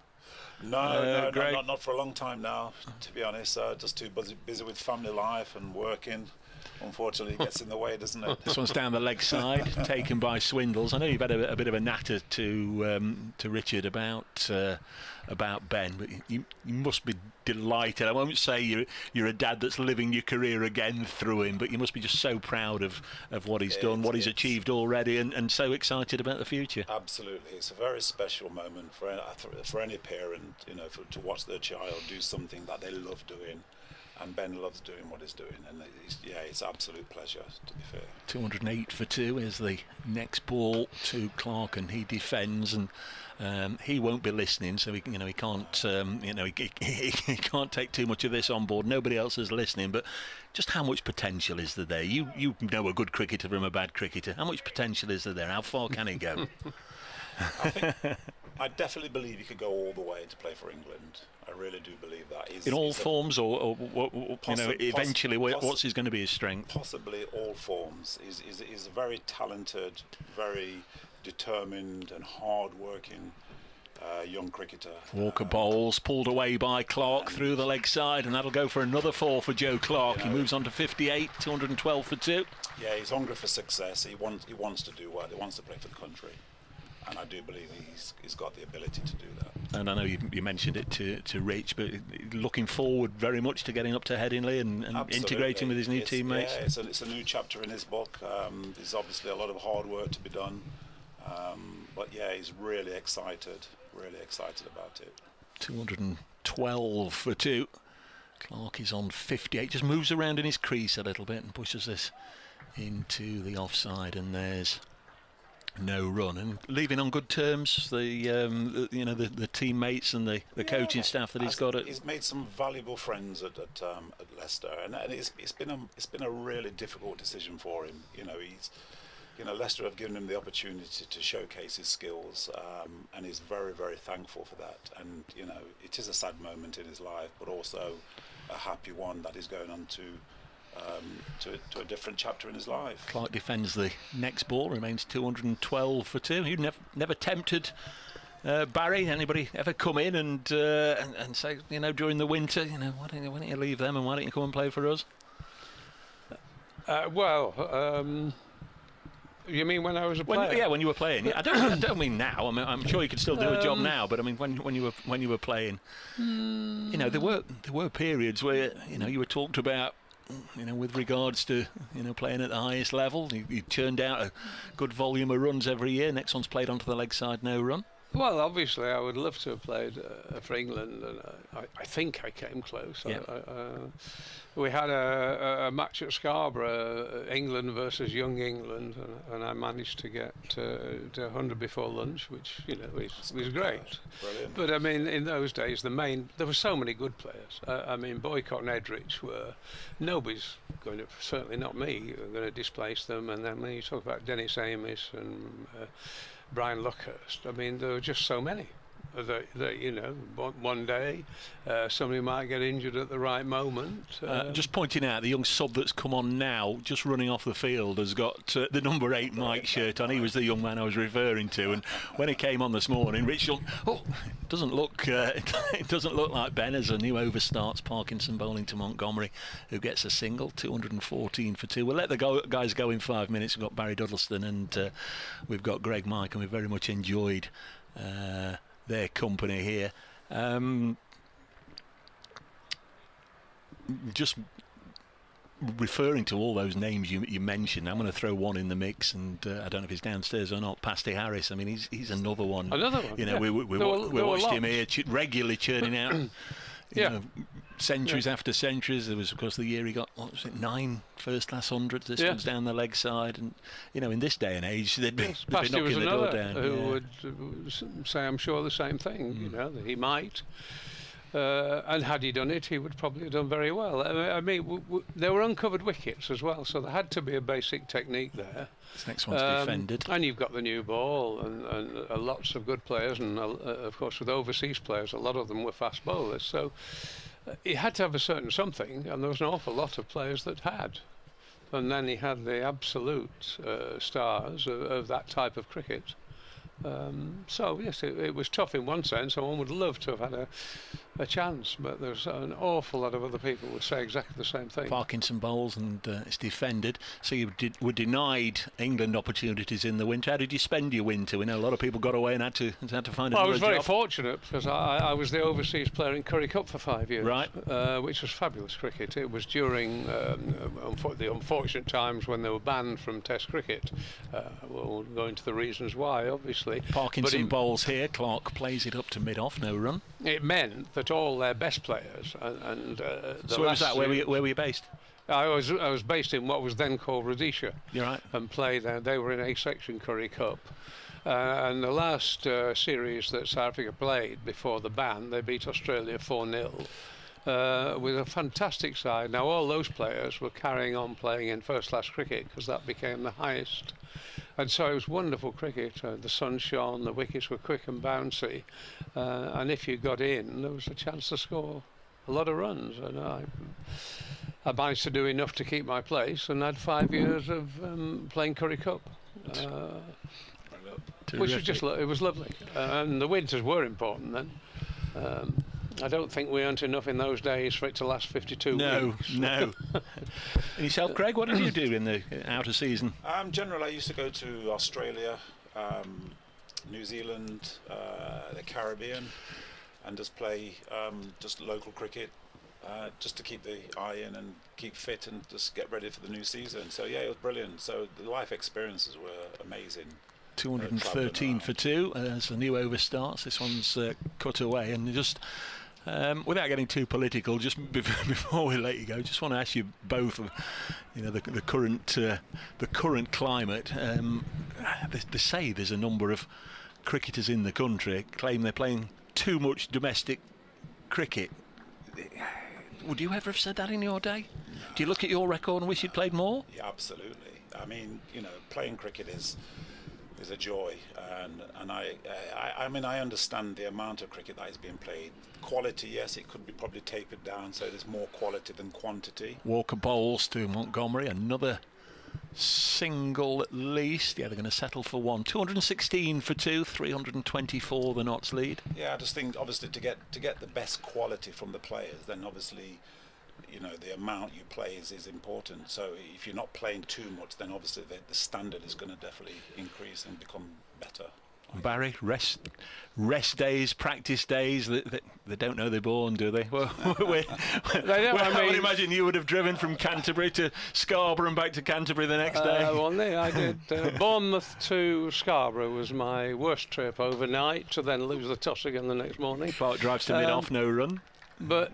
L: No, not for a long time now, to be honest. Just too busy with family life and working. Unfortunately, it gets in the way, doesn't it?
E: This one's down the leg side, taken by Swindles. I know you've had a bit of a natter to Richard about Ben, but you must be delighted. I won't say you're a dad that's living your career again through him, but you must be just so proud of what he's done, what he's achieved already, and so excited about the future.
L: Absolutely, it's a very special moment for any parent, to watch their child do something that they love doing. And Ben loves doing what he's doing, and it's absolute pleasure, to be fair.
E: 208 for 2 is the next ball to Clark, and he defends, and he won't be listening, so he can't he can't take too much of this on board. Nobody else is listening, but just how much potential is there there? You know a good cricketer from a bad cricketer. How much potential is there? How far can he go?
L: I definitely believe he could go all the way to play for England. I really do believe that.
E: In all forms, or eventually, what's going to be his strength?
L: Possibly all forms. He's a very talented, very determined and hard-working young cricketer.
E: Walker bowls, pulled away by Clark through the leg side, and that'll go for another 4 for Joe Clark. He moves on to 58, 212 for 2.
L: Yeah, he's hungry for success. He wants to do well. He wants to play for the country. And I do believe he's got the ability to do that.
E: And I know you mentioned it to Rich, but looking forward very much to getting up to Headingley and integrating with his new teammates.
L: Yeah, it's a new chapter in his book. There's obviously a lot of hard work to be done. But yeah, he's really excited about it.
E: 212 for 2. Clark is on 58, just moves around in his crease a little bit and pushes this into the offside, and there's no run, and leaving on good terms the teammates and the coaching staff that he's got.
L: He's made some valuable friends at Leicester, and it's been a really difficult decision for him. Leicester have given him the opportunity to showcase his skills, and he's very, very thankful for that. And it is a sad moment in his life, but also a happy one that he's going on to a different chapter in his life.
E: Clark defends the next ball, remains 212 for 2. You never tempted Barry. Anybody ever come in and say, during the winter, why don't you leave them and why don't you come and play for us?
H: You mean when I was a player?
E: When you were playing. I don't mean now. I mean, I'm sure you could still do a job now, but I mean when you were playing, there were periods where you were talked about, with regards to playing at the highest level. You churned out a good volume of runs every year. Next one's played onto the leg side, no run.
H: Well, obviously, I would love to have played for England, and I think I came close.
E: Yeah.
H: We had a match at Scarborough, England versus Young England, and I managed to get to 100 before lunch, which was great.
L: Brilliant.
H: But I mean, in those days, there were so many good players. I mean, Boycott and Edrich nobody's going to, certainly not me, going to displace them. And then when you talk about Dennis Amiss and Brian Luckhurst, I mean, there were just so many that one day somebody might get injured at the right moment.
E: Just pointing out, the young sub that's come on now, just running off the field, has got the number 8 Mike shirt on. He was the young man I was referring to, and when he came on this morning, Richard, it doesn't look like Ben as a new overstarts. Parkinson bowling to Montgomery, who gets a single, 214 for 2. We'll let the guys go in 5 minutes. We've got Barry Duddleston and we've got Greg Mike, and we've very much enjoyed their company here. Just referring to all those names you mentioned, I'm going to throw one in the mix, and I don't know if he's downstairs or not. Pasty Harris. I mean, he's another one. We watched him here regularly churning out. Centuries after centuries. There was, of course, the year he got 9 first-class hundreds. This one's down the leg side, and in this day and age, they'd be knocking the door down.
H: Who would say, I'm sure, the same thing. That he might, and had he done it, he would probably have done very well. I mean, there were uncovered wickets as well, so there had to be a basic technique there.
E: This next one's defended,
H: and you've got the new ball, and lots of good players, and of course with overseas players, a lot of them were fast bowlers. So he had to have a certain something, and there was an awful lot of players that had. And then he had the absolute stars of that type of cricket. So yes, it was tough in one sense, and one would love to have had a chance, but there's an awful lot of other people would say exactly the same thing.
E: Parkinson bowls, and it's defended. So you were denied England opportunities in the winter. How did you spend your winter? We know a lot of people got away and had to find another job.
H: I was very fortunate, because I was the overseas player in Currie Cup for 5 years,
E: right?
H: Which was fabulous cricket. It was during the unfortunate times when they were banned from Test cricket. We'll go into the reasons why, obviously.
E: Parkinson bowls here. Clark plays it up to mid-off, no run.
H: It meant that all their best players and
E: so where was that? Where were you based?
H: I was based in what was then called Rhodesia.
E: You're right.
H: And played there. They were in A-section Currie Cup. And the last series that South Africa played before the ban, they beat Australia 4-0. With a fantastic side. Now all those players were carrying on playing in first-class cricket, because that became the highest. And so it was wonderful cricket. The sun shone, the wickets were quick and bouncy, and if you got in, there was a chance to score a lot of runs. And I managed to do enough to keep my place, and had 5 years of playing Currie Cup, which was it was lovely. And the winters were important then. I don't think we earned enough in those days for it to last 52 weeks.
E: No. And yourself, Craig, what did you do in the outer season?
L: Generally, I used to go to Australia, New Zealand, the Caribbean, and just play just local cricket, just to keep the eye in and keep fit and just get ready for the new season. So yeah, it was brilliant. So the life experiences were amazing.
E: 213 for 2 as the new over starts. This one's cut away, and just Without getting too political, just before we let you go, just want to ask you both, the current climate. They say there's a number of cricketers in the country claim they're playing too much domestic cricket. Would you ever have said that in your day? No. Do you look at your record and wish you'd played more?
L: Yeah, absolutely. I mean, playing cricket is a joy, and I understand the amount of cricket that is being played. Quality, yes, it could be probably tapered down, so there's more quality than quantity.
E: Walker bowls to Montgomery, another single at least. Yeah, they're going to settle for one. 216 for 2, 324 the Notts lead.
L: Yeah, I just think obviously to get the best quality from the players, then obviously the amount you play is important. So if you're not playing too much, then obviously the standard is going to definitely increase and become better.
E: Barry, rest days, practice days, they don't know they're born, do they? Well, I would imagine you would have driven from Canterbury to Scarborough and back to Canterbury the next day.
H: I did. Bournemouth to Scarborough was my worst trip overnight, to then lose the toss again the next morning.
E: Clark drives to mid-off, no run.
H: But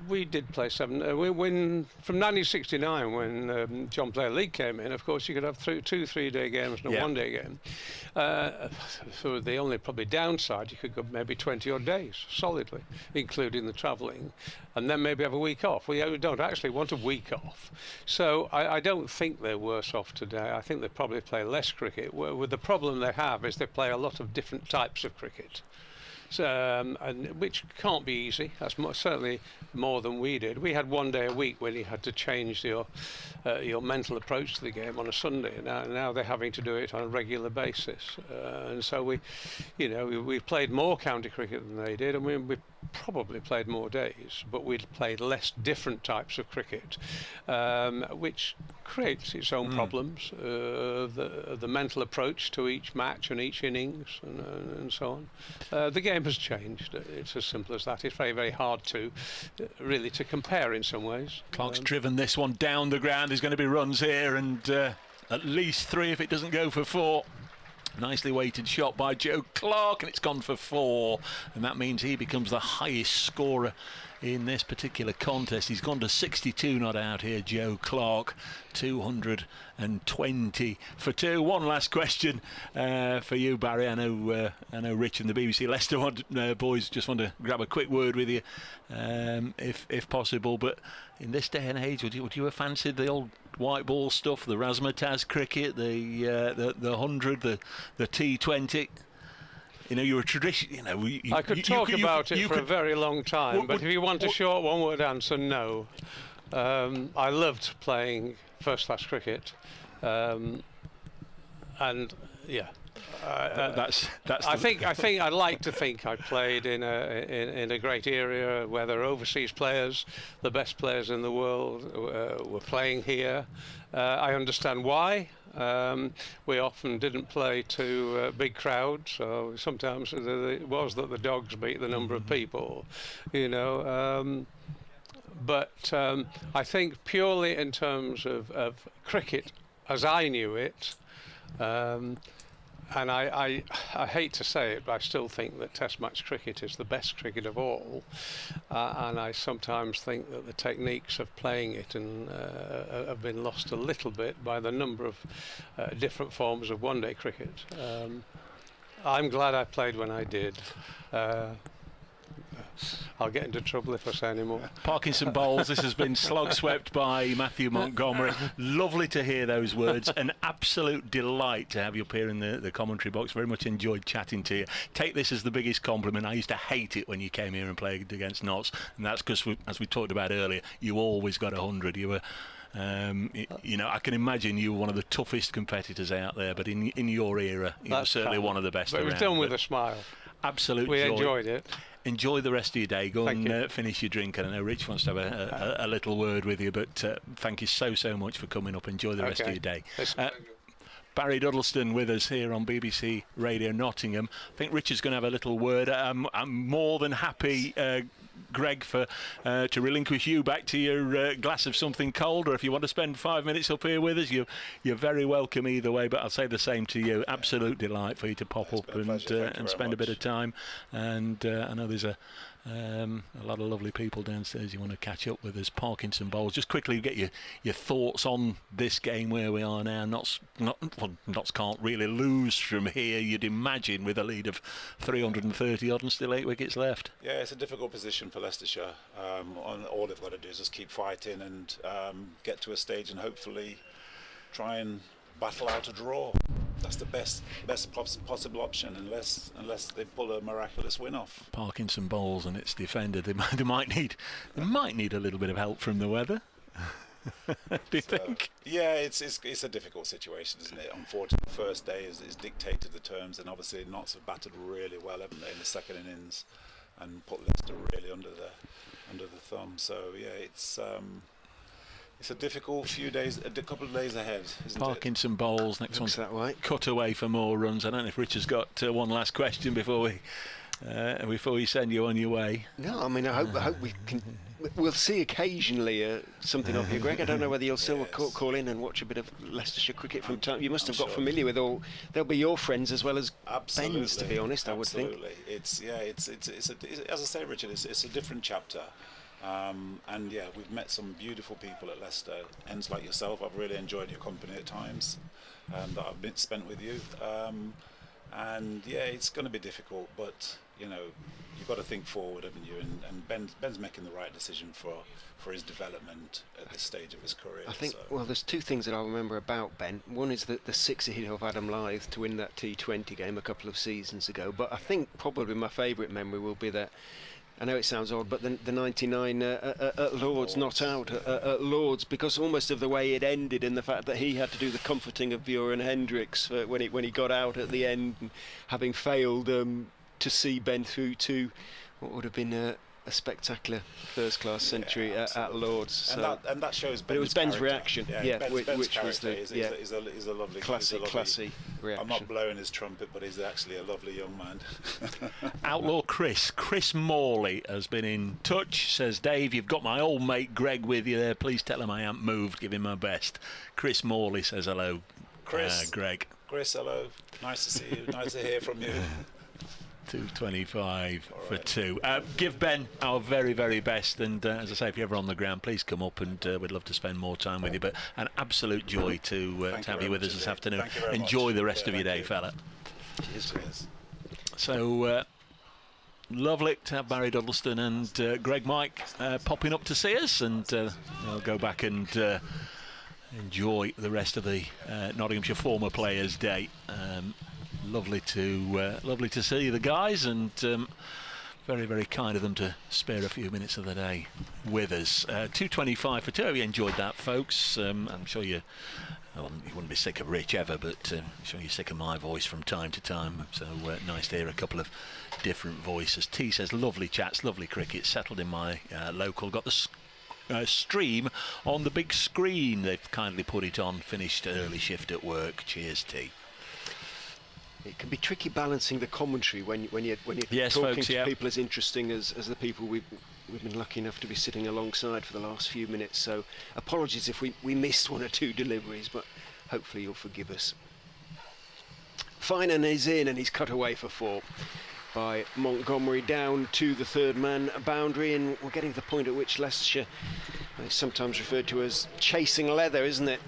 H: we did play 7. We win from 1969 when John Player League came in. Of course, you could have 2 3-day games and a 1-day game. So the only probably downside, you could go maybe 20 odd days solidly, including the travelling, and then maybe have a week off. We don't actually want a week off. So I don't think they're worse off today. I think they probably play less cricket. With the problem they have is they play a lot of different types of cricket. And which can't be easy. That's certainly more than we did. We had 1 day a week when you had to change your mental approach to the game on a Sunday. Now they're having to do it on a regular basis, and so we played more county cricket than they did, and we probably played more days, but we played less different types of cricket, which creates its own problems. The mental approach to each match and each innings and so on. The game has changed. It's as simple as that. It's very, very hard to really to compare in some ways.
E: Clark's driven this one down the ground. There's going to be runs here, and at least 3 if it doesn't go for 4. Nicely weighted shot by Joe Clark, and it's gone for 4, and that means he becomes the highest scorer in this particular contest. He's gone to 62 not out here, Joe Clark. 220 for 2. One last question for you, Barry. I know Rich and the BBC Leicester boys just want to grab a quick word with you, if possible. But in this day and age, would you have fancied the old white ball stuff, the razzmatazz cricket, the 100, the T20? You're a tradition.
H: I could talk about it for a very long time, but if you want a short one-word answer, no. I loved playing first-class cricket, and yeah. I think I'd like to think I played in a great area where there are overseas players, the best players in the world were playing here. I understand why. We often didn't play to big crowds, so sometimes it was that the dogs beat the number of people, but I think purely in terms of cricket as I knew it, and I hate to say it, but I still think that Test match cricket is the best cricket of all, and I sometimes think that the techniques of playing it have been lost a little bit by the number of different forms of one-day cricket. I'm glad I played when I did. I'll get into trouble if I say any more.
E: Parkinson bowls. This has been slog swept by Matthew Montgomery. Lovely to hear those words. An absolute delight to have you up here in the commentary box. Very much enjoyed chatting to you. Take this as the biggest compliment. I used to hate it when you came here and played against Notts, and that's because, as we talked about earlier, you always got 100. You were I can imagine you were one of the toughest competitors out there, but in your era, you were certainly one of the best around.
H: But it was done with a smile.
E: Absolute
H: we
E: joy.
H: Enjoyed it.
E: Enjoy the rest of your day. Go and finish your drink. And I know Rich wants to have a little word with you, but thank you so much for coming up. Enjoy the rest of your day. Barry Duddleston with us here on BBC Radio Nottingham. I think Richard's going to have a little word. I'm more than happy, Greg, to relinquish you back to your glass of something cold, or if you want to spend 5 minutes up here with us, you're very welcome either way. But I'll say the same to you. Absolute delight for you to pop up and spend a bit of time. And I know there's a lot of lovely people downstairs you want to catch up with us. Parkinson Bowls. Just quickly get your thoughts on this game where we are now. Notts can't really lose from here, you'd imagine, with a lead of 330 odd and still 8 wickets left.
L: Yeah, it's a difficult position for Leicestershire. All they've got to do is just keep fighting and get to a stage and hopefully try and battle out a draw. That's the best possible option, unless they pull a miraculous win off.
E: Parkinson Bowls and its defender, they might need a little bit of help from the weather. Do you think?
L: Yeah, it's a difficult situation, isn't it? Unfortunately, the first day is dictated the terms, and obviously Notts have batted really well, haven't they, in the second innings, and put Leicester really under the thumb. So yeah, it's a difficult few days, a couple of days ahead, isn't
E: Parkinson
L: it?
E: Bowls, next
F: Looks
E: one.
F: that way.
E: Cut away for more runs. I don't know if Richard's got one last question before we send you on your way.
F: No, I mean, I hope we can. We'll see occasionally something of you, Greg. I don't know whether you'll still call in and watch a bit of Leicestershire cricket from time. You must have got familiar with all. They'll be your friends as well as Ben's, to be honest. I would think.
L: Absolutely, it's as I say, Richard. It's a different chapter. And yeah, we've met some beautiful people at Leicester, hence like yourself. I've really enjoyed your company at times that I've been spent with you. And yeah, it's going to be difficult, but you know, you've got to think forward, haven't you? And Ben's making the right decision for his development at this stage of his career.
F: I think, well, there's two things that I remember about Ben. One is the 6 hit of Adam Lyth to win that T20 game a couple of seasons ago. But I think probably my favourite memory will be that, I know it sounds odd, but the 99 at Lord's, not out at Lord's, because almost of the way it ended, and the fact that he had to do the comforting of Bjorn Hendricks when he got out at the end, and having failed to see Ben through to what would have been a spectacular first-class century at Lord's. So.
L: And that shows.
F: But it was Ben's reaction,
L: Ben's
F: which was
L: a lovely,
F: classy reaction.
L: I'm not blowing his trumpet, but he's actually a lovely young man.
E: Outlaw Chris Morley has been in touch. Says, Dave, you've got my old mate Greg with you there. Please tell him I haven't moved. Give him my best. Chris Morley says hello.
L: Chris,
E: Greg.
L: Chris, hello. Nice to see you. Nice to hear from you.
E: 225 for 2. Give Ben our very, very best, and as I say, if you're ever on the ground, please come up, and we'd love to spend more time with you. But an absolute joy to have you with us this afternoon. Enjoy the rest of your day, fella.
L: Cheers.
E: So lovely to have Barry Duddleston and Greg Mike popping up to see us, and I'll go back and enjoy the rest of the Nottinghamshire Former Players' Day. Lovely to see the guys, and very, very kind of them to spare a few minutes of the day with us. 225 for 2. Hope you enjoyed that, folks. I'm sure you wouldn't be sick of Rich ever, but I'm sure you're sick of my voice from time to time. So nice to hear a couple of different voices. T says, lovely chats, lovely cricket, settled in my local. Got the stream on the big screen. They've kindly put it on. Finished early shift at work. Cheers, T.
F: It can be tricky balancing the commentary when you're
E: yes,
F: talking
E: folks,
F: to people as interesting as the people we've been lucky enough to be sitting alongside for the last few minutes. So apologies if we missed one or two deliveries, but hopefully you'll forgive us. Finan is in, and he's cut away for 4 by Montgomery down to the third man boundary, and we're getting to the point at which Leicestershire is sometimes referred to as chasing leather, isn't it?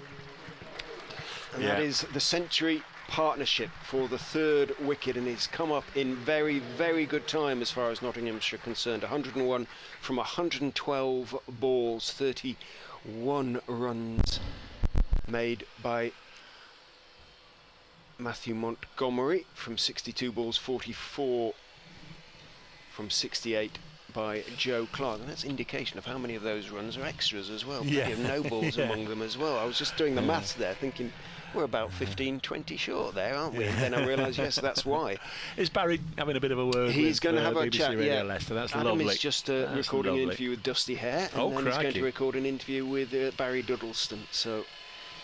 F: And that is the century partnership for the third wicket, and he's come up in very, very good time as far as Nottinghamshire concerned. 101 from 112 balls, 31 runs made by Matthew Montgomery from 62 balls, 44 from 68 by Joe Clark, and that's indication of how many of those runs are extras as well. Plenty of no balls among them as well. I was just doing the maths there, thinking we're about 15, 20 short there, aren't we? And then I realised, yes, that's why.
E: Is Barry having a bit of a word?
F: He's going to have a
E: BBC
F: chat,
E: Radio Leicester. That's
F: Adam
E: lovely.
F: is just recording an interview with Dusty Hare, and then he's going to record an interview with Barry Duddleston. So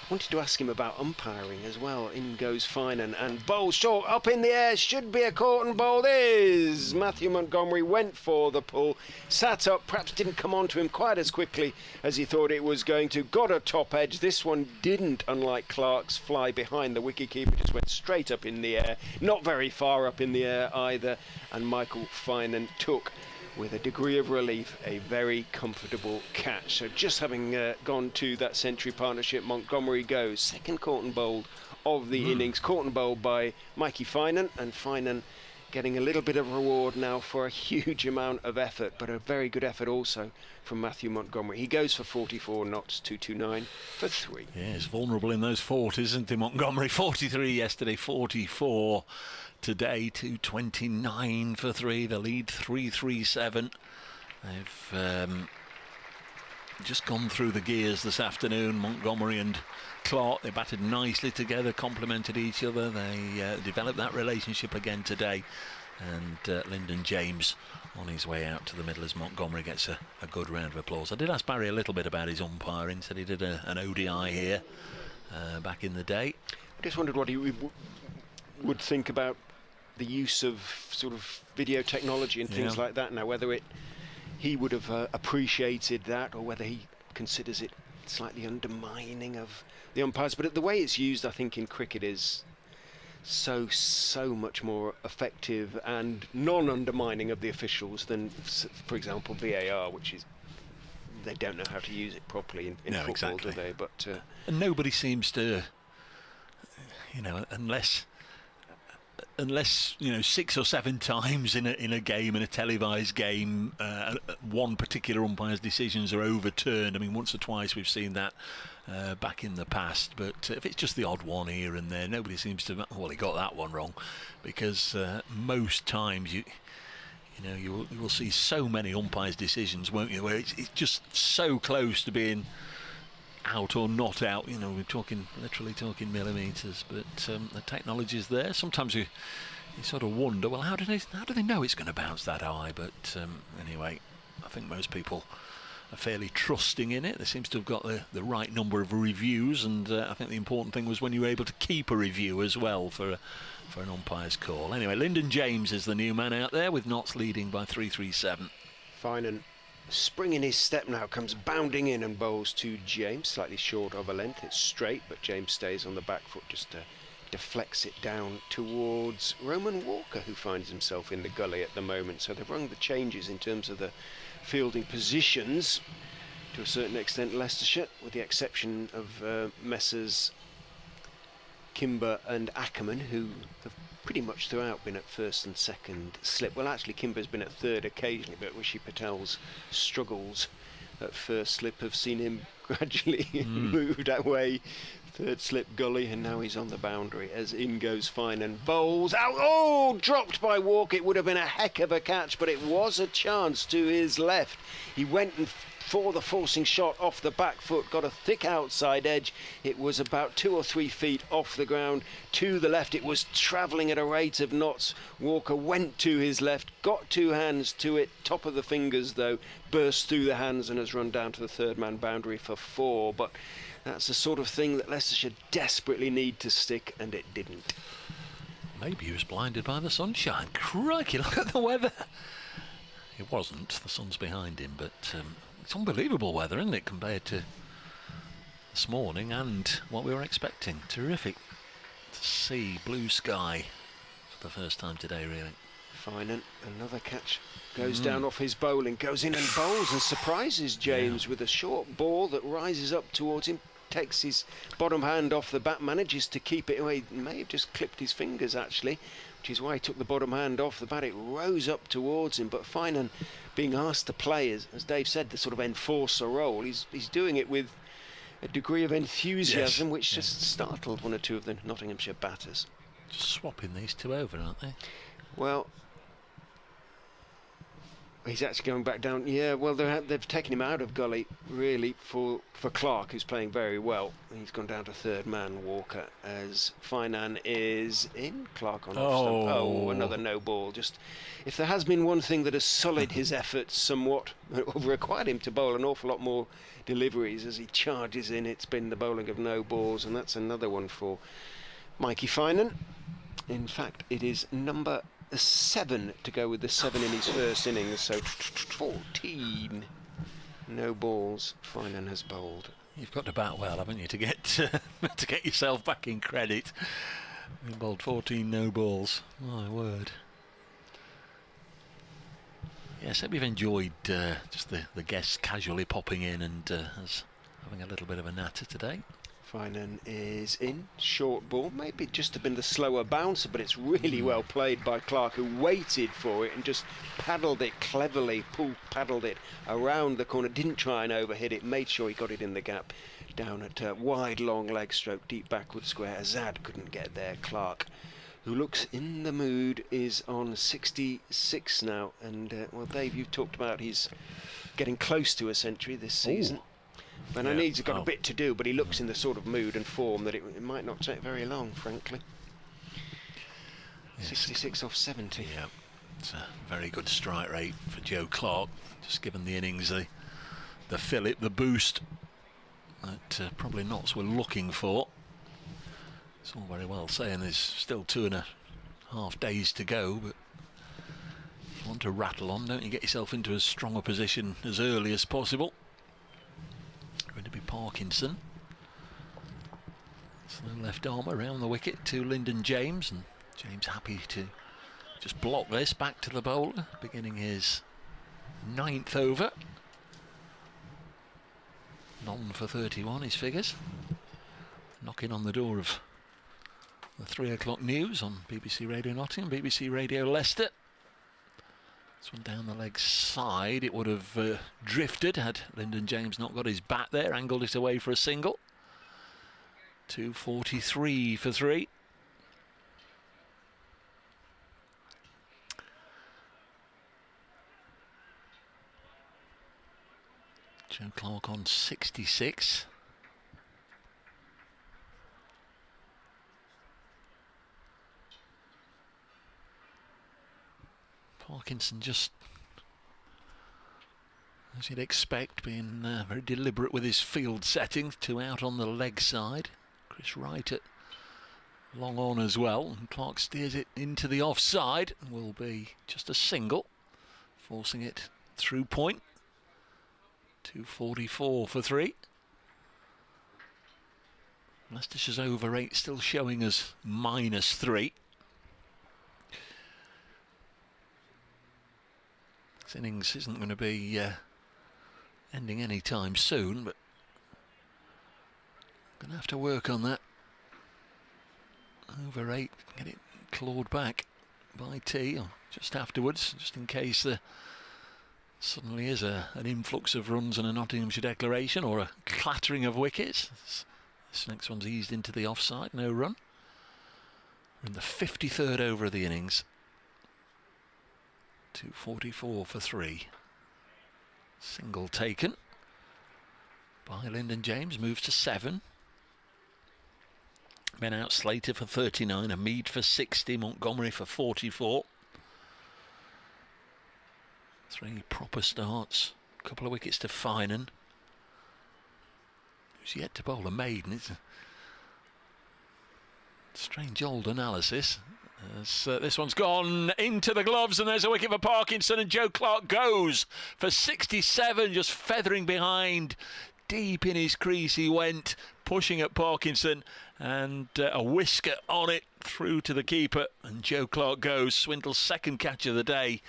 F: wanted to ask him about umpiring as well. In goes Finan and bowls short, up in the air, should be a caught and bowled is. Matthew Montgomery went for the pull, sat up, perhaps didn't come onto him quite as quickly as he thought it was going to. Got a top edge. This one didn't, unlike Clark's, fly behind the wicketkeeper, just went straight up in the air, not very far up in the air either, and Michael Finan took, with a degree of relief, a very comfortable catch. So just having gone to that century partnership, Montgomery goes second caught and bowled of the innings, caught and bowled by Mikey Finan, and Finan getting a little bit of reward now for a huge amount of effort, but a very good effort also from Matthew Montgomery. He goes for 44 knots, 229 for 3.
E: Yeah, he's vulnerable in those 40s, isn't he, Montgomery? 43 yesterday, 44 today, 229 for 3. The lead 337. They've just gone through the gears this afternoon. Montgomery and Clark, they batted nicely together, complemented each other. They developed that relationship again today. And Lyndon James on his way out to the middle as Montgomery gets a good round of applause. I did ask Barry a little bit about his umpiring. Said he did an ODI here back in the day.
F: I just wondered what he would think about the use of sort of video technology and things like that now, whether he would have appreciated that or whether he considers it slightly undermining of the umpires. But the way it's used, I think, in cricket is so much more effective and non-undermining of the officials than, for example, VAR, which is, they don't know how to use it properly in football,
E: exactly.
F: do they? But
E: and nobody seems to, unless 6 or 7 times in a game, in a televised game, one particular umpire's decisions are overturned. I mean, once or twice we've seen that back in the past, but if it's just the odd one here and there, nobody seems to, well, he got that one wrong, because most times you will see so many umpires' decisions, won't you, where it's just so close to being out or not out. We're literally talking millimetres, but the technology's there. Sometimes you sort of wonder, well, how do they know it's going to bounce that high? But anyway, I think most people are fairly trusting in it. They seems to have got the right number of reviews, and I think the important thing was when you were able to keep a review as well for an umpire's call. Anyway, Lyndon James is the new man out there, with Notts leading by 337.
F: Fine, and springing his step now, comes bounding in and bowls to James, slightly short of a length. It's straight, but James stays on the back foot, just deflects it down towards Roman Walker, who finds himself in the gully at the moment. So they've rung the changes in terms of the fielding positions to a certain extent, Leicestershire, with the exception of Messrs Kimber and Ackerman, who have pretty much throughout been at first and second slip. Well, actually Kimber's been at third occasionally, but Rishi Patel's struggles at first slip have seen him gradually moved away. Third slip gully, and now he's on the boundary as in goes Fine and bowls out. Oh, dropped by Walker. It would have been a heck of a catch, but it was a chance to his left. He went and for the forcing shot off the back foot, got a thick outside edge. It was about 2 or 3 feet off the ground to the left. It was travelling at a rate of knots. Walker went to his left, got 2 hands to it, top of the fingers though, burst through the hands and has run down to the third man boundary for 4. But that's the sort of thing that Leicestershire desperately need to stick, and it didn't.
E: Maybe he was blinded by the sunshine. Crikey, look at the weather. It wasn't, the sun's behind him, but it's unbelievable weather, isn't it, compared to this morning and what we were expecting. Terrific to see blue sky for the first time today, really.
F: Fine, and another catch goes down off his bowling, goes in and bowls and surprises James with a short ball that rises up towards him, takes his bottom hand off the bat, manages to keep it away. He may have just clipped his fingers actually, which is why he took the bottom hand off the bat. It rose up towards him, but Finan being asked to play, as Dave said, the sort of enforcer role, he's doing it with a degree of enthusiasm which just startled 1 or 2 of the Nottinghamshire batters.
E: Just swapping these 2 over, aren't they?
F: Well, He's actually going back down. Yeah, well, they've taken him out of gully, really, for Clark, who's playing very well. He's gone down to third man, Walker, as Finan is in. Clark on off stump. Oh, another no ball. Just, if there has been one thing that has sullied his efforts somewhat, required him to bowl an awful lot more deliveries as he charges in, it's been the bowling of no balls, and that's another one for Mikey Finan. In fact, it is number 7 to go with the 7 in his first innings, so 14 no balls Finan has bowled.
E: You've got to bat well, haven't you, to get to get yourself back in credit. You bowled 14 no balls. My word. Yes, I hope you've enjoyed just the guests casually popping in and us having a little bit of a natter today.
F: Finan is in, short ball, maybe just have been the slower bouncer, but it's really well played by Clark, who waited for it and just paddled it cleverly, paddled it around the corner, didn't try and overhit it, made sure he got it in the gap, down at wide long leg stroke, deep backward square. Azad couldn't get there. Clark, who looks in the mood, is on 66 now, and well, Dave, you've talked about he's getting close to a century this season. And I know he's got a bit to do, but he looks in the sort of mood and form that it might not take very long, frankly. Yes. 66 off 70.
E: Yeah, it's a very good strike rate for Joe Clark, just given the innings, the fillip, the boost that probably Notts were looking for. It's all very well saying there's still 2.5 days to go, but you want to rattle on, don't you? Get yourself into as strong a position as early as possible. Going to be Parkinson. Slow left arm around the wicket to Lyndon James, and James happy to just block this back to the bowler, beginning his 9th over. None for 31, his figures. Knocking on the door of the 3 o'clock news on BBC Radio Nottingham, BBC Radio Leicester. This one down the leg side, it would have drifted had Lyndon James not got his bat there, angled it away for a single. 243 for 3. Joe Clark on 66. Parkinson just, as you'd expect, being very deliberate with his field settings. 2 out on the leg side. Chris Wright at long on as well. And Clark steers it into the offside. Will be just a single, forcing it through point. 244 for 3. Leicestershire's over 8 still showing us -3. This innings isn't going to be ending any time soon, but going to have to work on that. Over 8, get it clawed back by T or just afterwards, just in case there suddenly is an influx of runs and a Nottinghamshire declaration or a clattering of wickets. This next one's eased into the offside, no run. We're in the 53rd over of the innings. 244 for 3. Single taken by Lyndon James, moves to 7. Men out: Slater for 39, Hamid for 60, Montgomery for 44. 3 proper starts, a couple of wickets to Finan, who's yet to bowl a maiden. It's a strange old analysis. As this one's gone into the gloves, and there's a wicket for Parkinson, and Joe Clark goes for 67, just feathering behind. Deep in his crease he went, pushing at Parkinson, and a whisker on it through to the keeper, and Joe Clark goes. Swindle's second catch of the day,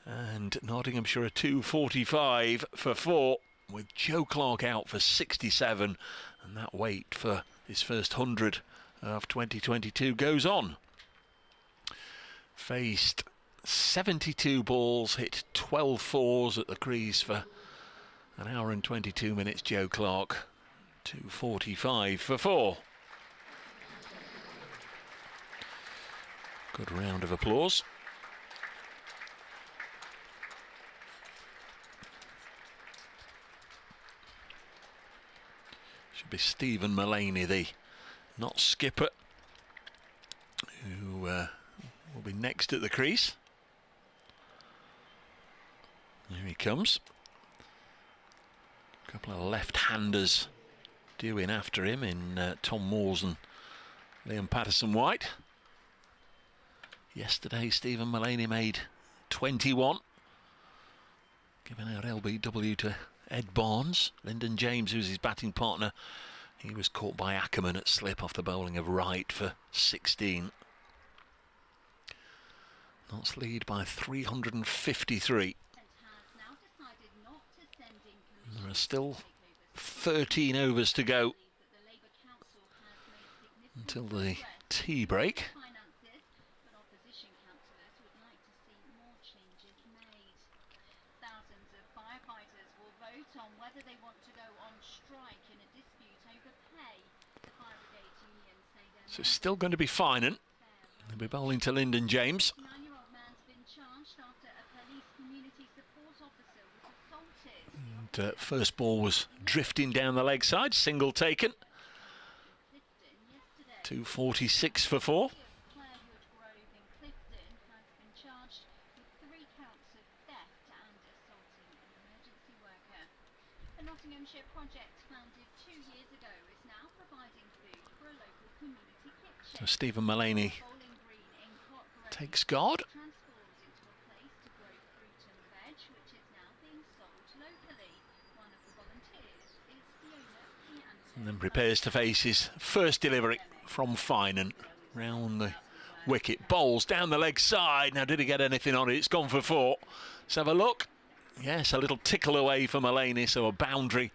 E: and Nottinghamshire 245 for 4, with Joe Clark out for 67, and that wait for his first 100 of 2022 goes on. Faced 72 balls, hit 12 fours at the crease for an hour and 22 minutes. Joe Clark 245 for 4. Good round of applause. be Stephen Mullaney, the not skipper, who will be next at the crease. Here he comes. A couple of left-handers due in after him in Tom Moores and Liam Patterson-White. Yesterday, Stephen Mullaney made 21, giving out LBW to Ed Barnes. Lyndon James, who's his batting partner, he was caught by Ackerman at slip off the bowling of Wright for 16. Notts lead by 353. There are still 13 overs to go until the tea break. So it's still going to be Finan. They'll be bowling to Lyndon James. And first ball was drifting down the leg side, single taken. 246 for 4.
K: The Nottinghamshire project, founded 2 years ago, is now providing food for a local community kitchen.
E: So Stephen Mullaney takes guard.
K: Transformed into a place to grow fruit and veg, which is now being sold locally. One of the volunteers is Fiona.
E: And then prepares to face his first delivery from Finan. Round the wicket, bowls down the leg side. Now, did he get anything on it? It's gone for 4. Let's have a look. Yes, a little tickle away for Mullaney, so a boundary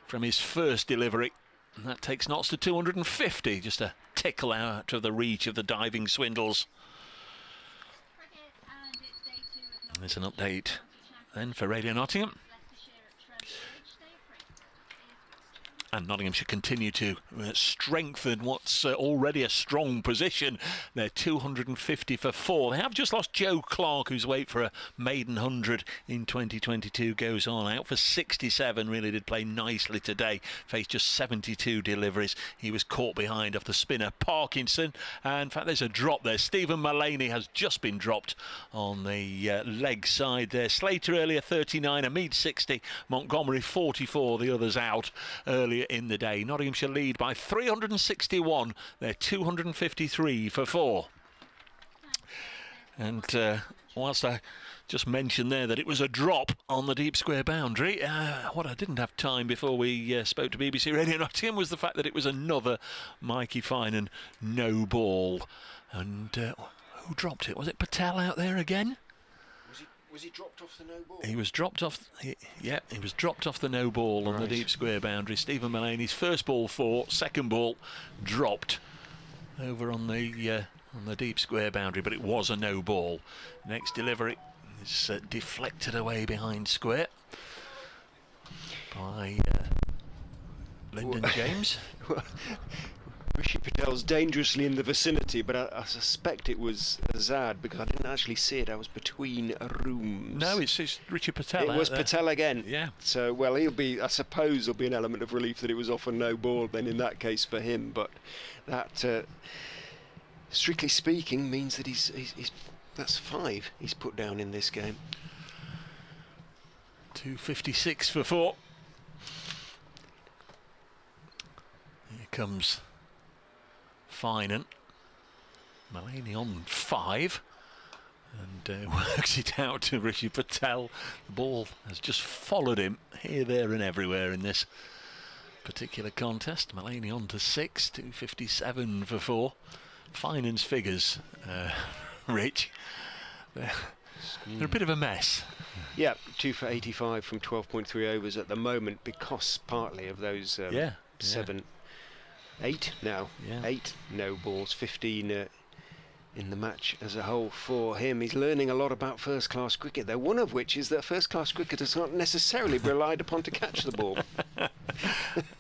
E: from his first delivery. And that takes Notts to 250, just a tickle out of the reach of the diving Swindles. And there's an update then for Radio Nottingham. And Nottinghamshire continue to strengthen what's already a strong position. They're 250 for 4. They have just lost Joe Clark, whose wait for a maiden 100 in 2022 goes on. Out for 67, really did play nicely today. Faced just 72 deliveries. He was caught behind off the spinner Parkinson. And in fact, there's a drop there. Stephen Mullaney has just been dropped on the leg side there. Slater earlier 39, Hamid 60, Montgomery 44. The others out earlier in the day. Nottinghamshire lead by 361. They're 253 for 4. And whilst I just mentioned there that it was a drop on the deep square boundary, what I didn't have time before we spoke to BBC Radio Nottingham was the fact that it was another Mikey Finan no ball. And who dropped it? Was it Patel out there again?
F: Was he dropped off the no ball?
E: He was dropped off. He was dropped off the no ball on the deep square boundary. Stephen Mullaney's first ball 4, second ball dropped over on the deep square boundary, but it was a no ball. Next delivery is deflected away behind square by Lyndon James.
F: Rishi Patel's dangerously in the vicinity, but I suspect it was Azad because I didn't actually see it. I was between rooms.
E: No, it's Richard Patel.
F: It was Patel again.
E: Yeah.
F: So, well, I suppose there'll be an element of relief that it was off a no ball then in that case for him. But that, strictly speaking, means that that's 5 he's put down in this game.
E: 256 for 4. Here comes Finan. Mullaney on 5 and works it out to Rishi Patel. The ball has just followed him here, there and everywhere in this particular contest. Mullaney on to 6, 257 for 4. Finan's figures, Rich, they're a bit of a mess.
F: Yeah, 2 for 85 from 12.3 overs at the moment because partly of those 7, 8 now.
E: Yeah.
F: 8 no balls, 15 in the match as a whole for him. He's learning a lot about first-class cricket, though, one of which is that first-class cricketers aren't necessarily relied upon to catch the ball.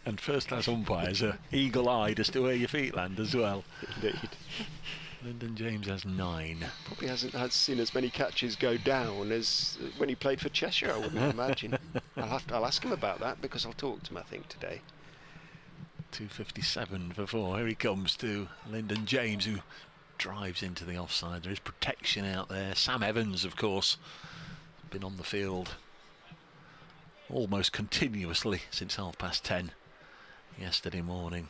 E: And first-class umpires are eagle-eyed as to where your feet land as well.
F: Indeed.
E: Lyndon James has 9.
F: Probably hasn't seen as many catches go down as when he played for Cheshire, I wouldn't imagine. I'll ask him about that because I'll talk to him, I think, today.
E: 2:57 for 4. Here he comes to Lyndon James, who drives into the offside. There is protection out there. Sam Evans, of course, been on the field almost continuously since 10:30 yesterday morning.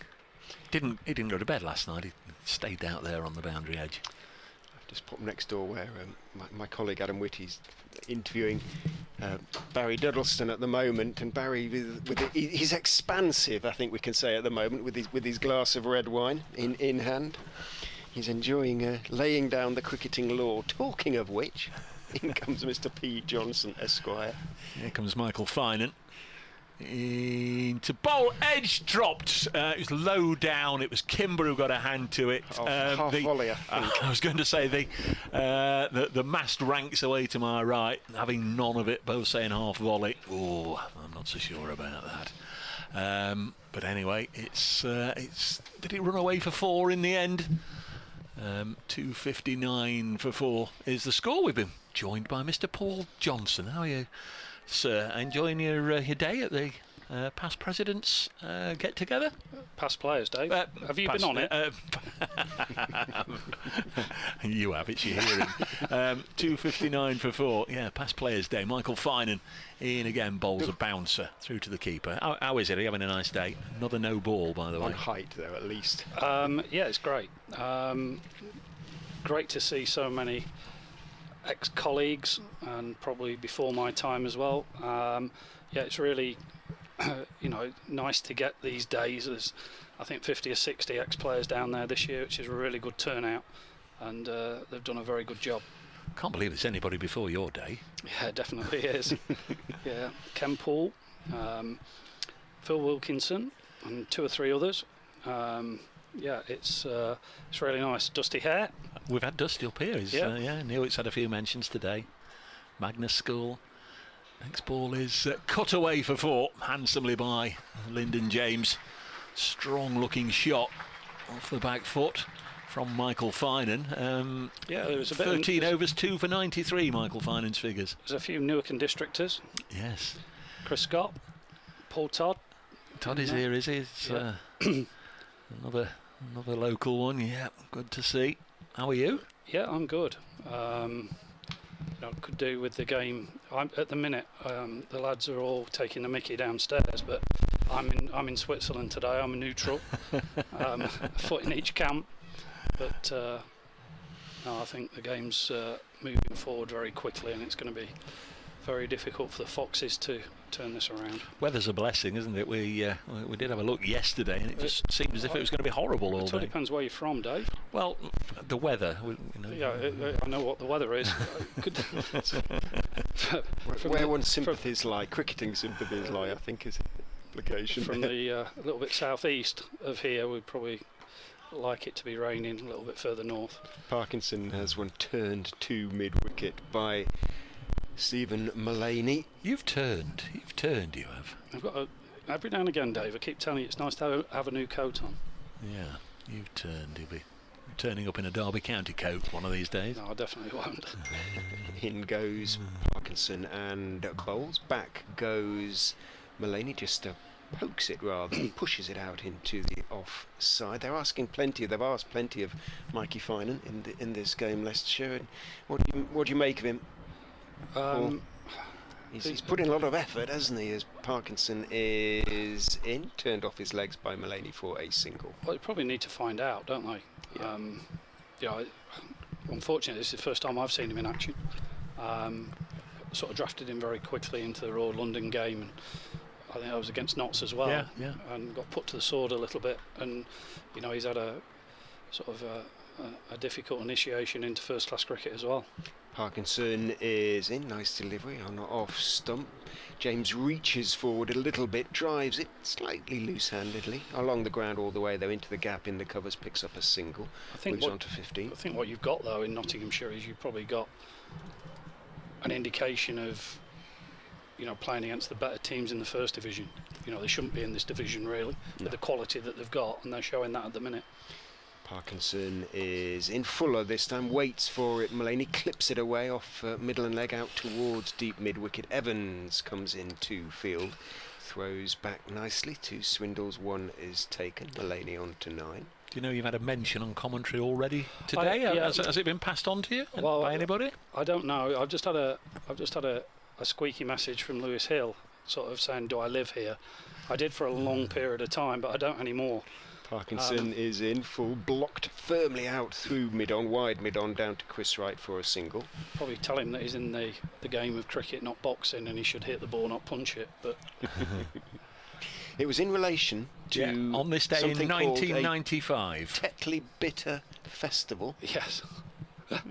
E: He didn't go to bed last night. He stayed out there on the boundary edge.
F: I've just popped next door where my colleague Adam Whitty's interviewing Barry Duddleston at the moment, and Barry he's expansive, I think we can say, at the moment, with his glass of red wine in hand. He's enjoying laying down the cricketing law. Talking of which, in comes Mr. P. Johnson, Esquire.
E: Here comes Michael Finan. Into bowl, edge dropped. It was low down. It was Kimber who got a hand to it.
F: Half volley, I think.
E: I was going to say the mast ranks away to my right, having none of it. Both saying half volley. Oh, I'm not so sure about that. But anyway, it's did it run away for 4 in the end? 2:59 for 4 is the score. We've been joined by Mr. Paul Johnson. How are you, sir? Enjoying your day at the past presidents get together?
N: Past players, Dave. Have you been on it?
E: You have, it's your hearing. 2:59 for 4. Yeah, past players day. Michael Finan in again, bowls a bouncer through to the keeper. How is it? Are you having a nice day? Another no ball, by the way.
F: On height, though, at least.
N: Yeah, it's great. Great to see so many ex-colleagues, and probably before my time as well. Yeah, it's really nice to get these days. There's, I think, 50 or 60 ex-players down there this year, which is a really good turnout, and they've done a very good job.
E: Can't believe there's anybody before your day.
N: Yeah, definitely is. Yeah, Ken Paul, Phil Wilkinson, and 2 or 3 others. Yeah, it's really nice. Dusty hair.
E: We've had Dusty up here. Yeah, Newitt's had a few mentions today. Magnus School. Next ball is cut away for 4, handsomely by Lyndon James. Strong looking shot off the back foot from Michael Finan.
N: Yeah, there was a bit
E: 13 overs, 2 for 93, Michael Finan's figures.
N: There's a few Newark and districtors.
E: Yes.
N: Chris Scott, Paul Todd.
E: Todd is here, is he? It's, another local one. Yeah, good to see. How are you?
N: Yeah, I'm good. Could do with the game. At the minute, the lads are all taking the mickey downstairs, but I'm in Switzerland today. I'm a neutral, a foot in each camp. But no, I think the game's moving forward very quickly, and it's going to be very difficult for the Foxes to turn this around.
E: Weather's a blessing, isn't it? We did have a look yesterday, and it just seemed as if it was going to be horrible all day.
N: It depends where you're from, Dave.
E: Well, the weather.
N: Yeah, I know what the weather is.
F: Where one's sympathies lie, cricketing sympathies lie, I think is the implication.
N: From the a little bit southeast of here, we'd probably like it to be raining a little bit further north.
F: Parkinson has one turned to mid-wicket by Stephen Mullaney.
E: You've turned, you have.
N: I've got every now and again, Dave, I keep telling you it's nice to have a new coat on.
E: Yeah, you've turned. You'll be turning up in a Derby County coat one of these days.
N: No, I definitely won't.
F: In goes Parkinson and bowls. Back goes Mullaney, just pokes it rather, pushes it out into the offside. They've asked plenty of Mikey Finan in this game, Leicestershire. What do you make of him? He's put in a lot of effort, hasn't he, as Parkinson is turned off his legs by Mullaney for a single.
N: Well, they probably need to find out, don't they? Yeah. Unfortunately, this is the first time I've seen him in action. Sort of drafted him very quickly into the Royal London game, and I think I was against Notts as well.
E: Yeah.
N: And got put to the sword a little bit, and he's had a sort of a difficult initiation into first-class cricket as well.
F: Parkinson is in, nice delivery on the off stump. James reaches forward a little bit, drives it slightly loose-handedly along the ground all the way though into the gap in the covers, picks up a single, moves on to 15.
N: I think what you've got though in Nottinghamshire is you've probably got an indication of playing against the better teams in the first division. They shouldn't be in this division really, with the quality that they've got, and they're showing that at the minute.
F: Parkinson is in fuller this time, waits for it. Mullaney clips it away off middle and leg out towards deep mid-wicket. Evans comes into field throws back nicely. 2 swindles, 1 is taken. Mulaney on to 9.
E: Do you know you've had a mention on commentary already today? Has it been passed on to you by anybody?
N: I don't know. I've just had a squeaky message from Lewis Hill, sort of saying, "Do I live here?" I did for a long period of time, but I don't anymore.
F: Parkinson is in full, blocked firmly out through mid-on, wide mid-on, down to Chris Wright for a single.
N: Probably tell him that he's in the game of cricket, not boxing, and he should hit the ball, not punch it. But
F: it was in relation to
E: on this day in 1995,
F: Tetley Bitter Festival.
N: Yes.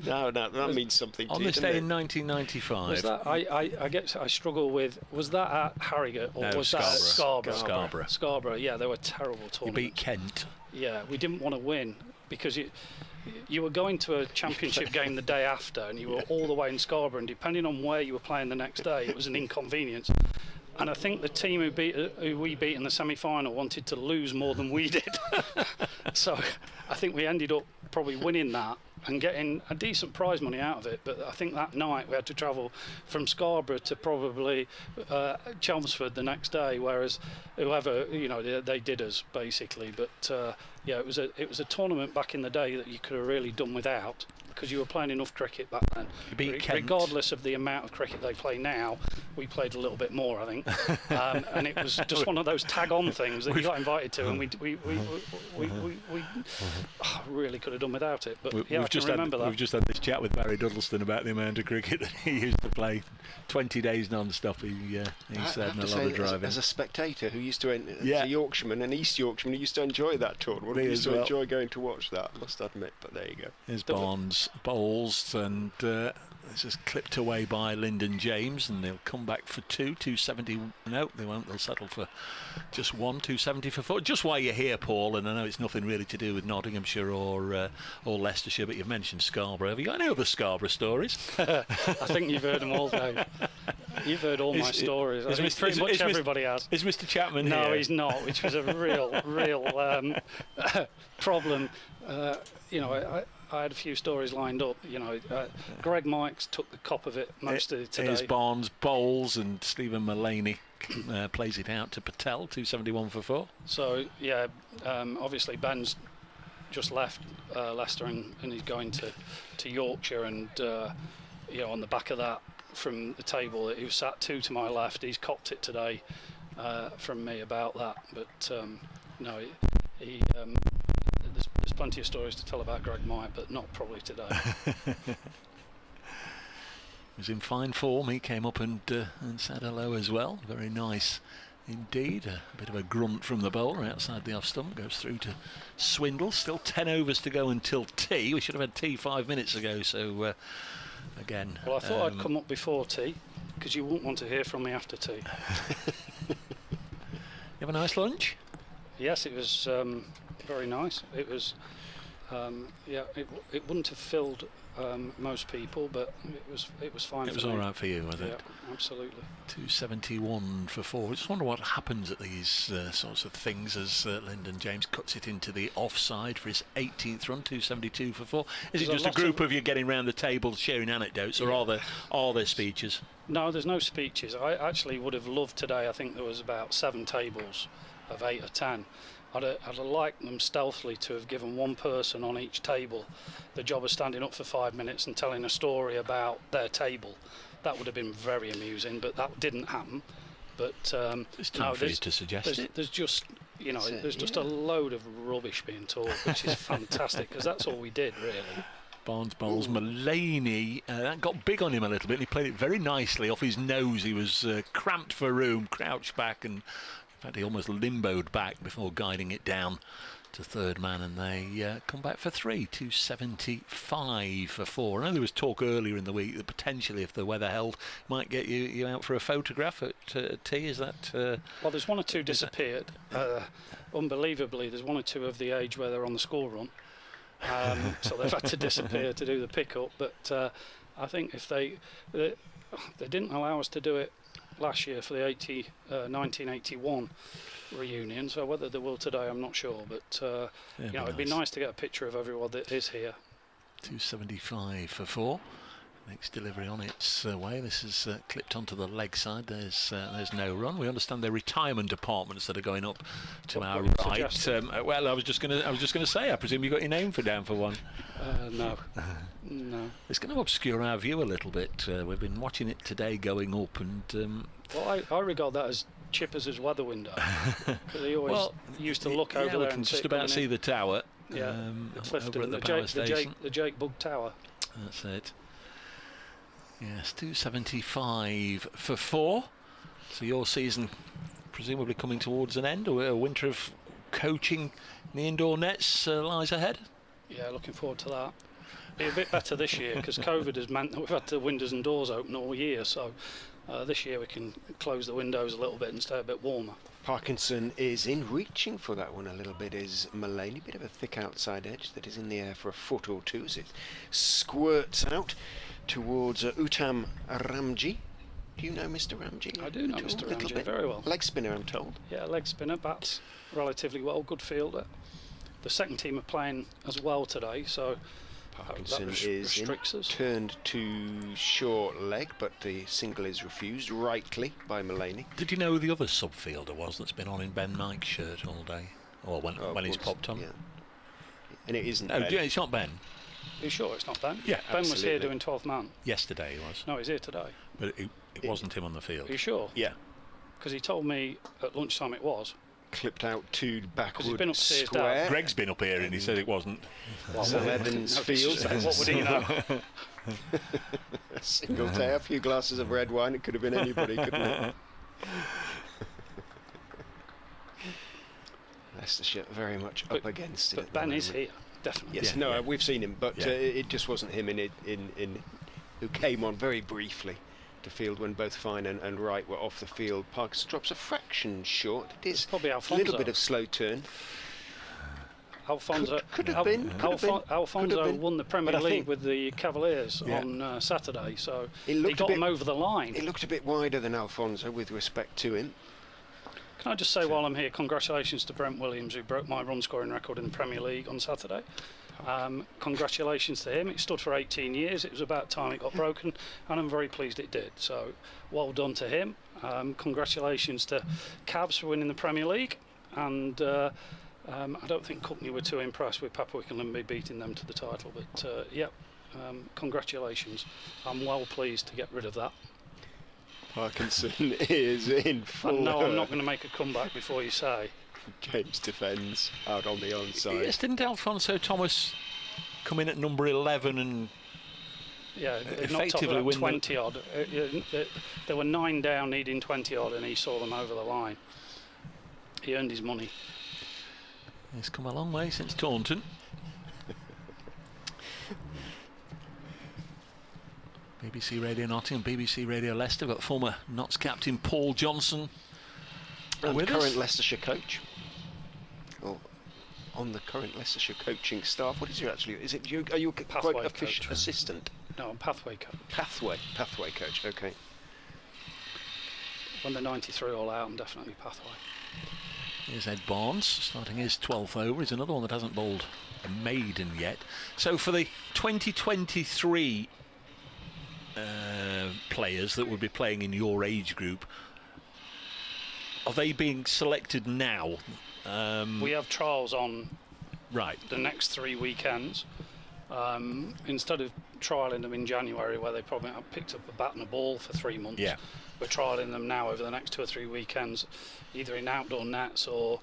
F: No, that means something to
E: you. On this day in 1995.
N: Was that, I guess I struggle with, was that at Harrogate or was that at Scarborough? Scarborough, yeah, they were terrible tournaments.
E: You beat Kent.
N: Yeah, we didn't want to win because you were going to a championship game the day after and you were all the way in Scarborough, and depending on where you were playing the next day, it was an inconvenience. And I think the team who we beat in the semi-final wanted to lose more than we did. So I think we ended up probably winning that and getting a decent prize money out of it. But I think that night we had to travel from Scarborough to probably Chelmsford the next day, whereas whoever, they did us basically. But yeah, it was a tournament back in the day that you could have really done without, because you were playing enough cricket back then. Regardless of the amount of cricket they play now, we played a little bit more, I think. And it was just one of those tag-on things that you got invited to, and we really could have done without it. But yeah, I can remember that.
E: We've just had this chat with Barry Duddleston about the amount of cricket that he used to play. 20 days non-stop, he said, and a lot of driving.
F: As a spectator who used to, as a Yorkshireman, an East Yorkshireman who used to enjoy that tournament, we used to enjoy going to watch that, I must admit, but there you go.
E: There's Barnes bowls, and this is clipped away by Lyndon James, and they'll come back for 270. No, they won't. They'll settle for just 270 for 4. Just why you're here, Paul, and I know it's nothing really to do with Nottinghamshire or Leicestershire, but you've mentioned Scarborough. Have you got any other Scarborough stories?
N: I think you've heard them all, Dave. You've heard all my stories. Pretty much everybody has.
E: Is Mr. Chapman here?
N: No, he's not, which was a real problem. I had a few stories lined up. Greg Mikes took the cop of it most of today.
E: Here's Barnes bowls, and Stephen Mulaney plays it out to Patel, 271 for 4.
N: So yeah, obviously Ben's just left Leicester and he's going to Yorkshire, and on the back of that, from the table, he was sat 2 to my left. He's copped it today from me about that, but no, there's plenty of stories to tell about Greg Mike, but not probably today.
E: He was in fine form. He came up and said hello as well. Very nice indeed. A bit of a grunt from the bowler outside the off stump. Goes through to Swindle. Still 10 overs to go until tea. We should have had tea 5 minutes ago, so again.
N: Well, I thought I'd come up before tea, because you wouldn't want to hear from me after tea.
E: You have a nice lunch?
N: Yes, it was very nice. It was, it wouldn't have filled most people, but it was fine.
E: It was all right for you, was it?
N: Yeah, absolutely.
E: 271 for 4. I just wonder what happens at these sorts of things as Lyndon James cuts it into the offside for his 18th run, 272 for 4. Is it just a group of you getting round the table sharing anecdotes, or are there speeches?
N: No, there's no speeches. I actually would have loved today. I think there was about 7 tables of 8 or 10. I'd have liked them stealthily to have given one person on each table the job of standing up for 5 minutes and telling a story about their table. That would have been very amusing, but that didn't happen. But
E: it's time for you to suggest it.
N: There's just a load of rubbish being talked, which is fantastic, because that's all we did really.
E: Barnes bowls Mulaney. That got big on him a little bit, and he played it very nicely off his nose. He was cramped for room, crouched back, and in fact he almost limboed back before guiding it down to third man, and they come back for 3, 275 for 4. I know there was talk earlier in the week that potentially, if the weather held, might get you out for a photograph at tea. Is that
N: well, there's 1 or 2 disappeared. Unbelievably, there's 1 or 2 of the age where they're on the school run, so they've had to disappear to do the pickup. But I think if they didn't allow us to do it last year for the 1981 reunion, so whether they will today I'm not sure, but it'd be nice to get a picture of everyone that is here.
E: 275 for 4. Next delivery on its way. This is clipped onto the leg side. There's no run. We understand they're retirement apartments that are going up to our right. Well, I was just going to say, I presume you got your name down for one.
N: No. No.
E: It's going to obscure our view a little bit. We've been watching it today going up, and
N: well, I regard that as Chippers' weather window. Because he always used to look over there
E: we can
N: and
E: just about see the tower.
N: Yeah,
E: over at the power station.
N: The Jake Bug Tower.
E: That's it. Yes, 275 for 4. So your season presumably coming towards an end, or a winter of coaching in the indoor nets lies ahead?
N: Yeah, looking forward to that. Be a bit better this year because COVID has meant that we've had the windows and doors open all year. So this year we can close the windows a little bit and stay a bit warmer.
F: Parkinson is in, reaching for that one a little bit is Mulaney. Bit of a thick outside edge that is in the air for a foot or two as it squirts out towards Uttam Ramji. Do you know Mr. Ramji?
N: I do know Mr. Ramji very well.
F: Leg spinner, I'm told.
N: Yeah, leg spinner, bats relatively well, good fielder. The second team are playing as well today, so
F: Parkinson is
N: restricts us.
F: Turned to short leg, but the single is refused rightly by Mulaney.
E: Did you know who the other subfielder was that's been on in Ben Mike's shirt all day? Or when he's popped on?
F: Yeah. And it isn't
E: No,
F: Ben.
E: it's not Ben.
N: Are you sure it's not Ben?
E: Yeah,
N: Ben
F: absolutely.
N: was here doing 12th man.
E: Yesterday he was.
N: No, he's here today.
E: But it wasn't him on the field.
N: Are you sure?
E: Yeah.
N: Because he told me at lunchtime it was.
F: Clipped out to backward
N: he's been upstairs
F: square.
E: Greg's been up here and he said it wasn't.
F: Well, Evans feels.
N: What would he know?
F: A single day, a few glasses of red wine. It could have been anybody, couldn't it? Leicestershire very much up against it.
N: But Ben is here, definitely.
F: Yes, we've seen him, but it just wasn't him in who came on very briefly to field when both Fine and Wright were off the field. Parkinson drops a fraction short. It is
N: probably Alfonso.
F: A little bit of slow turn.
N: Alfonso
F: could have been.
N: Alfonso won the Premier League with the Cavaliers on Saturday, so he got him over the line.
F: He looked a bit wider than Alfonso with respect to him.
N: Can I just say while I'm here, congratulations to Brent Williams, who broke my run scoring record in the Premier League on Saturday. Congratulations to him. It stood for 18 years. It was about time it got broken, and I'm very pleased it did. So well done to him. Congratulations to Cavs for winning the Premier League, and I don't think Cookney were too impressed with Papua Wickenham beating them to the title, but congratulations. I'm well pleased to get rid of that.
F: Parkinson is in full.
N: And no, I'm not going to make a comeback before you say.
F: James defends out on the onside.
E: Yes, didn't Alfonso Thomas come in at number 11 and
N: effectively win 20 odd? There were 9 down needing 20 odd, and he saw them over the line. He earned his money.
E: He's come a long way since Taunton. BBC Radio Nottingham, BBC Radio Leicester. We've got former Notts captain Paul Johnson
F: and
E: with
F: current
E: us.
F: Leicestershire coach. Or on the current Leicestershire coaching staff. What is you actually? Is it you? Are you quite official assistant?
N: No, I'm pathway coach.
F: Pathway coach. Okay.
N: When the 93 all out, I'm definitely pathway.
E: Here's Ed Barnes starting his 12th over. He's another one that hasn't bowled a maiden yet. So for the 2023 players that would be playing in your age group, are they being selected now?
N: We have trials on
E: right
N: the next 3 weekends. Instead of trialling them in January, where they probably have picked up a bat and a ball for 3 months, we're trialling them now over the next 2 or 3 weekends, either in outdoor nets or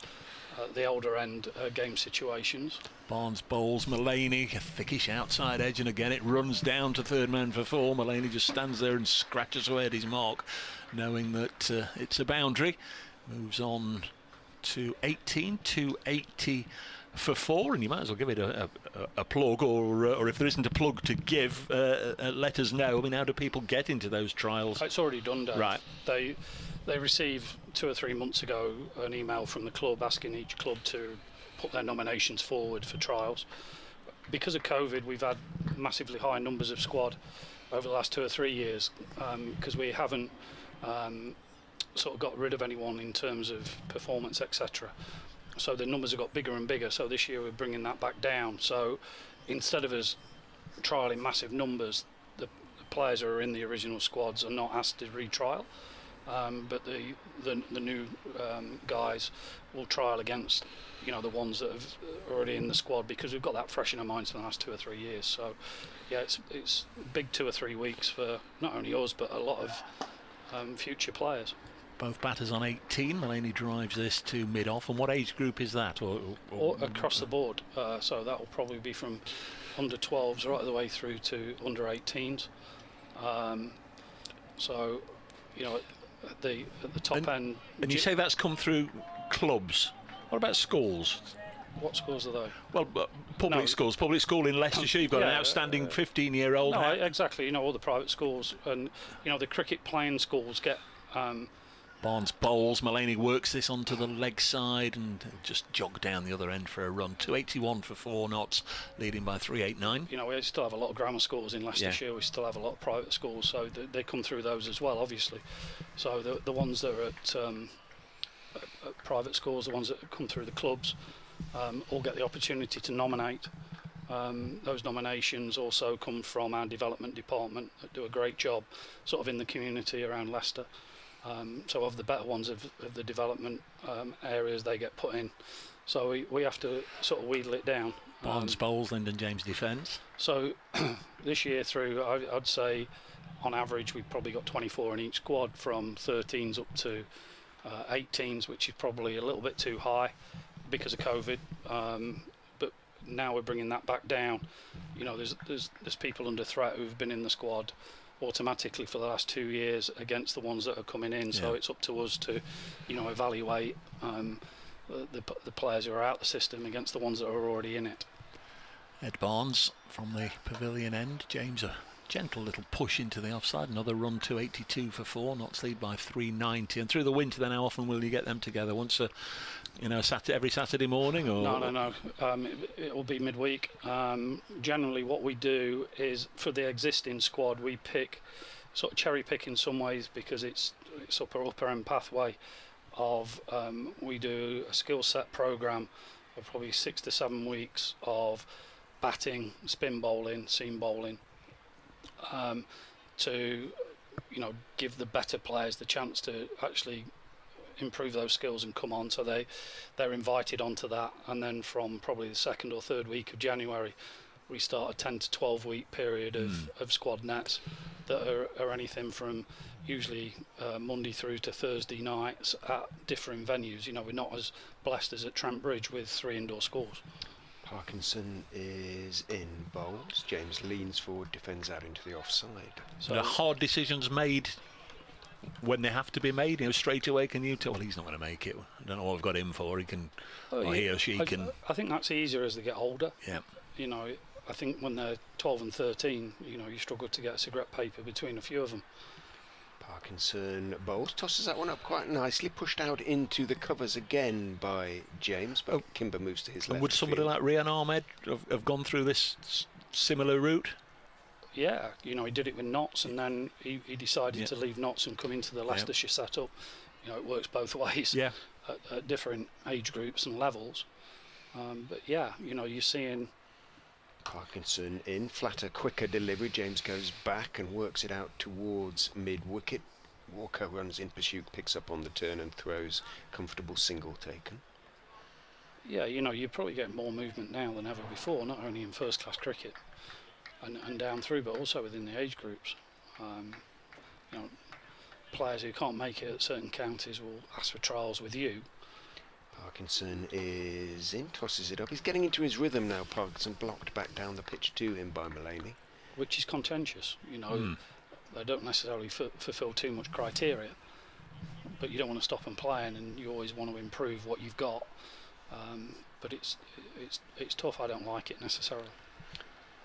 N: the older end game situations.
E: Barnes bowls, Mulaney, a thickish outside edge, and again it runs down to third man for 4. Mulaney just stands there and scratches away at his mark, knowing that it's a boundary. Moves on to 18, 280 for 4, and you might as well give it a plug, or if there isn't a plug to give, let us know. I mean, how do people get into those trials?
N: It's already done, Dave.
E: Right.
N: They received 2 or 3 months ago an email from the club asking each club to put their nominations forward for trials. Because of COVID, we've had massively high numbers of squad over the last 2 or 3 years, because we haven't sort of got rid of anyone in terms of performance, etc. So the numbers have got bigger and bigger. So this year we're bringing that back down. So instead of us trialling massive numbers, the players who are in the original squads are not asked to retrial, but the new guys will trial against the ones that have already in the squad, because we've got that fresh in our minds for the last 2 or 3 years. So yeah, it's a big 2 or 3 weeks for not only us but a lot of future players.
E: Both batters on 18. Mulaney drives this to mid-off. And what age group is that?
N: Or across the board. So that will probably be from under 12s right the way through to under 18s. So, at the top end.
E: And you say that's come through clubs. What about schools?
N: What schools are they?
E: Well, public schools. Public school in Leicestershire. You've got an outstanding 15-year-old.
N: No, exactly. All the private schools, and the cricket playing schools get.
E: Barnes bowls. Mulaney works this onto the leg side and just jog down the other end for a run. 281 for 4 knots, leading by 389.
N: We still have a lot of grammar schools in Leicestershire. We still have a lot of private schools, so they come through those as well, obviously. So the ones that are at private schools, the ones that come through the clubs, all get the opportunity to nominate. Those nominations also come from our development department that do a great job sort of in the community around Leicester. So of the better ones of the development areas, they get put in. So we have to sort of wheedle it down.
E: Barnes bowls, Lyndon James defence.
N: So this year through, I'd say on average we've probably got 24 in each squad, from 13s up to 18s, which is probably a little bit too high because of COVID. But now we're bringing that back down. There's people under threat who've been in the squad automatically for the last 2 years against the ones that are coming in. So it's up to us to evaluate the players who are out the system against the ones that are already in it.
E: Ed Barnes from the pavilion end. James, a gentle little push into the offside. Another run, 282 for 4 knots, lead by 390. And through the winter, then how often will you get them together? Once every Saturday morning? Or
N: No. It will be midweek. Generally what we do is, for the existing squad, we pick, sort of cherry pick in some ways, because it's upper end pathway of, we do a skill set program of probably 6 to 7 weeks of batting, spin bowling, seam bowling, to give the better players the chance to actually improve those skills and come on. So they're invited onto that, and then from probably the 2nd or 3rd week of January we start a 10 to 12 week period of squad nets that are anything from usually Monday through to Thursday nights at differing venues. We're not as blessed as at Trent Bridge with 3 indoor schools.
F: Parkinson is in bowls. James leans forward, defends out into the offside.
E: So the hard decisions made when they have to be made, straight away. Can you tell? Well, he's not going to make it. I don't know what I've got him for. He can, or he or she can.
N: I think that's easier as they get older.
E: Yeah.
N: I think when they're 12 and 13, you struggle to get a cigarette paper between a few of them.
F: Parkinson bowls, tosses that one up quite nicely, pushed out into the covers again by James, but Kimber moves to his left.
E: Would somebody like Rian Ahmed have gone through this similar route?
N: Yeah, he did it with Notts, and then he decided to leave Notts and come into the Leicestershire setup. It works both ways at different age groups and levels. But yeah, you're seeing
F: Parkinson in, flatter, quicker delivery. James goes back and works it out towards mid-wicket. Walker runs in pursuit, picks up on the turn and throws. Comfortable single taken.
N: Yeah, you're probably getting more movement now than ever before, not only in first-class cricket and down through, but also within the age groups. Players who can't make it at certain counties will ask for trials with you.
F: Parkinson is in, tosses it up. He's getting into his rhythm now, Parkinson, blocked back down the pitch to him by Mulaney.
N: Which is contentious, They don't necessarily fulfil too much criteria, but you don't want to stop them playing, and you always want to improve what you've got. But it's tough. I don't like it necessarily.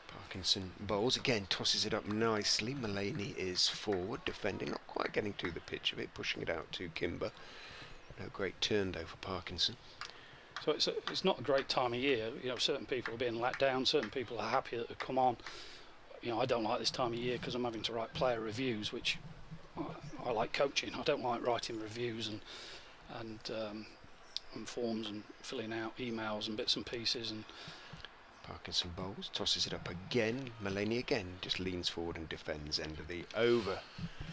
F: Parkinson bowls again, tosses it up nicely. Mulaney is forward, defending, not quite getting to the pitch of it, pushing it out to Kimber. No great turn though for Parkinson.
N: So it's not a great time of year. Certain people are being let down. Certain people are happy that they've come on. I don't like this time of year because I'm having to write player reviews, which I like coaching. I don't like writing reviews and forms and filling out emails and bits and pieces. And
F: Parkinson bowls, tosses it up again. Mullaney again just leans forward and defends end of the over.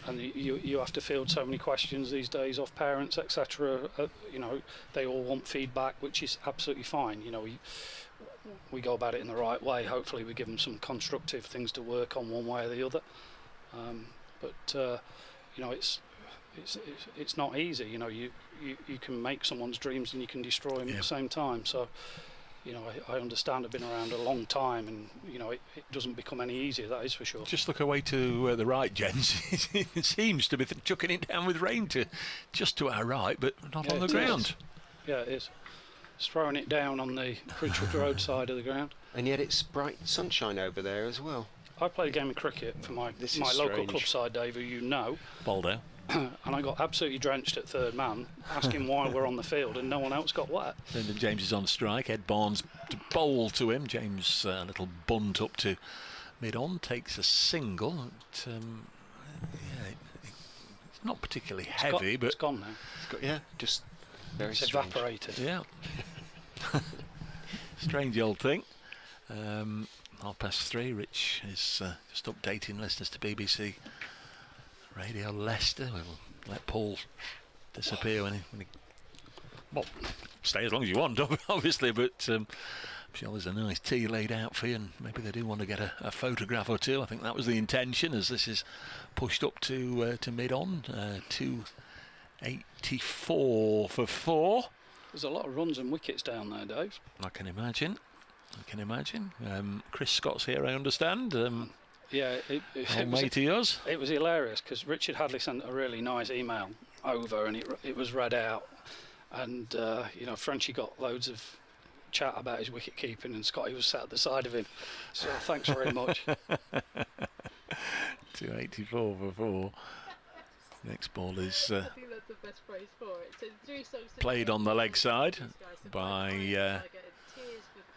N: And you have to field so many questions these days off parents, etc. You know, they all want feedback, which is absolutely fine. You know, we go about it in the right way. Hopefully we give them some constructive things to work on one way or the other. But you know, it's not easy. You know, you can make someone's dreams and you can destroy them at the same time. So, you know, I understand. I've been around a long time, and you know, it doesn't become any easier. That is for sure.
E: Just look away to the right, gents. It seems to be chucking it down with rain just to our right, but not on the ground.
N: Yeah, it is. It's throwing it down on the Bridgewood Road side of the ground.
F: And yet it's bright sunshine over there as well.
N: I played a game of cricket for my local club side, Dave, who you know.
E: Boldo.
N: And I got absolutely drenched at third man, asking why we're on the field, and no one else got wet.
E: Lyndon James is on strike. Ed Barnes to bowl to him. James, a little bunt up to mid-on, takes a single. It's not particularly heavy, but
N: it's gone now.
F: Just very
N: it's
F: strange.
N: Evaporated.
E: Yeah. Strange old thing. 3:30. Rich is just updating listeners to BBC Radio Leicester. We'll let Paul disappear when he well, stay as long as you want, obviously, but I'm sure there's a nice tea laid out for you, and maybe they do want to get a photograph or two. I think that was the intention, as this is pushed up to mid-on. 284 for 4.
N: There's a lot of runs and wickets down there, Dave.
E: I can imagine. Chris Scott's here, I understand.
N: Yeah, it was hilarious because Richard Hadley sent a really nice email over, and it was read out, and you know, Frenchie got loads of chat about his wicket keeping, and Scotty was sat at the side of him. So thanks very much.
E: 284 for 4. Next ball is
M: I think that's the best phrase for it. So
E: played on the leg side by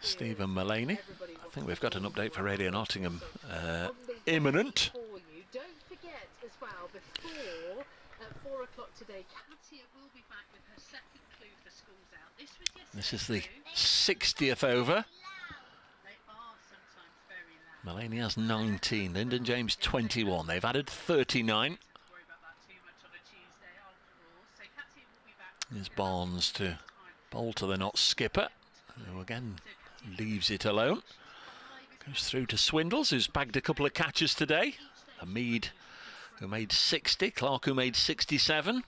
E: Stephen Mullaney. I think we've got an update for Radio Nottingham imminent.
M: Don't forget as well, before at 4 o'clock today, Katia will be back with her second clue for Schools Out.
E: This is the 60th over. Mullaney has 19, Lyndon James 21. They've added 39. Here's Barnes to bowl to the not skipper, who again leaves it alone. Goes through to Swindles, who's bagged a couple of catches today. Hamid, who made 60. Clark, who made 67. A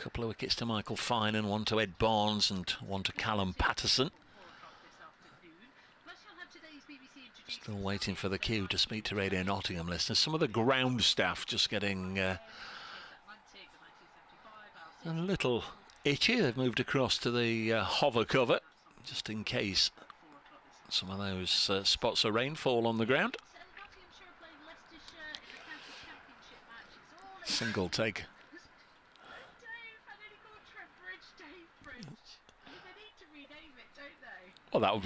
E: couple of wickets to Michael Finan, one to Ed Barnes and one to Callum Patterson. Still waiting for the cue to speak to Radio Nottingham listeners. Some of the ground staff just getting a little itchy. They've moved across to the hover cover just in case some of those spots of rain fall on the ground. Single take. Well,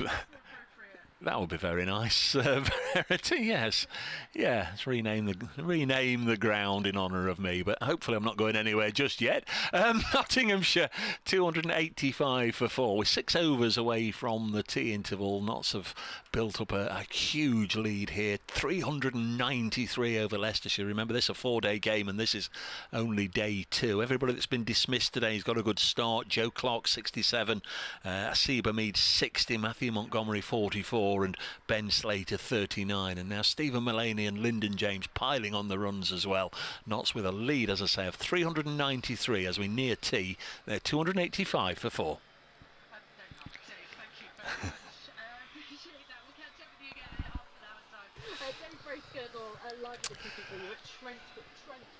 E: that would be very nice. Verity, yes. Yeah, let's rename the ground in honour of me, but hopefully I'm not going anywhere just yet. Nottinghamshire 285 for 4. We're 6 overs away from the tea interval. Notts have built up a huge lead here. 393 over Leicestershire. Remember, this is a 4-day game and this is only day 2. Everybody that's been dismissed today has got a good start. Joe Clark 67, Asiba Mead 60, Matthew Montgomery 44 and Ben Slater 39, and now Stephen Mullaney and Lyndon James piling on the runs as well. Notts with a lead, as I say, of 393 as we near tea. They're 285 for 4.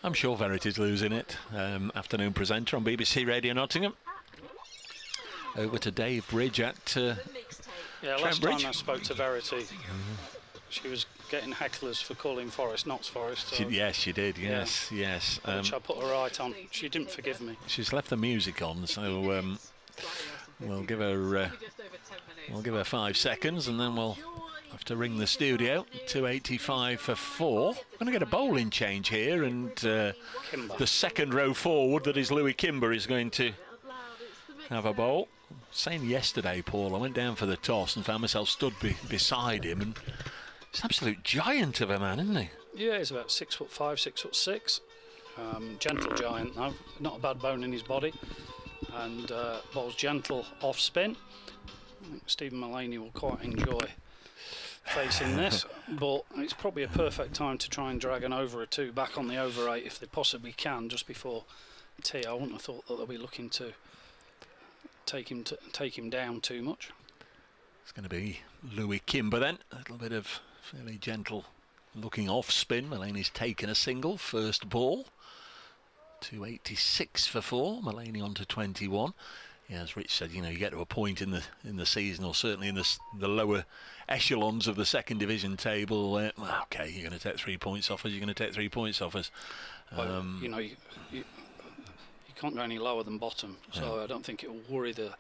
E: I'm sure Verity's losing it. Afternoon presenter on BBC Radio Nottingham. Over to Dave Bridge at
N: yeah,
E: Trent
N: last
E: Bridge.
N: time I spoke to Verity, she was getting hecklers for calling Forest Notts Forest.
E: Yes, she did. Yes,
N: yeah.
E: yes.
N: Which I put her right on. She didn't forgive me.
E: She's left the music on, so we'll give her 5 seconds, and then we'll have to ring the studio. 285 for 4. We're going to get a bowling change here, and the second row forward, that is Louis Kimber, is going to have a bowl. saying yesterday, Paul, I went down for the toss and found myself stood beside him, and he's an absolute giant of a man, isn't he?
N: Yeah, he's about 6'5", 6'6". Gentle giant though, not a bad bone in his body, and bowls gentle off spin. I think Stephen Mullaney will quite enjoy facing this, but it's probably a perfect time to try and drag an over or two back on the over 8 if they possibly can just before tea. I wouldn't have thought that they'll be looking to take him down too much.
E: It's going to be Louis Kimber then, a little bit of fairly gentle looking off spin. Mullaney's taken a single, first ball. 286 for 4, Mullaney on to 21. Yeah, as Rich said, you get to a point in the season, or certainly in the lower echelons of the second division table, where, okay, you're going to take 3 points off us, you're going to take 3 points off us.
N: You can't go any lower than bottom, so I don't think it will worry the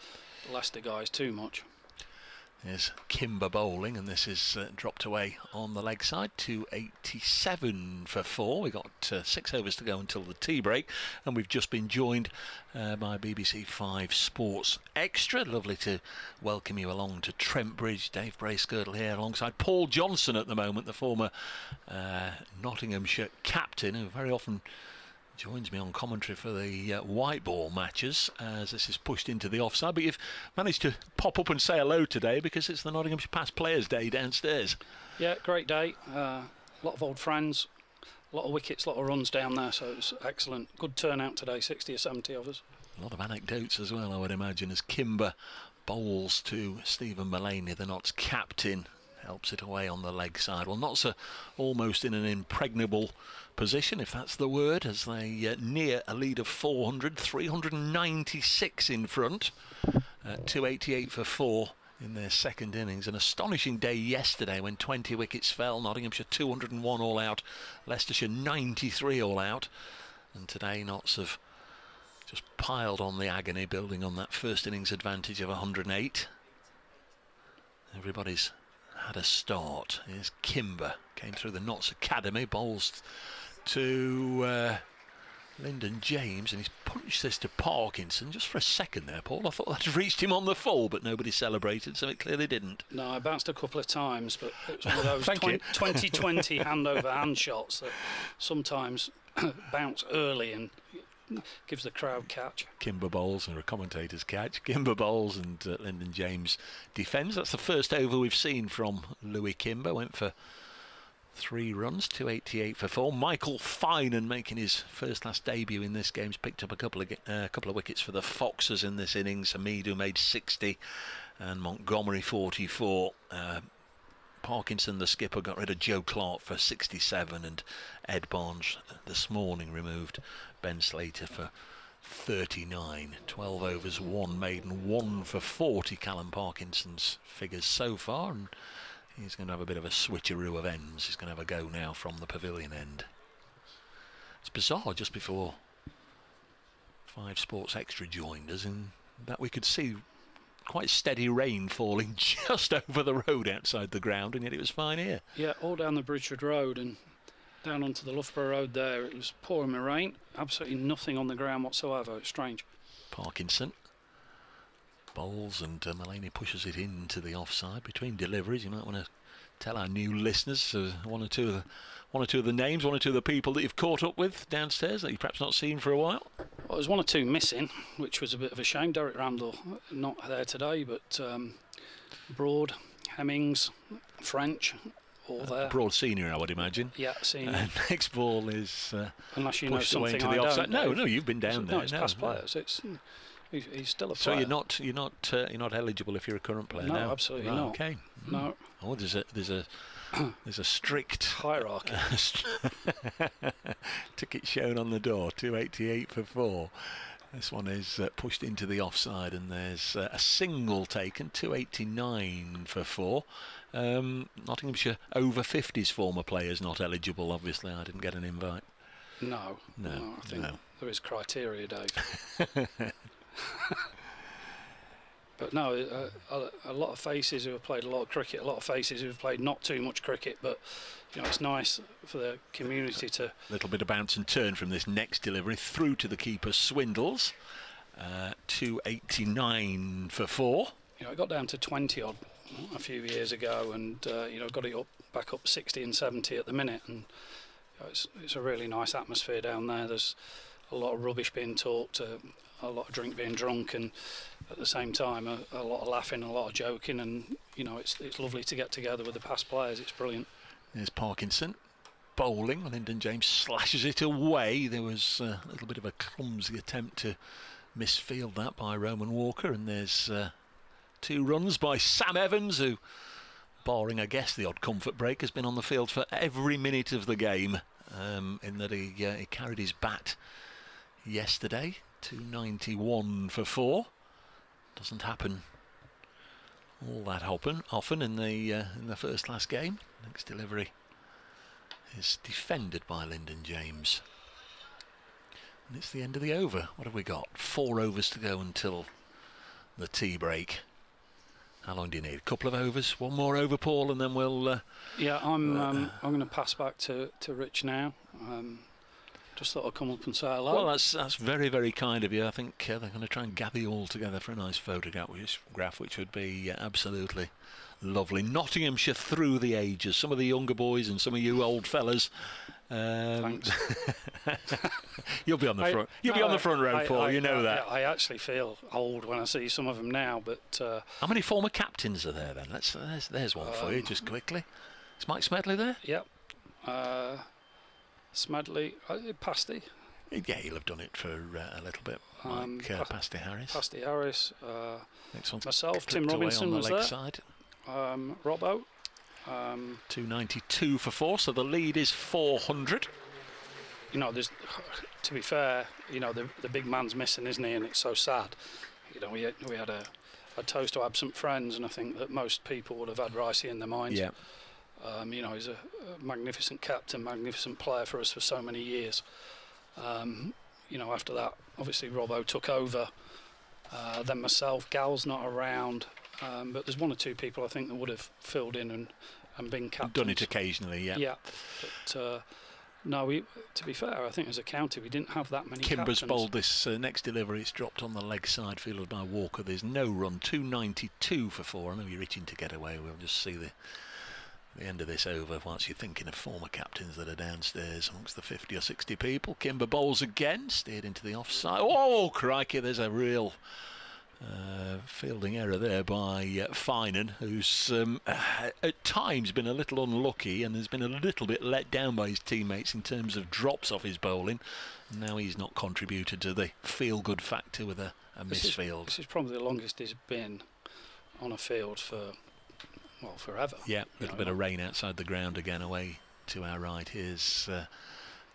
N: Leicester guys too much.
E: There's Kimber bowling, and this is dropped away on the leg side. 287 for 4. We've got 6 overs to go until the tea break, and we've just been joined by BBC 5 Sports Extra. Lovely to welcome you along to Trent Bridge. Dave Bracegirdle here alongside Paul Johnson at the moment, the former Nottinghamshire captain, who very often joins me on commentary for the white ball matches as this is pushed into the offside. But you've managed to pop up and say hello today because it's the Nottinghamshire Past Players Day downstairs.
N: Yeah, great day. A lot of old friends, a lot of wickets, a lot of runs down there, so it's excellent. Good turnout today, 60 or 70 of us.
E: A lot of anecdotes as well, I would imagine, as Kimber bowls to Stephen Mullaney, the Notts captain. Helps it away on the leg side. Well, Notts are almost in an impregnable position, if that's the word, as they near a lead of 400, 396 in front. 288 for 4 in their second innings. An astonishing day yesterday when 20 wickets fell. Nottinghamshire 201 all out, Leicestershire 93 all out. And today Notts have just piled on the agony, building on that first innings advantage of 108. Everybody's had a start. Here's Kimber, came through the Notts Academy, bowls to Lyndon James, and he's punched this to Parkinson just for a second there, Paul. I thought that had reached him on the full, but nobody celebrated, so it clearly didn't.
N: No, I bounced a couple of times, but it was one of those 2020 hand-over-hand shots that sometimes bounce early and gives the crowd catch.
E: Kimber bowls and a commentator's catch. Kimber bowls and Lyndon James defends. That's the first over we've seen from Louis Kimber. Went for 3 runs, 288 for 4. Michael Finan making his first-class debut in this game. He's picked up a couple of wickets for the Foxers in this innings. Hamidu made 60 and Montgomery 44. Parkinson, the skipper, got rid of Joe Clark for 67, and Ed Barnes this morning removed Ben Slater for 39. 12 overs, 1 maiden, 1 for 40. Callum Parkinson's figures so far, and he's going to have a bit of a switcheroo of ends. He's going to have a go now from the pavilion end. It's bizarre, just before 5 Sports Extra joined us, in that we could see quite steady rain falling just over the road outside the ground, and yet it was fine here.
N: Yeah, all down the Bridgewood Road and down onto the Loughborough Road there. It was pouring with rain, absolutely nothing on the ground whatsoever. It's strange.
E: Parkinson bowls and Mullaney pushes it into the offside. Between deliveries, you might want to tell our new listeners one or two of the names, one or two of the people that you've caught up with downstairs that you've perhaps not seen for a while.
N: Well, there's 1 or 2 missing, which was a bit of a shame. Derek Randall not there today, but Broad, Hemmings, French, all there.
E: Broad senior, I would imagine.
N: Yeah, senior.
E: And next ball is
N: unless you know
E: pushed away
N: something
E: into the
N: I
E: offside.
N: don't.
E: No, you've been down there.
N: No, it's past players. He's still a
E: so
N: player.
E: you're not eligible if you're a current player.
N: No,
E: now?
N: absolutely
E: right,
N: not.
E: Okay.
N: No.
E: Oh, there's a strict
N: hierarchy.
E: Ticket shown on the door. 288 for 4. This one is pushed into the offside, and there's a single taken. 289 for 4. Nottinghamshire over 50s former players not eligible. Obviously, I didn't get an invite.
N: No, I think there is criteria, Dave. But no, a lot of faces who have played a lot of cricket, a lot of faces who have played not too much cricket, but it's nice for the community to...
E: Little bit of bounce and turn from this next delivery through to the keeper, Swindles. 289 for 4.
N: You know, it got down to 20 odd a few years ago, and you know, got it back up 60 and 70 at the minute, and you know, it's a really nice atmosphere down there. There's a lot of rubbish being talked, a lot of drink being drunk, and at the same time a lot of laughing, a lot of joking, and you know, it's lovely to get together with the past players. It's brilliant.
E: There's Parkinson bowling. Lyndon James slashes it away. There was a little bit of a clumsy attempt to misfield that by Roman Walker, and there's 2 runs by Sam Evans, who, barring I guess the odd comfort break, has been on the field for every minute of the game, in that he carried his bat yesterday. 291 for 4. Doesn't happen all that often in the first class game. Next delivery is defended by Lyndon James. And it's the end of the over. What have we got? 4 overs to go until the tea break. How long do you need? A couple of overs? One more over, Paul, and then we'll...
N: Yeah, I'm going to pass back to Rich now. Just thought I'd come up and say hello.
E: Well, that's very, very kind of you. I think they're going to try and gather you all together for a nice photograph, which would be absolutely lovely. Nottinghamshire through the ages. Some of the younger boys and some of you old fellas.
N: Thanks.
E: You'll be on the front. You'll be on the front row, Paul. You know that.
N: I actually feel old when I see some of them now. But
E: how many former captains are there then? There's one for you, just quickly. Is Mike Smedley there?
N: Yep. Smedley, Pasty.
E: Yeah, he'll have done it for a little bit. Mike Pasty Harris.
N: Pasty Harris.
E: Next one's
N: myself, Tim Robinson
E: on the
N: was
E: leg
N: there.
E: Side.
N: Robbo.
E: 292 for 4, so the lead is 400.
N: You know, to be fair, you know, the big man's missing, isn't he? And it's so sad. You know, we had a toast to absent friends, and I think that most people would have had Ricey in their minds.
E: Yeah.
N: You know, he's a magnificent captain, magnificent player for us for so many years. You know, after that, obviously Robbo took over. Then myself, Gal's not around, but there's 1 or 2 people I think that would have filled in and been captains.
E: Done it occasionally, yeah.
N: Yeah, but no, to be fair, I think as a county we didn't have that many
E: Kimber's
N: captains.
E: bowled this next delivery. It's dropped on the leg side, fielded by Walker. There's no run. 292 for 4. I know you're itching to get away. We'll just see the end of this over whilst you're thinking of former captains that are downstairs amongst the 50 or 60 people. Kimber bowls again, steered into the offside. Oh, crikey, there's a real fielding error there by Finan, who's at times been a little unlucky and has been a little bit let down by his teammates in terms of drops off his bowling. Now he's not contributed to the feel-good factor with a misfield.
N: This is probably the longest he's been on a field for... well, forever.
E: Yeah, a little bit of rain outside the ground again away to our right. Here's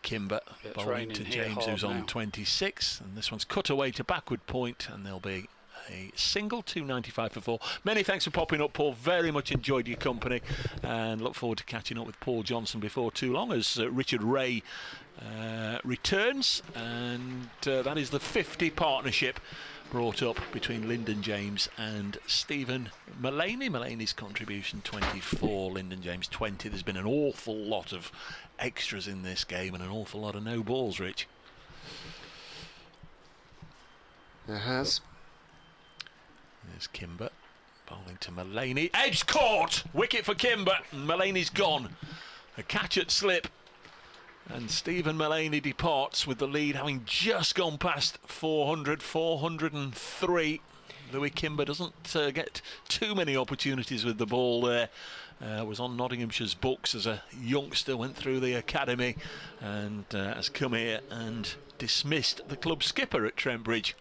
E: Kimber bowling to James, who's on 26, and this one's cut away to backward point, and there'll be a single. 295 for 4. Many thanks for popping up, Paul. Very much enjoyed your company, and look forward to catching up with Paul Johnson before too long as Richard Ray returns, and that is the 50 partnership brought up between Lyndon James and Stephen Mullaney. Mullaney's contribution 24, Lyndon James 20. There's been an awful lot of extras in this game and an awful lot of no balls, Rich.
F: There has.
E: There's Kimber bowling to Mullaney. Edge caught! Wicket for Kimber. Mullaney's gone. A catch at slip. And Stephen Mullaney departs with the lead, having just gone past 400, 403. Louis Kimber doesn't get too many opportunities with the ball there. Was on Nottinghamshire's books as a youngster, went through the academy and has come here and dismissed the club skipper at Trent Bridge,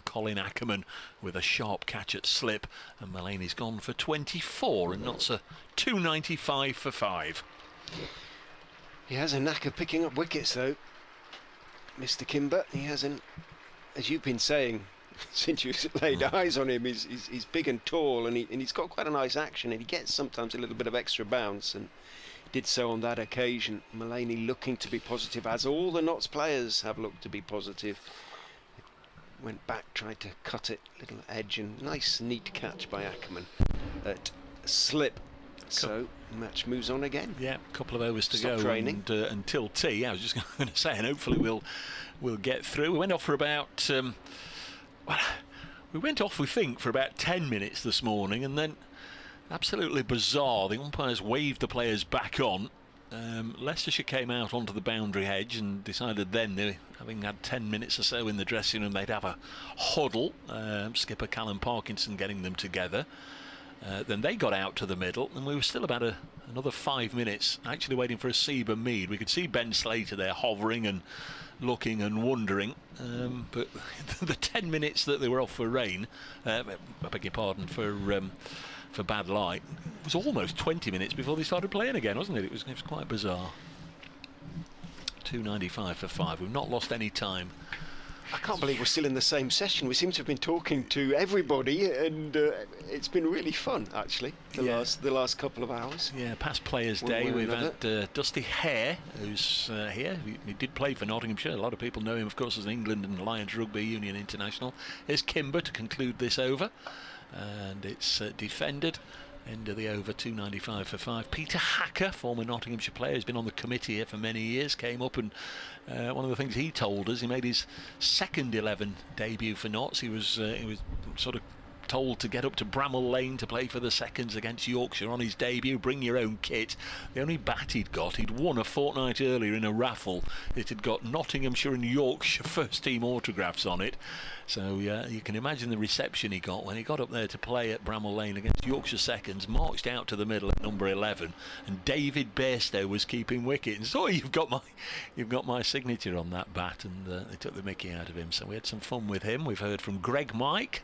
E: Colin Ackerman, with a sharp catch at slip. And Mullaney's gone for 24 and not so 295 for 5.
F: He has a knack of picking up wickets, though, Mr. Kimber. He hasn't, as you've been saying since you laid eyes on him, he's big and tall, and he's got quite a nice action, and he gets sometimes a little bit of extra bounce, and did so on that occasion. Mullaney looking to be positive, as all the Notts players have looked to be positive. Went back, tried to cut it, little edge, and nice neat catch by Ackerman at slip. So match moves on again.
E: Yeah, a couple of overs to
F: Stop
E: go
F: training.
E: and, until tea. I was just going to say, and hopefully we'll get through. We went off for about Well, we went off, we think, for about 10 minutes this morning, and then absolutely bizarre. The umpires waved the players back on. Leicestershire came out onto the boundary edge and decided then, they, having had 10 minutes or so in the dressing room, they'd have a huddle. Skipper Callum Parkinson getting them together. Then they got out to the middle, and we were still about another 5 minutes actually waiting for a Seba Mead. We could see Ben Slater there hovering and looking and wondering, but the 10 minutes that they were off for rain, I beg your pardon, for bad light, it was almost 20 minutes before they started playing again, wasn't it? It was quite bizarre. 2.95 for 5. We've not lost any time.
F: I can't believe we're still in the same session. We seem to have been talking to everybody, and it's been really fun, actually, the last couple of hours.
E: Yeah, past Players' Day, we've had Dusty Hare, who's here. He did play for Nottinghamshire. A lot of people know him, of course, as an England and Lions Rugby Union international. Here's Kimber to conclude this over, and it's defended. End of the over, 2.95 for 5. Peter Hacker, former Nottinghamshire player, has been on the committee here for many years, came up, and one of the things he told us, he made his second 11 debut for Notts. He was sort of told to get up to Bramall Lane to play for the seconds against Yorkshire on his debut. Bring your own kit. The only bat he'd got, he'd won a fortnight earlier in a raffle. It had got Nottinghamshire and Yorkshire first team autographs on it. So yeah, you can imagine the reception he got when he got up there to play at Bramall Lane against Yorkshire seconds, marched out to the middle at number 11, and David Bairstow was keeping wicket. And so you've got my signature on that bat, and they took the mickey out of him. So we had some fun with him. We've heard from Greg Mike,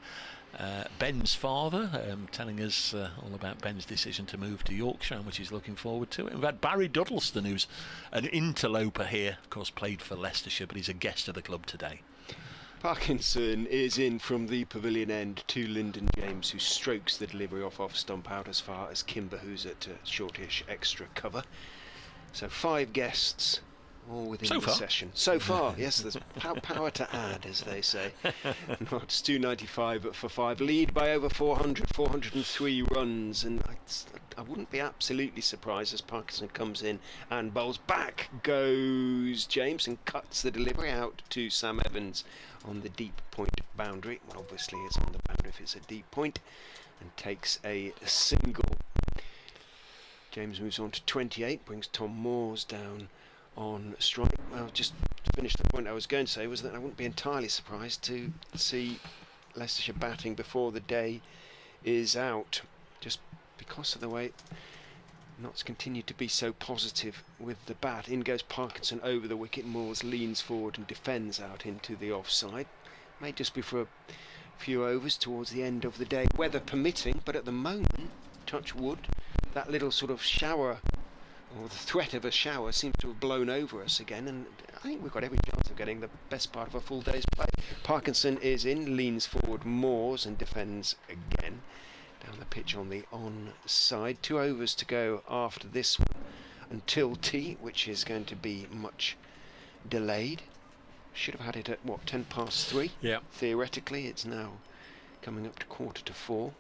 E: Ben's father, telling us all about Ben's decision to move to Yorkshire, which he's looking forward to. And we've had Barry Duddleston, who's an interloper here, of course played for Leicestershire, but he's a guest of the club today.
F: Parkinson is in from the pavilion end to Lyndon James, who strokes the delivery off stump out as far as Kimber, who's at shortish extra cover. So 5 guests, all within the session. So far, yes, there's power to add, as they say. It's 2.95 for 5. Lead by over 403 runs, and I wouldn't be absolutely surprised as Parkinson comes in and bowls. Back goes James and cuts the delivery out to Sam Evans on the deep point boundary. Well, obviously it's on the boundary if it's a deep point, and takes a single. James moves on to 28, brings Tom Moores down on strike. Well, just to finish the point I was going to say was that I wouldn't be entirely surprised to see Leicestershire batting before the day is out, just because of the way Notts continued to be so positive with the bat. In goes Parkinson over the wicket. Moores leans forward and defends out into the offside. May just be for a few overs towards the end of the day, weather permitting, but at the moment, touch wood, that little sort of shower, or the threat of a shower, seems to have blown over us again, and I think we've got every chance of getting the best part of a full day's play. Parkinson is in, leans forward, Moores, and defends again down the pitch on the onside. 2 overs to go after this one until tea, which is going to be much delayed. Should have had it at what, 3:10?
E: Yeah.
F: Theoretically, it's now coming up to 3:45.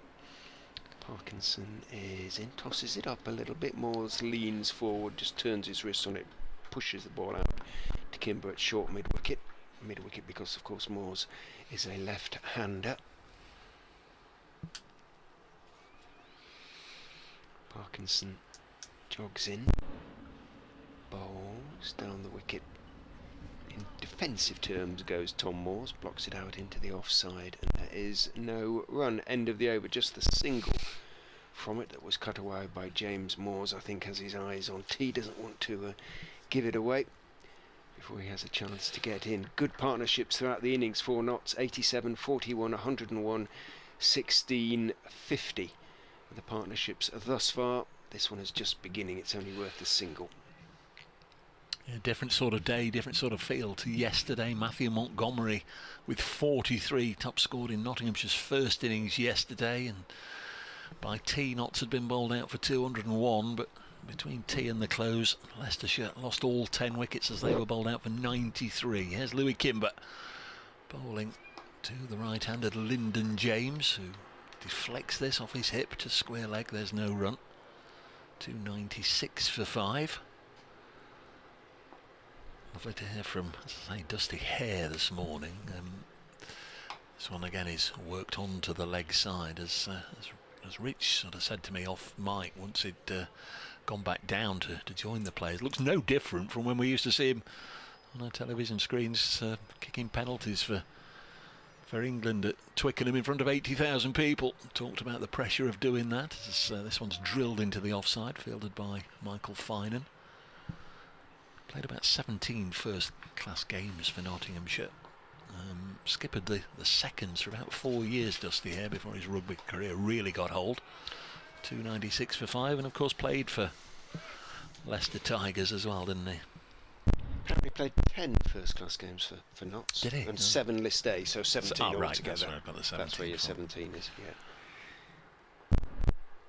F: Parkinson is in, tosses it up a little bit. Moores leans forward, just turns his wrist on it, pushes the ball out to Kimber at short mid-wicket. Mid-wicket because, of course, Moores is a left-hander. Parkinson jogs in, bowls down the wicket. In defensive terms goes Tom Moores, blocks it out into the offside, and there is no run. End of the over, just the single from it that was cut away by James Moores. I think has his eyes on tea, doesn't want to give it away before he has a chance to get in. Good partnerships throughout the innings for Notts, 87, 41, 101, 16, 50. The partnerships thus far. This one is just beginning, it's only worth the single.
E: Yeah, different sort of day, different sort of feel to yesterday. Matthew Montgomery with 43, top scored in Nottinghamshire's first innings yesterday, and by tea Notts had been bowled out for 201, but between tea and the close, Leicestershire lost all 10 wickets as they were bowled out for 93. Here's Louis Kimber bowling to the right-handed Lyndon James, who deflects this off his hip to square leg. There's no run. 2.96 for 5. Lovely to hear from, as I say, Dusty Hare this morning. This one again is worked onto the leg side, as Rich sort of said to me off mic once he'd gone back down to join the players. Looks no different from when we used to see him on our television screens kicking penalties for England at Twickenham in front of 80,000 people. Talked about the pressure of doing that. This one's drilled into the offside, fielded by Michael Finan. Played about 17 first-class games for Nottinghamshire. Skippered the seconds for about 4 years, Dusty, here before his rugby career really got hold. 296 for 5, and of course played for Leicester Tigers as well, didn't he?
F: Apparently played 10 first-class games for Notts.
E: Did he?
F: And 7 list A, so 17
E: right,
F: altogether.
E: that's where I've got the 17
F: That's where your
E: from.
F: 17 is, yeah.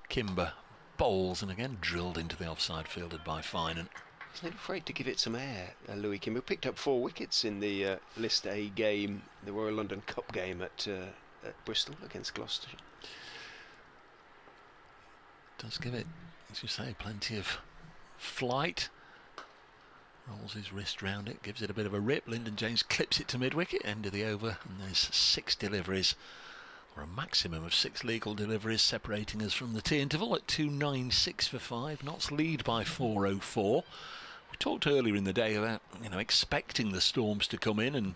E: Kimber bowls, and again drilled into the offside, fielded by Finan.
F: He's not afraid to give it some air, Louis Kimber. Picked up 4 wickets in the List A game, the Royal London Cup game at Bristol against Gloucestershire.
E: Does give it, as you say, plenty of flight. Rolls his wrist round it, gives it a bit of a rip. Lyndon James clips it to mid-wicket, end of the over, and there's 6 deliveries, or a maximum of 6 legal deliveries separating us from the tea interval at 296 for 5. Notts lead by 404. We talked earlier in the day about, expecting the storms to come in, and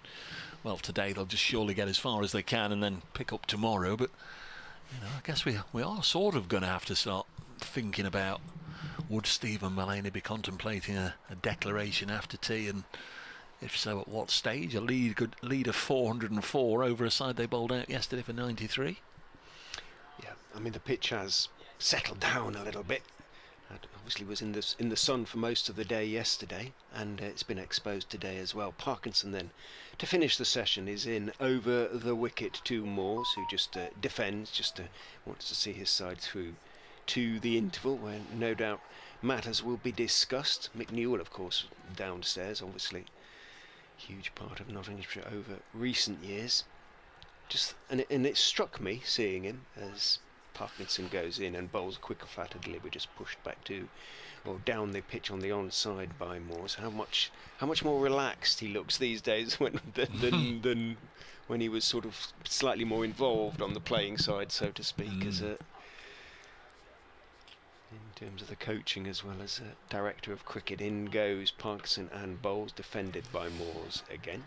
E: well, today they'll just surely get as far as they can and then pick up tomorrow. But I guess we are sort of going to have to start thinking about, would Stephen Mullaney be contemplating a declaration after tea, and if so, at what stage? A lead of 404 over a side they bowled out yesterday for 93.
F: Yeah, I mean the pitch has settled down a little bit. It obviously was in the sun for most of the day yesterday, and it's been exposed today as well. Parkinson then, to finish the session, is in over the wicket to Moores, who just defends, wants to see his side through to the interval, where no doubt matters will be discussed. Mick Newell, of course, downstairs, obviously huge part of Nottinghamshire over recent years. And it struck me seeing him as Parkinson goes in and bowls a quicker, flatter delivery, just pushed back to or down the pitch on the onside by Moores. How much more relaxed he looks these days than when he was sort of slightly more involved on the playing side, so to speak, as a in terms of the coaching as well as director of cricket. In goes Parkinson and bowls, defended by Moores again.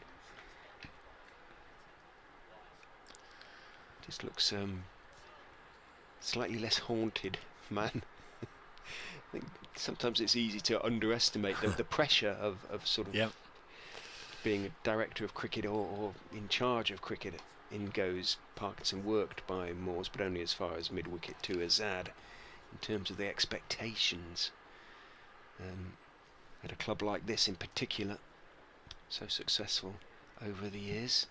F: Just looks slightly less haunted man. I think sometimes it's easy to underestimate the pressure of sort of being a director of cricket or in charge of cricket. In goes Parkinson, worked by Moores, but only as far as mid-wicket to Azad. In terms of the expectations at a club like this in particular, so successful over the years.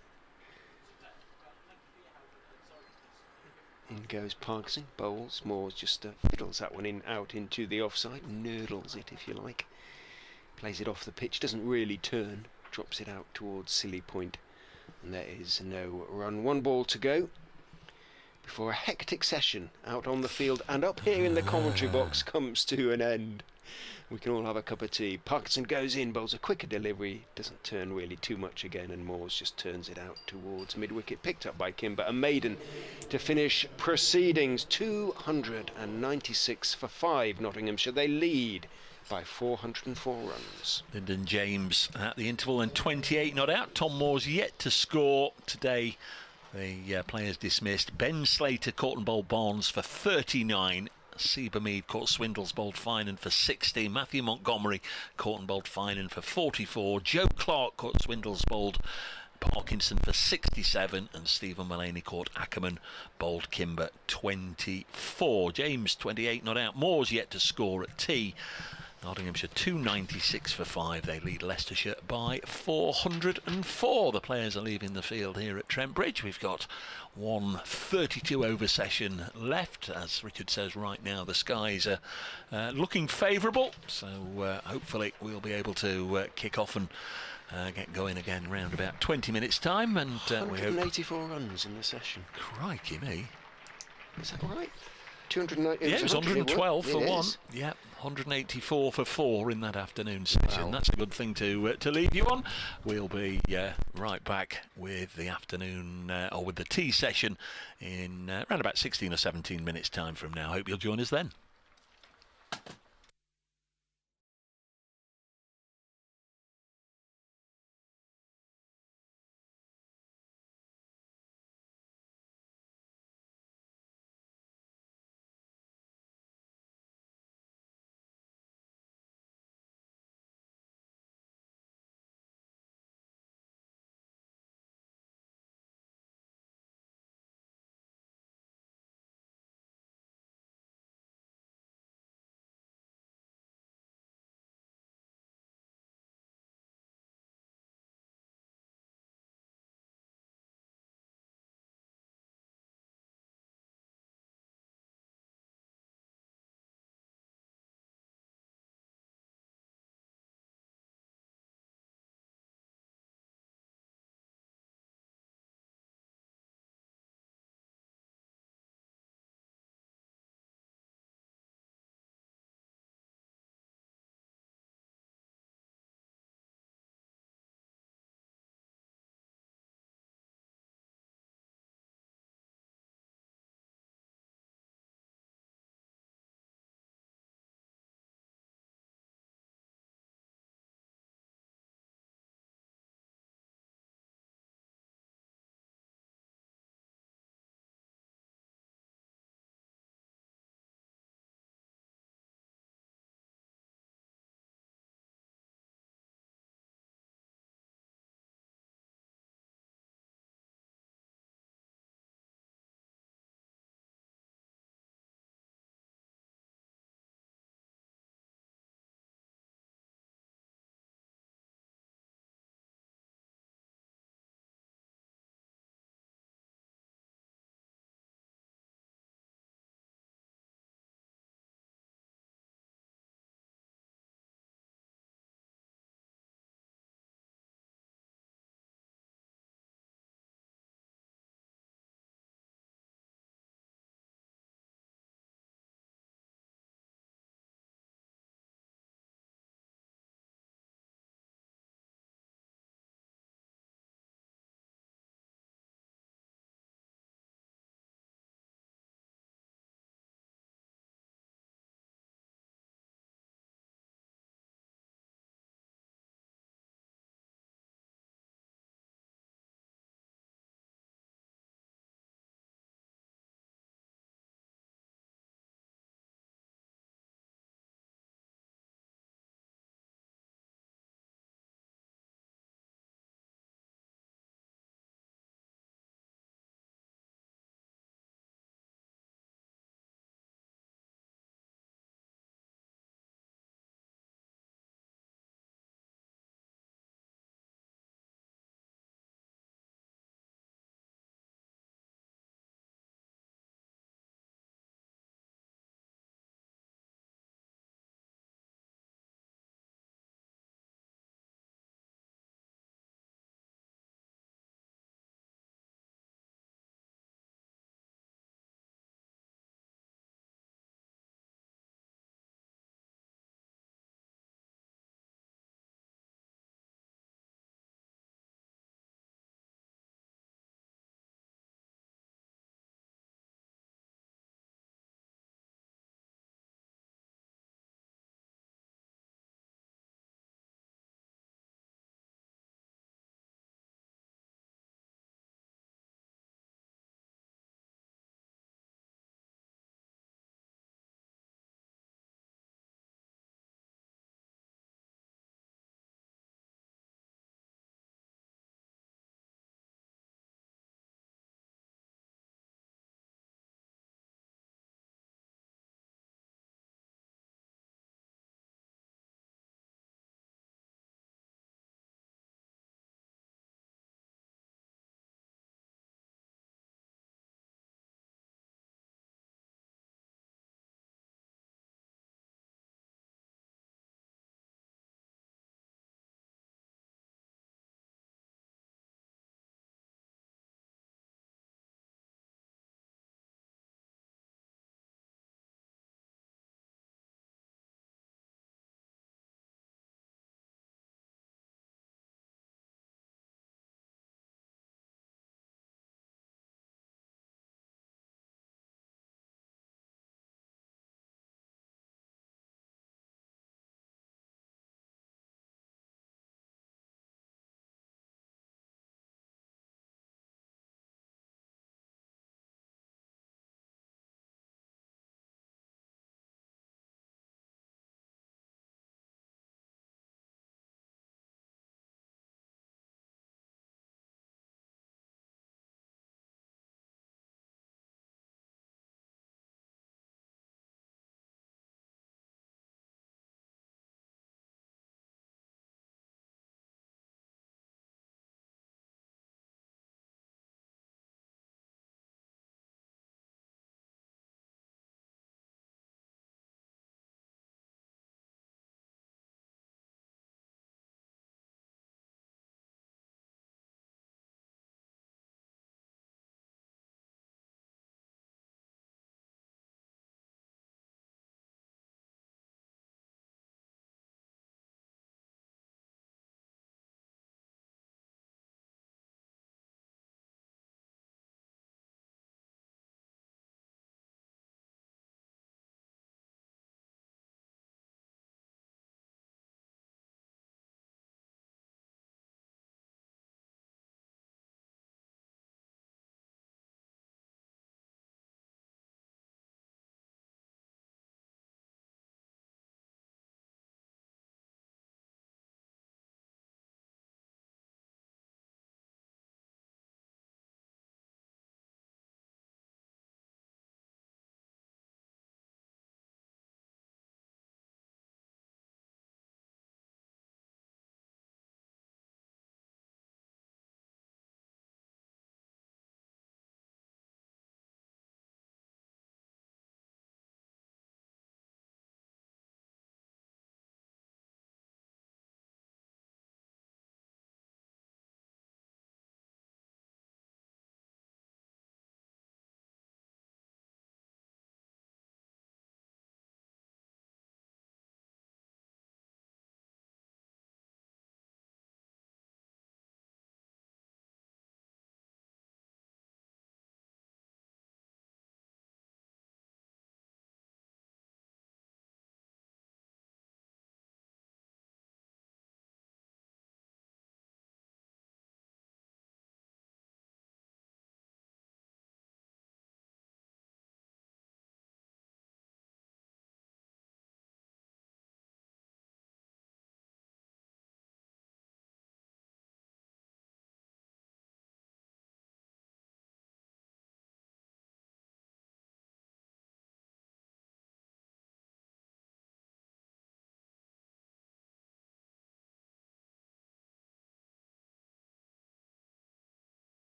F: In goes Parkinson, bowls. Moores just fiddles that one out into the offside, nurdles it if you like, plays it off the pitch, doesn't really turn, drops it out towards Silly Point, and there is no run. 1 ball to go before a hectic session out on the field and up here in the commentary box comes to an end. We can all have a cup of tea. Parkinson goes in, bowls a quicker delivery, doesn't turn really too much again, and Moores just turns it out towards mid-wicket, picked up by Kimber. A maiden to finish proceedings. 296 for 5 Nottinghamshire. They lead by 404 runs.
E: Lyndon James at the interval and 28 not out. Tom Moore's yet to score today. The players dismissed. Ben Slater caught and bowled Barnes for 39. Seba Mead caught Swindles, bowled Finan for 60. Matthew Montgomery caught and bowled Finan for 44. Joe Clark caught Swindles, bowled Parkinson for 67. And Stephen Mullaney caught Ackerman, bowled Kimber 24. James 28 not out. Moore's yet to score at tea. Nottinghamshire 296 for 5. They lead Leicestershire by 404. The players are leaving the field here at Trent Bridge. We've got 132 over session left. As Richard says right now, the skies are looking favourable, so hopefully we'll be able to kick off and get going again around about 20 minutes time. And
F: 184 runs in the session.
E: Crikey me.
F: Is that right? 290.
E: Yeah, it was 112 for one.
F: Is.
E: Yeah, 184 for 4 in that afternoon session. Wow. That's a good thing to leave you on. We'll be right back with the afternoon or with the tea session in around about 16 or 17 minutes time from now. Hope you'll join us then.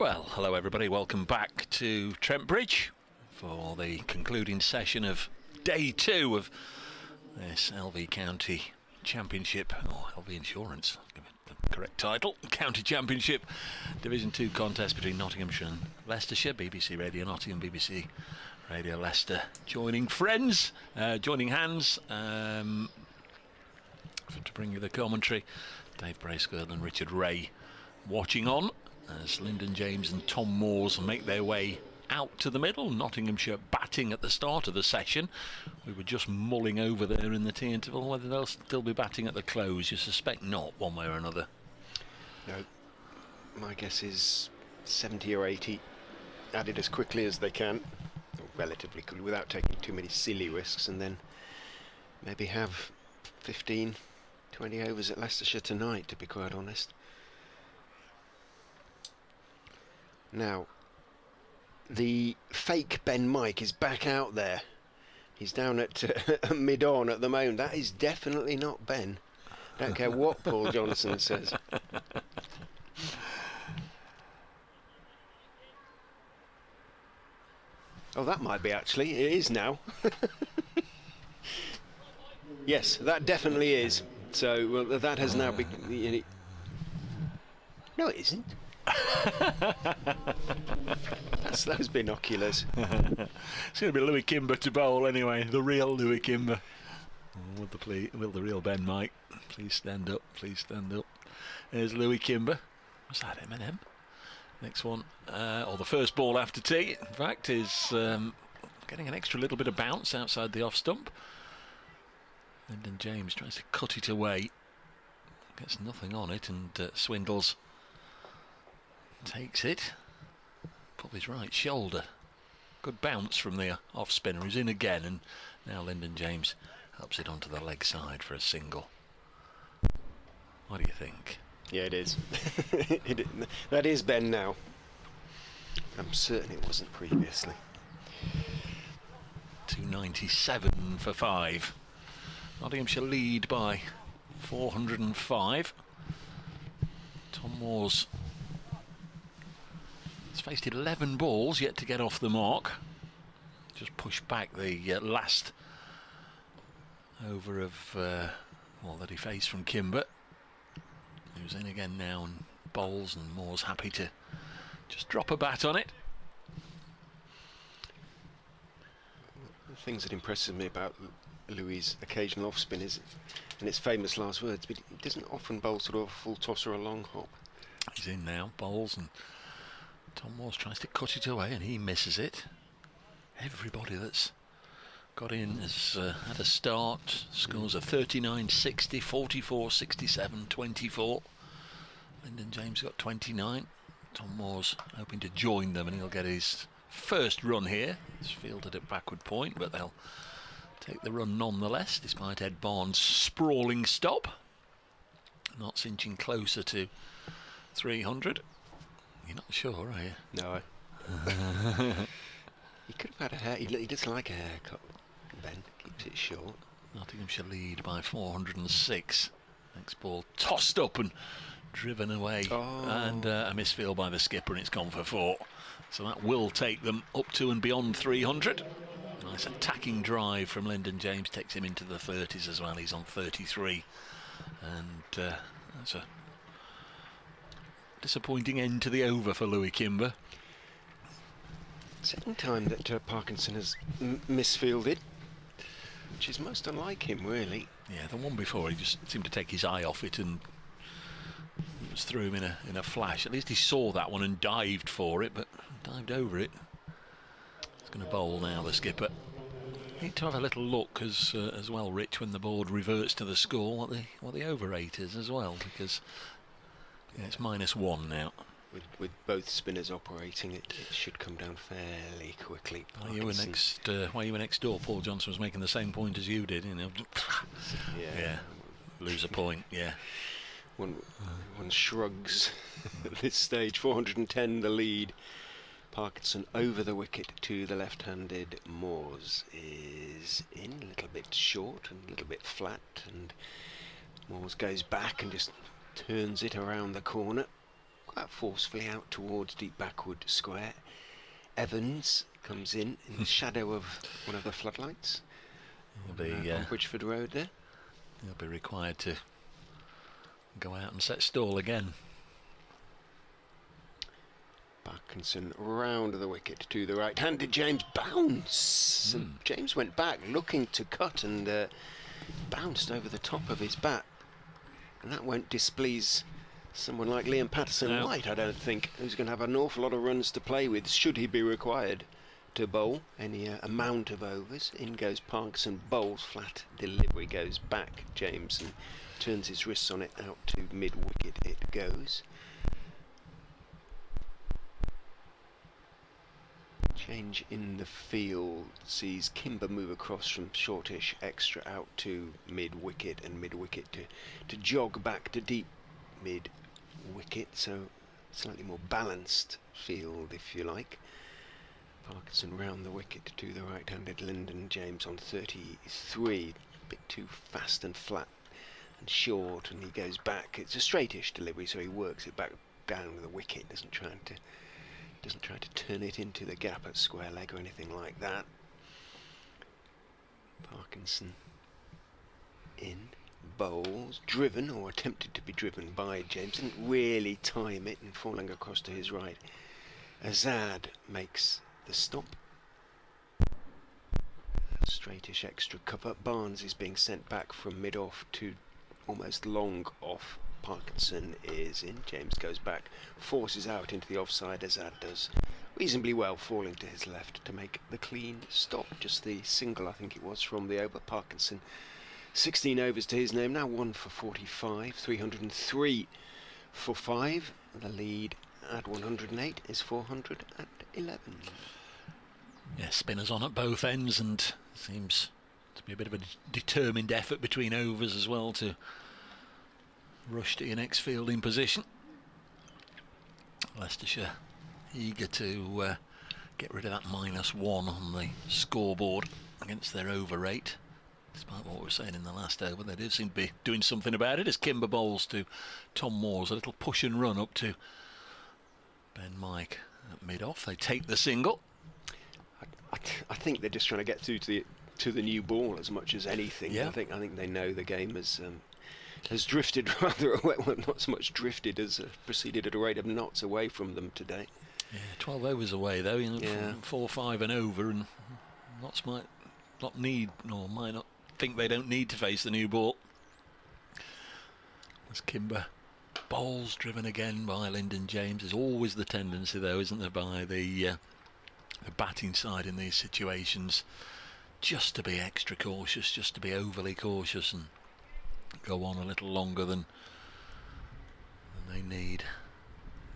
E: Well, hello everybody, welcome back to Trent Bridge for the concluding session of day 2 of this LV County Championship, or LV Insurance, give it the correct title, County Championship Division 2 contest between Nottinghamshire and Leicestershire. BBC Radio Nottingham, BBC Radio Leicester joining friends, joining hands to bring you the commentary. Dave Bracegirdle and Richard Ray watching on as Lyndon James and Tom Moores make their way out to the middle. Nottinghamshire batting at the start of the session. We were just mulling over there in the tea interval whether they'll still be batting at the close. You suspect not, one way or another.
F: No, my guess is 70 or 80 added as quickly as they can, or relatively quickly, without taking too many silly risks, and then maybe have 15, 20 overs at Leicestershire tonight, to be quite honest. Now, the fake Ben Mike is back out there. He's down at mid-on at the moment. That is definitely not Ben. Don't care what Paul Johnson says. Oh, that might be actually. It is now. Yes, that definitely is. So well, that has now been. No, it isn't. That's those binoculars.
E: It's going to be Louis Kimber to bowl anyway, the real Louis Kimber. Will the real Ben Mike please stand up, please stand up. There's Louis Kimber. Was that M&M? Next one, or the first ball after tea, in fact, is getting an extra little bit of bounce outside the off stump. Lyndon James tries to cut it away, gets nothing on it, and Swindles takes it, put his right shoulder. Good bounce from the off spinner, he's in again, and now Lyndon James helps it onto the leg side for a single. What do you think?
F: Yeah, it is. That is Ben now. I'm certain it wasn't previously.
E: 297 for 5. Nottinghamshire lead by 405. Tom Moores has faced 11 balls yet to get off the mark. Just pushed back the last over of that he faced from Kimber. He was in again now and bowls, and Moore's happy to just drop a bat on it.
F: The things that impresses me about Louis' occasional off spin is, and it's famous last words, but he doesn't often bowl sort of a full toss or a long hop.
E: He's in now, bowls, and Tom Moores tries to cut it away and he misses it. Everybody that's got in has had a start. Scores are 39, 60, 44, 67, 24. Lyndon James got 29. Tom Moores hoping to join them, and he'll get his first run here. It's fielded at backward point, but they'll take the run nonetheless, despite Ed Barnes' sprawling stop. Not inching closer to 300. You're not sure, are you?
F: No. He could have had a hair. He does like a haircut. Ben keeps it short.
E: Nottinghamshire lead by 406. Next ball tossed up and driven away, and a misfield by the skipper, and it's gone for 4. So that will take them up to and beyond 300. Nice attacking drive from Lyndon James, takes him into the 30s as well. He's on 33, and that's a disappointing end to the over for Louis Kimber.
F: Second time that Parkinson has misfielded, which is most unlike him, really.
E: Yeah, the one before he just seemed to take his eye off it, and it was through him in a flash. At least he saw that one and dived for it, but dived over it. He's going to bowl now, the skipper. Need to have a little look as well, Rich, when the board reverts to the score, what the over rate is as well, because yeah, it's -1 now.
F: With both spinners operating, it should come down fairly quickly.
E: While you were next door, Paul Johnson was making the same point as you did. You know, yeah, lose a point. Yeah,
F: one shrugs at this stage. 410 the lead. Parkinson over the wicket to the left-handed. Moores is in a little bit short and a little bit flat, and Moores goes back and just turns it around the corner. quite forcefully out towards deep backward square. Evans comes in the shadow of one of the floodlights on Bridgeford Road there.
E: He'll be required to go out and set stall again.
F: Parkinson round the wicket to the right hand. Did James bounce? And James went back looking to cut and bounced over the top of his bat. And that won't displease someone like Liam Patterson-White, I don't think, who's going to have an awful lot of runs to play with, should he be required to bowl any amount of overs. In goes Parkinson, bowls flat, delivery goes back. James and turns his wrists on it, out to mid-wicket it goes. Change in the field sees Kimber move across from shortish extra out to mid-wicket, and mid-wicket to jog back to deep mid-wicket, so slightly more balanced field, if you like. Parkinson round the wicket to the right-handed Lyndon James on 33, a bit too fast and flat and short, and he goes back. It's a straightish delivery, so he works it back down with the wicket, doesn't try to turn it into the gap at square leg or anything like that. Parkinson in, bowls, driven or attempted to be driven by James, didn't really time it, and falling across to his right. Azad makes the stop. Straightish extra cover. Barnes is being sent back from mid-off to almost long off. Parkinson is in. James goes back, forces out into the offside. Azad does reasonably well, falling to his left to make the clean stop. Just the single, I think it was, from the over. Parkinson, 16 overs to his name, now 1 for 45, 303 for 5. The lead at 108 is 411.
E: Yeah, spinners on at both ends, and seems to be a bit of a determined effort between overs as well to rush to your next fielding position. Leicestershire eager to get rid of that -1 on the scoreboard against their over rate. Despite what we were saying in the last over, they do seem to be doing something about it as Kimber bowls to Tom Moores. A little push and run up to Ben Mike at mid-off. They take the single.
F: I think they're just trying to get through to the new ball as much as anything.
E: Yeah.
F: I think they know the game has drifted rather away. Well, not so much drifted as proceeded at a rate of knots away from them today.
E: Yeah, 12 overs away though.
F: Yeah.
E: 4 or 5 and over, and Notts might not need, or might not think they don't need to face the new ball. As Kimber bowls, driven again by Lyndon James. There's always the tendency though, isn't there, by the batting side in these situations, just to be extra cautious, just to be overly cautious and go on a little longer than they need.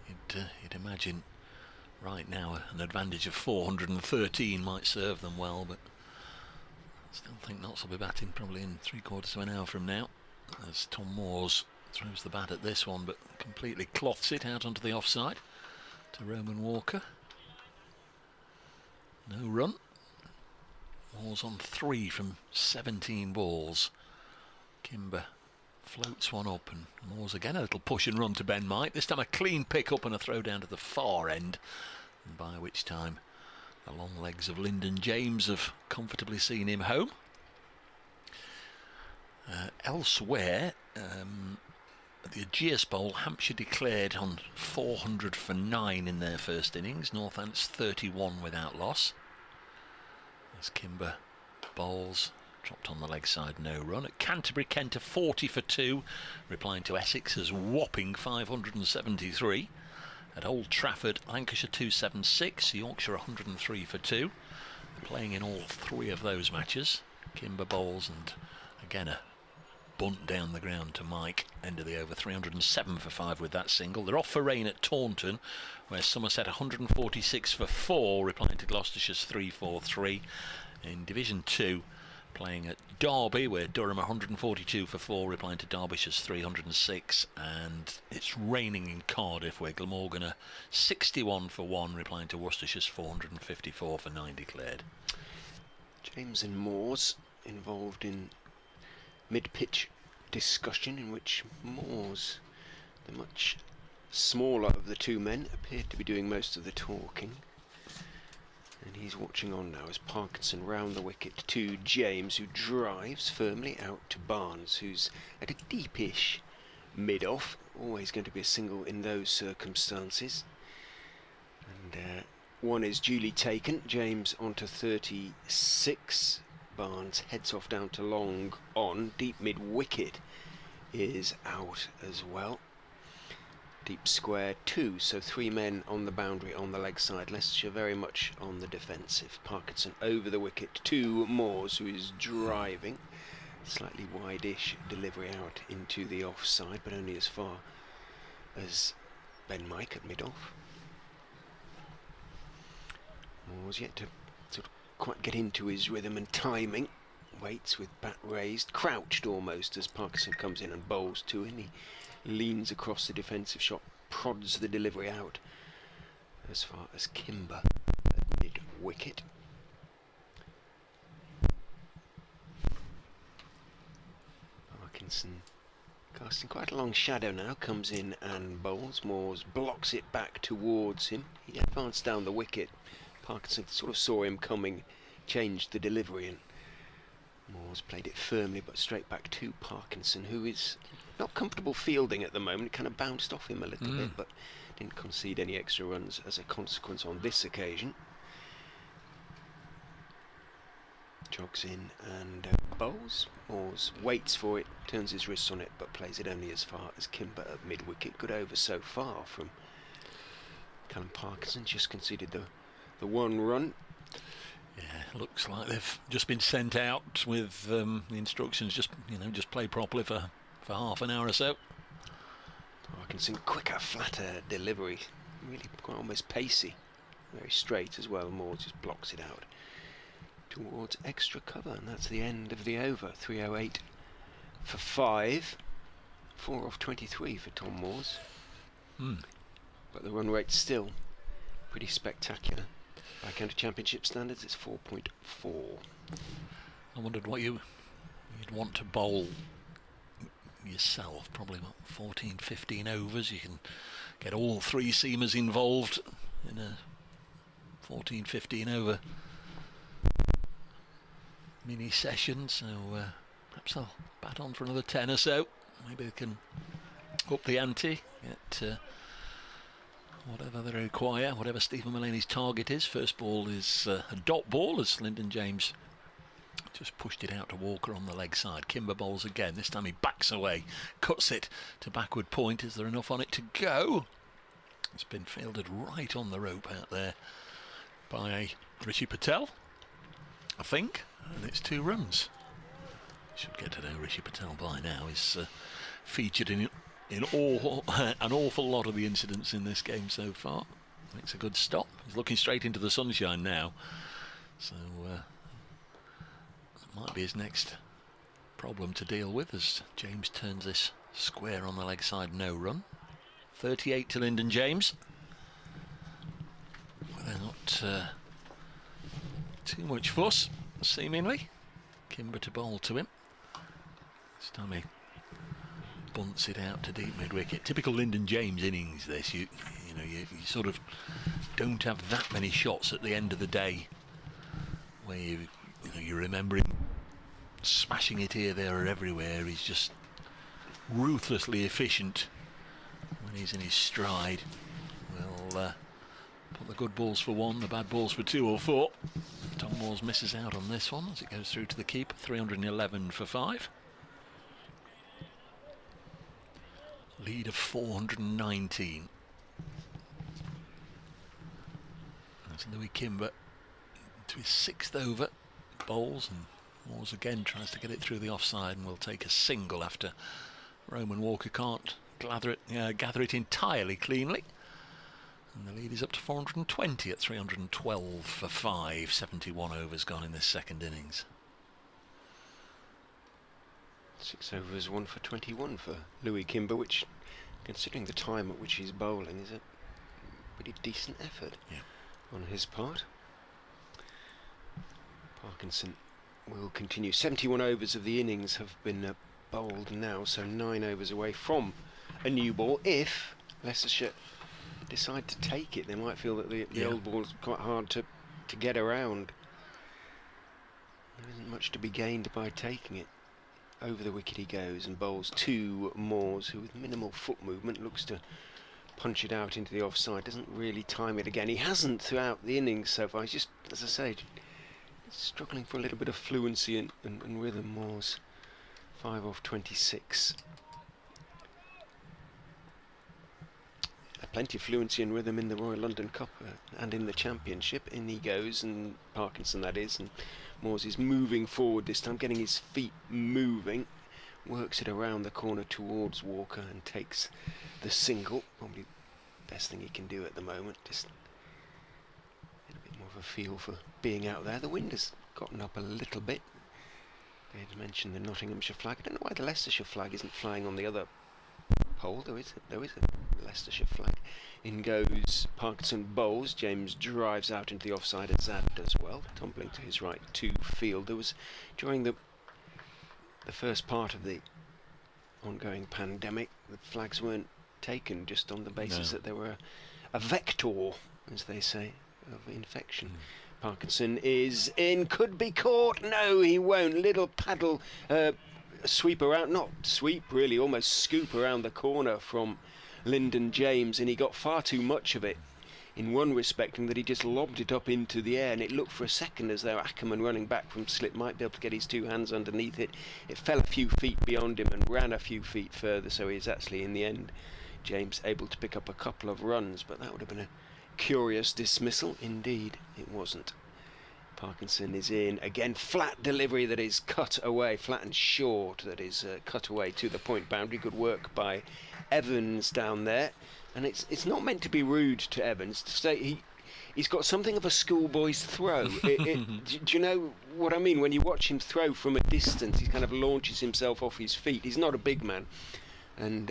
E: You'd imagine right now an advantage of 413 might serve them well, but I still think Notts will be batting probably in 3/4 of an hour from now, as Tom Moores throws the bat at this one but completely cloths it out onto the offside to Roman Walker. No run. Moores on 3 from 17 balls. Kimber floats one up, and Moores again a little push and run to Ben Mike. This time a clean pick up and a throw down to the far end, and by which time the long legs of Lyndon James have comfortably seen him home. Elsewhere, at the Ageas Bowl, Hampshire declared on 400 for 9 in their first innings. Northants 31 without loss. As Kimber bowls, dropped on the leg side, no run. At Canterbury, Kent 40 for 2, replying to Essex's whopping 573. At Old Trafford, Lancashire 276, Yorkshire 103 for 2. Playing in all 3 of those matches. Kimber bowls, and again a bunt down the ground to Mike, end of the over, 307 for 5 with that single. They're off for rain at Taunton, where Somerset 146 for 4, replying to Gloucestershire's 343. In Division 2, playing at Derby, where Durham 142 for 4, replying to Derbyshire's 306. And it's raining in Cardiff, where Glamorgan are 61 for 1, replying to Worcestershire's 454 for 9 declared.
F: James and Moores involved in mid-pitch discussion, in which Moores, the much smaller of the two men, appeared to be doing most of the talking. And he's watching on now as Parkinson round the wicket to James, who drives firmly out to Barnes, who's at a deepish mid-off. Always going to be a single in those circumstances. And one is duly taken. James onto 36. Barnes heads off down to long on. Deep mid-wicket is out as well. Deep square 2, so 3 men on the boundary on the leg side. Leicestershire very much on the defensive. Parkinson over the wicket to Moores, who is driving. Slightly wide-ish delivery out into the offside, but only as far as Ben Mike at mid-off. Moores yet to sort of quite get into his rhythm and timing. Waits with bat raised, crouched almost as Parkinson comes in and bowls to him. He leans across the defensive shot, prods the delivery out as far as Kimber at mid-wicket. Parkinson casting quite a long shadow now, comes in and bowls. Moores blocks it back towards him. He advanced down the wicket. Parkinson sort of saw him coming, changed the delivery, and Moores played it firmly but straight back to Parkinson, who is not comfortable fielding at the moment. Kind of bounced off him a little bit, but didn't concede any extra runs as a consequence on this occasion. Jogs in and bowls. Moores waits for it, turns his wrists on it, but plays it only as far as Kimber at mid-wicket. Good over so far from Callum Parkinson. Just conceded the one run.
E: Yeah, looks like they've just been sent out with the instructions, just play properly for half an hour or so.
F: Parkinson, quicker, flatter delivery, really quite almost pacey, very straight as well. Moore just blocks it out towards extra cover, and that's the end of the over. 3:08 for 5, 4 off 23 for Tom Moores. But the run rate's still pretty spectacular. By county championship standards, it's 4.4.
E: I wondered what you'd want to bowl yourself. Probably what, 14, 15 overs. You can get all 3 seamers involved in a 14, 15 over mini session. So perhaps I'll bat on for another 10 or so. Maybe they can up the ante, get whatever they require, whatever Stephen Mullaney's target is. First ball is a dot ball as Lyndon James just pushed it out to Walker on the leg side. Kimber bowls again. This time he backs away, cuts it to backward point. Is there enough on it to go? It's been fielded right on the rope out there by Rishi Patel, I think, and it's 2 runs. Should get to know Rishi Patel by now. He's featured in an awful lot of the incidents in this game so far. Makes a good stop. He's looking straight into the sunshine now, so that might be his next problem to deal with as James turns this square on the leg side. No run. 38 to Lyndon James without too much fuss, seemingly. Kimber to bowl to him. This time he bunts it out to deep mid-wicket. Typical Lyndon James innings this. You sort of don't have that many shots at the end of the day where you remember him smashing it here, there or everywhere. He's just ruthlessly efficient when he's in his stride. We'll put the good balls for 1, the bad balls for 2 or 4. Tom Moores misses out on this one as it goes through to the keeper. 311 for 5. Lead of 419. That's Louis Kimber to his 6th over. Bowls, and Moores again tries to get it through the offside and will take a single after Roman Walker can't gather it entirely cleanly. And the lead is up to 420 at 312 for 5. 71 overs gone in this second innings.
F: 6 overs, 1 for 21 for Louis Kimber, which, considering the time at which he's bowling, is a pretty decent effort on his part. Parkinson will continue. 71 overs of the innings have been bowled now, so 9 overs away from a new ball if Leicestershire decide to take it, they might feel that the old ball is quite hard to get around. There isn't much to be gained by taking it. Over the wicket he goes and bowls to Moores, who with minimal foot movement looks to punch it out into the offside. Doesn't really time it again. He hasn't throughout the innings so far. He's just, as I say, struggling for a little bit of fluency and rhythm. Moores 5 off 26. Plenty of fluency and rhythm in the Royal London Cup and in the Championship. In he goes, and Parkinson that is, and Moores is moving forward this time, getting his feet moving, works it around the corner towards Walker and takes the single. Probably the best thing he can do at the moment, just get a bit more of a feel for being out there. The wind has gotten up a little bit. David mentioned the Nottinghamshire flag. I don't know why the Leicestershire flag isn't flying on the other pole. There is a Leicestershire flag. In goes Parkinson, bowls. James drives out into the offside as Zad does well, tumbling to his right to field. There was, during the first part of the ongoing pandemic, the flags weren't taken just on the basis that there were a vector, as they say, of infection. Parkinson is in, could be caught. No, he won't. Little paddle sweep around, not sweep really, almost scoop around the corner from Lyndon James, and he got far too much of it in one respect, in that he just lobbed it up into the air, and it looked for a second as though Ackerman, running back from slip, might be able to get his 2 hands underneath it. It fell a few feet beyond him and ran a few feet further, so he's actually in the end, James, able to pick up a couple of runs, but that would have been a curious dismissal. Indeed it wasn't. Parkinson is in again, flat delivery that is cut away, flat and short, that is cut away to the point boundary. Good work by Evans down there, and it's not meant to be rude to Evans to say he's got something of a schoolboy's throw. Do you know what I mean? When you watch him throw from a distance, he kind of launches himself off his feet. He's not a big man, and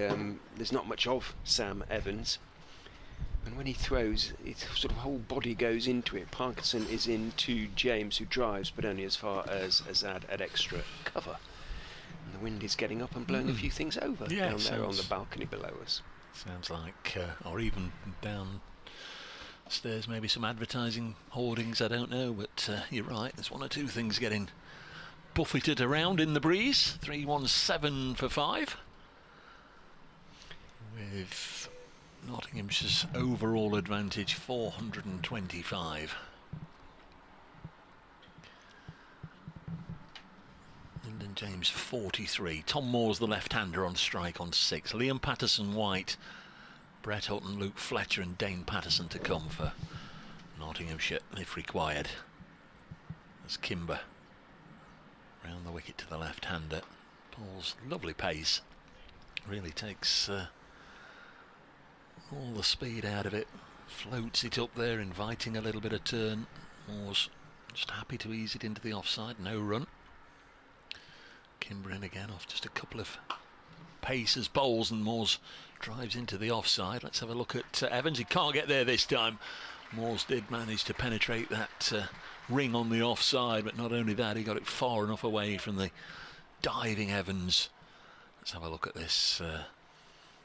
F: there's not much of Sam Evans. And when he throws, his sort of whole body goes into it. Parkinson is into James, who drives, but only as far as Azad at extra cover. And the wind is getting up and blowing a few things over down there on the balcony below us.
E: Sounds like, or even downstairs, maybe some advertising hoardings, I don't know, but you're right, there's 1 or 2 things getting buffeted around in the breeze. 317 for 5. With Nottinghamshire's overall advantage 425. Lyndon James 43. Tom Moore's the left-hander on strike on 6. Liam Patterson-White, Brett Hutton, Luke Fletcher and Dane Patterson to come for Nottinghamshire if required. As Kimber round the wicket to the left-hander. Paul's lovely pace. Really takes all the speed out of it, floats it up there, inviting a little bit of turn. Moore's just happy to ease it into the offside, no run. Kimber in again off just a couple of paces, bowls, and Moore's drives into the offside. Let's have a look at Evans. He can't get there this time. Moore's did manage to penetrate that ring on the offside, but not only that, he got it far enough away from the diving Evans. Let's have a look at this.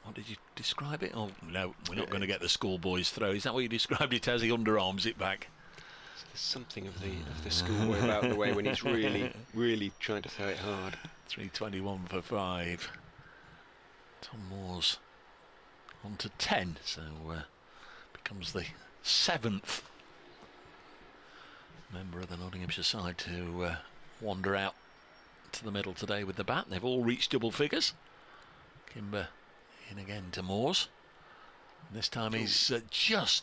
E: What did you describe it? Oh no, we're not going to get the schoolboy's throw. Is that what you described it as? He underarms it back.
F: There's something of the schoolboy about the way when he's really trying to throw it hard.
E: 321 for 5. Tom Moore's on to 10, so becomes the 7th member of the Nottinghamshire side to wander out to the middle today with the bat. They've all reached double figures. Kimber in again to Moores. This time he's just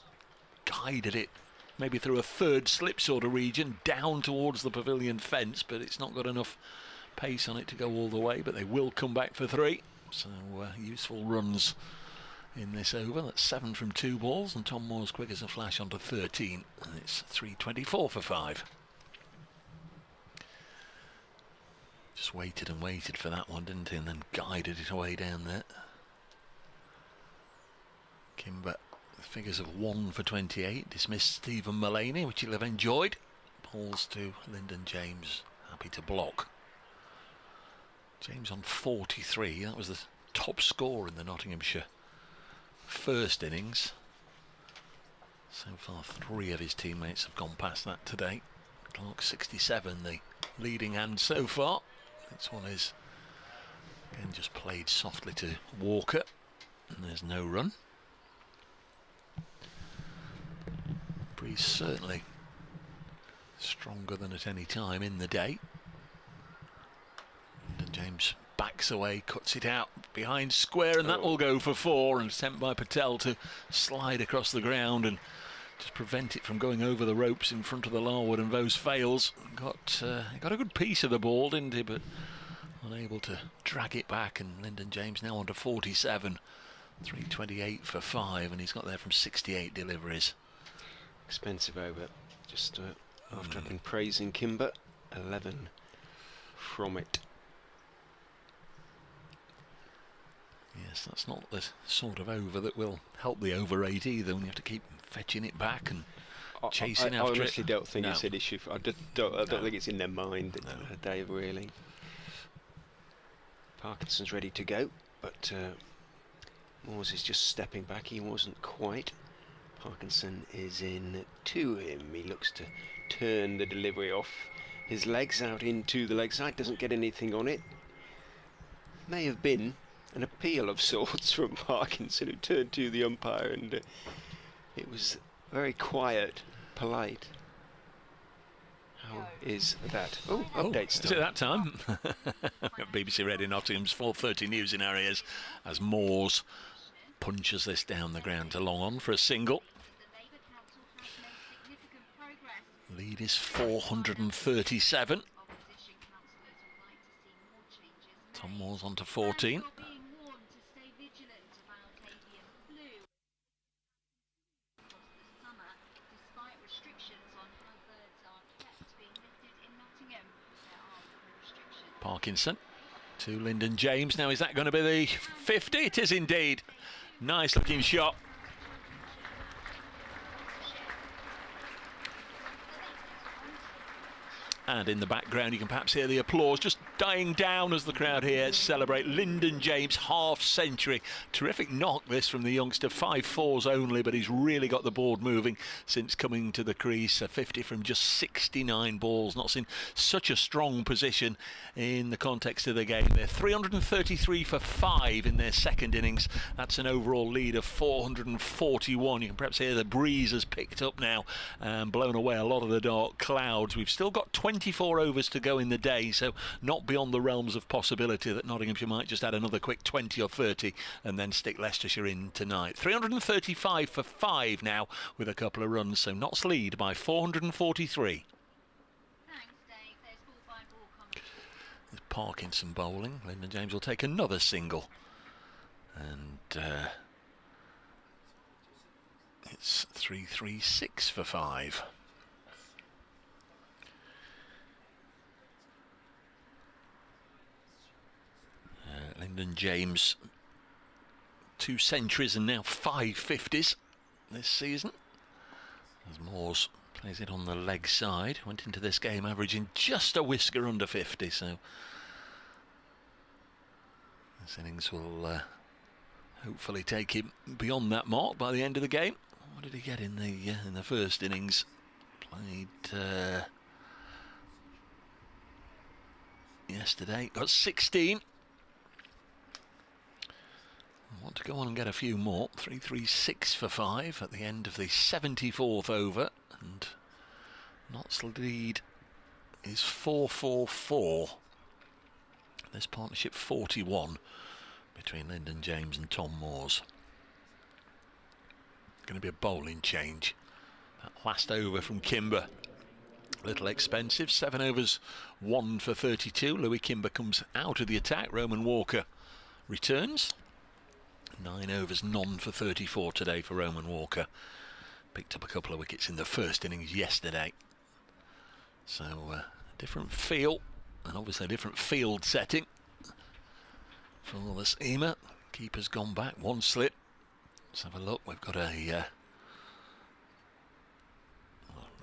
E: guided it, maybe through a third slip sort of region, down towards the pavilion fence, but it's not got enough pace on it to go all the way, but they will come back for 3. So useful runs in this over. That's 7 from 2 balls, and Tom Moore's quick as a flash onto 13, and it's 324 for 5. Just waited and waited for that one, didn't he, and then guided it away down there. Kimber, figures of 1 for 28, dismissed Stephen Mullaney, which he'll have enjoyed. Balls to Lyndon James, happy to block. James on 43, that was the top score in the Nottinghamshire first innings. So far 3 of his teammates have gone past that today. Clark 67, the leading hand so far. This one is again just played softly to Walker, and there's no run. Breeze certainly stronger than at any time in the day. And James backs away, cuts it out behind square, and that will go for 4. An attempt by Patel to slide across the ground and just prevent it from going over the ropes in front of the Larwood, and Vose fails. Got a good piece of the ball, didn't he, but unable to drag it back. And Lyndon James now on to 47, 328 for 5, and he's got there from 68 deliveries.
F: Expensive over. Just after I've been praising Kimber, 11 from it.
E: Yes, that's not the sort of over that will help the over 8 either, when you have to keep fetching it back and chasing after it.
F: I honestly don't think it's an issue. I don't think it's in their mind, Dave, really. Parkinson's ready to go, but Moores is just stepping back. He wasn't quite. Parkinson is in to him. He looks to turn the delivery off his legs out into the leg side. Doesn't get anything on it. May have been an appeal of sorts from Parkinson, who turned to the umpire, and it was very quiet, polite. How is that? Oh, updates.
E: Is it that time? BBC Radio Nottingham's 4:30 news in our ears as Moores punches this down the ground to long on for a single. Lead is 437. Tom Moores on to 14. Parkinson to Lyndon James. Now, is that going to be the 50? It is indeed. Nice looking shot. And in the background you can perhaps hear the applause just dying down as the crowd here celebrate Lyndon James' half century. Terrific knock this from the youngster, 5 fours only, but he's really got the board moving since coming to the crease. A 50 from just 69 balls. Not seen such a strong position in the context of the game. They're 333 for 5 in their second innings. That's an overall lead of 441. You can perhaps hear the breeze has picked up now and blown away a lot of the dark clouds. We've still got 24 overs to go in the day, so not beyond the realms of possibility that Nottinghamshire might just add another quick 20 or 30 and then stick Leicestershire in tonight. 335 for 5 now with a couple of runs, so Notts lead by 443. There's Parkinson bowling. Lyndon James will take another single, and it's 336 for 5. Lyndon James, 2 centuries and now 5 50s this season, as Moores plays it on the leg side. Went into this game averaging just a whisker under 50, so this innings will hopefully take him beyond that mark by the end of the game. What did he get in the first innings? Played yesterday, got 16. Want to go on and get a few more. 336 for 5 at the end of the 74th over, and Notts' lead is 444. This partnership 41 between Lyndon James and Tom Moores. Going to be a bowling change. That last over from Kimber, a little expensive. 7 overs, 1 for 32. Louis Kimber comes out of the attack. Roman Walker returns. 9 overs, none for 34 today for Roman Walker. Picked up a couple of wickets in the first innings yesterday. So a different feel, and obviously a different field setting for the seamer. Keeper's gone back, 1 slip. Let's have a look. We've got a I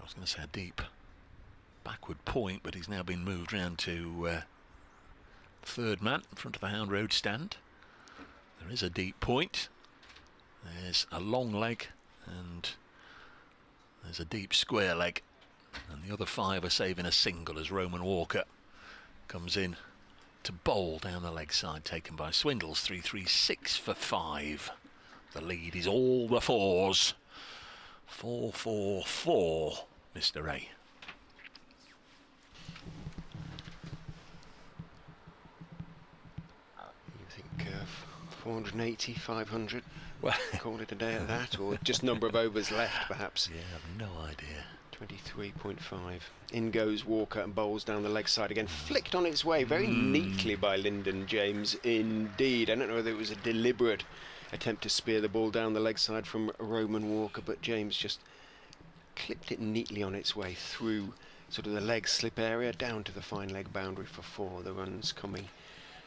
E: was going to say a deep backward point, but he's now been moved round to third man in front of the Hound Road stand. There is a deep point, There's a long leg and there's a deep square leg, and the other 5 are saving a single as Roman Walker comes in to bowl down the leg side, taken by Swindles. 3-3-6 for 5. The lead is all the 4s. 4-4-4, Mr. A.
F: You think 480, 500? Well, call it a day at that, or just number of overs left, perhaps.
E: Yeah, I've no idea.
F: 23.5. In goes Walker and bowls down the leg side again. Flicked on its way very neatly by Lyndon James indeed. I don't know whether it was a deliberate attempt to spear the ball down the leg side from Roman Walker, but James just clipped it neatly on its way through sort of the leg slip area down to the fine leg boundary for 4. The runs coming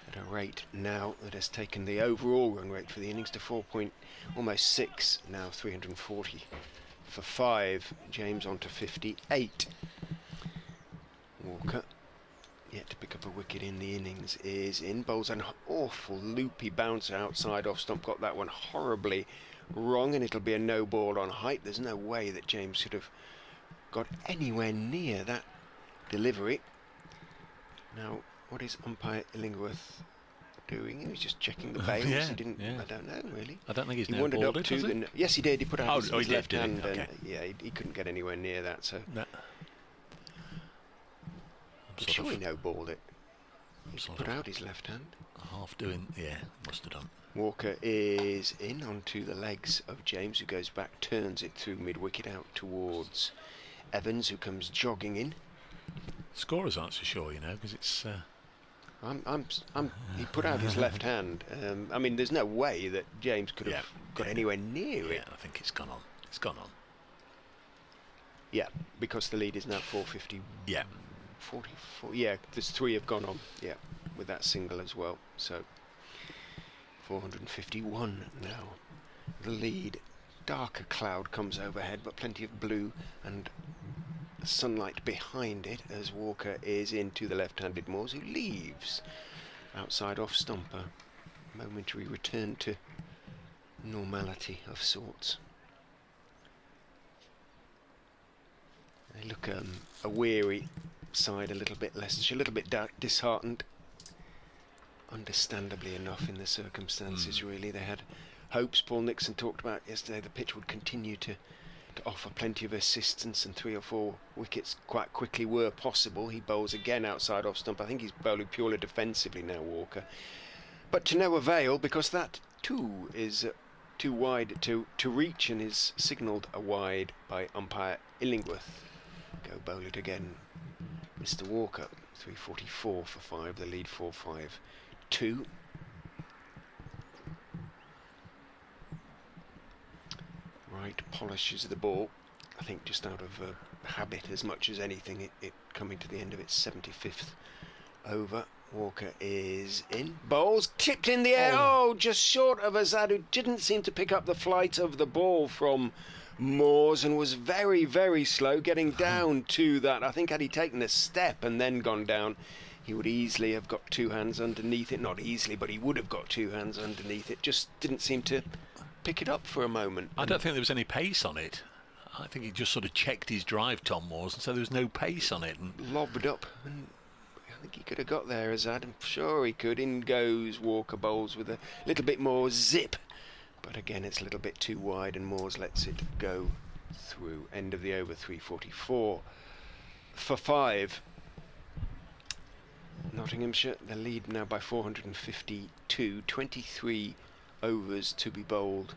F: at a rate now that has taken the overall run rate for the innings to almost 6, now 340 for 5. James on to 58. Walker yet to pick up a wicket in the innings is in. Bowls an awful loopy bouncer outside off stump, got that one horribly wrong, and it'll be a no ball on height. There's no way that James should have got anywhere near that delivery. Now, what is umpire Illingworth doing? He was just checking the bails.
E: Yeah,
F: He didn't.
E: yeah.
F: I don't know really.
E: I don't think he's
F: he
E: no
F: wandered
E: balled
F: up
E: it,
F: to
E: has he?
F: yes, he did. He put out his
E: he
F: left
E: did,
F: hand,
E: okay.
F: and yeah, he couldn't get anywhere near that. So
E: No.
F: I'm sure he no balled it. He
E: sort
F: put
E: of
F: out his left hand.
E: Half doing, yeah, must have done.
F: Walker is in onto the legs of James, who goes back, turns it through mid-wicket out towards Evans, who comes jogging in.
E: Scorers aren't so sure, you know, because it's.
F: He put out his left hand. I mean, there's no way that James could have got anywhere near it.
E: Yeah, I think it's gone on. It's gone on.
F: Yeah, because the lead is now 450.
E: Yeah.
F: 44. Yeah, there's 3 have gone on. Yeah, with that single as well. So 451 now. The lead. Darker cloud comes overhead, but plenty of blue and sunlight behind it as Walker is into the left-handed Moors, who leaves outside off stumper. Momentary return to normality of sorts. They look a weary side, a little bit Leicestershire, a little bit disheartened, understandably enough in the circumstances. Really, they had hopes. Paul Nixon talked about yesterday the pitch would continue to offer plenty of assistance, and 3 or 4 wickets quite quickly were possible. He bowls again outside off stump. I think he's bowling purely defensively now, Walker, but to no avail, because that too is too wide to reach, and is signalled a wide by umpire Illingworth. Go bowl it again, Mr. Walker. 344 for 5, the lead 4-5-2. Wright polishes the ball, I think just out of habit as much as anything, it coming to the end of its 75th over. Walker is in, bowls, tipped in the air, just short of Azad, who didn't seem to pick up the flight of the ball from Moores and was very, very slow getting down to that. I think had he taken a step and then gone down, he would easily have got 2 hands underneath it. Not easily, but he would have got 2 hands underneath it. Just didn't seem to pick it up for a moment.
E: I don't think there was any pace on it. I think he just sort of checked his drive, Tom Moores, and so there was no pace on it. And
F: lobbed up, and I think he could have got there, Azad. I'm sure he could. In goes Walker, bowls with a little bit more zip, but again it's a little bit too wide, and Moores lets it go through. End of the over. 344 for 5. Nottinghamshire, the lead now by 452. 23 overs to be bowled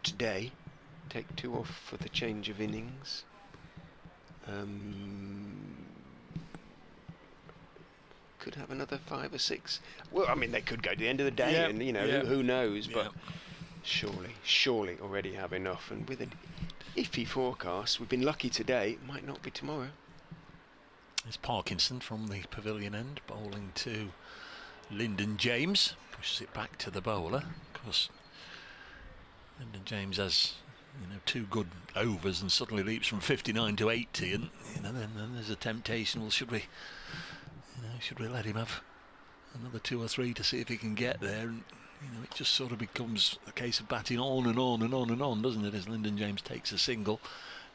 F: today. Take 2 off for the change of innings. Could have another 5 or 6. Well, I mean, they could go to the end of the day, and you know, who knows? But surely already have enough. And with an iffy forecast, we've been lucky today. It might not be tomorrow.
E: It's Parkinson from the pavilion end, bowling to Lyndon James. Pushes it back to the bowler. Of course, Lyndon James has 2 good overs and suddenly leaps from 59 to 80, and then there's a temptation. Well, should we let him have another 2 or 3 to see if he can get there. And, it just sort of becomes a case of batting on and on and on and on, doesn't it, as Lyndon James takes a single.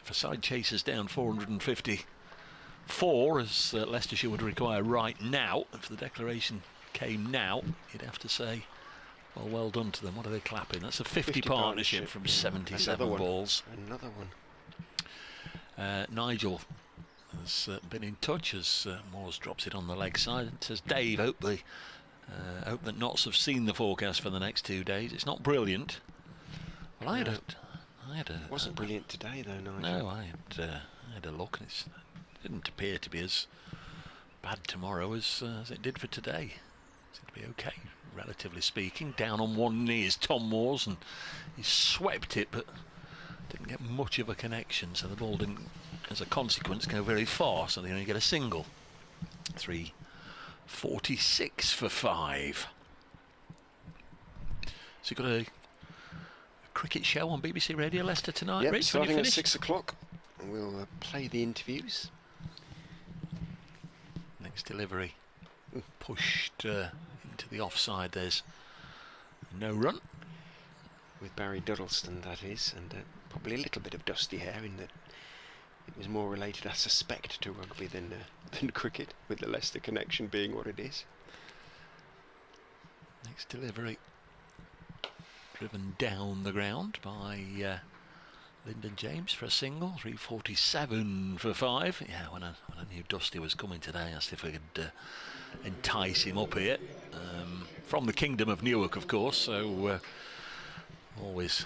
E: If a side chases down 454, as Leicestershire would require right now, if the declaration came now, you'd have to say, well done to them. What are they clapping? That's a 50 partnership from 77 balls.
F: Another one.
E: Nigel has been in touch as Moores drops it on the leg side. It says, Dave, hope that Notts have seen the forecast for the next 2 days. It's not brilliant. Well, I had a
F: It wasn't brilliant today, though, Nigel.
E: No, I had a look, and it didn't appear to be as bad tomorrow as it did for today. It seemed to be okay, relatively speaking. Down on one knee is Tom Moores, and he swept it, but didn't get much of a connection, so the ball didn't, as a consequence, go very far, so they only get a single. 3:46 for 5. So you've got a cricket show on BBC Radio Leicester tonight,
F: Yep,
E: Rich,
F: starting at 6 o'clock. We'll play the interviews.
E: Next delivery pushed into the offside. There's no run.
F: With Barry Duddleston, that is, and probably a little bit of dusty hair in that it was more related, I suspect, to rugby than cricket, with the Leicester connection being what it is.
E: Next delivery driven down the ground by Lyndon James for a single. 3:47 for 5. Yeah, when I knew Dusty was coming today, I asked if we could entice him up here. From the Kingdom of Newark, of course, so always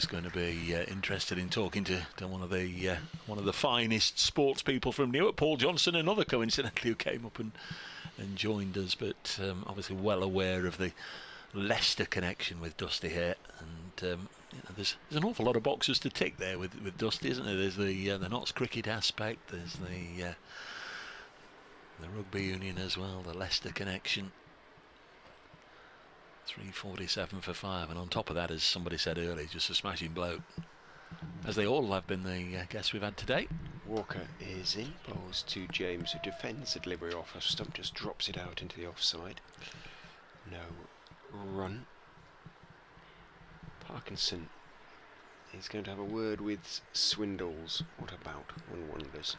E: going to be interested in talking to one of the finest sports people from Newark. Paul Johnson, another coincidentally, who came up and joined us, but obviously well aware of the Leicester connection with Dusty here, and there's an awful lot of boxes to tick there with Dusty, isn't there? There's the Notts cricket aspect, there's the rugby union as well, the Leicester connection. 3:47 for 5, and on top of that, as somebody said earlier, just a smashing bloke, as they all have been the guests we've had today.
F: Walker is in, bowls to James, who defends the delivery off. Stump just drops it out into the offside. No run. Parkinson is going to have a word with Swindles. What about, one wonders.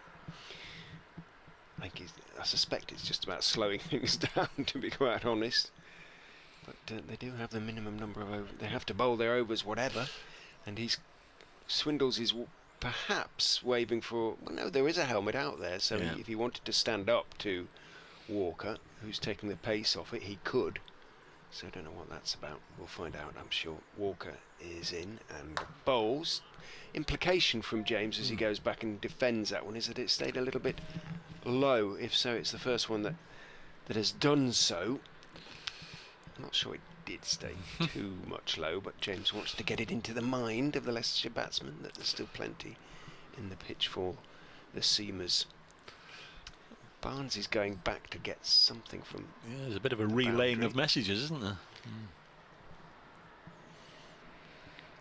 F: I suspect it's just about slowing things down, to be quite honest. But they do have the minimum number of overs. They have to bowl their overs, whatever. And Swindles is perhaps waving for. Well, no, there is a helmet out there. So
E: yeah.
F: If he wanted to stand up to Walker, who's taking the pace off it, he could. So I don't know what that's about. We'll find out, I'm sure. Walker is in and bowls. Implication from James as he goes back and defends that one is that it stayed a little bit low. If so, it's the first one that has done so. I'm not sure it did stay too much low, but James wants to get it into the mind of the Leicestershire batsman that there's still plenty in the pitch for the seamers. Barnes is going back to get something from.
E: Yeah, there's a bit of a relaying of messages, isn't there?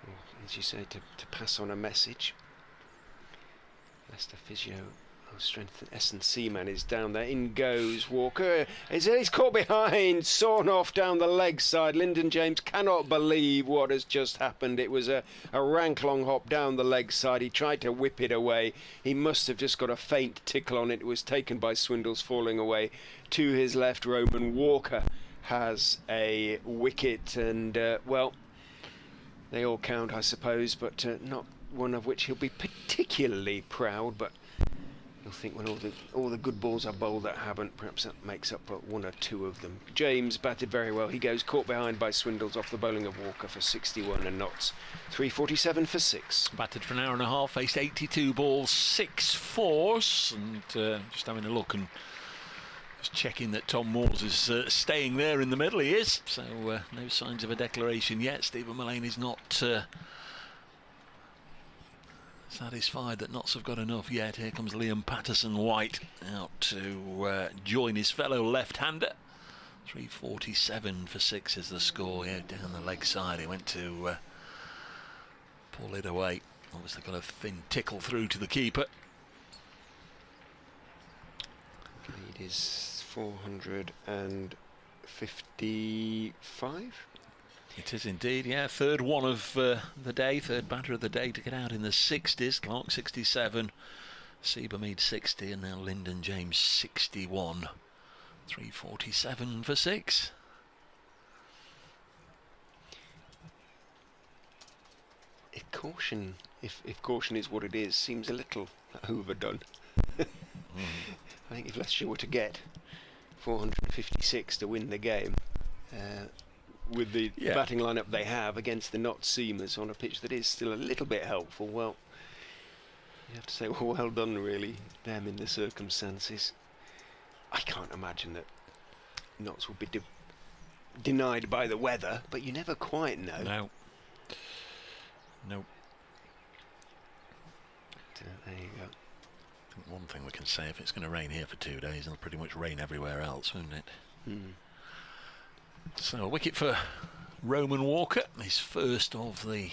F: Well, as you say, to pass on a message. Leicester physio. Strength S&C man is down there. In goes Walker. He's caught behind. Sawn off down the leg side. Lyndon James cannot believe what has just happened. It was a rank long hop down the leg side. He tried to whip it away. He must have just got a faint tickle on it. It was taken by Swindles, falling away to his left. Roman Walker has a wicket, and well, they all count, I suppose, but not one of which he'll be particularly proud. But you'll think when all the good balls are bowled that haven't, perhaps that makes up one or two of them. James batted very well. He goes caught behind by Swindles off the bowling of Walker for 61 and Notts 3:47 for 6.
E: Batted for an hour and a half, faced 82 balls, 6 fours, and just having a look and just checking that Tom Moores is staying there in the middle. He is, so no signs of a declaration yet. Stephen Mullane is not satisfied that Notts have got enough yet. Here comes Liam Patterson-White out to join his fellow left-hander. 3:47 for 6 is the score here down the leg side. He went to pull it away. Obviously got a thin tickle through to the keeper.
F: Lead is 455.
E: It is indeed, yeah. Third one of the day, third batter of the day to get out in the 60s. Clark 67, Siebermead 60, and now Lyndon James 61. 347 for 6.
F: Caution, if caution is what it is, seems a little overdone. I think if Leicestershire were to get 456 to win the game, with the batting lineup they have against the not seamers on a pitch that is still a little bit helpful, well, you have to say, well done really, them in the circumstances. I can't imagine that Notts would be denied by the weather, but you never quite know.
E: No. Nope.
F: There you go.
E: I think one thing we can say, if it's going to rain here for 2 days, it'll pretty much rain everywhere else, won't it? So a wicket for Roman Walker, his first of the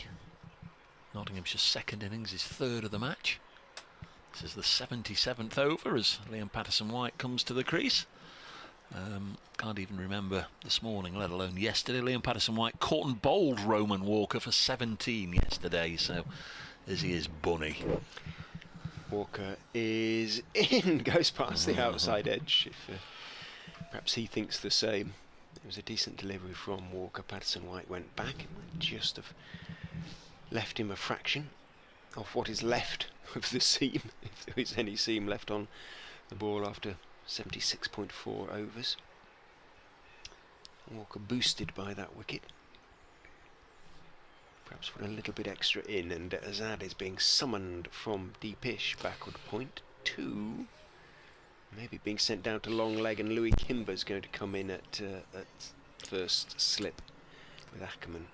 E: Nottinghamshire second innings, his third of the match. This is the 77th over as Liam Patterson-White comes to the crease. Can't even remember this morning, let alone yesterday. Liam Patterson-White caught and bowled Roman Walker for 17 yesterday, so as he is bunny.
F: Walker is in, goes past the outside edge. If perhaps he thinks the same. It was a decent delivery from Walker. Patterson-White went back and might just have left him a fraction of what is left of the seam, if there is any seam left on the ball after 76.4 overs. Walker boosted by that wicket. Perhaps put a little bit extra in, and Azad is being summoned from deepish backward point 2. Maybe being sent down to long leg, and Louis Kimber's going to come in at first slip with Ackerman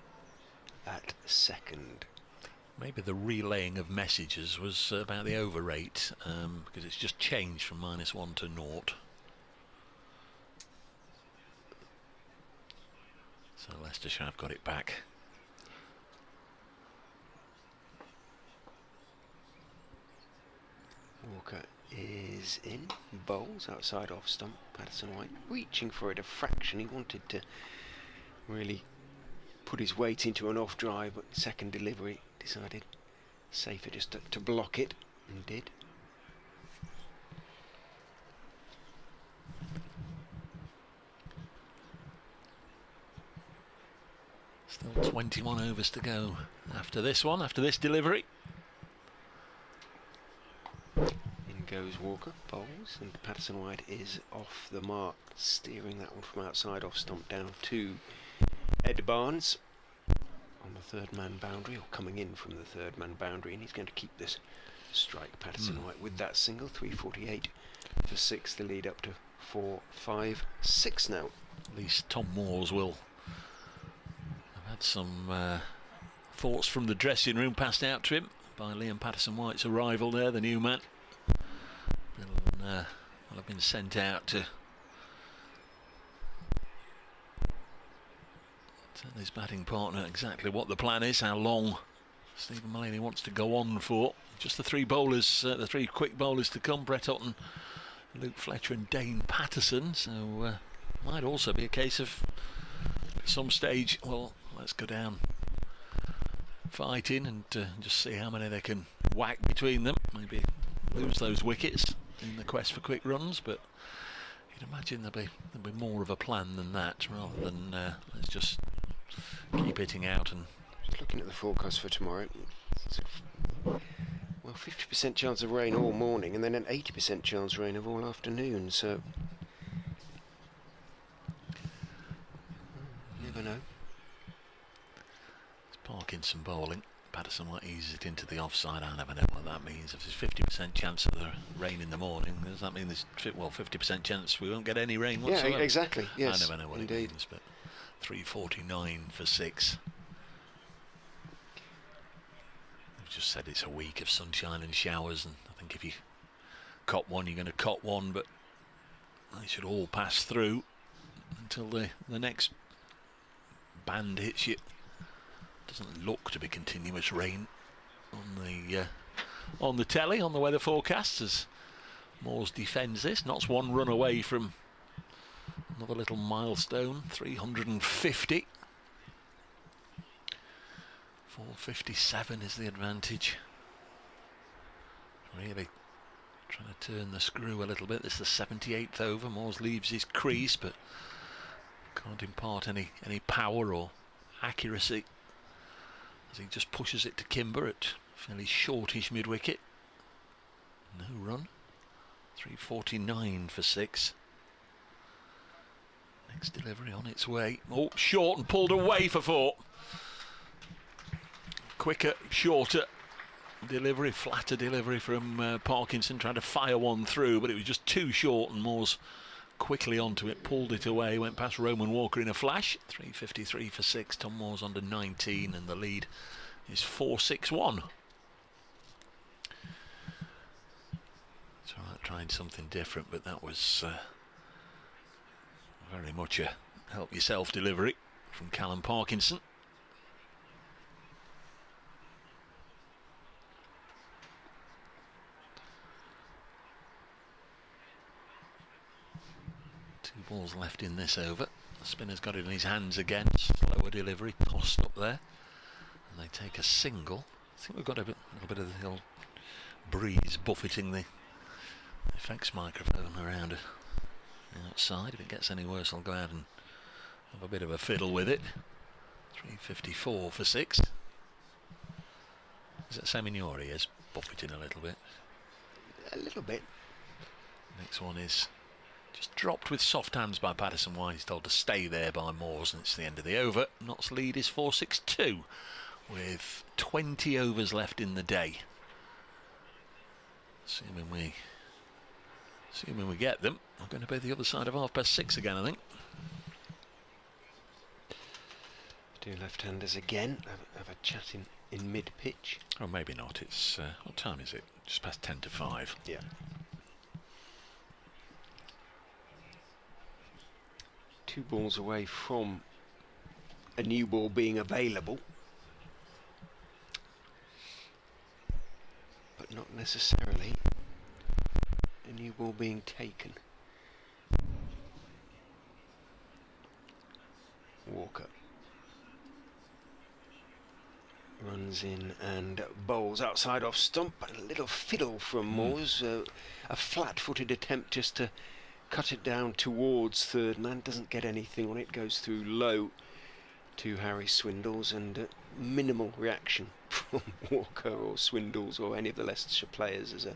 F: at second.
E: Maybe the relaying of messages was about the over rate, because it's just changed from -1 to 0. So Leicestershire have got it back.
F: Walker is in, bowls outside off stump. Patterson-White reaching for it a fraction. He wanted to really put his weight into an off drive, but second delivery decided safer just to block it, and did.
E: Still 21 overs to go after this one, after this delivery.
F: In goes Walker, bowls, and Patterson-White is off the mark, steering that one from outside off stump down to Ed Barnes on the third man boundary, or coming in from the third man boundary, and he's going to keep this strike. Patterson-White with that single. 348 for 6, the lead up to 4-5-6 now.
E: At least Tom Moores will have had some thoughts from the dressing room passed out to him by Liam Patterson-White's arrival there, the new man. Will have been sent out to tell his batting partner exactly what the plan is, how long Stephen Mullaney wants to go on for. Just the three bowlers, the three quick bowlers to come: Brett Hutton, Luke Fletcher and Dane Patterson. So might also be a case of at some stage, well, let's go down fighting and just see how many they can whack between them. Maybe lose those wickets in the quest for quick runs, but you'd imagine there'll be more of a plan than that, rather than let's just keep hitting out. And
F: just looking at the forecast for tomorrow, well, 50% chance of rain all morning, and then an 80% chance of rain of all afternoon. So you never know.
E: It's Parkinson bowling. Patterson might ease it into the offside. I never know what that means. If there's 50% chance of the rain in the morning, does that mean there's 50% chance we won't get any rain whatsoever?
F: Yeah, exactly. Yes,
E: I never know what it means, but 349 for 6. We've just said it's a week of sunshine and showers, and I think if you cop one, you're going to cop one, but they should all pass through until the next band hits you. Doesn't look to be continuous rain on the telly, on the weather forecasts, as Moores defends this. Notts one run away from Another little milestone, 350. 457 is the advantage. Really trying to turn the screw a little bit. This is the 78th over. Moores leaves his crease, but can't impart any power or accuracy as he just pushes it to Kimber at fairly shortish mid-wicket. No run. 349 for 6. Next delivery on its way. Oh, short and pulled away for 4. Quicker, shorter delivery, flatter delivery from Parkinson, trying to fire one through, but it was just too short, and Moores quickly onto it, pulled it away, went past Roman Walker in a flash. 353 for 6. Tom Moores under 19, and the lead is 461. It's all right trying something different, but that was very much a help yourself delivery from Callum Parkinson. Two balls left in this over. The spinner's got it in his hands again. Slower delivery, tossed up there, and they take a single. I think we've got a little bit of the old breeze buffeting the effects microphone around the outside. If it gets any worse, I'll go out and have a bit of a fiddle with it. 354 for 6. Is that Sam in your ears? Buffeting a little bit.
F: A little bit.
E: Next one is just dropped with soft hands by Patterson White. He's told to stay there by Moores, and it's the end of the over. Notts lead is 462 with 20 overs left in the day. Assuming we get them, we're going to be the other side of 6:30 again, I think.
F: Two left-handers again. Have a chat in mid-pitch.
E: Oh, maybe not. It's what time is it? Just past 10 to 5.
F: Yeah. Two balls away from a new ball being available, but not necessarily a new ball being taken. Walker runs in and bowls outside off stump. A little fiddle from Moores, a flat-footed attempt just to cut it down towards third man, doesn't get anything on it, goes through low to Harry Swindles, and minimal reaction from Walker or Swindles or any of the Leicestershire players. There's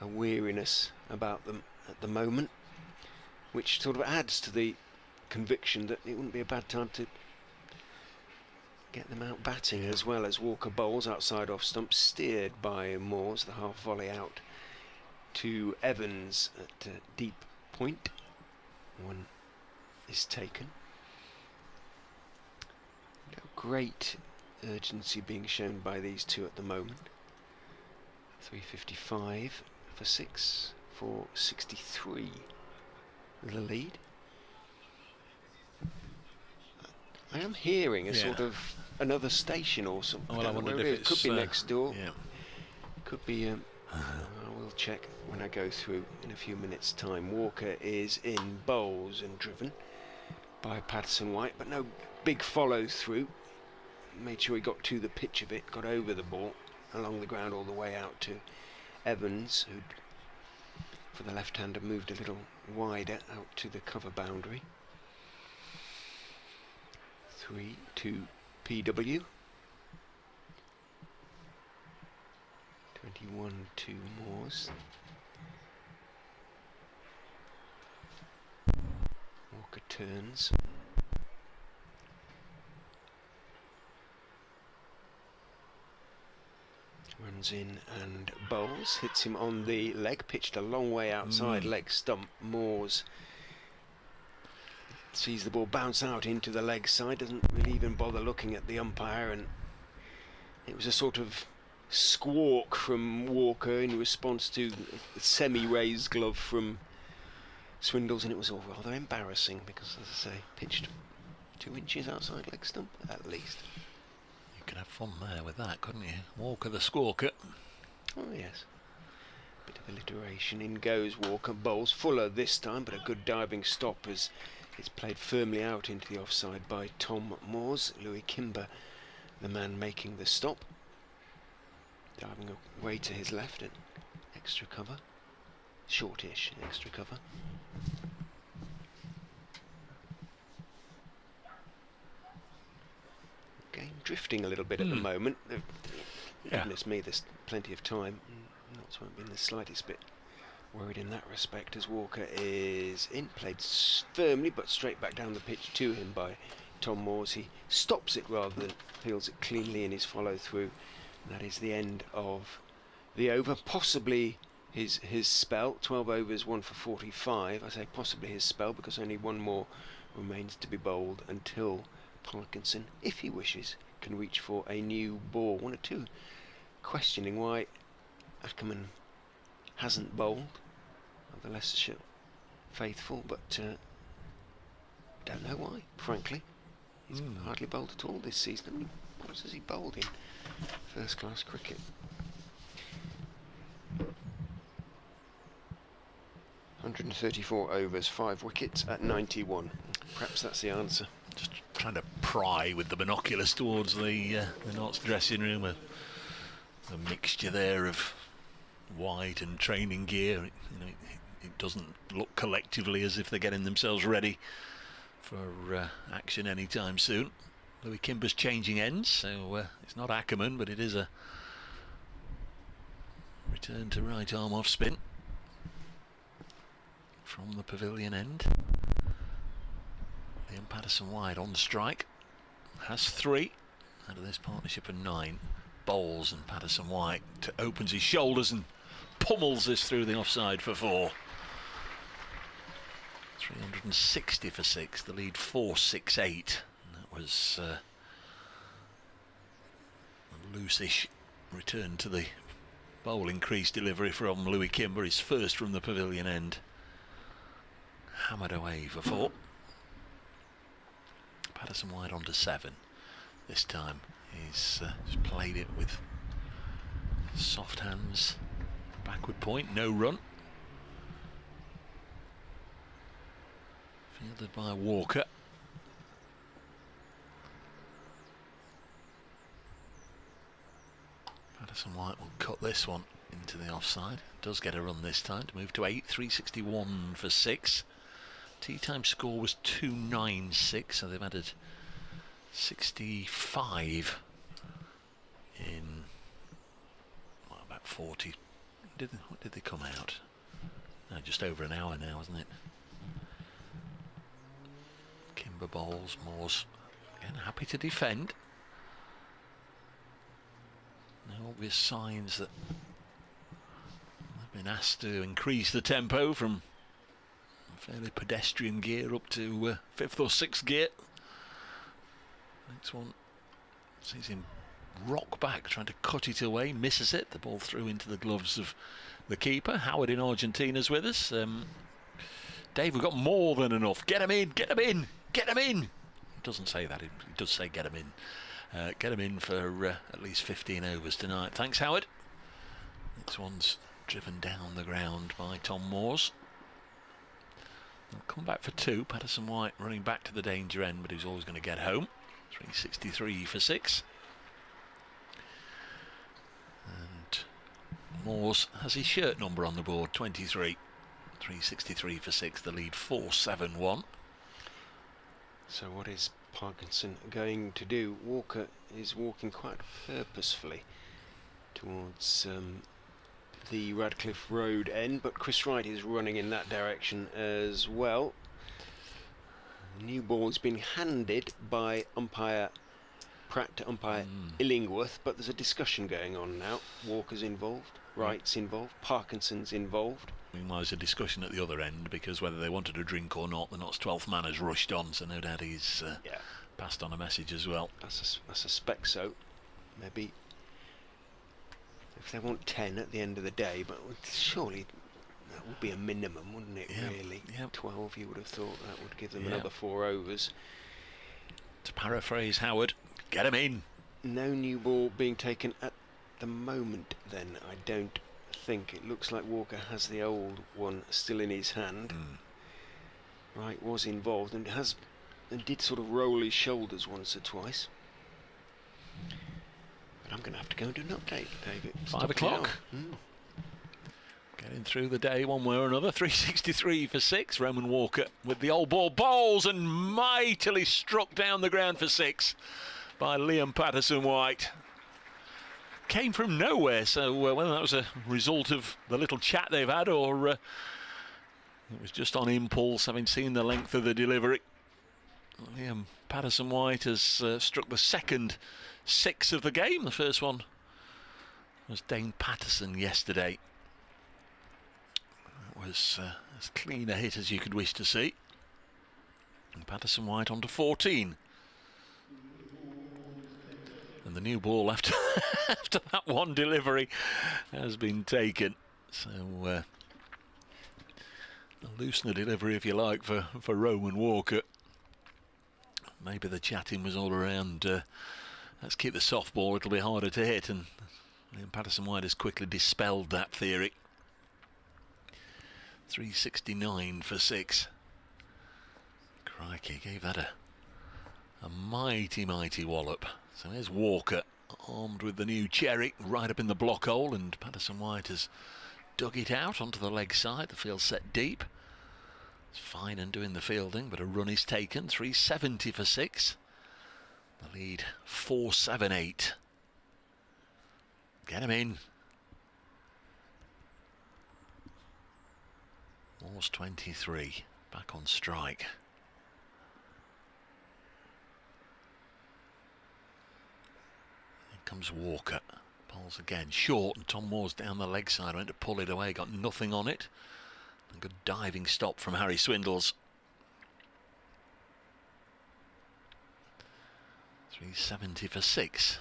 F: a weariness about them at the moment, which sort of adds to the conviction that it wouldn't be a bad time to get them out batting as well. As Walker bowls outside off stump, steered by Moores, the half volley out to Evans at deep point. One is taken. No great urgency being shown by these two at the moment. 355 for 6, 463 the lead. I am hearing a sort of another station or something.
E: Well, I wondered if
F: it
E: it's,
F: could be next door.
E: Yeah.
F: Could be. I will check when I go through in a few minutes' time. Walker is in bowls and driven by Patterson White, but no big follow through. Made sure he got to the pitch of it, got over the ball along the ground all the way out to Evans, who for the left-hander moved a little wider out to the cover boundary. 3 to PW. 21 to Moores. Walker turns. Runs in and bowls, hits him on the leg, pitched a long way outside leg stump. Moores sees the ball bounce out into the leg side, doesn't really even bother looking at the umpire, and it was a sort of squawk from Walker in response to a semi-raised glove from Swindles, and it was all rather embarrassing because, as I say, pitched 2 inches outside leg stump at least.
E: You could have fun there with that, couldn't you? Walker the squawker.
F: Oh yes. Bit of alliteration. In goes Walker, bowls Fuller this time, but a good diving stop as it's played firmly out into the offside by Tom Moores. Louis Kimber, the man making the stop. Diving away to his left and extra cover. Shortish extra cover. Game drifting a little bit at the moment. Goodness me, there's plenty of time. Knots won't be in the slightest bit worried in that respect as Walker is in. Played firmly but straight back down the pitch to him by Tom Moores. He stops it rather than peels it cleanly in his follow through. And that is the end of the over. Possibly his spell. 12 overs, 1 for 45. I say possibly his spell because only one more remains to be bowled until Parkinson, if he wishes, can reach for a new ball. One or two questioning why Ackerman hasn't bowled of the Leicestershire faithful, but don't know why, frankly. He's hardly bowled at all this season. How many balls has he bowled in first class cricket? 134 overs, 5 wickets at 91. Perhaps that's the answer.
E: Just trying to pry with the binoculars towards the Notts dressing room. A mixture there of white and training gear. It doesn't look collectively as if they're getting themselves ready for action anytime soon. Louis Kimber's changing ends, so it's not Ackerman, but it is a return to right arm off spin from the pavilion end. Liam Patterson-Wide on strike, has 3 out of this partnership of 9. Bowls and Patterson-White opens his shoulders and pummels this through the offside for 4. 360 for 6, the lead 468. That was a loose-ish return to the bowling crease delivery from Louis Kimber, his first from the pavilion end. Hammered away for 4. Patterson-White on to 7 this time. He's just played it with soft hands. Backward point, no run. Fielded by Walker. Patterson-White will cut this one into the offside. Does get a run this time to move to 8. 361 for 6. Tea time score was 296, so they've added 65 in about 40. What did they come out? No, just over an hour now, isn't it? Kimber bowls, Moores again happy to defend. No obvious signs that they've been asked to increase the tempo from fairly pedestrian gear up to 5th or 6th gear. Next one sees him rock back, trying to cut it away, misses it. The ball through into the gloves of the keeper. Howard in Argentina's with us. Dave, we've got more than enough. Get him in, get him in, get him in. He doesn't say that, he does say get him in. Get him in for at least 15 overs tonight. Thanks, Howard. Next one's driven down the ground by Tom Moores. They'll come back for 2. Patterson-White running back to the danger end, but he's always going to get home. 363 for 6. And Moores has his shirt number on the board, 23. 363 for 6, the lead 471.
F: So what is Parkinson going to do? Walker is walking quite purposefully towards the Radcliffe Road end, but Chris Wright is running in that direction as well. The new ball's been handed by umpire Pratt to umpire Illingworth, but there's a discussion going on now. Walker's involved, Wright's involved, Parkinson's involved.
E: Meanwhile, there's a discussion at the other end because whether they wanted a drink or not, the Notts 12th man has rushed on, so no doubt he's passed on a message as well.
F: I suspect so. Maybe if they want 10 at the end of the day, but surely that would be a minimum, wouldn't it, really? 12, you would have thought that would give them another 4 overs.
E: To paraphrase Howard, get him in.
F: No new ball being taken at the moment then, I don't think it looks like Walker has the old one still in his hand. Right, was involved and did sort of roll his shoulders once or twice. But I'm going to have to go and do an update, David.
E: 5 o'clock. Getting through the day one way or another. 363 for 6. Roman Walker with the old ball. Bowls and mightily struck down the ground for 6 by Liam Patterson-White. Came from nowhere, so whether that was a result of the little chat they've had or it was just on impulse, having seen the length of the delivery. Liam Patterson-White has struck the second 6 of the game. The first one was Dane Patterson yesterday. That was as clean a hit as you could wish to see. And Patterson-White on to 14. And the new ball after that one delivery has been taken. So the loosener delivery, if you like, for Roman Walker. Maybe the chatting was all around. Let's keep the soft ball, it'll be harder to hit, and Liam Patterson-White has quickly dispelled that theory. 369 for 6. Crikey, gave that a mighty wallop. So here's Walker, armed with the new cherry, right up in the block hole, and Patterson-White has dug it out onto the leg side. The field set deep. It's fine and doing the fielding, but a run is taken. 370 for 6. The lead 478. Get him in. Morse 23. Back on strike. Here comes Walker. Bowls again. Short, and Tom Moore's down the leg side. Went to pull it away. Got nothing on it. A good diving stop from Harry Swindles. 370 for 6.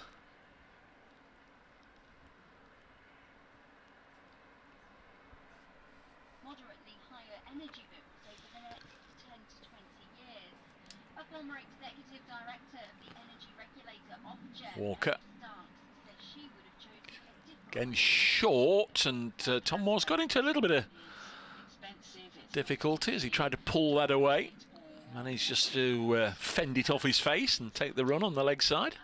K: Moderately higher energy bills over the next 10 to 20 years. A former executive director of the energy regulator Ofgem,
E: Walker.
K: said she would have chosen a different
E: Again short, and Tom Moore's got into a little bit of difficulty as he tried to pull that away. Managed just to fend it off his face and take the run on the leg side.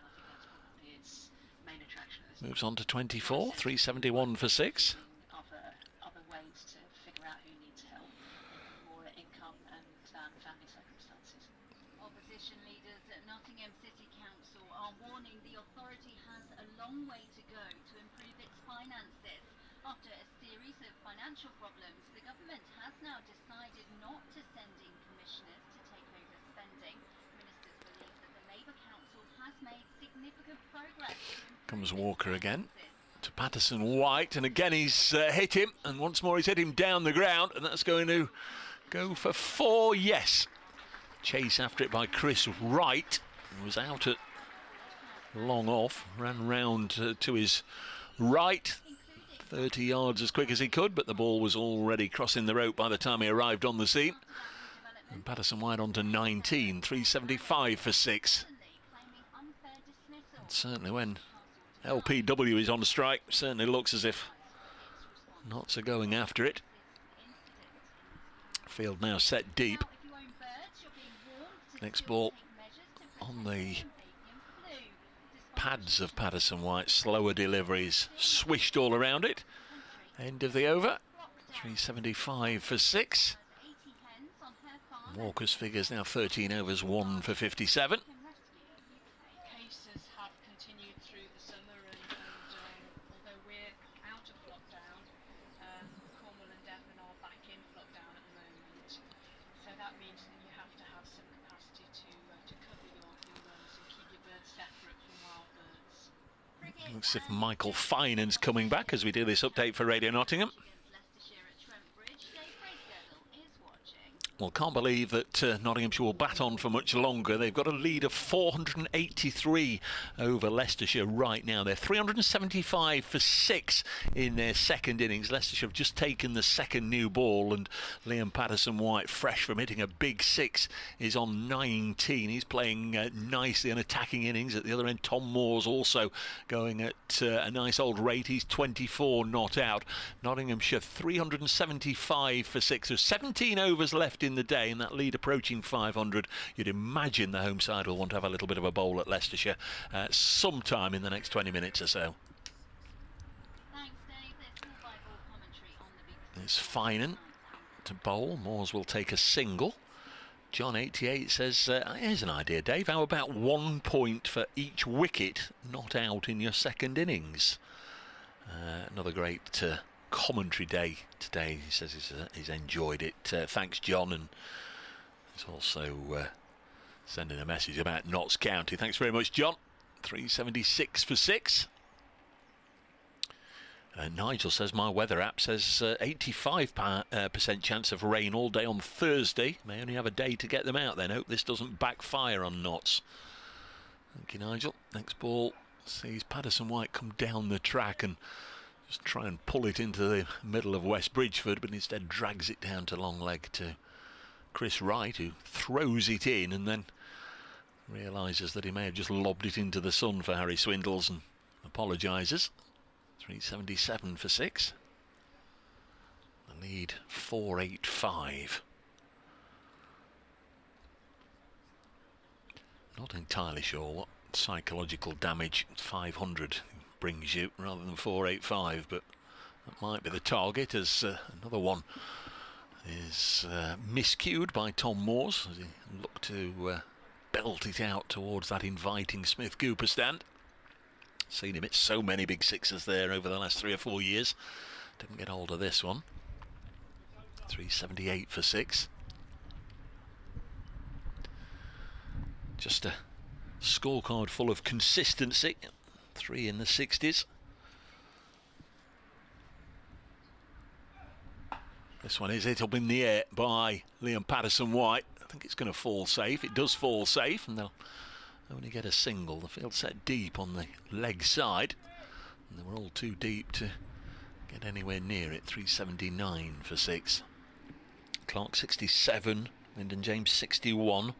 E: Moves on to 24, 371 for 6.
J: Other ways to figure out who needs help, more income and family circumstances.
K: Opposition leaders at Nottingham City Council are warning the authority has a long way to go to improve its finances. After a series of financial problems, the government has now decided not to send in commissioners to take over spending. Ministers believe that the Labour Council has made significant progress.
E: Comes Walker again to Patterson-White, and again he's hit him, and once more he's hit him down the ground, and that's going to go for 4. Yes. Chase after it by Chris Wright, who was out at long off, ran round to his right. 30 yards as quick as he could, but the ball was already crossing the rope by the time he arrived on the scene. And Patterson-White on to 19, 375 for 6. And certainly when LPW is on strike, certainly looks as if Notts are going after it. Field now set deep. Next ball on the pads of Patterson-White, slower deliveries swished all around it. End of the over, 375 for 6. Walker's figures now 13 overs, 1 for 57.
M: Cases have continued through the summer, and although we're out of lockdown, Cornwall and Devon are back in lockdown at the moment. So that means that you have to have some capacity to cover your runs and keep your birds separate from wild birds.
E: Looks as if Michael Finan's coming back as we do this update for Radio Nottingham. Well, can't believe that Nottinghamshire will bat on for much longer. They've got a lead of 483 over Leicestershire right now. They're 375 for 6 in their second innings. Leicestershire have just taken the second new ball, and Liam Patterson-White, fresh from hitting a big 6, is on 19. He's playing nicely, an attacking innings. At the other end, Tom Moore's also going at a nice old rate. He's 24 not out. Nottinghamshire 375 for 6. There's 17 overs left in the day, and that lead approaching 500. You'd imagine the home side will want to have a little bit of a bowl at Leicestershire sometime in the next 20 minutes or so. It's Finan to bowl. Moores will take a single. John 88 says, here's an idea, Dave. How about 1 point for each wicket not out in your second innings? Another great commentary day today. He says he's enjoyed it. Thanks, John, and he's also sending a message about Notts County. Thanks very much, John. 376 for 6. Nigel says my weather app says 85% chance of rain all day on Thursday. May only have a day to get them out then. Hope this doesn't backfire on Notts. Thank you, Nigel. Next ball sees Patterson-White come down the track and just try and pull it into the middle of West Bridgeford, but instead drags it down to long leg to Chris Wright, who throws it in and then realises that he may have just lobbed it into the sun for Harry Swindles and apologises. 377 for 6. The lead 485. Not entirely sure what psychological damage 500 brings you rather than 485, but that might be the target, as another one is miscued by Tom Moores as he looked to belt it out towards that inviting Smith Cooper stand. Seen him hit so many big sixes there over the last 3 or 4 years. Didn't get hold of this one. 378 for 6. Just a scorecard full of consistency. 3 in the 60s. This one is hit up in the air by Liam Patterson-White. I think it's going to fall safe. It does fall safe, and they'll only get a single. The field set deep on the leg side, and they were all too deep to get anywhere near it. 379 for 6. Clark 67, Lyndon James 61,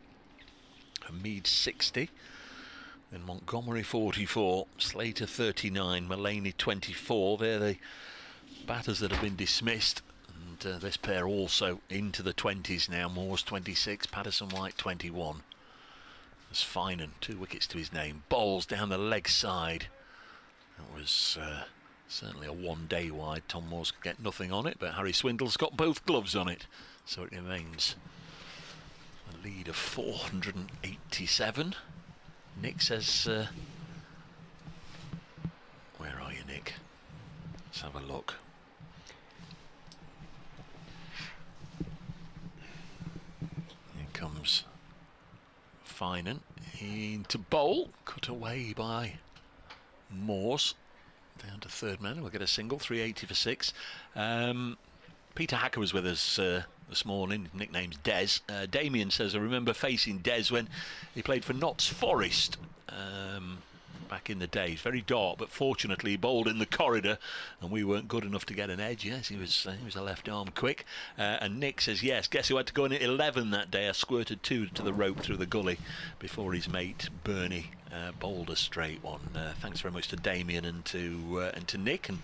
E: Hamid 60, then Montgomery 44, Slater 39, Mullaney 24. They're the batters that have been dismissed, and this pair also into the 20s now. Moore's 26, Patterson-White 21. There's Finan, 2 wickets to his name, bowls down the leg side. That was certainly a 1 day wide. Tom Moores could get nothing on it, but Harry Swindle's got both gloves on it, so it remains a lead of 487. Nick says, where are you, Nick? Let's have a look. Here comes Finan into bowl, cut away by Moores, down to third man. We'll get a single. 380 for 6. Peter Hacker was with us this morning. Nickname's Des. Damien says, I remember facing Des when he played for Notts Forest back in the day. Very dark, but fortunately he bowled in the corridor and we weren't good enough to get an edge. Yes, he was a left arm quick. And Nick says, yes, guess who had to go in at 11 that day? I squirted 2 to the rope through the gully before his mate Bernie bowled a straight one. Thanks very much to Damien and to Nick, and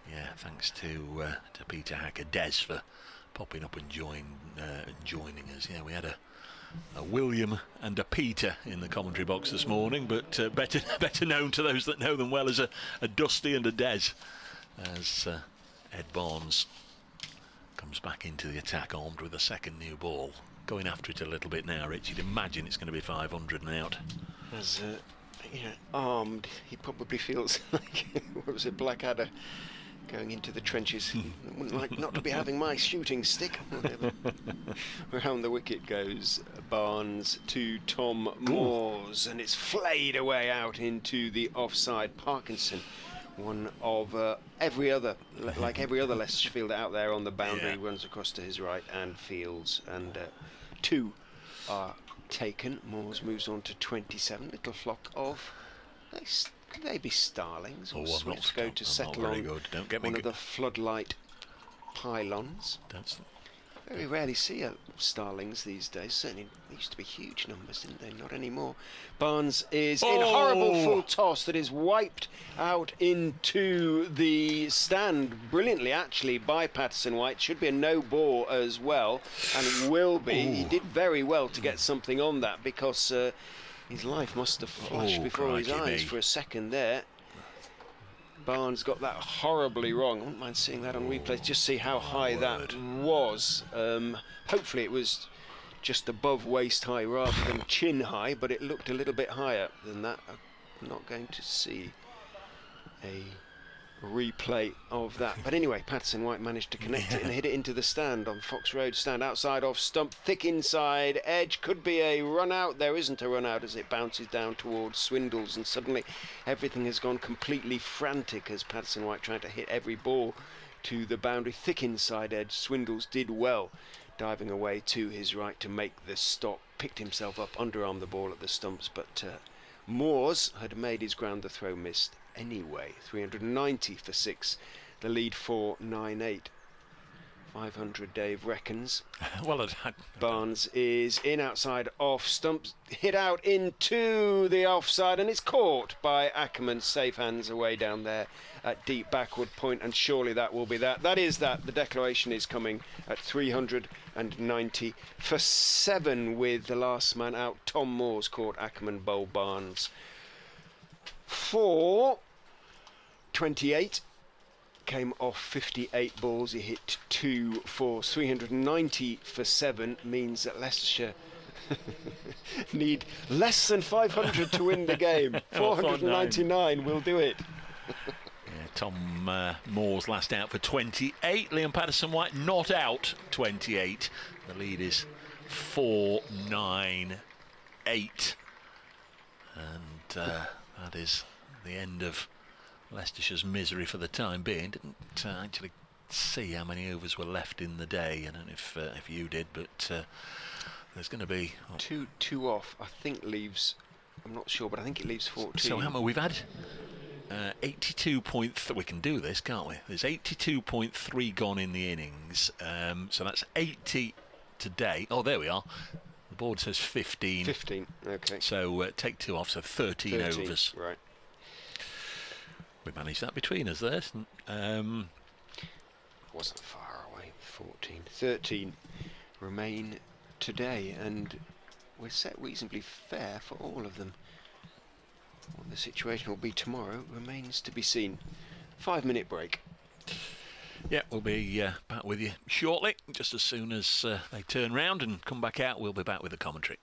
E: yeah, thanks to Peter Hacker, Des, for popping up and joining us. Yeah, we had a William and a Peter in the commentary box this morning, but better known to those that know them well as a Dusty and a Des, as Ed Barnes comes back into the attack armed with a second new ball. Going after it a little bit now, Rich. You'd imagine it's going to be 500 and out.
F: As armed, he probably feels like, what was it, Blackadder going into the trenches. Wouldn't like not to be having my shooting stick. Whatever. Around the wicket goes Barnes to Tom Moores, and it's flayed away out into the offside. Parkinson one of every other Leicestershire fielder out there on the boundary. Runs across to his right and fields, and 2 are taken. Moores moves on to 27. Little flock of, could they be starlings or swifts go to settle on one of the floodlight pylons? Very rarely see starlings these days. Certainly there used to be huge numbers, didn't they? Not anymore. Barnes is in horrible full toss that is wiped out into the stand brilliantly, actually, by Patterson White. Should be a no ball as well, and it will be. He did very well to get something on that, because his life must have flashed before his eyes for a second there. Barnes got that horribly wrong. I wouldn't mind seeing that on replay, just see how high that was. Hopefully it was just above waist high rather than chin high, but it looked a little bit higher than that. I'm not going to see a replay of that. But anyway, Patterson White managed to connect it and hit it into the stand on Fox Road. Stand outside off stump, thick inside edge. Could be a run out. There isn't a run out as it bounces down towards Swindles, and suddenly everything has gone completely frantic as Patterson White trying to hit every ball to the boundary. Thick inside edge. Swindles did well, diving away to his right to make the stop. Picked himself up, underarmed the ball at the stumps, but Moores had made his ground. The throw missed anyway. 390 for 6. The lead 4.98. 500, Dave reckons.
E: Well,
F: Barnes is in outside off stumps, hit out into the offside, and it's caught by Ackerman. Safe hands away down there at deep backward point, and surely that will be that. That is that. The declaration is coming at 390 for 7 with the last man out. Tom Moores caught Ackerman, bowl Barnes for 28. Came off 58 balls. He hit 2 for 390 for 7. Means that Leicestershire need less than 500 to win the game. 499 will do it.
E: Tom Moore's last out for 28. Liam Patterson White not out 28. The lead is 4.98, and that is the end of Leicestershire's misery for the time being. Didn't actually see how many overs were left in the day. I don't know if you did, but there's going to be
F: two off. I think leaves. I'm not sure, but I think it leaves 14.
E: So Hammer, we've had 82.3. We can do this, can't we? There's 82.3 gone in the innings. So that's 80 today. Oh, there we are. The board says 15.
F: 15. Okay.
E: So take 2 off. So 13 overs.
F: Right.
E: We managed that between us there.
F: Wasn't far away. 14. 13 remain today, and we're set reasonably fair for all of them. What the situation will be tomorrow remains to be seen. 5-minute break.
E: Yeah, we'll be back with you shortly. Just as soon as they turn round and come back out, we'll be back with the commentary.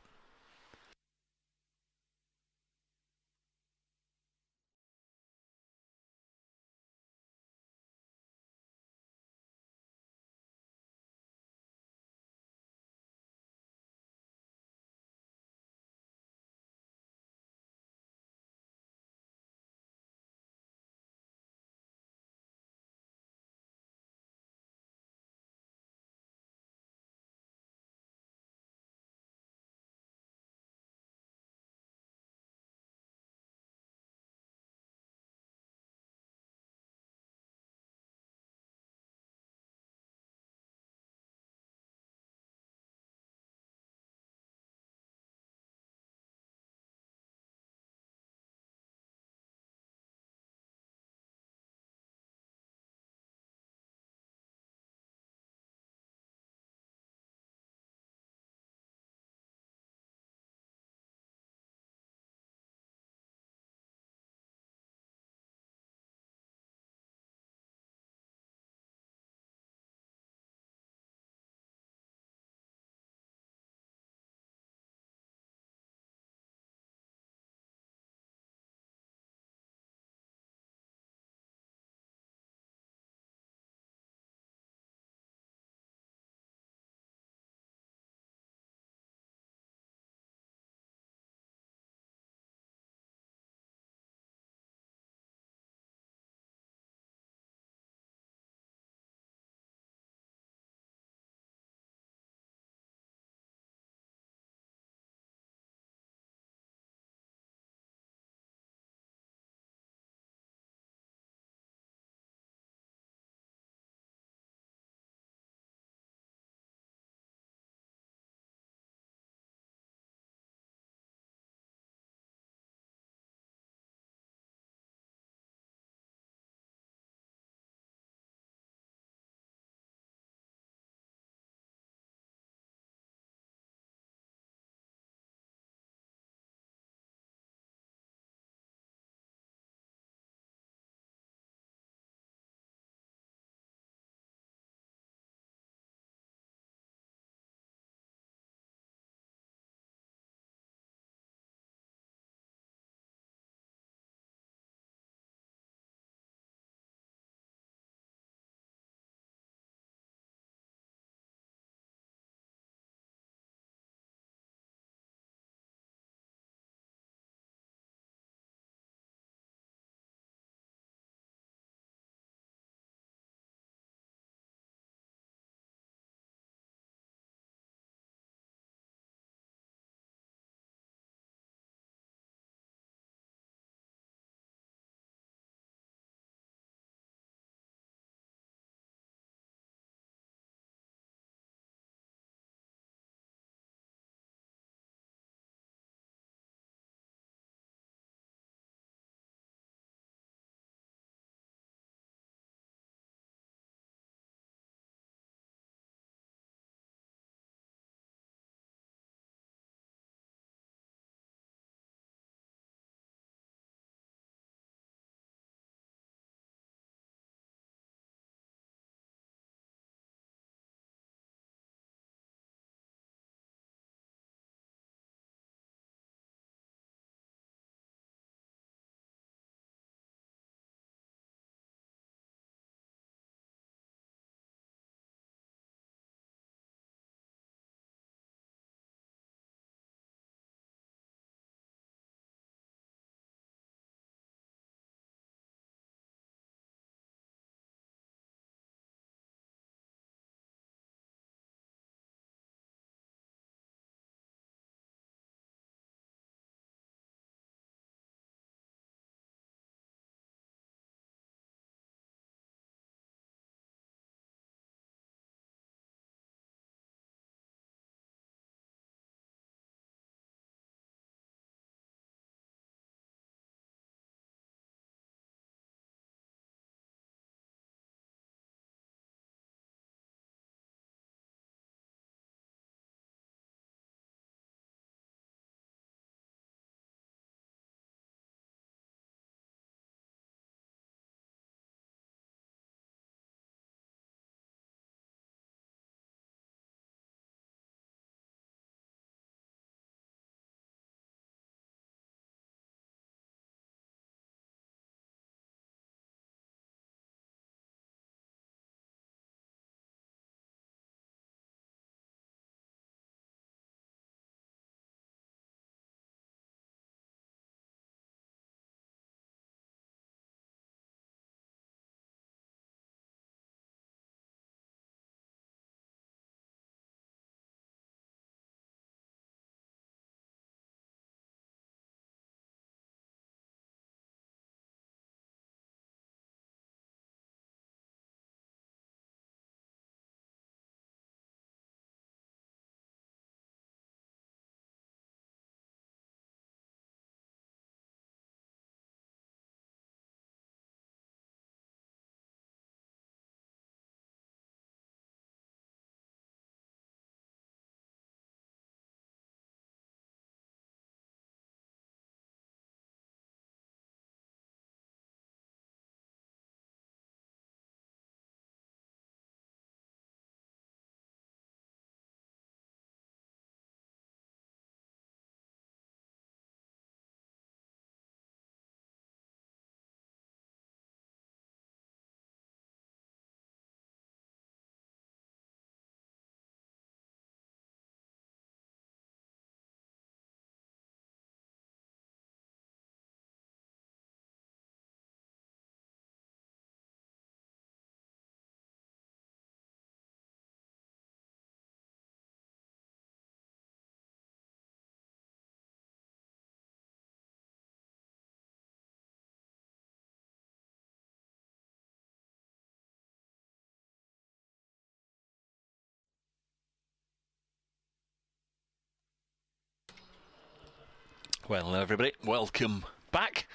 E: Well, everybody, welcome back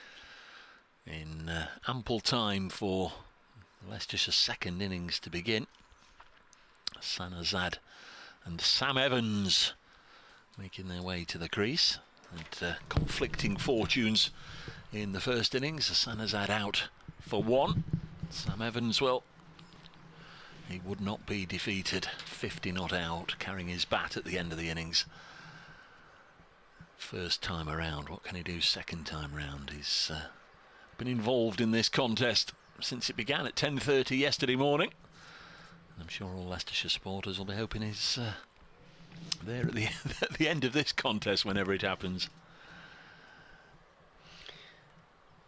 E: in ample time for Leicestershire's second innings to begin. Sanazad and Sam Evans making their way to the crease, and conflicting fortunes in the first innings. Sanazad out for 1. Sam Evans, well, he would not be defeated. 50 not out, carrying his bat at the end of the innings. First time around, what can he do second time round? He's been involved in this contest since it began at 10:30 yesterday morning. I'm sure all Leicestershire supporters will be hoping he's there at the end of this contest whenever it happens.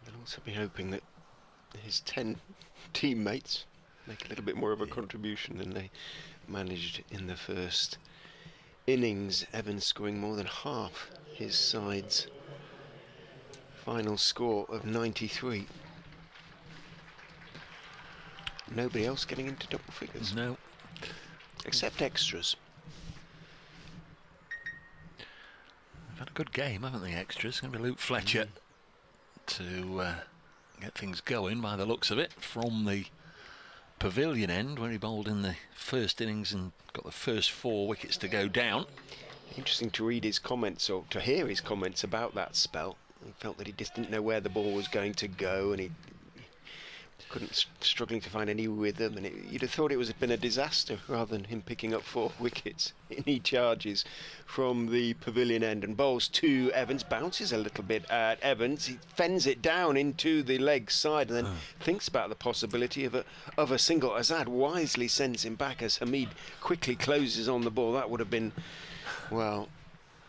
F: They'll also be hoping that his 10 teammates make a little bit more of a contribution than they managed in the first innings. Evans scoring more than half his side's final score of 93. Nobody else getting into double figures.
E: No.
F: Except extras.
E: They've had a good game, haven't they, extras? It's going to be Luke Fletcher to get things going by the looks of it from the pavilion end, where he bowled in the first innings and got the first 4 wickets to go down.
F: Interesting to read his comments, or to hear his comments about that spell. He felt that he just didn't know where the ball was going to go, and he struggling to find any rhythm, and you'd have thought it was been a disaster rather than him picking up 4 wickets. He charges from the pavilion end and bowls to Evans, bounces a little bit at Evans, he fends it down into the leg side, and then thinks about the possibility of a single. Azad wisely sends him back as Hamid quickly closes on the ball. That would have been, well,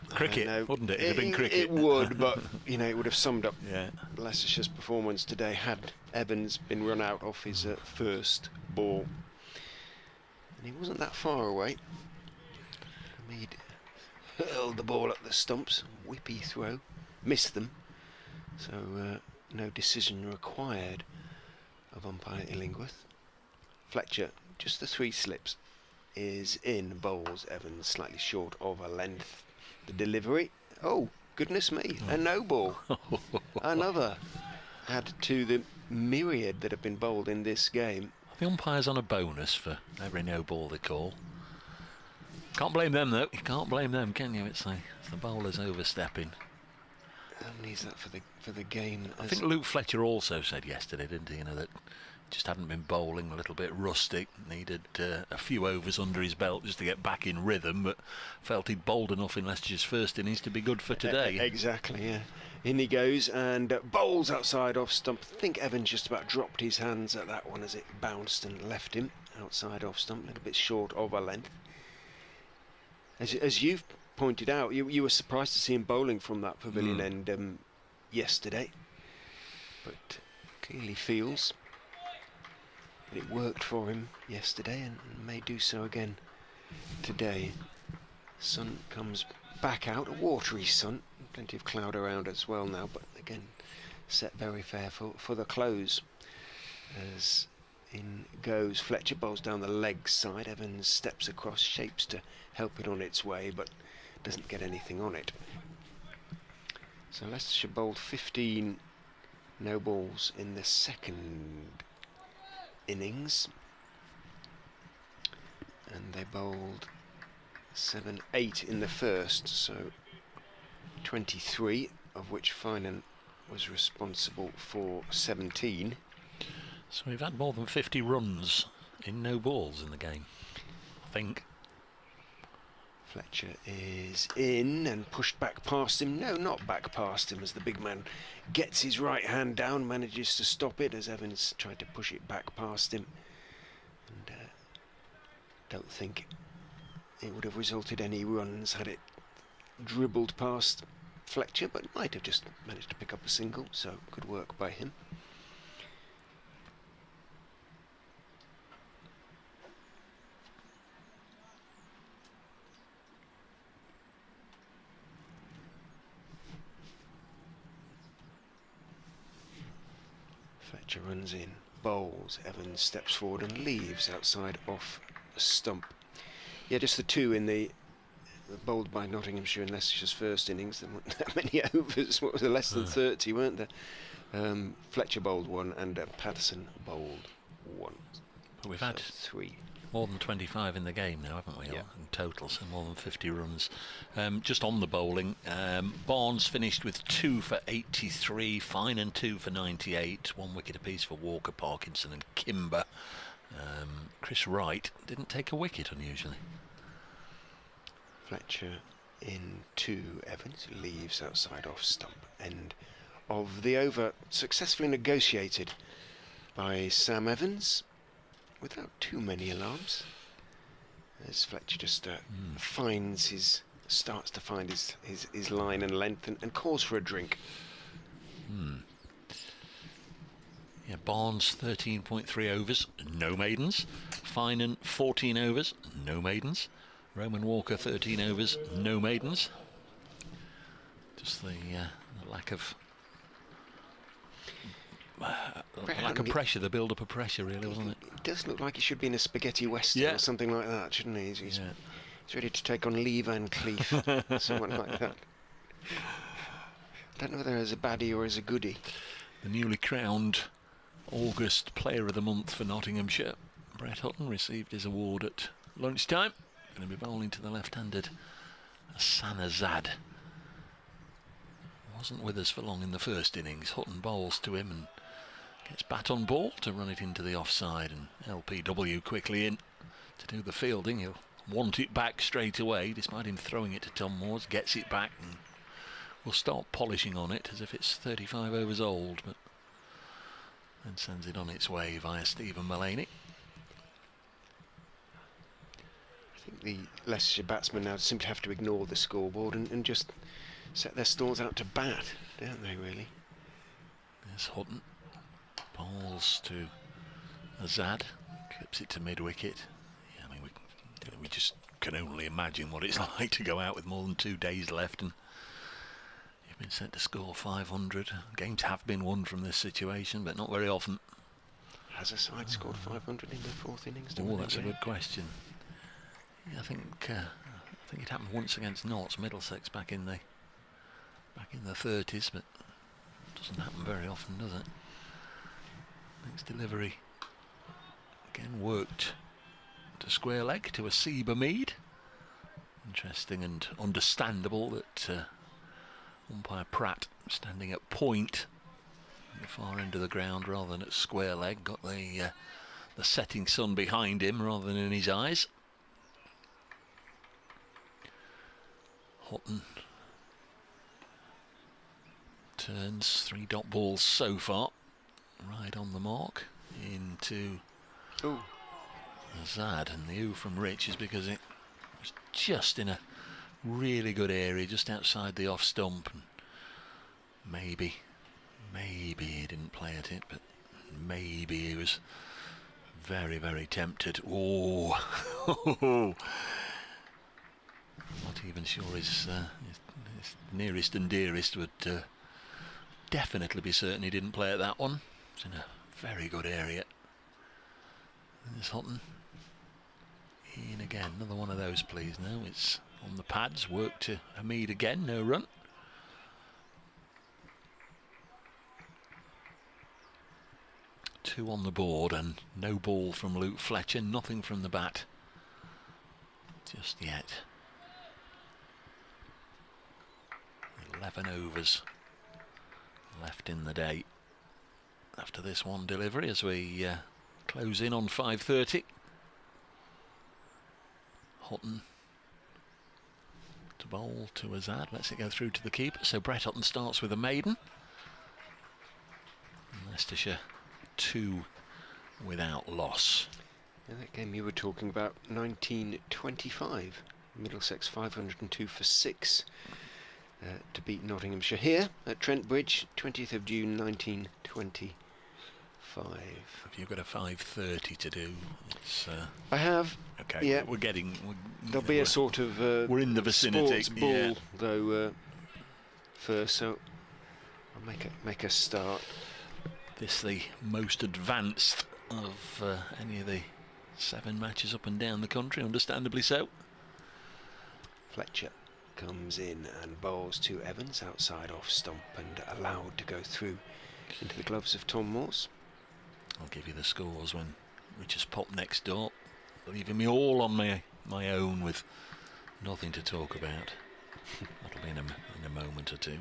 E: cricket, wouldn't it? It'd have been cricket.
F: It would, but you know, it would have summed up Leicestershire's performance today had Evans been run out off his first ball. And he wasn't that far away. Hamid hurled the ball at the stumps, whippy throw, missed them. So no decision required of umpire Illingworth. Fletcher, just the 3 slips, is in, bowls Evans slightly short of a length. The delivery, oh goodness me, a no ball. Another add to the myriad that have been bowled in this game.
E: The umpire's on a bonus for every no ball they call. Can't blame them though. You can't blame them, can you? It's the bowlers overstepping.
F: And is that for the game?
E: I think Luke Fletcher also said yesterday, didn't he? You know, that just hadn't been bowling, a little bit rustic, needed a few overs under his belt just to get back in rhythm, but felt he'd bowled enough in Leicester's first innings to be good for today.
F: Exactly, yeah. In he goes and bowls outside off stump. I think Evans just about dropped his hands at that one as it bounced and left him outside off stump, a little bit short of a length. As you've pointed out, you were surprised to see him bowling from that pavilion end yesterday, but clearly feels that it worked for him yesterday and may do so again today. Sun comes back out, a watery sun, plenty of cloud around as well now, but again set very fair for the close. As in goes Fletcher, bowls down the leg side. Evans steps across, shapes to help it on its way, but doesn't get anything on it. So Leicestershire bowled 15 no balls in the second innings, and they bowled 7-8 in the first, so 23, of which Finan was responsible for 17.
E: So we've had more than 50 runs in no balls in the game, I think.
F: Fletcher is in and pushed back past him. No, not back past him, as the big man gets his right hand down, manages to stop it as Evans tried to push it back past him. And don't think it would have resulted any runs had it dribbled past Fletcher, but might have just managed to pick up a single, so good work by him. Fletcher runs in, bowls, Evans steps forward and leaves outside off a stump. Yeah, just the 2 in the bowled by Nottinghamshire in Leicestershire's first innings. There weren't that many overs. What was it, less than 30, weren't there? Fletcher bowled one and Patterson bowled one.
E: But we've had
F: 3.
E: More than 25 in the game now, haven't we?
F: Yeah.
E: In total, so more than 50 runs. Just on the bowling, Barnes finished with 2 for 83, Finan 2 for 98, 1 wicket apiece for Walker, Parkinson and Kimber. Chris Wright didn't take a wicket, unusually.
F: Fletcher in 2, Evans leaves outside off stump end of the over, successfully negotiated by Sam Evans without too many alarms, as Fletcher just starts to find his line and length and calls for a drink.
E: Yeah, Barnes 13.3 overs, no maidens. Finan 14 overs, no maidens. Roman Walker 13 overs, no maidens. Just the lack of pressure, the build-up of pressure, really, wasn't it?
F: It does look like he should be in a spaghetti western or something like that, shouldn't he? He's ready to take on Lee Van Cleef, someone like that. I don't know whether as a baddie or as a goodie.
E: The newly crowned August Player of the Month for Nottinghamshire, Brett Hutton, received his award at lunchtime. Going to be bowling to the left-handed Hassan Azad. Wasn't with us for long in the first innings. Hutton bowls to him and gets bat on ball to run it into the offside, and LPW quickly in to do the fielding. He'll want it back straight away, despite him throwing it to Tom Moores. Gets it back and will start polishing on it as if it's 35 overs old, but then sends it on its way via Stephen Mullaney.
F: I think the Leicestershire batsmen now simply have to ignore the scoreboard and just set their stalls out to bat, don't they, really?
E: There's Hutton. Bowls to Azad. Clips it to mid-wicket. Yeah, I mean, we just can only imagine what it's like to go out with more than 2 days left and you've been sent to score 500. Games have been won from this situation, but not very often.
F: Has a side scored 500 in the 4th innings?
E: Oh, that's a good question. Yeah, I think it happened once against Notts, Middlesex, back in the 30s, but it doesn't happen very often, does it? Next delivery again worked to square leg to a Seba Mead. Interesting and understandable that umpire Pratt, standing at point at the far end of the ground rather than at square leg, got the setting sun behind him rather than in his eyes. Hutton turns 3 dot balls so far, right on the mark into Azad, and the ooh from Rich is because it was just in a really good area just outside the off stump, and maybe he didn't play at it, but maybe he was very, very tempted. Oh. Not even sure his nearest and dearest would definitely be certain he didn't play at that one. It's in a very good area. There's Hutton. In again, another one of those, please. Now it's on the pads, work to Hamid again, no run. Two on the board and no ball from Luke Fletcher, nothing from the bat just yet. 11 overs left in the day after this one delivery as we close in on 5:30. Hutton to bowl to Azad, lets it go through to the keeper, so Brett Hutton starts with a maiden. And Leicestershire 2 without loss.
F: Yeah, that game you were talking about, 1925, Middlesex 502 for 6 to beat Nottinghamshire here at Trent Bridge, 20th of June 1925.
E: Have you got a 5:30 to do? It's,
F: I have.
E: Okay,
F: yeah. There'll be a sort of
E: we're in the vicinity.
F: Sports ball though first, so I'll make a start.
E: This the most advanced of any of the 7 matches up and down the country, understandably so.
F: Fletcher comes in and bowls to Evans outside off stump and allowed to go through into the gloves of Tom Morse.
E: I'll give you the scores when we just pop next door, leaving me all on my own with nothing to talk about. That'll be in a moment or two.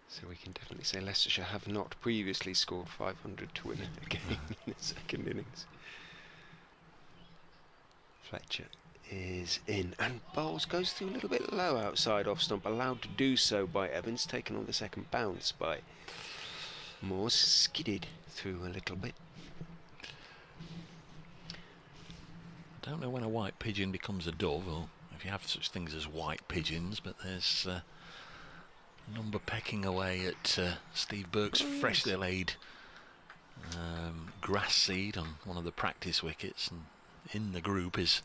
F: So we can definitely say Leicestershire have not previously scored 500 to win a game in the second innings. Fletcher is in and bowls, goes through a little bit low outside off stump, allowed to do so by Evans, taken on the second bounce by Morse, skidded through a little bit.
E: I don't know when a white pigeon becomes a dove, or if you have such things as white pigeons, but there's a number pecking away at Steve Burke's freshly laid grass seed on one of the practice wickets, and in the group is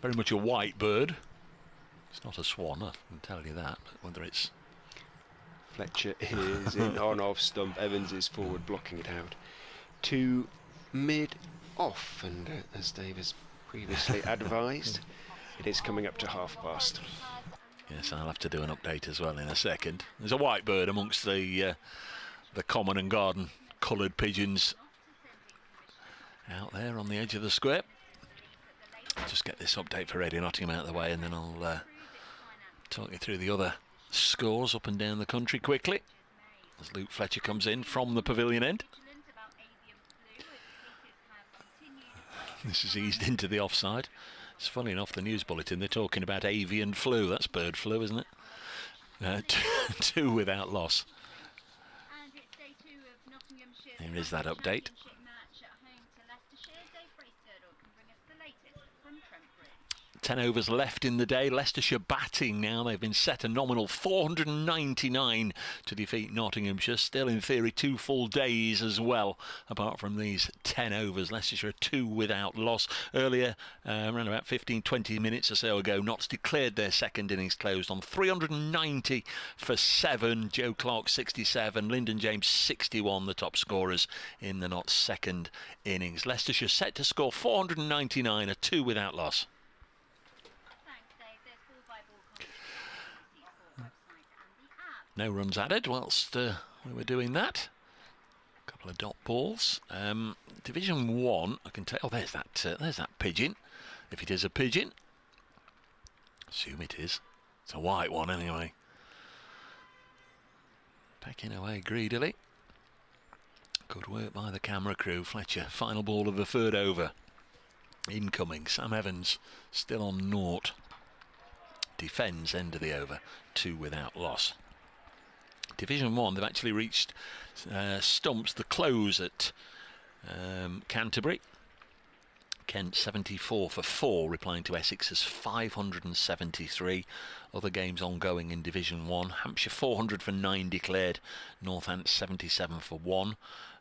E: very much a white bird. It's not a swan, I can tell you that, but whether it's...
F: Fletcher is in on off stump, Evans is forward blocking it out to mid off, and as Dave has previously advised, it is coming up to past.
E: Yes, I'll have to do an update as well in a second. There's a white bird amongst the common and garden coloured pigeons out there on the edge of the square. I'll just get this update for Radio Nottingham out of the way, and then I'll talk you through the other scores up and down the country quickly as Luke Fletcher comes in from the pavilion end. This is eased into the offside. It's funny enough, the news bulletin, they're talking about avian flu. That's bird flu, isn't it? 2 without loss. Here is that update. 10 overs left in the day. Leicestershire batting now. They've been set a nominal 499 to defeat Nottinghamshire. Still, in theory, 2 full days as well, apart from these 10 overs. Leicestershire 2 without loss. Earlier, around about 15-20 minutes or so ago, Notts declared their second innings closed on 390 for 7. Joe Clark 67, Lyndon James 61, the top scorers in the Notts second innings. Leicestershire set to score 499, a 2 without loss. No runs added whilst we were doing that. A couple of dot balls. Division 1, I can tell. Oh, there's that pigeon. If it is a pigeon, assume it is. It's a white one anyway. Pecking away greedily. Good work by the camera crew. Fletcher, final ball of the third over. Incoming. Sam Evans still on 0. Defends end of the over. 2 without loss. Division 1, they've actually reached stumps, the close at Canterbury. Kent 74 for 4, replying to Essex's 573. Other games ongoing in Division 1. Hampshire 400 for 9 declared. Northants 77 for 1.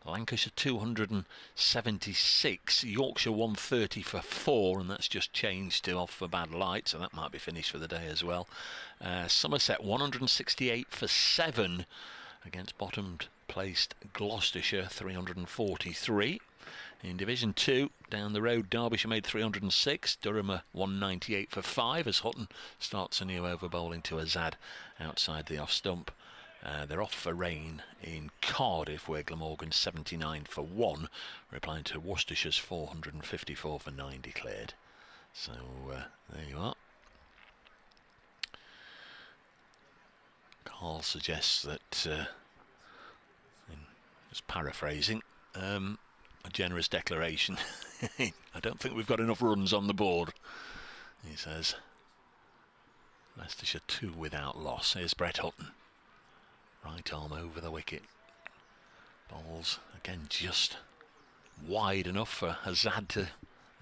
E: Lancashire 276. Yorkshire 130 for 4, and that's just changed to off for bad light, so that might be finished for the day as well. Somerset 168 for 7 against bottom placed Gloucestershire 343. In Division 2, down the road, Derbyshire made 306. Durham 198 for 5 as Hutton starts a new over bowling to Azad outside the off stump. They're off for rain in Cardiff, where Glamorgan 79 for 1, replying to Worcestershire's 454 for 9 declared. So there you are. Carl suggests that, just paraphrasing, a generous declaration. I don't think we've got enough runs on the board, he says. Leicestershire 2 without loss. Here's Brett Hutton. Right arm over the wicket. Balls again just wide enough for Azad to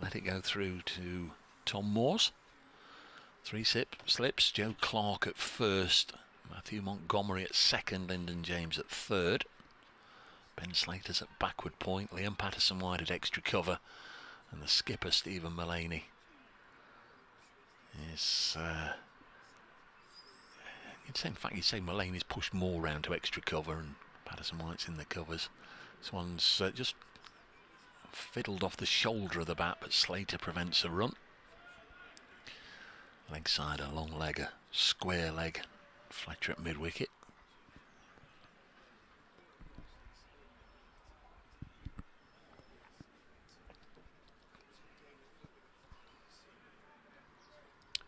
E: let it go through to Tom Morse. 3 slips. Joe Clark at first. Matthew Montgomery at second. Lyndon James at third. Ben Slater's at backward point. Liam Patterson wide at extra cover. And the skipper, Stephen Mullaney, is... in fact, you'd say Mullaney's pushed more round to extra cover and Patterson White's in the covers. This one's just fiddled off the shoulder of the bat, but Slater prevents a run. Leg side, a long leg, a square leg. Fletcher at mid-wicket.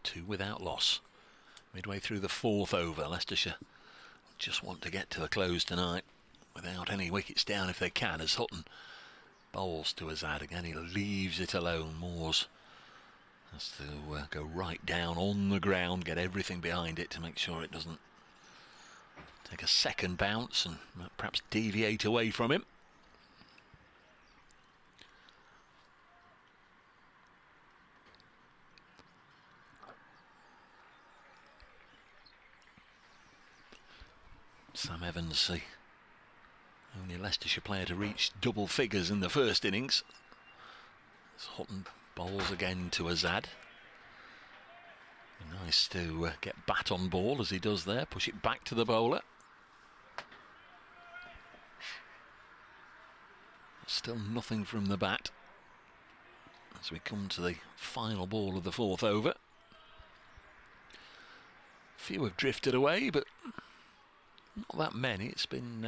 E: Two without loss. Midway through the 4th over, Leicestershire just want to get to the close tonight without any wickets down if they can, as Hutton bowls to Azad again. He leaves it alone. Moores has to go right down on the ground, get everything behind it to make sure it doesn't take a second bounce and perhaps deviate away from him. Sam Evans, the only Leicestershire player to reach double figures in the first innings. As Hutton bowls again to Azad. Nice to get bat on ball as he does there, push it back to the bowler. Still nothing from the bat as we come to the final ball of the 4th over. Few have drifted away, but not that many. It's been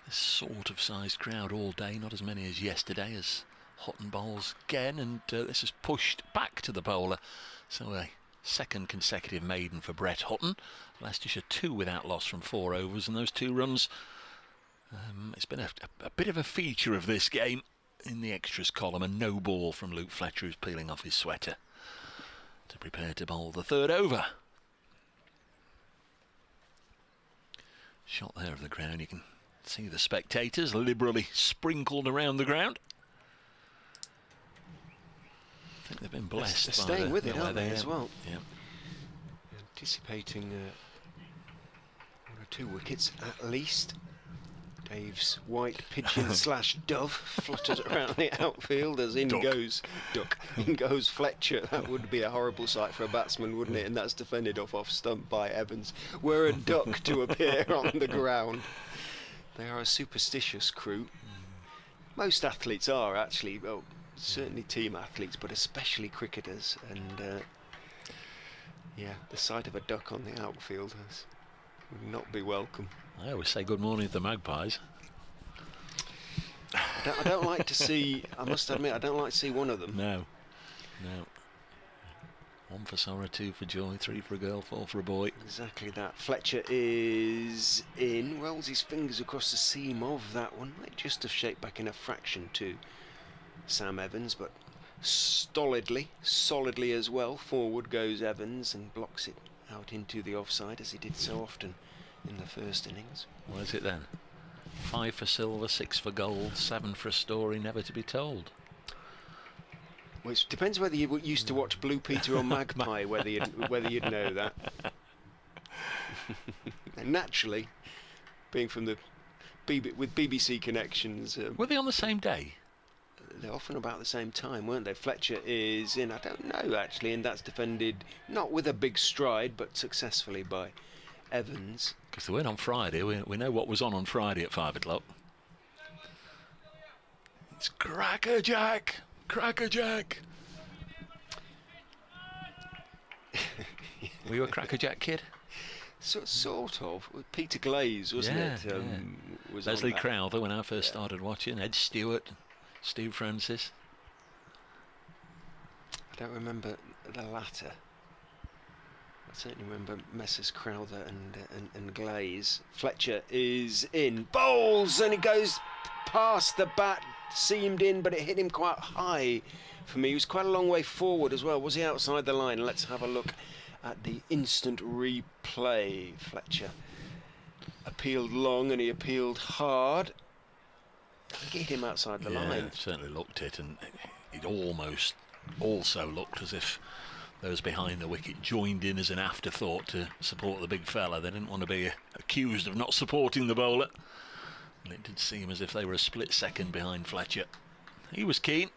E: this sort of sized crowd all day, not as many as yesterday, as Hutton bowls again, and this is pushed back to the bowler. So a second consecutive maiden for Brett Hutton. Leicestershire 2 without loss from 4 overs, and those 2 runs. It's been a bit of a feature of this game in the extras column. A no ball from Luke Fletcher, who's peeling off his sweater to prepare to bowl the 3rd over. Shot there of the ground. You can see the spectators liberally sprinkled around the ground. I think they've been blessed.
F: They're staying with it, aren't they, as well?
E: Yeah.
F: Anticipating 1 or 2 wickets at least. Dave's white pigeon slash dove flutters around the outfield as in goes Fletcher. That would be a horrible sight for a batsman, wouldn't it? And that's defended off stump by Evans. Were a duck to appear on the ground. They are a superstitious crew. Most athletes are, actually. Well, certainly team athletes, but especially cricketers. And yeah, the sight of a duck on the outfield would not be welcome.
E: I always say good morning to the Magpies.
F: I don't like to see, I must admit, I don't like to see one of them.
E: No. 1 for sorrow, 2 for joy, 3 for a girl, 4 for a boy.
F: Exactly that. Fletcher is in, rolls his fingers across the seam of that one. Might just have shaped back in a fraction to Sam Evans, but solidly as well. Forward goes Evans and blocks it out into the offside, as he did so often in the first innings.
E: What is it then? 5 for silver, 6 for gold, 7 for a story never to be told.
F: Well, it depends whether you used to watch Blue Peter or Magpie, whether you'd know that. And naturally, being from the with BBC connections,
E: were they on the same day?
F: They're often about the same time, weren't they? Fletcher is in, I don't know actually, and that's defended not with a big stride, but successfully by Evans.
E: Because they weren't on Friday. We know what was on Friday at 5 o'clock. It's Crackerjack! Crackerjack! Were you a Crackerjack kid?
F: Sort of. With Peter Glaze, wasn't it? Was
E: Leslie Crowther when I first started watching. Ed Stewart, Steve Francis.
F: I don't remember the latter. I certainly remember Messrs Crowther and Glaze. Fletcher is in, bowls, and he goes past the bat, seamed in, but it hit him quite high for me. He was quite a long way forward as well. Was he outside the line? Let's have a look at the instant replay. Fletcher appealed long and he appealed hard. I think he hit him outside the line.
E: Certainly looked it, and it almost also looked as if those behind the wicket joined in as an afterthought to support the big fella. They didn't want to be accused of not supporting the bowler. And it did seem as if they were a split second behind Fletcher. He was keen.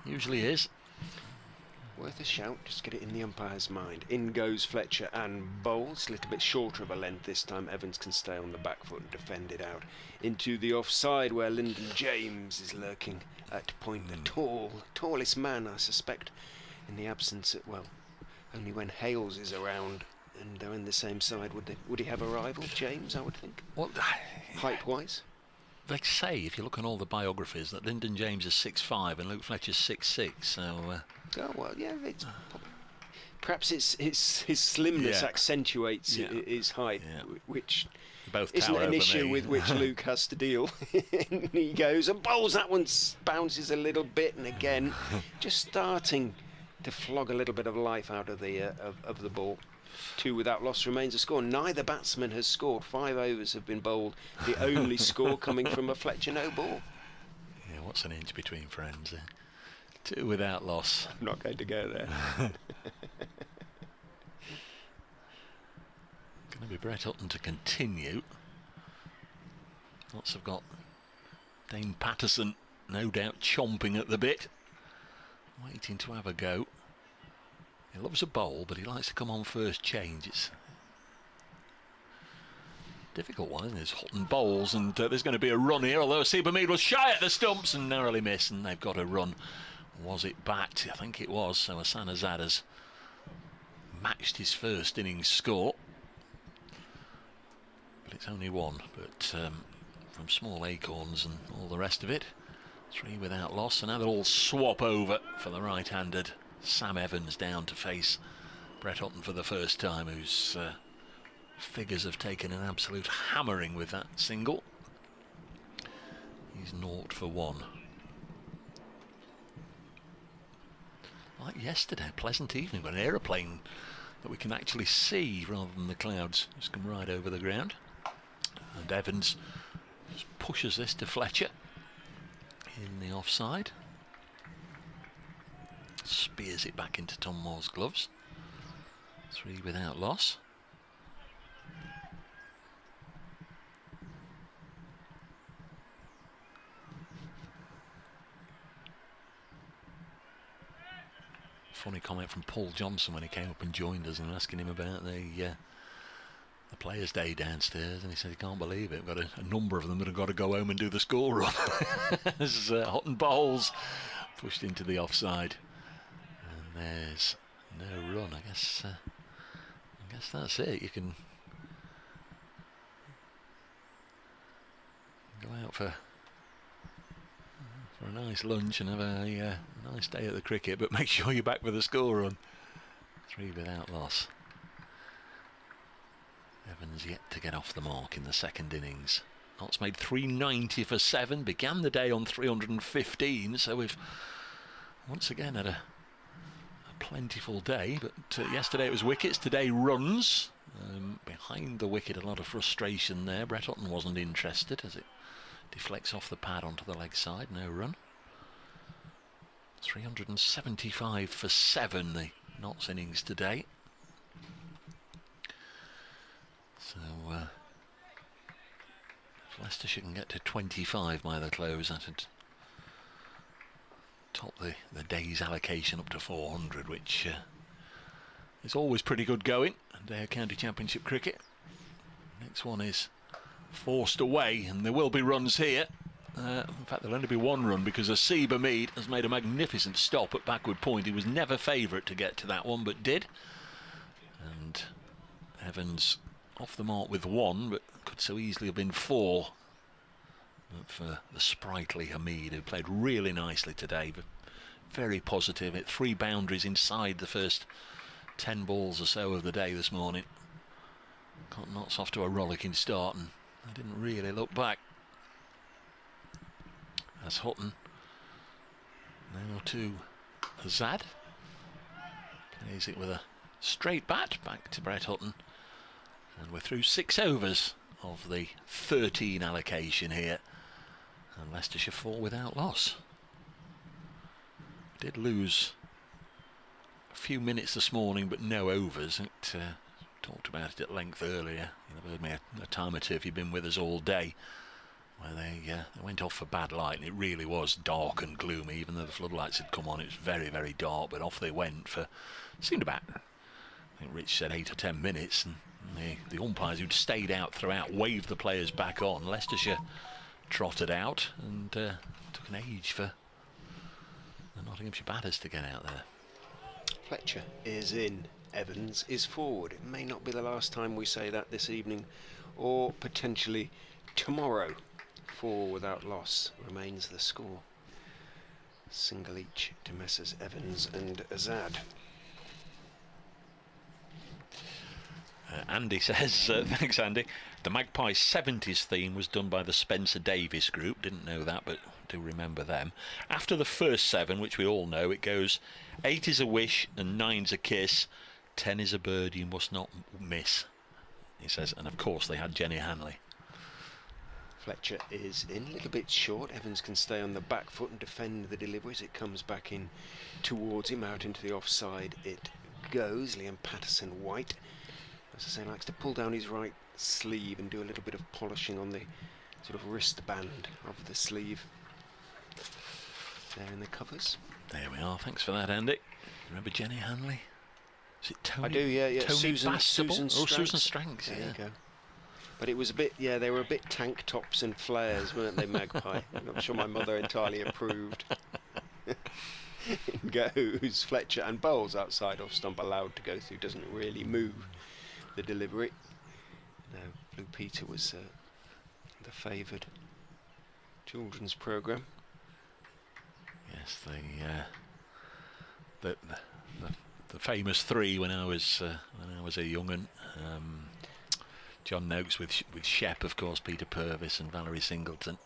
E: Usually is.
F: Worth a shout, just get it in the umpire's mind. In goes Fletcher and bowls, a little bit shorter of a length this time. Evans can stay on the back foot and defend it out into the offside where Lyndon James is lurking at point. The tallest man, I suspect, in the absence of, well, only when Hales is around and they're in the same side would he have a rival, James, I would think?
E: Well,
F: height-wise?
E: They say, if you look on all the biographies, that Lyndon James is 6'5" and Luke Fletcher's 6'6", so...
F: Oh, well, yeah, perhaps his slimness accentuates his height, which
E: both
F: isn't an issue with which Luke has to deal. And he goes and bowls that one, bounces a little bit, and again, just starting to flog a little bit of life out of the ball. 2 without loss remains a score. Neither batsman has scored. 5 overs have been bowled. The only score coming from a Fletcher no ball.
E: Yeah, what's an inch between friends? 2 without loss.
F: I'm not going to go there.
E: Going to be Brett Hutton to continue. Lots have got Dane Patterson, no doubt, chomping at the bit, waiting to have a go. He loves a bowl, but he likes to come on first change. It's a difficult one, isn't it? It's Hutton bowls, and there's going to be a run here, although Seabermead was shy at the stumps and narrowly missed, and they've got a run. Was it backed? I think it was. So Hassan Azad has matched his first innings score. But it's only 1. But from small acorns and all the rest of it, 3 without loss. And now they'll all swap over for the right-handed Sam Evans down to face Brett Hutton for the first time, whose figures have taken an absolute hammering with that single. He's 0 for 1. Like yesterday, pleasant evening, but an aeroplane that we can actually see rather than the clouds just come right over the ground. And Evans just pushes this to Fletcher in the offside. Spears it back into Tom Moore's gloves. 3 without loss. Funny comment from Paul Johnson when he came up and joined us and asking him about the Players' Day downstairs, and he said he can't believe it. We've got a number of them that have got to go home and do the score run. As Hutton bowls pushed into the offside, and there's no run. I guess that's it. You can go out for a nice lunch and have a nice day at the cricket, but make sure you're back with the score run. 3 without loss. Evans yet to get off the mark in the second innings. Notts made 390 for 7, began the day on 315, so we've once again had a plentiful day, but yesterday it was wickets, today runs. Behind the wicket, a lot of frustration there. Brett Hutton wasn't interested as it deflects off the pad onto the leg side, no run. 375 for 7, the Notts innings today. So if Leicestershire can get to 25 by the close, that'd top the day's allocation up to 400, which is always pretty good going in Day of County Championship cricket. Next one is forced away, and there will be runs here. In fact, there'll only be 1 run because Seabermead has made a magnificent stop at backward point. He was never favourite to get to that one, but did. And Evans off the mark with 1, but could so easily have been 4. But for the sprightly Hamid, who played really nicely today, but very positive. Hit 3 boundaries inside the first 10 balls or so of the day this morning. Got Notts off to a rollicking start, and they didn't really look back. As Hutton now to Azad, plays it with a straight bat back to Brett Hutton, and we're through 6 overs of the 13 allocation here, and Leicestershire 4 without loss. Did lose a few minutes this morning, but no overs. Talked about it at length earlier. You've heard me a time or two if you've been with us all day. where they went off for bad light, and it really was dark and gloomy. Even though the floodlights had come on, it was very, very dark. But off they went for, seemed about, I think Rich said 8 or 10 minutes, and the umpires who'd stayed out throughout waved the players back on. Leicestershire trotted out, and took an age for the Nottinghamshire batters to get out there.
F: Fletcher is in, Evans is forward. It may not be the last time we say that this evening, or potentially tomorrow. 4 without loss remains the score. Single each to Messrs Evans and Azad.
E: Andy says, thanks Andy, the Magpies 70s theme was done by the Spencer Davis group. Didn't know that, but do remember them. After the first 7, which we all know, it goes 8 is a wish and 9's a kiss, 10 is a bird you must not miss, he says. And of course they had Jenny Hanley.
F: Fletcher is in, a little bit short. Evans can stay on the back foot and defend the delivery as it comes back in towards him. Out into the offside it goes. Liam Patterson-White, as I say, likes to pull down his right sleeve and do a little bit of polishing on the sort of wristband of the sleeve. There in the covers.
E: There we are. Thanks for that, Andy. Remember Jenny Hanley? Is it Tony?
F: I do, yeah.
E: Tony
F: Susan
E: Bastable?
F: Stranks.
E: Susan Stranks,
F: There
E: yeah.
F: you go. But it was a bit, yeah, they were a bit tank tops and flares, weren't they, Magpie? I'm not sure my mother entirely approved. In goes Fletcher, and bowls outside off stump, allowed to go through, doesn't really move the delivery. No, Blue Peter was the favoured children's programme.
E: Yes, the famous 3 when I was a young'un. John Noakes with Shep, of course, Peter Purvis and Valerie Singleton.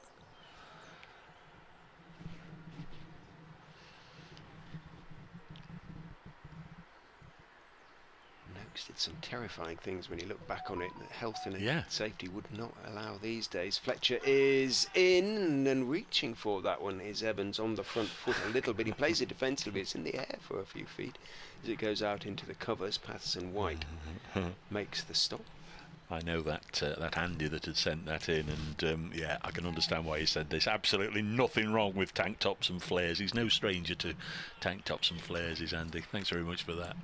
F: Noakes did some terrifying things when you look back on it. Health and safety would not allow these days. Fletcher is in, and reaching for that one is Evans on the front foot a little bit. He plays it defensively. It's in the air for a few feet as it goes out into the covers. Patterson-White makes the stop.
E: I know that Andy that had sent that in, and yeah, I can understand why he said this. Absolutely nothing wrong with tank tops and flares. He's no stranger to tank tops and flares, is Andy. Thanks very much for that.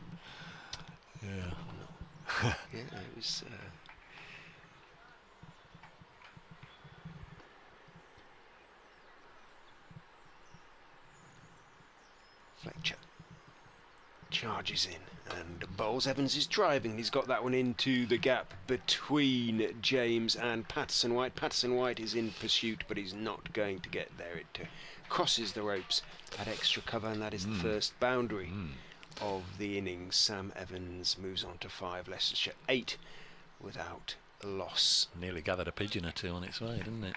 E: Yeah.
F: Yeah, it was. Fletcher charges in and bowls. Evans is driving. He's got that one into the gap between James and Patterson-White. Patterson-White is in pursuit, but he's not going to get there. It crosses the ropes at extra cover, and that is the first boundary of the innings. Sam Evans moves on to 5. Leicestershire 8 without a loss.
E: Nearly gathered a pigeon or 2 on its way, didn't it?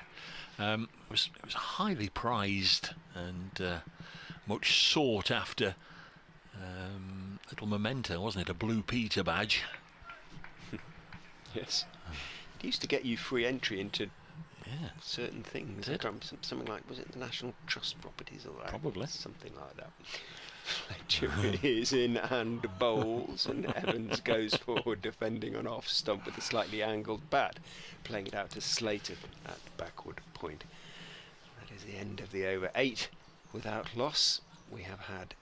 E: It was highly prized and much sought after. Little memento, wasn't it? A Blue Peter badge.
F: Yes. It used to get you free entry into certain things. Something like, was it the National Trust properties or
E: probably
F: something like that. Fletcher is in and bowls, and Evans goes forward defending on off stump with a slightly angled bat, playing it out to Slater at backward point. That is the end of the over. 8 without loss. We have had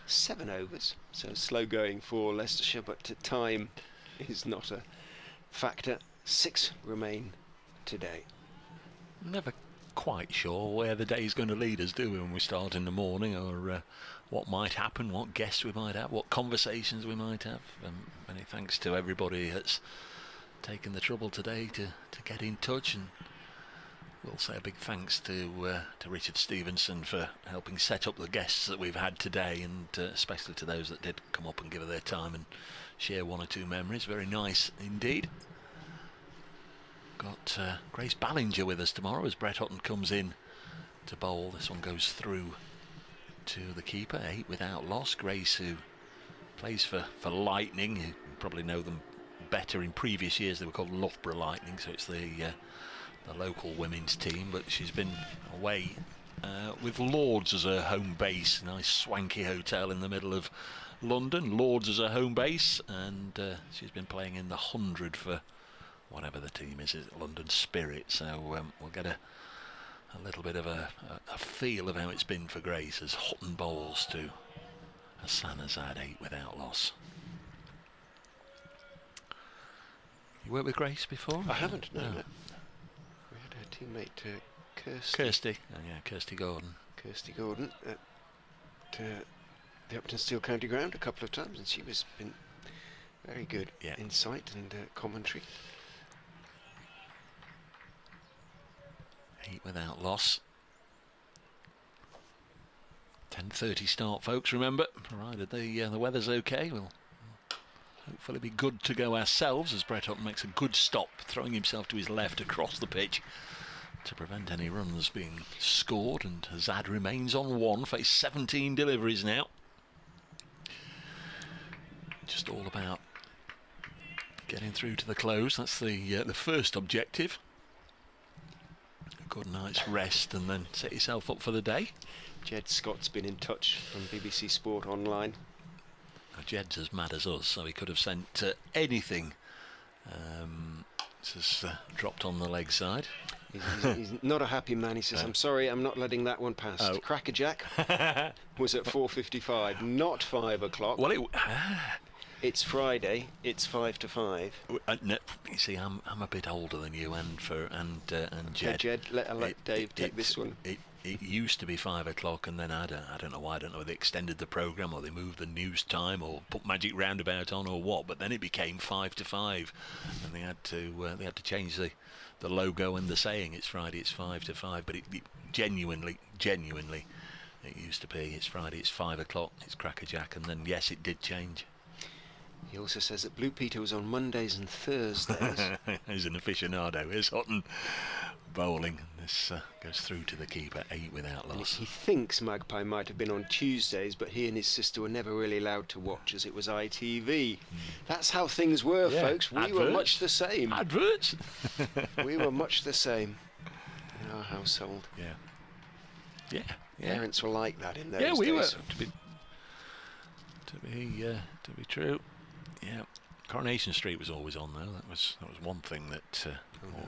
F: 7 overs, so slow going for Leicestershire, but time is not a factor. 6 remain today.
E: Never quite sure where the day's going to lead us, do we, when we start in the morning, or what might happen, what guests we might have, what conversations we might have. Many thanks to everybody that's taken the trouble today to get in touch, and we'll say a big thanks to Richard Stevenson for helping set up the guests that we've had today, and especially to those that did come up and give her their time and share 1 or 2 memories. Very nice indeed. Got Grace Ballinger with us tomorrow as Brett Hutton comes in to bowl. This one goes through to the keeper. 8 without loss. Grace, who plays for Lightning, you probably know them better. In previous years they were called Loughborough Lightning, so it's the local women's team, but she's been away with Lords as her home base. Nice swanky hotel in the middle of London. Lords as her home base, and she's been playing in the 100 for whatever the team is London Spirit. So we'll get a little bit of a feel of how it's been for Grace as Hutton bowls to Hassan Azad, 8 without loss. You worked with Grace before?
F: I haven't, no. We had her teammate
E: Kirsty. Oh, yeah, Kirsty Gordon.
F: Kirsty Gordon at the Upton Steel County Ground a couple of times, and she was been very good insight and commentary.
E: 8 without loss. 10:30 start, folks, remember, provided the weather's okay. We'll hopefully be good to go ourselves as Brett Hutton makes a good stop, throwing himself to his left across the pitch to prevent any runs being scored, and Azad remains on 1, face 17 deliveries now. Just all about getting through to the close. That's the first objective. A good night's rest and then set yourself up for the day.
F: Jed Scott's been in touch from BBC Sport Online.
E: Now, Jed's as mad as us, so he could have sent anything. This has dropped on the leg side.
F: He's not a happy man. He says, I'm sorry, I'm not letting that one pass. Crackerjack was at 4:55, not 5 o'clock.
E: Well,
F: it's Friday. It's 5 to 5.
E: No, you see, I'm a bit older than you, and Jed.
F: Jed, let Dave take this one.
E: It used to be 5 o'clock, and then I don't know why. I don't know whether they extended the programme or they moved the news time or put Magic Roundabout on or what. But then it became 5 to 5, and they had to change the logo and the saying. It's Friday, it's 5 to 5. But it genuinely, it used to be it's Friday, it's 5 o'clock, it's Crackerjack, and then yes, it did change.
F: He also says that Blue Peter was on Mondays and Thursdays.
E: He's an aficionado. Here's Hutton bowling. This goes through to the keeper, 8 without loss.
F: He thinks Magpie might have been on Tuesdays, but he and his sister were never really allowed to watch as it was ITV. That's how things were, folks. We were much the same.
E: Adverts.
F: We were much the same in our household.
E: Yeah.
F: Parents were like that in those
E: days. Yeah, we were. To be true. Yeah, Coronation Street was always on though. That was one thing that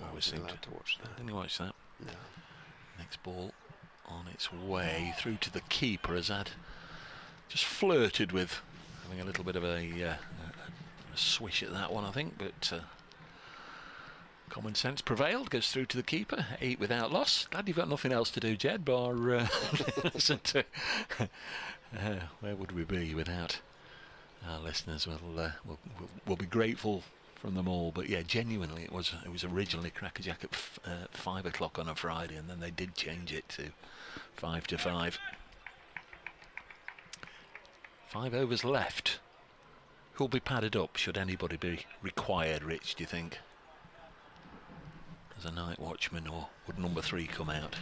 E: always seemed
F: to watch that.
E: Didn't you watch that?
F: No.
E: Next ball on its way through to the keeper. Azad just flirted with having a little bit of a swish at that one, I think, but common sense prevailed. Goes through to the keeper, 8 without loss. Glad you've got nothing else to do, Jed. Bar listen to where would we be without our listeners? We'll be grateful from them all, but yeah, genuinely, it was originally Crackerjack at 5 o'clock on a Friday, and then they did change it to 5 to 5. 5 overs left. Who'll be padded up should anybody be required, Rich, do you think? As a night watchman, or would number 3 come out?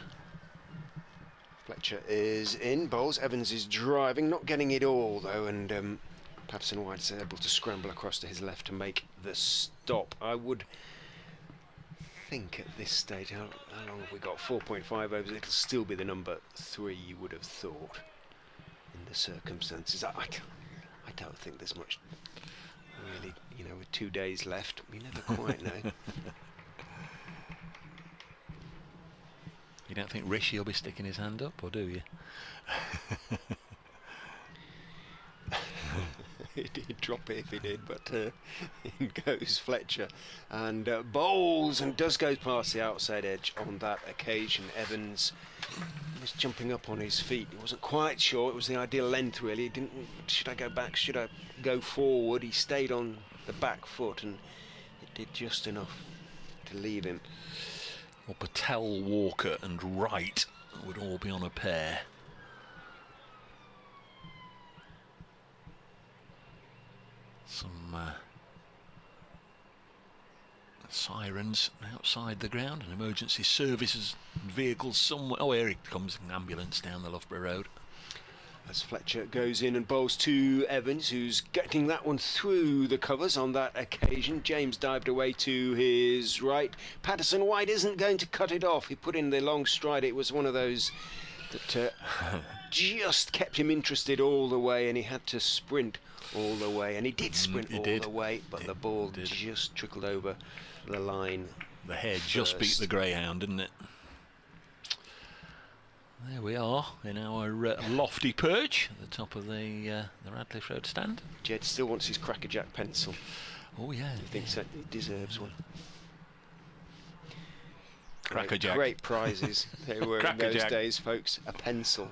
F: Fletcher is in, bowls. Evans is driving, not getting it all though, and Patterson White is able to scramble across to his left to make the stop. I would think at this stage, how long have we got? 4.5 overs. It'll still be the number 3, you would have thought, in the circumstances. I don't think there's much really, with 2 days left. We never quite know.
E: You don't think Rishi will be sticking his hand up, or do you?
F: He'd drop it if he did, but in goes Fletcher and bowls and does go past the outside edge on that occasion. Evans was jumping up on his feet. He wasn't quite sure. It was the ideal length, really. He didn't. Should I go back? Should I go forward? He stayed on the back foot, and it did just enough to leave him.
E: Well, Patel, Walker and Wright would all be on a pair. Some sirens outside the ground, and emergency services vehicles somewhere. Oh, here it comes, an ambulance down the Loughborough Road.
F: As Fletcher goes in and bowls to Evans, who's getting that one through the covers on that occasion. James dived away to his right. Patterson White isn't going to cut it off. He put in the long stride. It was one of those that just kept him interested all the way, and he had to sprint all the way, and he did sprint the way, but the ball just trickled over the line.
E: The head just beat the greyhound, didn't it? There we are in our lofty perch at the top of the Radcliffe Road stand.
F: Jed still wants his crackerjack pencil.
E: Oh yeah,
F: he thinks that he deserves one.
E: Crackerjack.
F: Great prizes they were in those days, folks. A pencil.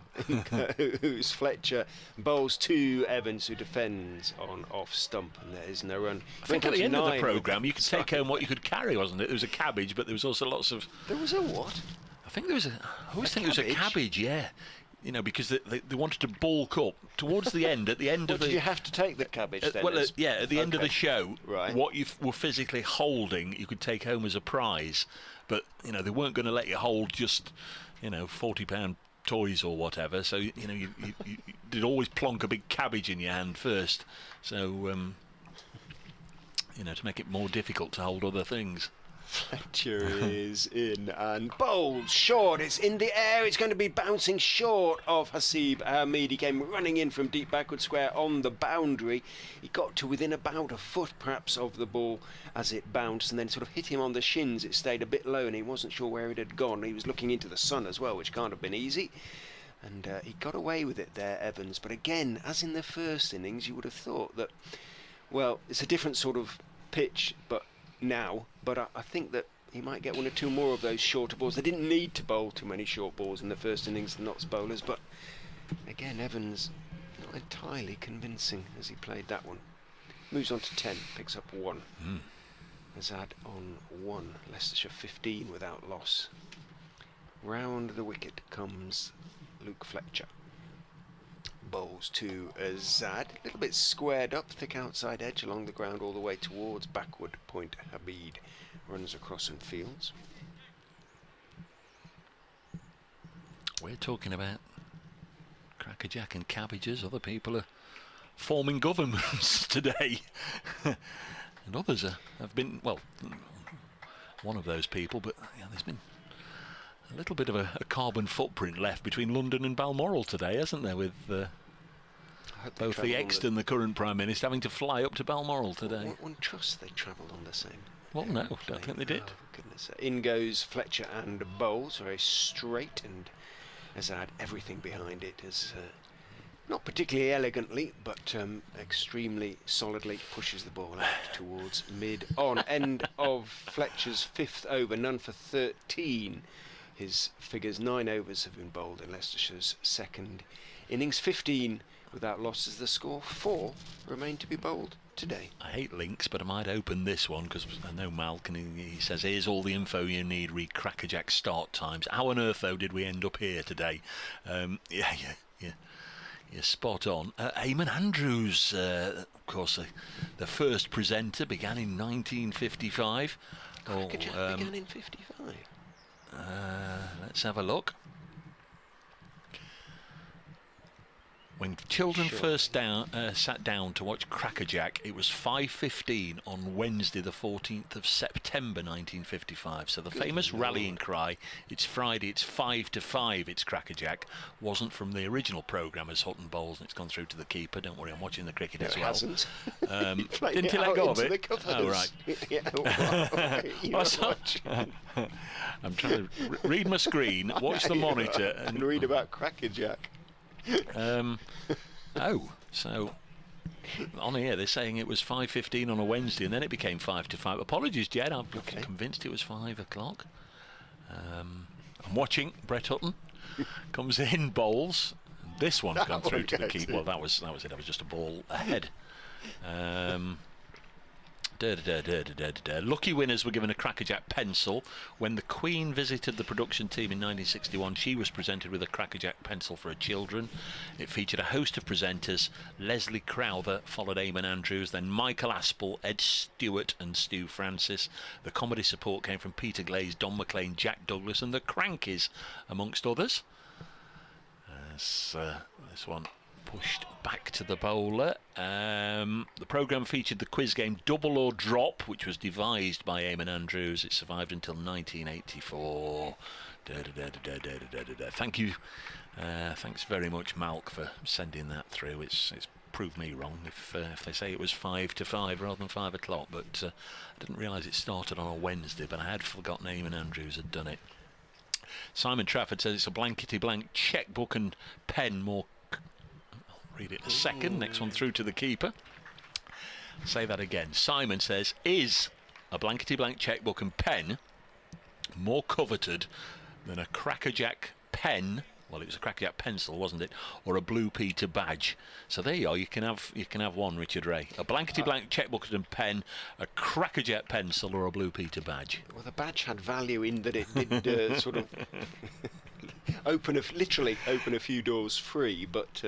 F: Who's Fletcher bowls to Evans, who defends on off stump, and there is no run.
E: I think at the end of the programme you could take home what you could carry, wasn't it? There was a cabbage, but there was also lots of...
F: There was a what?
E: I think there was a... I always think it was a cabbage, yeah. You know, because they wanted to bulk up towards the end. At the end of the...
F: Did you have to take the cabbage then?
E: Well, yeah, at the end of the show,
F: right.
E: What you were physically holding, you could take home as a prize. But, you know, they weren't going to let you hold just, you know, £40 toys or whatever. So, you know, you did always plonk a big cabbage in your hand first. So, you know, to make it more difficult to hold other things.
F: Fletcher is in and bowls short. It's in the air. It's going to be bouncing short of Hasib Ahmed. He came running in from deep backward square on the boundary. He got to within about a foot perhaps of the ball as it bounced, and then sort of hit him on the shins. It stayed a bit low and he wasn't sure where it had gone. He was looking into the sun as well, which can't have been easy. And he got away with it there, Evans. But again, as in the first innings, you would have thought that, well, it's a different sort of pitch, but I think that he might get one or two more of those shorter balls. They didn't need to bowl too many short balls in the first innings, the Notts bowlers, but again, Evans not entirely convincing as he played that one. Moves on to 10, picks up 1. Azad on 1, Leicestershire 15 without loss. Round the wicket comes Luke Fletcher. Bowls to Azad, a little bit squared up, thick outside edge along the ground all the way towards backward point. Habib runs across and fields.
E: We're talking about crackerjack and cabbages. Other people are forming governments today. And others have been, well, one of those people, but yeah, there's been a little bit of a carbon footprint left between London and Balmoral today, hasn't there, with both the ex and the current Prime Minister having to fly up to Balmoral today.
F: One trusts they travelled on the same.
E: Well, no, don't think they did.
F: Oh, goodness. In goes Fletcher and bowls, very straight, and Azad, everything behind it, is not particularly elegantly, but extremely solidly pushes the ball out towards mid-on. End of Fletcher's 5th over, none for 13. His figures 9 overs have been bowled in Leicestershire's second innings. 15 without losses. The score 4 remain to be bowled today.
E: I hate links, but I might open this one because I know Malk, and he says, here's all the info you need, read crackerjack start times. How on earth, though, did we end up here today? You're spot on. Eamon Andrews, of course, the first presenter, began in 1955.
F: Crackerjack began in 55.
E: Let's have a look. When children first sat down to watch crackerjack, it was 5:15 on Wednesday the 14th of September 1955. So the famous rallying cry, it's Friday, it's 5 to 5, it's crackerjack, wasn't from the original programme as Hutton bowls, and it's gone through to the keeper. Don't worry, I'm watching the cricket as well.
F: Hasn't.
E: Didn't he let go of it? Oh, right. I'm trying to read my screen, watch the monitor,
F: and read about crackerjack.
E: So on here they're saying it was 5:15 on a Wednesday, and then it became 5 to 5. Apologies, Jed, I'm convinced it was 5 o'clock. I'm watching. Brett Hutton comes in, bowls. This one's gone through to the keeper. Well, that was it. That was just a ball ahead. Lucky winners were given a crackerjack pencil. When the Queen visited the production team in 1961, she was presented with a crackerjack pencil for her children. It featured a host of presenters. Leslie Crowther followed Eamon Andrews, then Michael Aspel, Ed Stewart and Stu Francis. The comedy support came from Peter Glaze, Don McLean, Jack Douglas and the Crankies, amongst others. This one pushed back to the bowler. The programme featured the quiz game Double or Drop, which was devised by Eamon Andrews. It survived until 1984. Thank you. Thanks very much, Malk, for sending that through. It's proved me wrong if they say it was 5 to 5 rather than 5 o'clock, but I didn't realise it started on a Wednesday, but I had forgotten Eamon Andrews had done it. Simon Trafford says it's a blankety blank chequebook and pen. More I'll read it in a second. Next one through to the keeper. Say that again. Simon says, is a blankety blank chequebook and pen more coveted than a crackerjack pen? Well, it was a crackerjack pencil, wasn't it? Or a Blue Peter badge. So there you are. You can have one, Richard Ray. A blankety blank chequebook and pen, a crackerjack pencil, or a Blue Peter badge.
F: Well, the badge had value in that it did sort of literally open a few doors free, but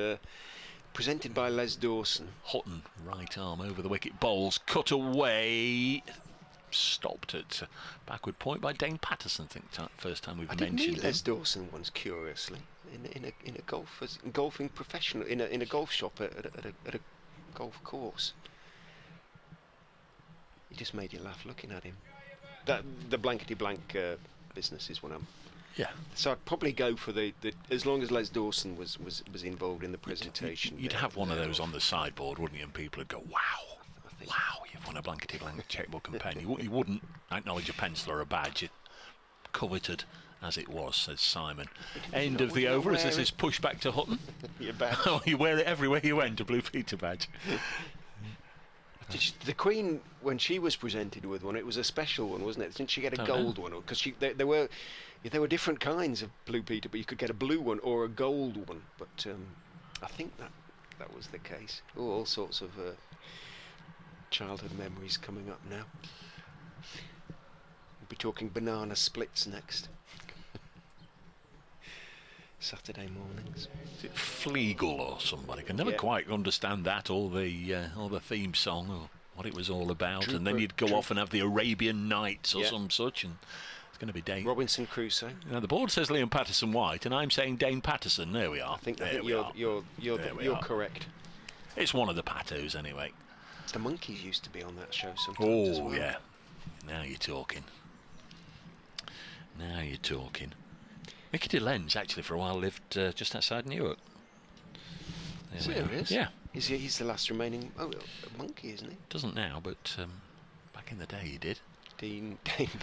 F: presented by Les Dawson.
E: Hutton, right arm over the wicket, bowls, cut away. Stopped at backward point by Dane Patterson. I think first time we've mentioned him.
F: I did meet Les Dawson once, curiously, in a golfing professional in a golf shop at a golf course. He just made you laugh looking at him. The blankety blank business is what I'm.
E: Yeah.
F: So I'd probably go for the as long as Les Dawson was involved in the presentation.
E: You'd have one of those on the sideboard, wouldn't you? And people would go, "Wow, wow, you've won a blankety blank chequebook and pen." You wouldn't acknowledge a pencil or a badge. It coveted as it was, says Simon. End of the over as this is pushed back to Hutton.
F: Your badge.
E: Oh, you wear it everywhere you went, a Blue Peter badge.
F: The Queen, when she was presented with one, it was a special one, wasn't it? Didn't she get a gold one? Because there were different kinds of Blue Peter, but you could get a blue one or a gold one. But I think that was the case. Oh, all sorts of childhood memories coming up now. We'll be talking banana splits next. Saturday mornings.
E: Is it Flegel or somebody? I can never quite understand that, or the theme song, or what it was all about. And then you'd go off and have the Arabian Nights or some such, and it's going to be Dane.
F: Robinson Crusoe.
E: Now the board says Liam Patterson White, and I'm saying Dane Patterson. There we are.
F: I think you're correct.
E: It's one of the Patos anyway.
F: The Monkeys used to be on that show sometimes as well.
E: Yeah. Now you're talking. Now you're talking. Mickey DeLenz actually for a while lived just outside Newark.
F: Serious?
E: Yeah.
F: He's the last remaining monkey, isn't he?
E: Doesn't now, but back in the day he did.
F: Dane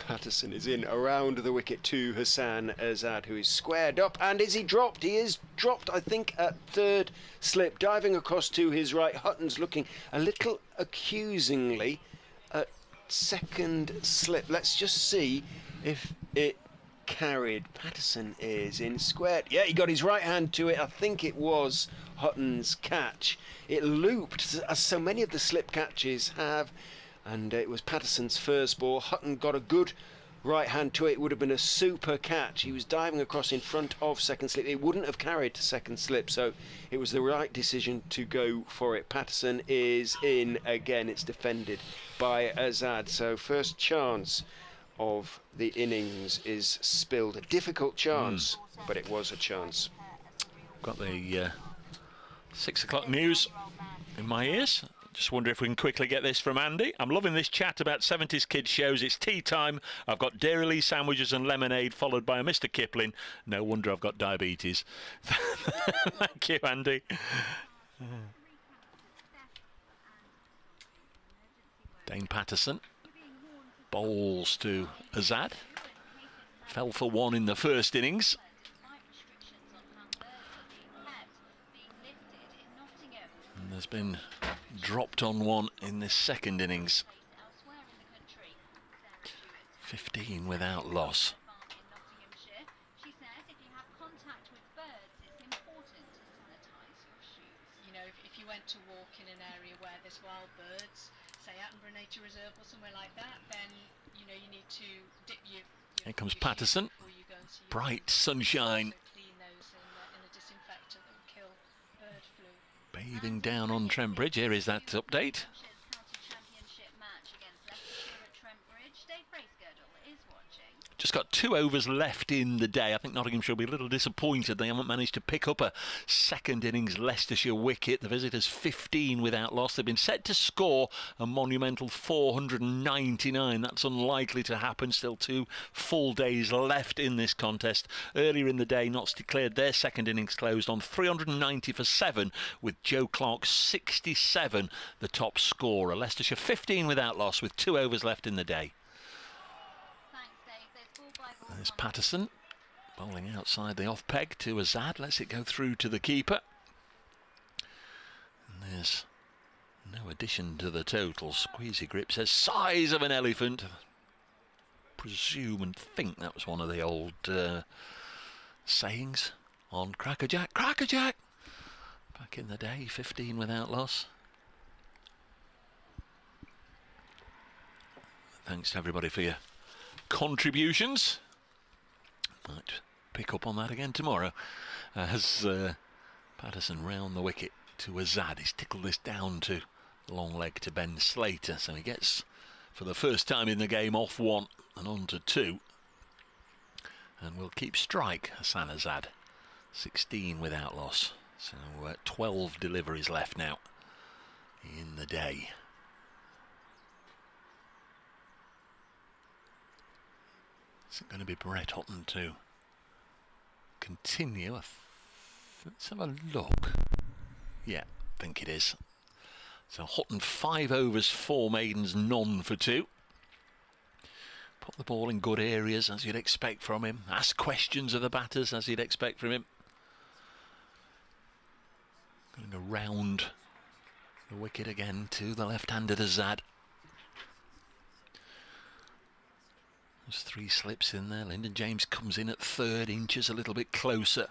F: Patterson is in around the wicket to Hassan Azad, who is squared up. And is he dropped? He is dropped, I think, at third slip. Diving across to his right. Hutton's looking a little accusingly at second slip. Let's just see if it carried. Patterson is in squared. Yeah, he got his right hand to it. I think it was Hutton's catch. It looped, as so many of the slip catches have, and it was Patterson's first ball. Hutton got a good right hand to it. It would have been a super catch. He was diving across in front of second slip. It wouldn't have carried to second slip, so it was the right decision to go for it. Patterson is in again. It's defended by Azad. So first chance of the innings is spilled. A difficult chance, but it was a chance.
E: Got the 6 o'clock news in my ears. Just wonder if we can quickly get this from Andy. I'm loving this chat about 70s kids shows. It's tea time. I've got Dairy Lee sandwiches and lemonade, followed by a Mr. Kipling. No wonder I've got diabetes. Thank you, Andy. Dane Patterson bowls to Azad. Fell for one in the first innings. And there's been dropped on one in this second innings. 15 without loss.
M: You know, if you went to walk in an area where there's wild birds, say Attenborough Nature Reserve or somewhere like that, then you know you need to dip your
E: Here comes Patterson. Bright sunshine.
M: clean those in a disinfectant that will kill bird flu.
E: Bathing down on Trent Bridge. Here is that update. Just just got 2 overs left in the day. I think Nottinghamshire will be a little disappointed they haven't managed to pick up a second innings Leicestershire wicket. The visitors 15 without loss. They've been set to score a monumental 499. That's unlikely to happen. Still 2 full days left in this contest. Earlier in the day, Notts declared their second innings closed on 390 for 7, with Joe Clark 67 the top scorer. Leicestershire 15 without loss with 2 overs left in the day. There's Patterson bowling outside the off peg to Azad, lets it go through to the keeper. And there's no addition to the total. Squeezy Grip says size of an elephant. Presume and think that was one of the old sayings on Crackerjack. Crackerjack! Back in the day, 15 without loss. Thanks to everybody for your contributions. Might pick up on that again tomorrow. As Patterson round the wicket to Azad. He's tickled this down to long leg to Ben Slater. So he gets, for the first time in the game, off 1 and on to 2. And we'll keep strike, Hassan Azad. 16 without loss. So 12 deliveries left now in the day. Is it going to be Brett Hutton to continue? Let's have a look. Yeah, I think it is. So Hutton 5 overs, 4 maidens, none for 2. Put the ball in good areas as you'd expect from him. Ask questions of the batters as you'd expect from him. Going around the wicket again to the left-handed Azad. There's 3 slips in there. Lyndon James comes in at 3rd, inches a little bit closer.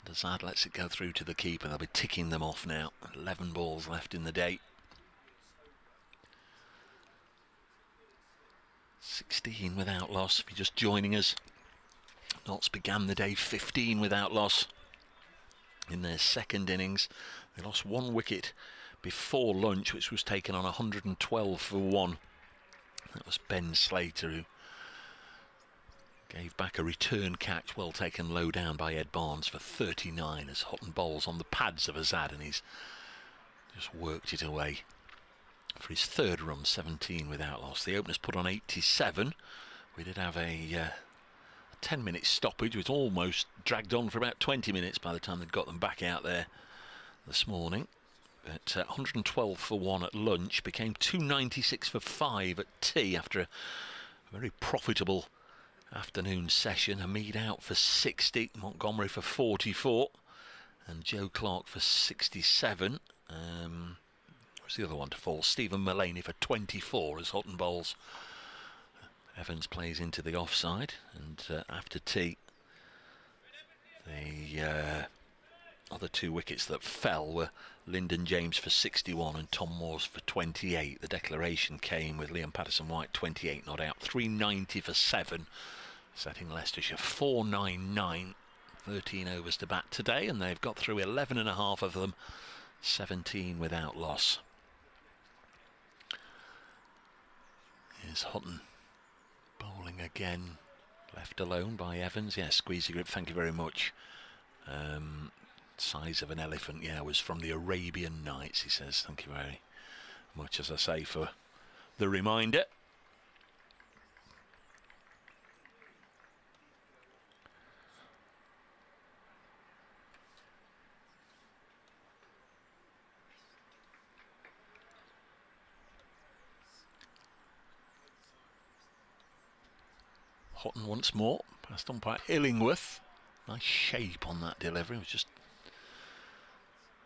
E: And Azad lets it go through to the keeper. They'll be ticking them off now. 11 balls left in the day. 16 without loss. If you're just joining us, Notts began the day 15 without loss in their second innings. They lost 1 wicket before lunch, which was taken on 112 for 1. That was Ben Slater, who gave back a return catch, well taken low down by Ed Barnes for 39 as Hutton bowls on the pads of Azad, and he's just worked it away for his 3rd run, 17 without loss. The openers put on 87. We did have a 10-minute stoppage, which almost dragged on for about 20 minutes by the time they'd got them back out there this morning. But 112 for 1 at lunch became 296 for 5 at tea after a very profitable afternoon session. Hamid out for 60, Montgomery for 44, and Joe Clark for 67. What's the other one to fall? Stephen Mullaney for 24 as Hutton bowls. Evans plays into the offside, and after tea, the other 2 wickets that fell were Lyndon James for 61 and Tom Moores for 28. The declaration came with Liam Patterson-White 28 not out, 390 for 7, setting Leicestershire 499. 13 overs to bat today, and they've got through 11 and a half of them, 17 without loss. Here's Hutton bowling again, left alone by Evans. Yeah, Squeezy Grip, thank you very much. Size of an elephant, yeah, was from the Arabian Nights, he says. Thank you very much, as I say, for the reminder. Hutton once more, passed on by Illingworth. Nice shape on that delivery. It was just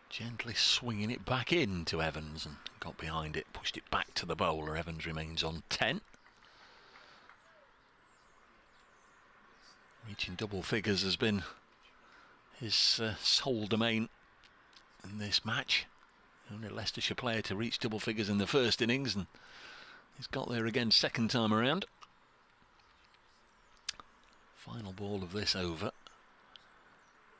E: gently swinging it back in to Evans and got behind it, pushed it back to the bowler. Evans remains on 10. Reaching double figures has been his sole domain in this match. Only a Leicestershire player to reach double figures in the first innings, and he's got there again second time around. Final ball of this over.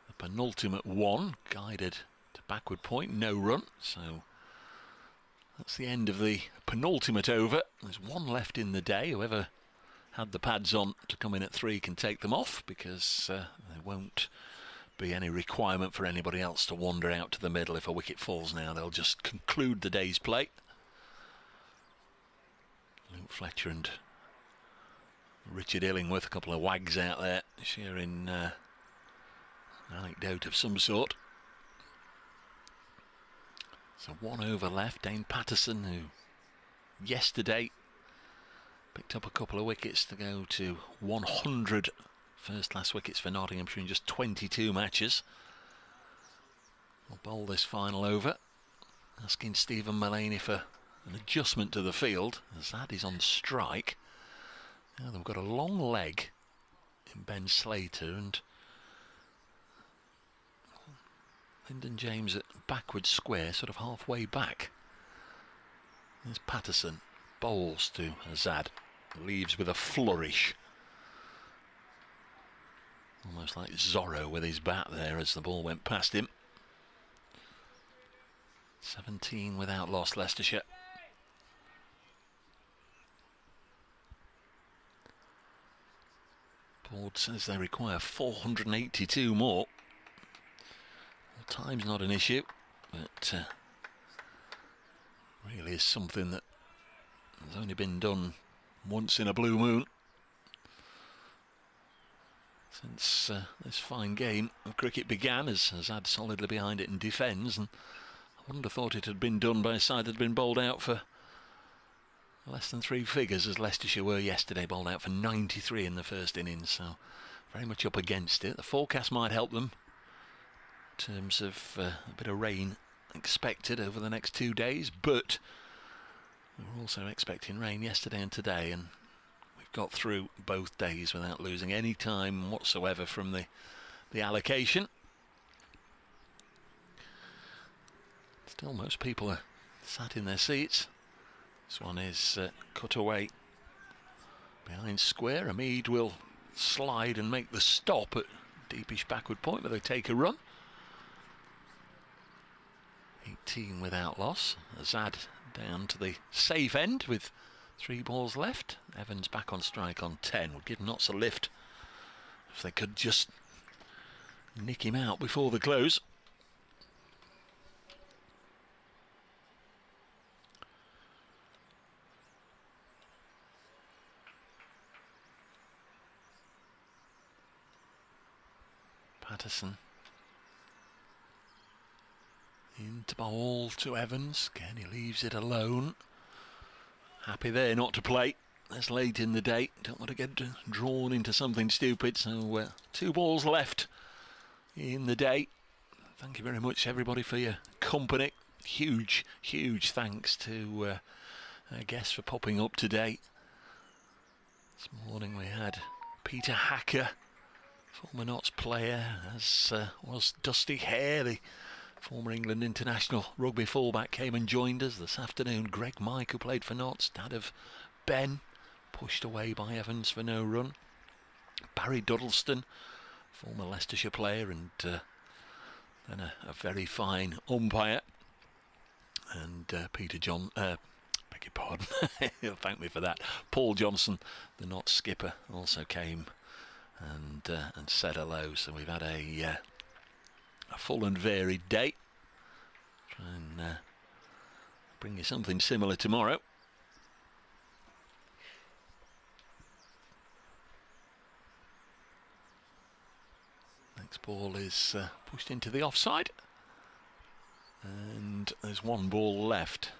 E: The penultimate 1, guided to backward point, no run. So that's the end of the penultimate over. There's 1 left in the day. Whoever had the pads on to come in at 3 can take them off, because there won't be any requirement for anybody else to wander out to the middle. If a wicket falls now, they'll just conclude the day's play. Luke Fletcher and Richard Illingworth, a couple of wags out there, sharing an anecdote of some sort. So 1 over left. Dane Patterson, who yesterday picked up a couple of wickets to go to 100 first-class wickets for Nottinghamshire in just 22 matches. We'll bowl this final over, asking Stephen Mullaney for an adjustment to the field. Azad is on strike. Now they've got a long leg in Ben Slater and Lyndon James at backward square, sort of halfway back. There's Patterson, bowls to Azad, leaves with a flourish. Almost like Zorro with his bat there as the ball went past him. 17 without loss, Leicestershire. Board says they require 482 more. Well, time's not an issue, but really is something that has only been done once in a blue moon since this fine game of cricket began, as Azad solidly behind it and defends. And I wouldn't have thought it had been done by a side that had been bowled out for less than 3 figures, as Leicestershire were yesterday, bowled out for 93 in the first innings, so very much up against it. The forecast might help them in terms of a bit of rain expected over the next 2 days, but we were also expecting rain yesterday and today, and we've got through both days without losing any time whatsoever from the allocation. Still, most people are sat in their seats. This one is cut away behind square. Hamid will slide and make the stop at deepish backward point, but they take a run. 18 without loss. Azad down to the safe end with 3 balls left. Evans back on strike on 10. Would give Notts a lift if they could just nick him out before the close. Patterson into bowl to Evans. Again, he leaves it alone. Happy there not to play this late in the day. Don't want to get drawn into something stupid. So 2 balls left in the day. Thank you very much, everybody, for your company. Huge thanks to our guests for popping up today. This morning we had Peter Hacker, former Notts player, as was Dusty Hare, the former England international rugby fullback, came and joined us this afternoon. Greg Mike, who played for Notts, dad of Ben, pushed away by Evans for no run. Barry Duddleston, former Leicestershire player and then a very fine umpire. And Peter John, beg your pardon, he'll thank me for that. Paul Johnson, the Notts skipper, also came and said hello. So we've had a full and varied day. Try and bring you something similar tomorrow. Next ball is pushed into the offside, and there's 1 ball left.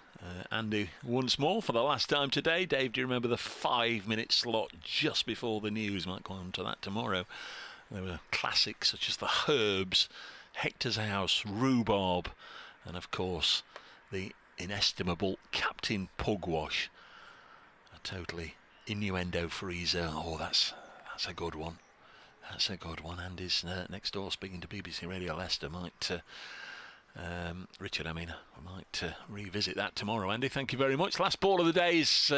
E: Andy once more for the last time today. Dave, do you remember the 5-minute slot just before the news? Might go on to that tomorrow. There were classics such as The Herbs, Hector's House, Rhubarb, and of course the inestimable Captain Pugwash. A totally innuendo-free zone. Oh, that's a good one. That's a good one. Andy's next door speaking to BBC Radio Leicester. Richard, I might revisit that tomorrow. Andy, thank you very much. Last ball of the day is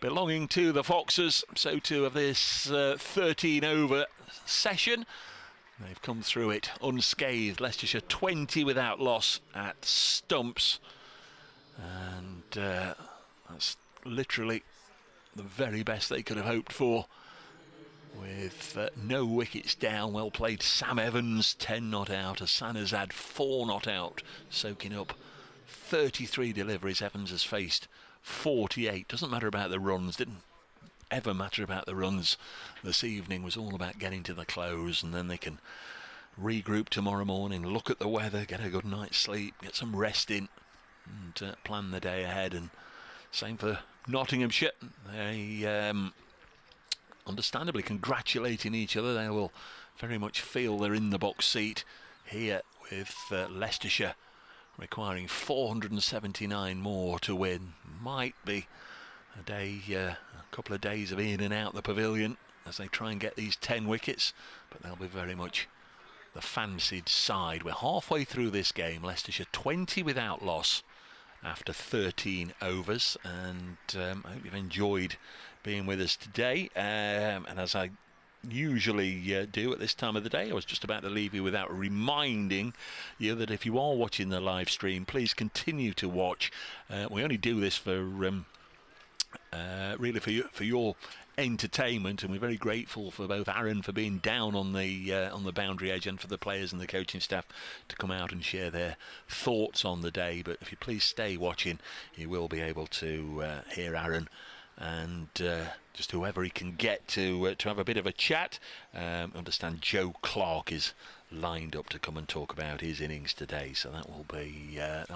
E: belonging to the Foxes. So too of this 13-over session. They've come through it unscathed. Leicestershire 20 without loss at stumps. And that's literally the very best they could have hoped for. With no wickets down, well played Sam Evans, 10 not out. Hassan has had 4 not out, soaking up 33 deliveries. Evans has faced 48. Doesn't matter about the runs, didn't ever matter about the runs this evening. Was all about getting to the close, and then they can regroup tomorrow morning, look at the weather, get a good night's sleep, get some rest in, and plan the day ahead. And same for Nottinghamshire. They understandably congratulating each other. They will very much feel they're in the box seat here, with Leicestershire requiring 479 more to win. Might be a couple of days of in and out the pavilion as they try and get these 10 wickets, but they'll be very much the fancied side. We're halfway through this game. Leicestershire 20 without loss after 13 overs, and I hope you've enjoyed being with us today, and as I usually do at this time of the day, I was just about to leave you without reminding you that if you are watching the live stream, please continue to watch. We only do this for really for your entertainment, and we're very grateful for both Aaron for being down on the boundary edge, and for the players and the coaching staff to come out and share their thoughts on the day. But if you please stay watching, you will be able to hear Aaron and just whoever he can get to have a bit of a chat. Understand Joe Clark is lined up to come and talk about his innings today, so that'll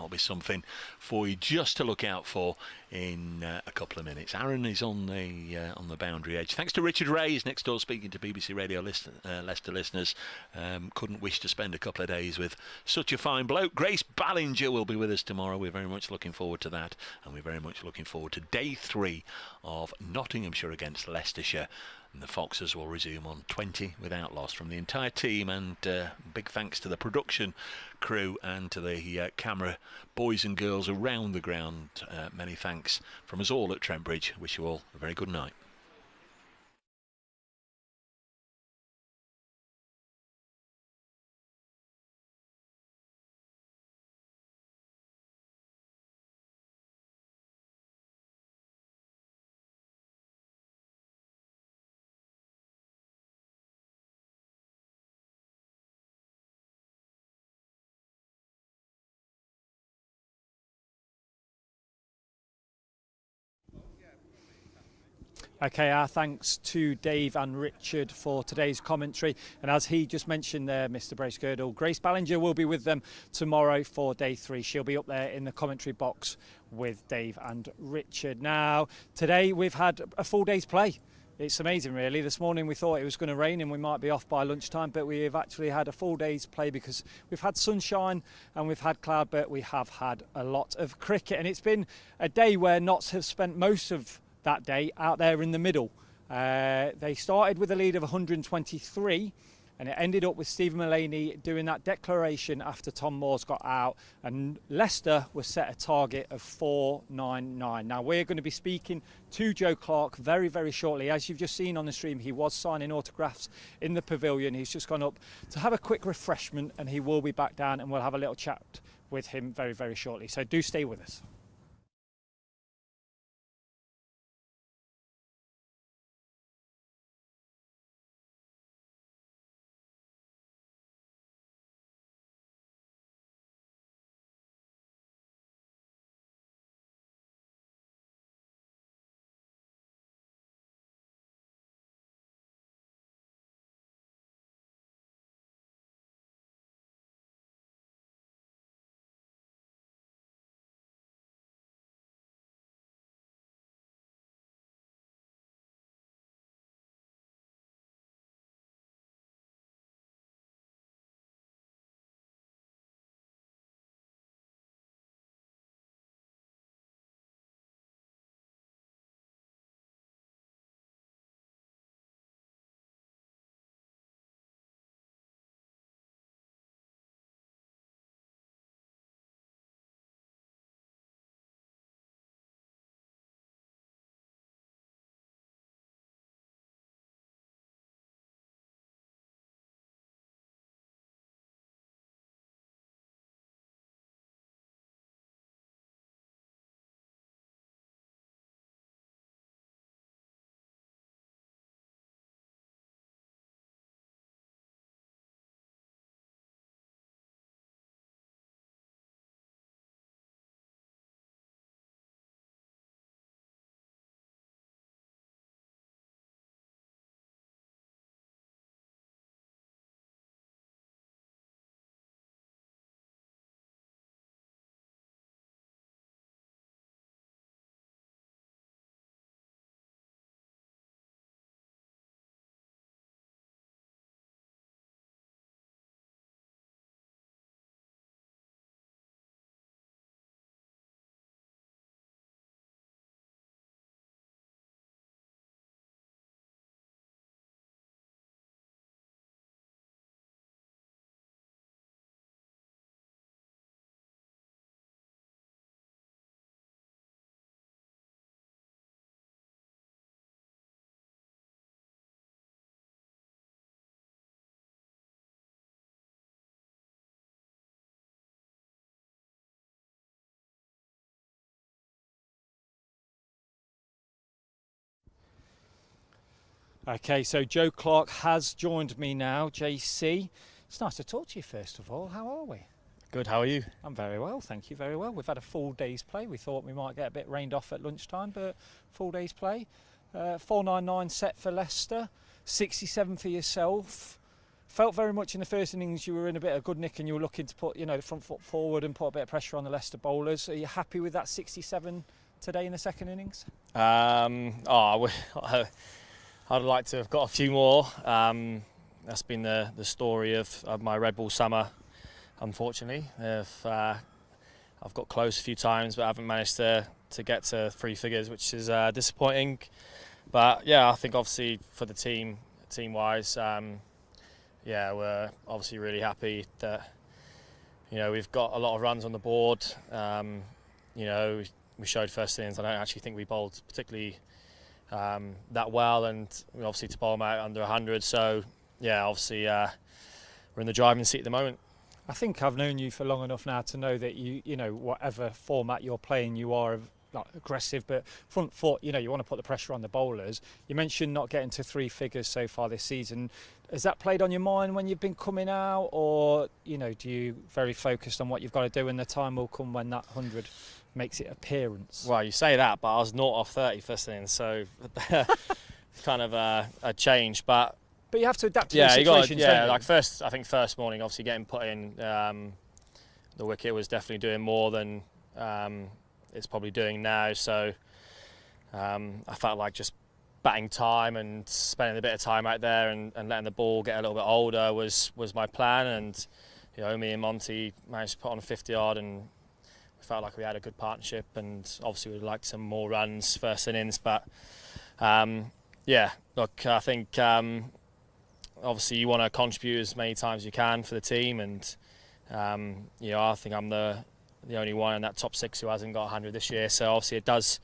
E: be something for you just to look out for in a couple of minutes. Aaron is on the boundary edge. Thanks to Richard Ray, he's next door speaking to BBC Radio Leicester listeners. Couldn't wish to spend a couple of days with such a fine bloke. Grace Ballinger will be with us tomorrow. We're very much looking forward to that, and we're very much looking forward to day 3 of Nottinghamshire against Leicestershire. And the Foxes will resume on 20 without loss. From the entire team, and big thanks to the production crew and to the camera boys and girls around the ground. Many thanks from us all at Trent Bridge. Wish you all a very good night.
A: Okay, our thanks to Dave and Richard for today's commentary. And as he just mentioned there, Mr. Bracegirdle, Grace Ballinger will be with them tomorrow for day 3. She'll be up there in the commentary box with Dave and Richard. Now, today we've had a full day's play. It's amazing, really. This morning we thought it was going to rain and we might be off by lunchtime, but we've actually had a full day's play because we've had sunshine and we've had cloud, but we have had a lot of cricket. And it's been a day where Notts have spent most of that day out there in the middle. They started with a lead of 123, and it ended up with Stephen Mullaney doing that declaration after Tom Moore's got out, and Leicester was set a target of 499. Now we're going to be speaking to Joe Clark very, very shortly. As you've just seen on the stream, he was signing autographs in the pavilion. He's just gone up to have a quick refreshment, and he will be back down, and we'll have a little chat with him very, very shortly. So do stay with us. Okay, so Joe Clark has joined me now. JC, it's nice to talk to you first of all. How are we?
O: Good, how are you?
A: I'm very well, thank you, very well. We've had a full day's play. We thought we might get a bit rained off at lunchtime, but full day's play. 499 set for Leicester, 67 for yourself. Felt very much in the first innings you were in a bit of good nick and you were looking to put, the front foot forward and put a bit of pressure on the Leicester bowlers. Are you happy with that 67 today in the second innings?
O: I'd like to have got a few more. That's been the story of my Red Bull summer, unfortunately. I've got close a few times but haven't managed to get to 3 figures, which is disappointing. But yeah, I think obviously for the team-wise, we're obviously really happy that we've got a lot of runs on the board. We showed first innings. I don't actually think we bowled particularly that well, and obviously to bowl them out under 100. So yeah, obviously we're in the driving seat at the moment.
A: I think I've known you for long enough now to know that whatever format you're playing, you are aggressive, but front foot, you want to put the pressure on the bowlers. You mentioned not getting to 3 figures so far this season. Has that played on your mind when you've been coming out, or do you very focused on what you've got to do and the time will come when that 100 makes its appearance?
O: Well, you say that, but I was 0 off 30 first innings, so kind of a change, but
A: you have to adapt to the situations.
O: I think first morning, obviously getting put in, the wicket was definitely doing more than it's probably doing now. So I felt like just batting time and spending a bit of time out there and letting the ball get a little bit older was my plan. And me and Monty managed to put on a 50 yard, and we felt like we had a good partnership. And obviously we'd like some more runs first innings, but I think obviously you want to contribute as many times as you can for the team, and I think I'm the only one in that top 6 who hasn't got 100 this year. So obviously it does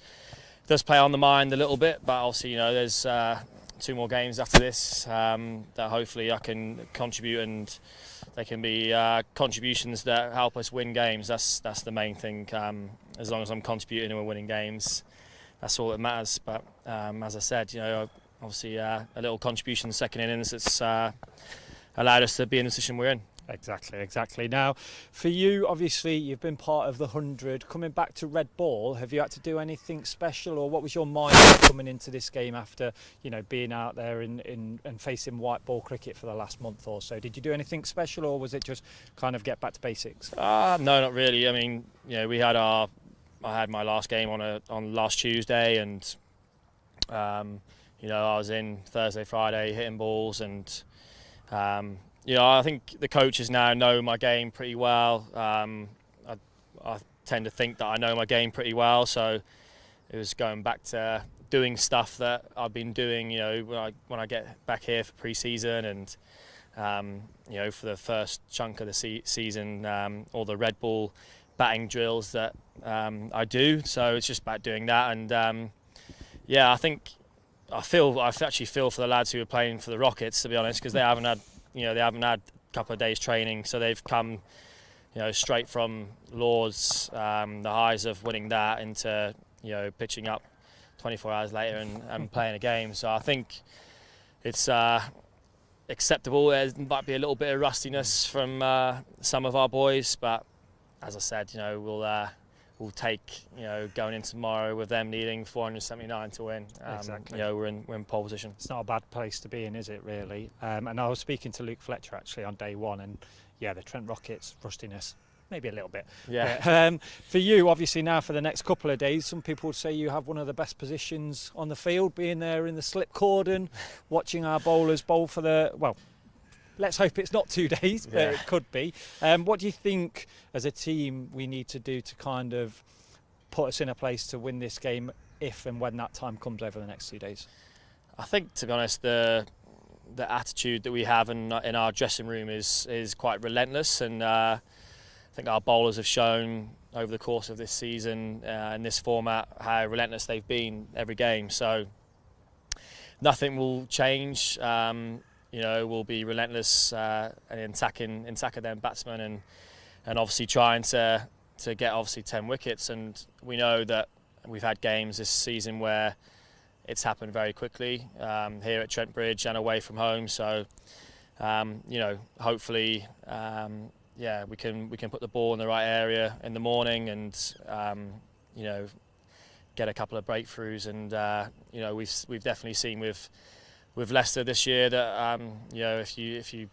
O: play on the mind a little bit, but obviously there's 2 more games after this that hopefully I can contribute, and they can be contributions that help us win games. That's the main thing. As long as I'm contributing and we're winning games, that's all that matters. But as I said, obviously a little contribution in the second innings that's allowed us to be in the position we're in.
A: Exactly. Now, for you, obviously, you've been part of the 100. Coming back to red ball, have you had to do anything special, or what was your mindset coming into this game after, being out there and facing white ball cricket for the last month or so? Did you do anything special, or was it just kind of get back to basics?
O: No, not really. I mean, I had my last game on last Tuesday, and I was in Thursday, Friday hitting balls, and I think the coaches now know my game pretty well. I tend to think that I know my game pretty well, so it was going back to doing stuff that I've been doing, when I get back here for pre-season, and for the first chunk of the season, all the red ball batting drills that I do. So it's just about doing that, and I think I actually feel for the lads who are playing for the Rockets, to be honest, because they haven't had a couple of days training, so they've come, straight from Lords, the highs of winning that, into, pitching up 24 hours later and playing a game. So I think it's acceptable. There might be a little bit of rustiness from some of our boys, but as I said, we'll take, going in tomorrow with them needing 479 to win.
A: Exactly.
O: We're in pole position.
A: It's not a bad place to be in, is it, really? And I was speaking to Luke Fletcher actually on day 1, and the Trent Rockets rustiness, maybe a little bit.
O: Yeah.
A: But, for you, obviously now for the next couple of days, some people would say you have one of the best positions on the field, being there in the slip cordon, watching our bowlers bowl for let's hope it's not 2 days, but it could be. What do you think, as a team, we need to do to kind of put us in a place to win this game if and when that time comes over the next 2 days?
O: I think, to be honest, the attitude that we have in our dressing room is quite relentless, and I think our bowlers have shown over the course of this season in this format how relentless they've been every game. So nothing will change. We'll be relentless and attacking them batsmen, and obviously trying to get 10 wickets. And we know that we've had games this season where it's happened very quickly here at Trent Bridge and away from home. So you know, hopefully we can put the ball in the right area in the morning, and you know, get a couple of breakthroughs. And you know, we've definitely seen with Leicester this year that you know, if you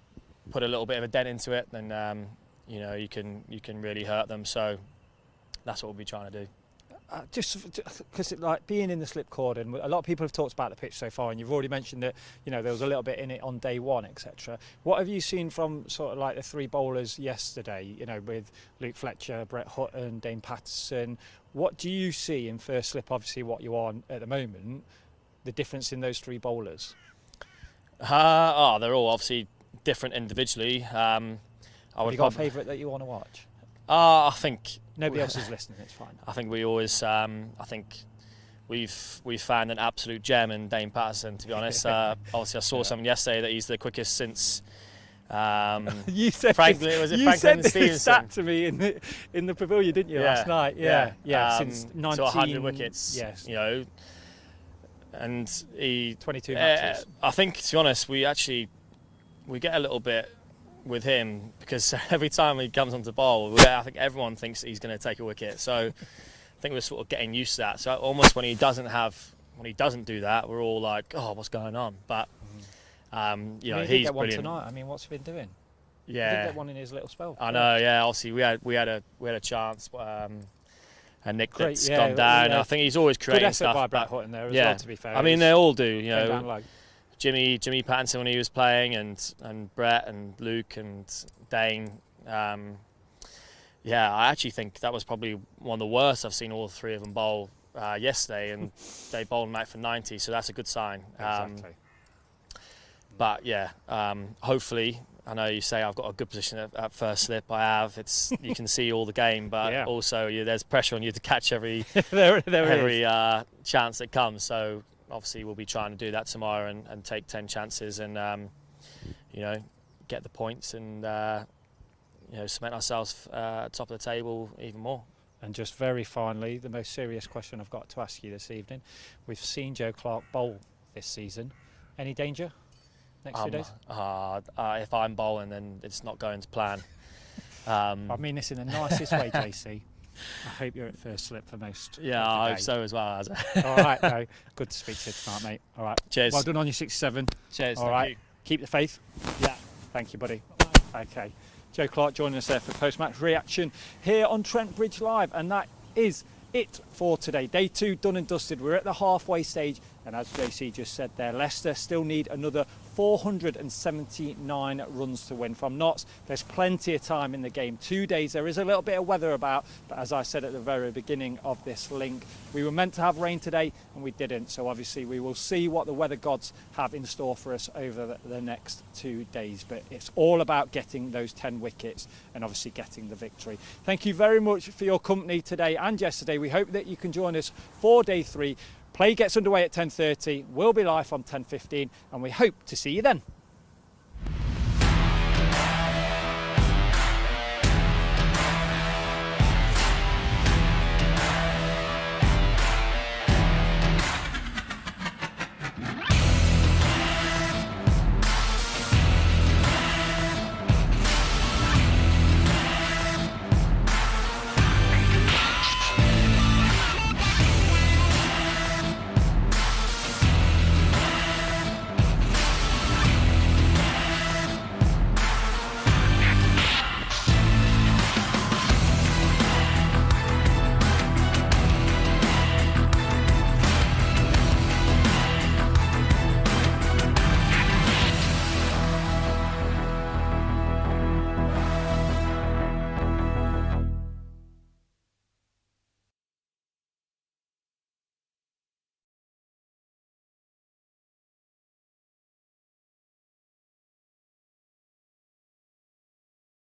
O: put a little bit of a dent into it, then you know, you can really hurt them. So that's what we'll be trying to do.
A: Just because, like, being in the slip cordon, a lot of people have talked about the pitch so far, and you've already mentioned that, you know, there was a little bit in it on day one, etc. What have you seen from sort of like the three bowlers yesterday? You know, with Luke Fletcher, Brett Hutton, Dane Patterson. What do you see in first slip? Obviously, what you're on at the moment, the difference in those three bowlers.
O: They're all obviously different individually.
A: Have you got a favourite that you want to watch?
O: I think
A: nobody else is listening. It's fine.
O: I think we always. I think we've found an absolute gem in Dane Patterson. To be honest, obviously I saw something yesterday that he's the quickest since.
A: You said
O: Franklin,
A: this,
O: was it
A: you
O: Franklin
A: said
O: Stevenson?
A: This stat to me in the pavilion, didn't you, last night? Yeah. Since 19,
O: so 100 wickets.
A: Yes.
O: You know, and he
A: 22 matches.
O: I think, to be honest, we get a little bit with him, because every time he comes onto bowl, I think everyone thinks he's going to take a wicket. So I think we're sort of getting used to that. So almost when he doesn't do that, we're all like, oh, what's going on? But you know,
A: he
O: he's
A: get one
O: brilliant.
A: tonight. I mean, what's he been doing?
O: Yeah,
A: he did get one in his little spell.
O: I know. Yeah, obviously we had a chance. And Nick
A: Great,
O: that's gone down. I think he's always creating
A: good effort
O: stuff.
A: by Brett Hutton there as well, to be fair.
O: I mean, they all do. You
A: Came
O: know,
A: down low.
O: Jimmy Pattinson when he was playing, and Brett and Luke and Dane. Yeah, I actually think that was probably one of the worst I've seen all three of them bowl yesterday, and they bowled them out for 90, so that's a good sign.
A: Exactly.
O: But yeah, hopefully, I know you say I've got a good position at first slip. I have. You can see all the game, but also there's pressure on you to catch every every chance that comes. So obviously we'll be trying to do that tomorrow and take 10 chances and you know, get the points and you know, cement ourselves at top of the table even more.
A: And just very finally, the most serious question I've got to ask you this evening: we've seen Joe Clarke bowl this season. Any danger next 2 days?
O: If I'm bowling, then it's not going to plan.
A: I mean this in the nicest way, JC. I hope you're at first slip for most.
O: Yeah, I hope so as well.
A: All right, no, good to speak to you tonight, mate. All right,
O: cheers.
A: Well done on your 67.
O: Cheers.
A: All right, keep the faith. Yeah, thank you, buddy. Okay, Joe Clarke joining us there for post-match reaction here on Trent Bridge Live, and that is it for today. Day 2 done and dusted. We're at the halfway stage, and as JC just said there, Leicester still need another 479 runs to win from Notts. There's plenty of time in the game. 2 days. There is a little bit of weather about, but as I said at the very beginning of this link, we were meant to have rain today and we didn't. So obviously we will see what the weather gods have in store for us over the next 2 days. But it's all about getting those 10 wickets and obviously getting the victory. Thank you very much for your company today and yesterday. We hope that you can join us for day 3. Play gets underway at 10:30. We'll be live on 10:15, and we hope to see you then.